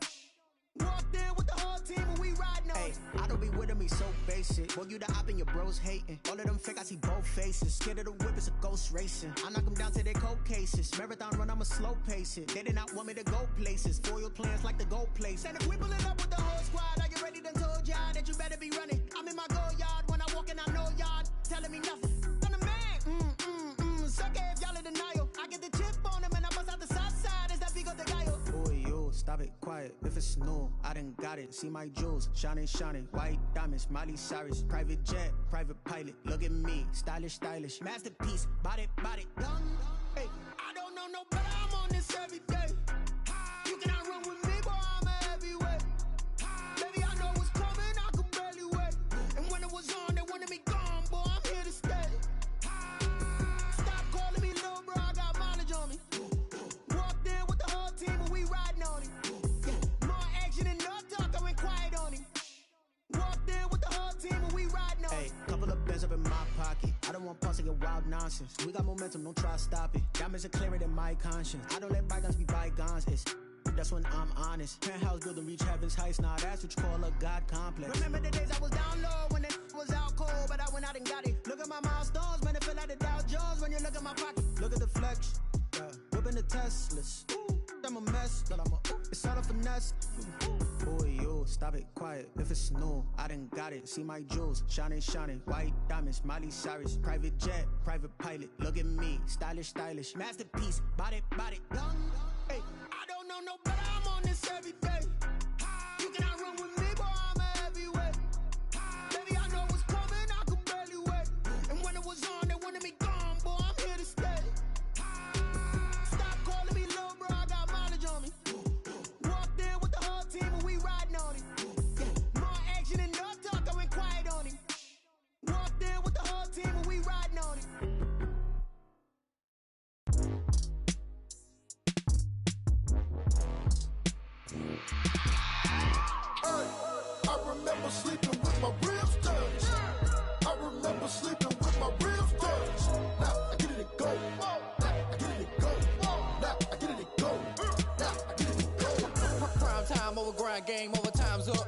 Walked in with the whole team and we riding on him. I don't be with me so basic. Boy, you the op and your bros hating. All of them fake, I see both faces. Scared of the whip, it's a ghost racing. I knock them down to their cold cases. Marathon run, I'ma slow pace it. They did not want me to go places. Foil plans like the goal place. And if we pulling up with the whole squad, are you ready? Done told y'all that you better be running. I'm in my go yard. When I walk in, I know y'all telling me nothing. I'm the man. Suck it if y'all in denial. I get the chip on them and I bust out the south side. Is that Vigo de Gallo? Boy, yo, stop it, quiet. If it's new, I done got it. See my jewels, shining, shining. White diamonds, Miley Cyrus. Private jet, private pilot. Look at me, stylish, stylish. Masterpiece, body, done. Hey, I don't know no better, I'm on this every day. You cannot run with me, boy, I'm a heavyweight. Baby, I know what's coming, I could barely wait. And when it was on, they wanted me gone, boy, I'm here to stay. Stop calling me little bro, I got mileage on me. Walked in with the whole team and we riding on him. Yeah, more action and no talk, I went quiet on him. Walked in with the whole team and we riding on him. Hey, couple of bands up in my pocket. I don't want pause to get wild nonsense. We got momentum, don't try to stop it. Diamonds are clearer than my conscience. I don't let bygones be bygones. That's when I'm honest. Penthouse building reach heaven's heights. Now that's what you call a God complex. Remember the days I was down low when it was out cold, but I went out and got it. Look at my milestones, man, it feel like the Dow Jones when you look at my pocket. Look at the flex, whipping the Teslas. I'm a mess, but it's all a finesse. Boy, yo, stop it, quiet. If it's new, I done got it. See my jewels, shining, shining. White diamonds, Miley Cyrus. Private jet, private pilot. Look at me, stylish, stylish. Masterpiece, body, done. Hey, I don't know no better, I'm on this every day. You cannot run with me, boy, I'm a heavyweight. Baby, I know what's coming, I could barely wait. And when it was on, they wanted me gone, boy, I'm here to stay. Stop calling me little bro, I got mileage on me. Walked in with the whole team and we riding on him. Yeah, more action and no talk, I went quiet on him. Walked in with the whole team and we riding on him. mind game, overtime's up.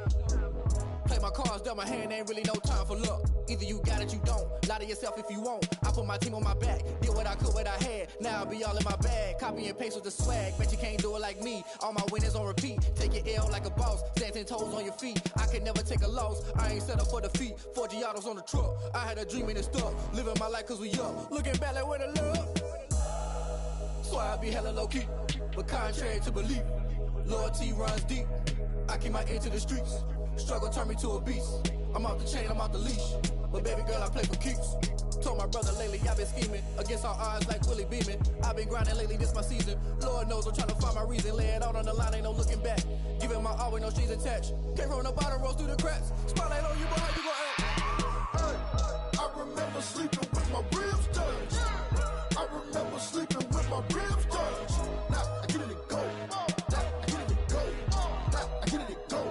Play my cards, dealt my hand, ain't really no time for luck. Either you got it, you don't. Lie to yourself if you won't. I put my team on my back, did what I could, what I had. Now I'll be all in my bag, copy and paste with the swag. Bet you can't do it like me. All my winners on repeat. Take your L like a boss, stand 10 toes on your feet. I can never take a loss. I ain't set up for defeat. 4 Giottos on the truck. I had a dream and it stuck. Living my life cause we up. Looking back like where the love. So I be hella low key, but contrary to belief, loyalty runs deep. I keep my ear to the streets. Struggle turned me to a beast. I'm off the chain, I'm off the leash. But baby girl, I play for keeps. Told my brother lately, I've been scheming against all odds like Willie Beeman. I've been grinding lately, this my season. Lord knows I'm trying to find my reason. Lay it out on the line, ain't no looking back. Giving my all with no strings attached. Came from the bottom, rose through the cracks. Spotlight on you, boy, how you gon' act? Hey, I remember sleeping with my ribs touched. I remember sleeping with my ribs touched. Now I get it to go. Now I get it to go. Now I get it to go.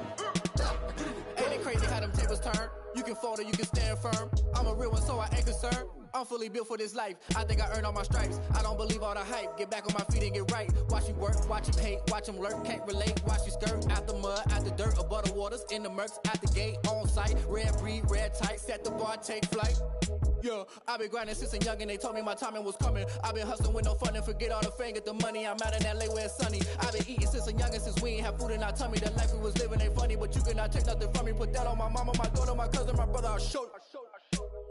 Now I get it to go. Ain't it crazy how them tables turn? You can fold or you can stand firm. I'm a real one, so I ain't concerned. I'm fully built for this life. I think I earned all my stripes. I don't believe all the hype. Get back on my feet and get right. Watch you work, watch him hate, watch him lurk. Can't relate, watch you skirt. Out the mud, out the dirt, above the waters, in the murks, at the gate, on site. Red breed, red tight, set the bar, take flight. Yeah, I've been grinding since a young and they told me my timing was coming. I've been hustling with no fun and forget all the fame, get the money. I'm out in LA where it's sunny. I've been eating since a young and since we ain't have food in our tummy. The life we was living ain't funny, but you cannot take nothing from me. Put that on my mama, my daughter, my cousin, my brother, I'll show you.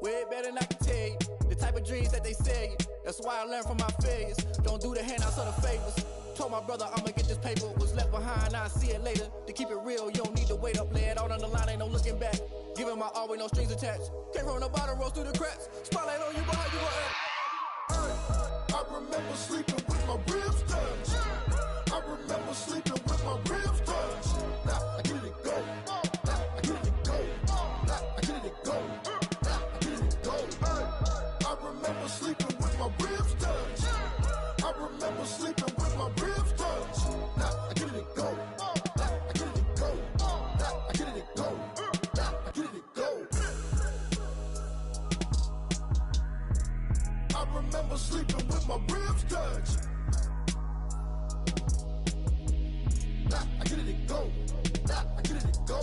Way better than I can tell you. The type of dreams that they sell you. That's why I learned from my failures. Don't do the handouts or the favors. Told my brother I'ma get this paper. Was left behind, I'll see it later. To keep it real, you don't need to wait up. Lay it out on the line, ain't no looking back. Giving my all with no strings attached. Came from the bottom, rose through the cracks. Spotlight on you, boy, how you gon' act? Hey, I remember sleeping with my ribs touched. I remember sleeping with my ribs touched. Now I get it to go. Now I get it to go. Now I get it to go. Now I get it to go. Hey, I remember sleeping with my ribs touched. I remember sleeping with my ribs touched. Now I get it to go. Now I get it to go. Now I get it to go. Now I get it to go. I remember sleeping with my ribs touched. Now I get it to go. Now I get it to go.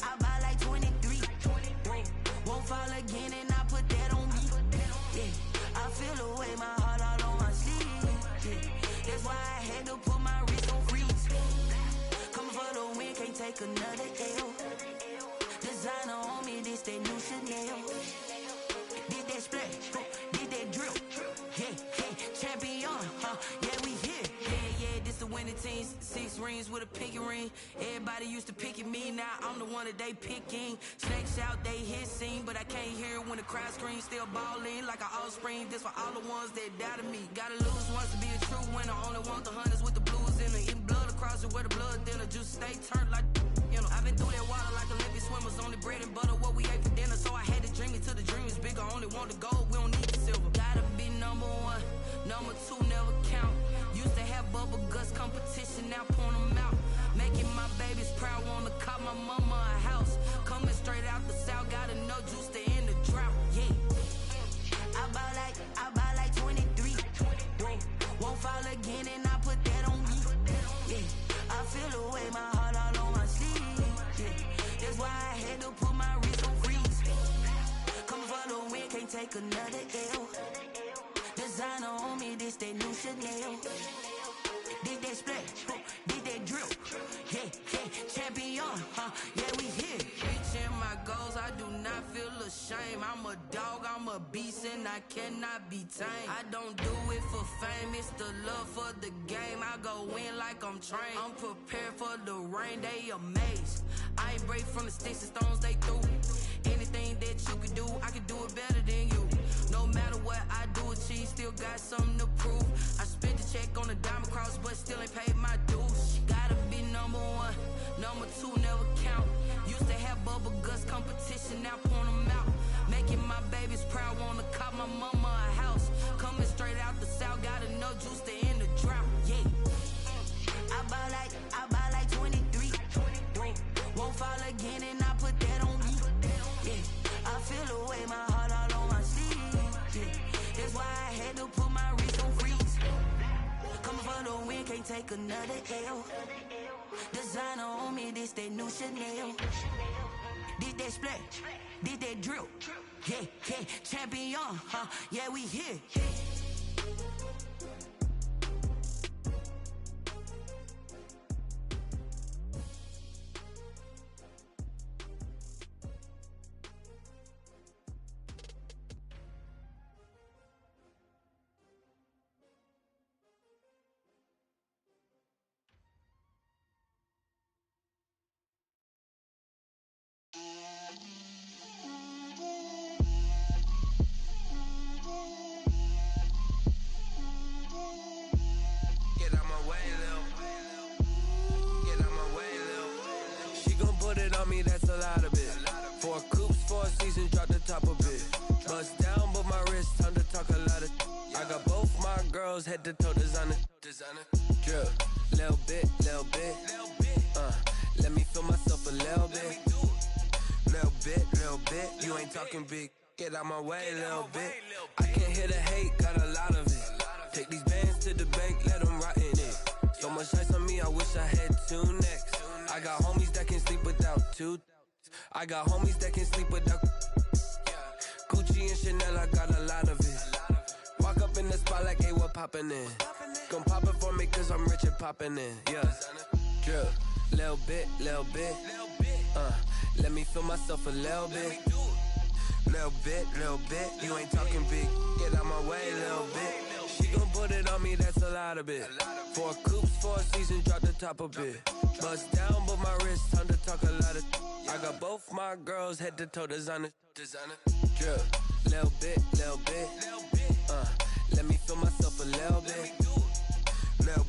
I buy like 23. Won't fall again and I put that on me. Yeah, I feel the way my heart all on my sleeve. Yeah, that's why I had to put my wrist on freeze. Coming for the win, can't take another L. Designer on me, this that new Chanel. Did that splash, did that drill. Yeah, champion, yeah, we here. Yeah, this the winning team. 6 rings with a pinky ring. Everybody used to pick at me, now I'm the one that they picking. Snakes out, they hit scene, but I can't hear it when the crowd screams. Still balling like an offspring. This for all the ones that doubted me. Gotta lose once to be a true winner. Only want the hunters with the blues in it. Eating blood across it where the blood thinner. Just stay turned like, you know. I've been through that water like Olympic swimmers. Only bread and butter, what we ate for dinner. So I had to dream it till the dream is bigger. Only want the gold, we don't need the silver. Gotta be number 1, number 2 never count. Used to have bubble guts competition, now point them out. Making my babies proud, wanna call my mama a house. Coming straight out the south, gotta know juice to end the drought. Yeah, I buy like 23. Won't fall again and I put that on me. Yeah, I feel the way my heart all on my sleeve. Yeah, that's why I had to put my wrist on freeze. Coming for the win, can't take another L. Designer on me, this that new Chanel. Did that splash, did that drill. Yeah, champion, yeah, we here. Reaching my goals, I do not feel ashamed. I'm a dog, I'm a beast, and I cannot be tamed. I don't do it for fame, it's the love for the game. I go in like I'm trained. I'm prepared for the rain, they amazed. I ain't break from the sticks and stones they threw. Anything that you can do, I can do it better than you. No matter what I do, achieve, still got something to prove. I spent the check on the diamond cross, but still ain't paid my dues. Gotta be number 1, number 2 never count. Used to have bubble guts competition, now point them out. Making my babies proud, wanna call my mama a house. Coming straight out the south, gotta know juice to end the another L. Designer on me, this they new Chanel. Did they split? Did they drill? Yeah, yeah, champion, huh? Yeah, we here. That's a lot of it. 4 coops, 4 seasons, drop the top of it. Bust down, but my wrist, time to talk a lot of. I got both my girls head to toe designer. Drip, little bit. Let me feel myself a little bit. Little bit. You ain't talking big. Get out my way, little bit. I can't hear the hate, got a lot of it. Take these bands to the bank, let them rot in it. So much ice on me, I wish I had 2 necks. I got homies that can sleep without 2. I got homies that can sleep without. Gucci and Chanel, I got a lot of it. Walk up in the spot like, hey, what poppin' in? Gon' pop it for me cause I'm rich and poppin' in. Yeah. Drip, little bit. Let me feel myself a little bit. Little bit. You ain't talking big. Get out my way, little bit. She gon' put it on me, that's a lot of it. 4 coops, 4 seasons, drop the top a bit. Bust down, but my wrist, time to talk a lot of. I got both my girls head to toe designer. Drip, little bit. Let me feel myself a little bit. Little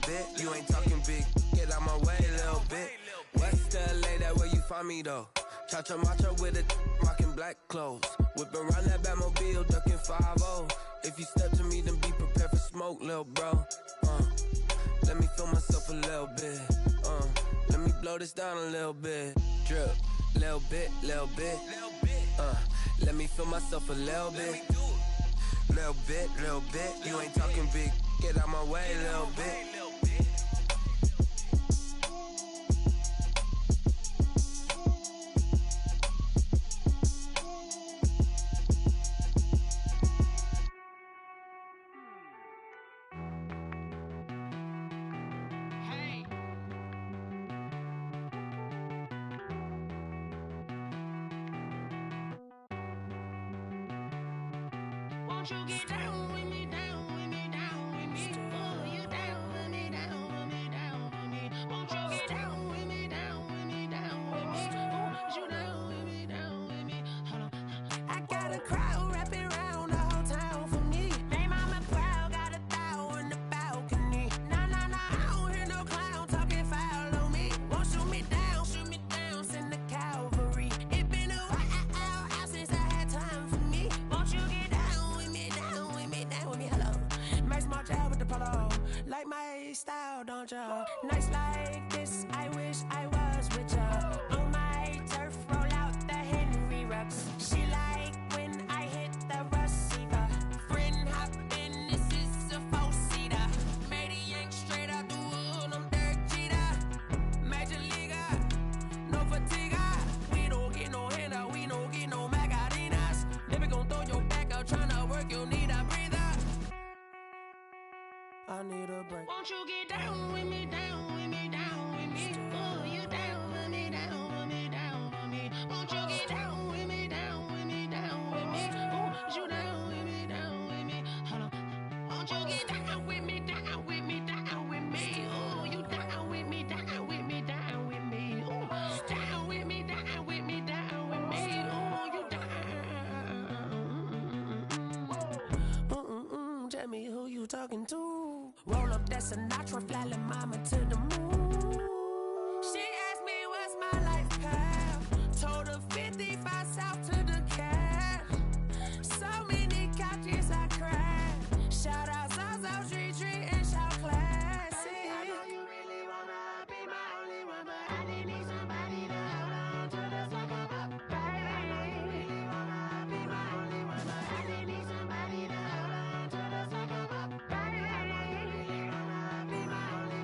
bit. You ain't talking big. Get out my way, little bit. West LA, that where you find me though. Cha-cha matcha with a rockin' black clothes. Whippin' around that Batmobile, duckin' 5-0. If you step to me, then be prepared for smoke, lil' bro. Let me feel myself a little bit. Let me blow this down a little bit. Drip, little bit. Let me feel myself a little bit. Little bit. You ain't talking big. Get out my way, little bit. Won't you get down with me, down with me, down with me? Oh, you down with me, down with me, down with me. Won't you get down with me, down with me, down with me? Oh, you down with me, down with me? Hold on. I got a crowd wrapping around the whole town for me. Name on my proud, got a thou in the balcony. Nah, I don't hear no clown talking foul on me. Won't shoot me down, send the cavalry. It been a while since I had time for me. Won't you get down with me, down with me, down with me? Hello. Max my job with the polo. Like my style, don't ya? Nights like this, I wish I was with ya. On my turf, roll out the Henry Rux. She like when I hit the receiver. Friend hop in, this is a 4-seater. Made a yank straight out the wood, I'm Derek Jeter. Major leaguer, no fatigue. We don't get no handout, we don't get no Macarinas. Never gon' throw your back out, tryna work, you'll need a breather. I need a break. Won't you get down with me, down with me, down with me? Oh, you down with me, down with me, down with me? Won't you get down with me, down with me, down with me? Oh, you down with me, down with me? Hold on. Won't you get down with me, down with me, down with me? Oh, you down with me, down with me, down with me? Oh, down with me, down with me, down with me? Oh, you down. Tell me who you talking to. Roll up that Sinatra, fly la mama to the moon. She asked me what's my life path. Told her 55 south to the cat. So many couches I cried. Shout out Zazo, Tree, and shout classy. I know you really wanna be my only one, but I didn't need somebody to hold on to the second up, baby. I know you really wanna be my only one, but I didn't need somebody to hold on to the second up, baby. I know you really wanna be my only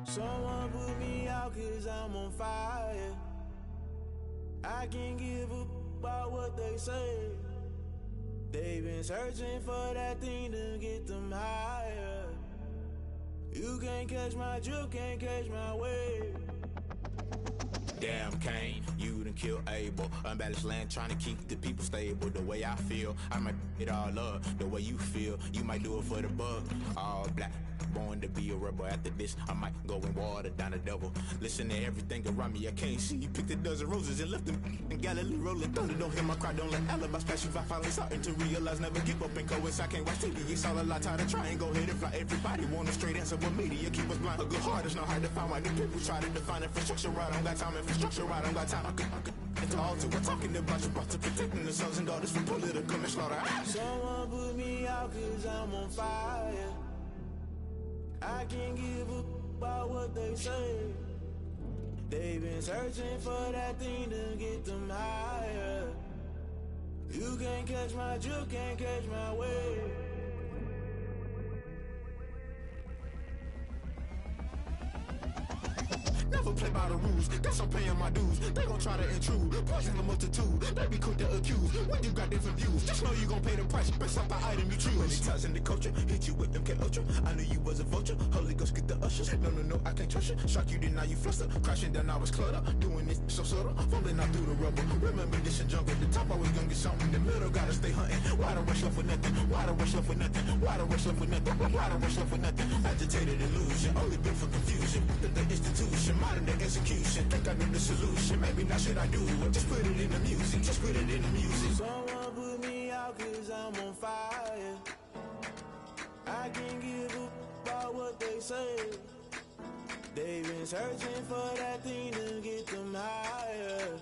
Someone put me out 'cause I'm on fire. I can't give a about what they say. They've been searching for that thing to get them higher. You can't catch my drift, can't catch my wave. Damn, Kane, you done killed Abel. Unbalanced land, trying to keep the people stable. The way I feel, I might it all up. The way you feel, you might do it for the bug. All black, born to be a rebel. After this, I might go and water down the devil. Listen to everything around me, I can't see. You picked a dozen roses and left them in Galilee rolling thunder. Don't hear my cry, don't let alibis pass you. I finally starting to realize, never give up and coincide. I can't watch TV, it's all a lot. Tired of trying, go ahead and fly. Everybody want a straight answer, but media keep us blind. A good heart is not hard to find. Why do people try to define infrastructure right? I don't got time, infrastructure right, I don't got time. I could it's all to we're talking about you, brought to protecting the sons and daughters from political manslaughter. Someone put me out 'cause I'm on fire. I can't give a about what they say. They've been searching for that thing to get them higher. You can't catch my drift, can't catch my wave. Never play by the rules, guess I'm paying my dues. They gon' try to intrude, poison the multitude. They be quick to accuse, when you got different views. Just know you gon' pay the price, based off the item you choose. Many times in the culture, hit you with them K-Ultra. I knew you was a vulture, Holy Ghost get the ushers. No, I can't trust you. Shock you, then now you fluster. Crashing down, I was cluttered. Doing this so subtle, fumbling out through the rubble. Remember this and jump at the top, always gonna get something. The middle gotta stay hunting. Why the rush left with nothing? Why the rush left with nothing? Why the rush left with nothing? Why the rush left with nothing? Agitated illusion, only built for confusion. The institution, modern day execution. Think I know the solution, maybe not should I do it. Just put it in the music, just put it in the music. Someone put me out 'cause I'm on fire. I can't give a about what they say. They've been searching for that thing to get them higher.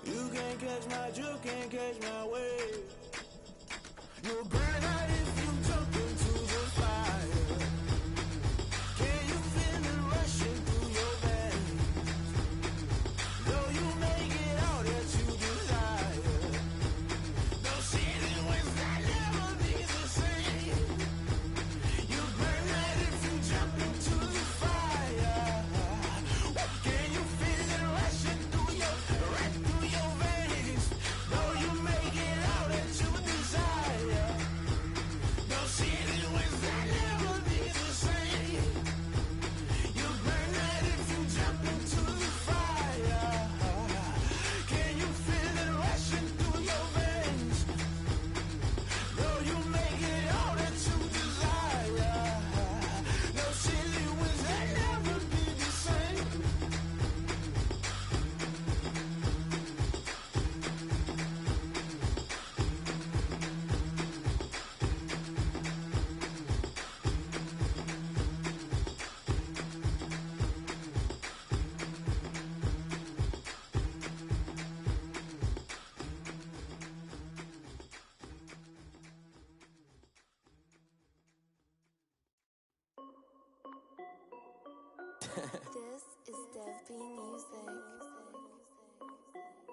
You can't catch my drift, can't catch my wave. You'll burn out if you jump into the fire. Can you feel it rushing through your veins? Though you may get all that you desire, no ceiling wins that never be the same. You burn out if you jump into the fire. Can you feel it rushing through your veins? Though you may get all that you desire, no ceiling wins that never be the same. You burn out if you jump into the fire. Can you feel it rushing through your veins? Though you may get all that you desire, no ceiling wins that never be the same. This is Dev B Music.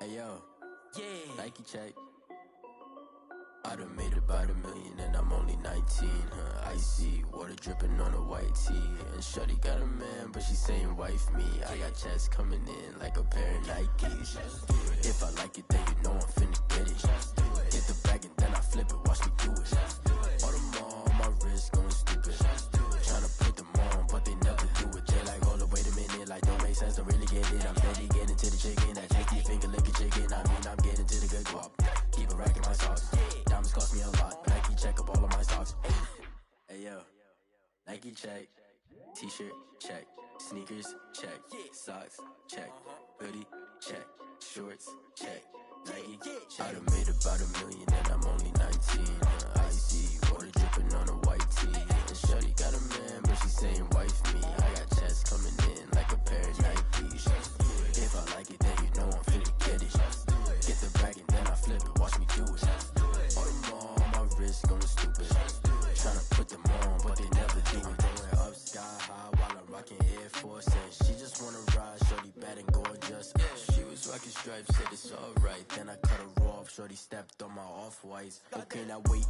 Hey yo, Nike check. I done made about $1 million and I'm only 19, Icy, water dripping on a white tee. And shorty got a man, but she saying wife me. I got checks coming in like a pair of Nikes. If I like it, then you know I'm finna get it. Get the bag and then I flip it, watch me do it. All them on my wrist going stupid. Tryna put them on, but they never do it. They like, hold up, wait a minute, like don't make sense, don't really get it. I'm steady getting to the chicken, that tasty finger licking chicken. I mean, I'm getting to the good guap. Keep a rack in my sauce. Diamonds cost me a lot. Nike check up all of my stocks. Hey yo, Nike check. T-shirt check. Sneakers check. Socks check. Hoodie check. Shorts check. Nike check. I done made about $1 million and I'm only 19. Icy, water dripping on a white tee. And shorty got a man, but she saying wife me. I got checks coming in like a pair of Nikes. If I like it, then you know I'm finna get it. Get the bag and then I flip it, watch me do it. All them on my wrist going stupid. Tryna put them on, but they never do it. Going up sky high while I'm rocking Air Force. And she just wanna ride, shorty bad and gorgeous. She was rocking stripes, said it's alright. Then I cut her off, shorty stepped on my off-whites. Okay, now wait,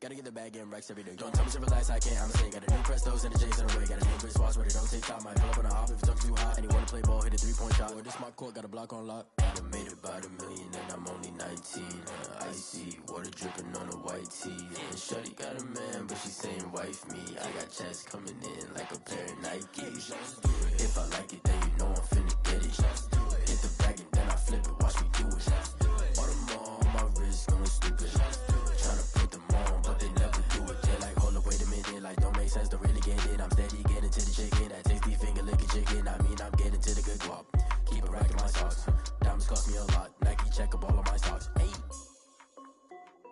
gotta get the bag, getting racks every day. Don't tell me to relax, I can't, I'm saying. Got a new Prestos and the J's in the way. Got a new Chris Foss, ready, don't take time. Might pull up on a hop if it's too hot. And he wanna play ball, hit a 3-point shot. Or this my court, got a block on lock. I done made it by the million and I'm only 19. Icy, water dripping on a white tee. And Shorty got a man, but she saying wife me. I got checks coming in like a pair of Nikes. If I like it, then you know I'm finna get it. Hit the bag and then I flip it, watch me do it. All them on my wrist going stupid. Tryna put them on, but they never do it. They're like, hold up, wait a minute, like don't make sense, don't really get it. I'm steady getting to the chicken, that tasty finger licking chicken. I mean, I'm getting to the good guap. Keep it racking my socks. Diamonds cost me a lot. Nike check up all of my stocks. Hey,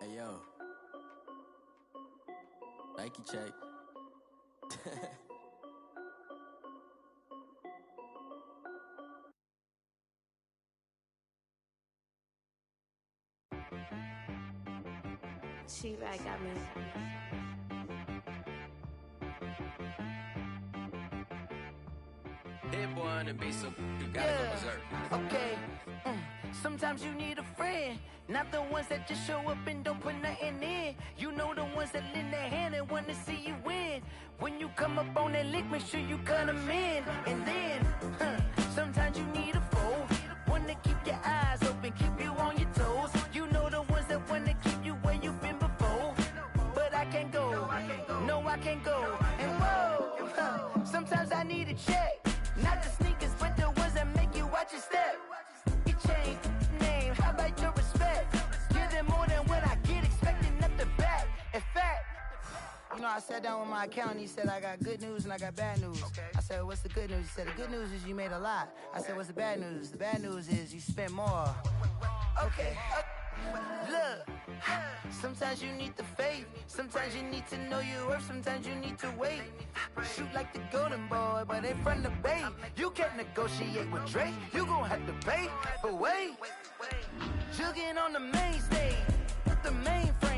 hey yo, Nike check. She right got me. Hit boy on the beat, so you gotta go berserk. Okay. Sometimes you need a friend, not the ones that just show up and don't put nothing in. You know the ones that lend their hand and want to see you win. When you come up on that lick, make sure you cut them in. And then, sometimes you need a foe, one to keep your eyes open, keep you on your toes. You know the ones that want to keep you where you've been before. But I can't go, no I can't go. And whoa, sometimes I need a check, not the sneakers, but the ones that make you watch your step. You change name, how about your respect? Give them more than what I get, expecting up the back. In fact, you know, I sat down with my accountant, he said I got good news and I got bad news. I said, what's the good news? He said, the good news is you made a lot. I said, what's the bad news? The bad news is you spent more. Okay, look, sometimes you need the faith, sometimes you need to know your worth, sometimes you need to wait. Shoot like the golden boy, but in front of the bay. You can't negotiate with Drake, you gon' have to pay. But wait, jugging on the main stage, with the mainframe.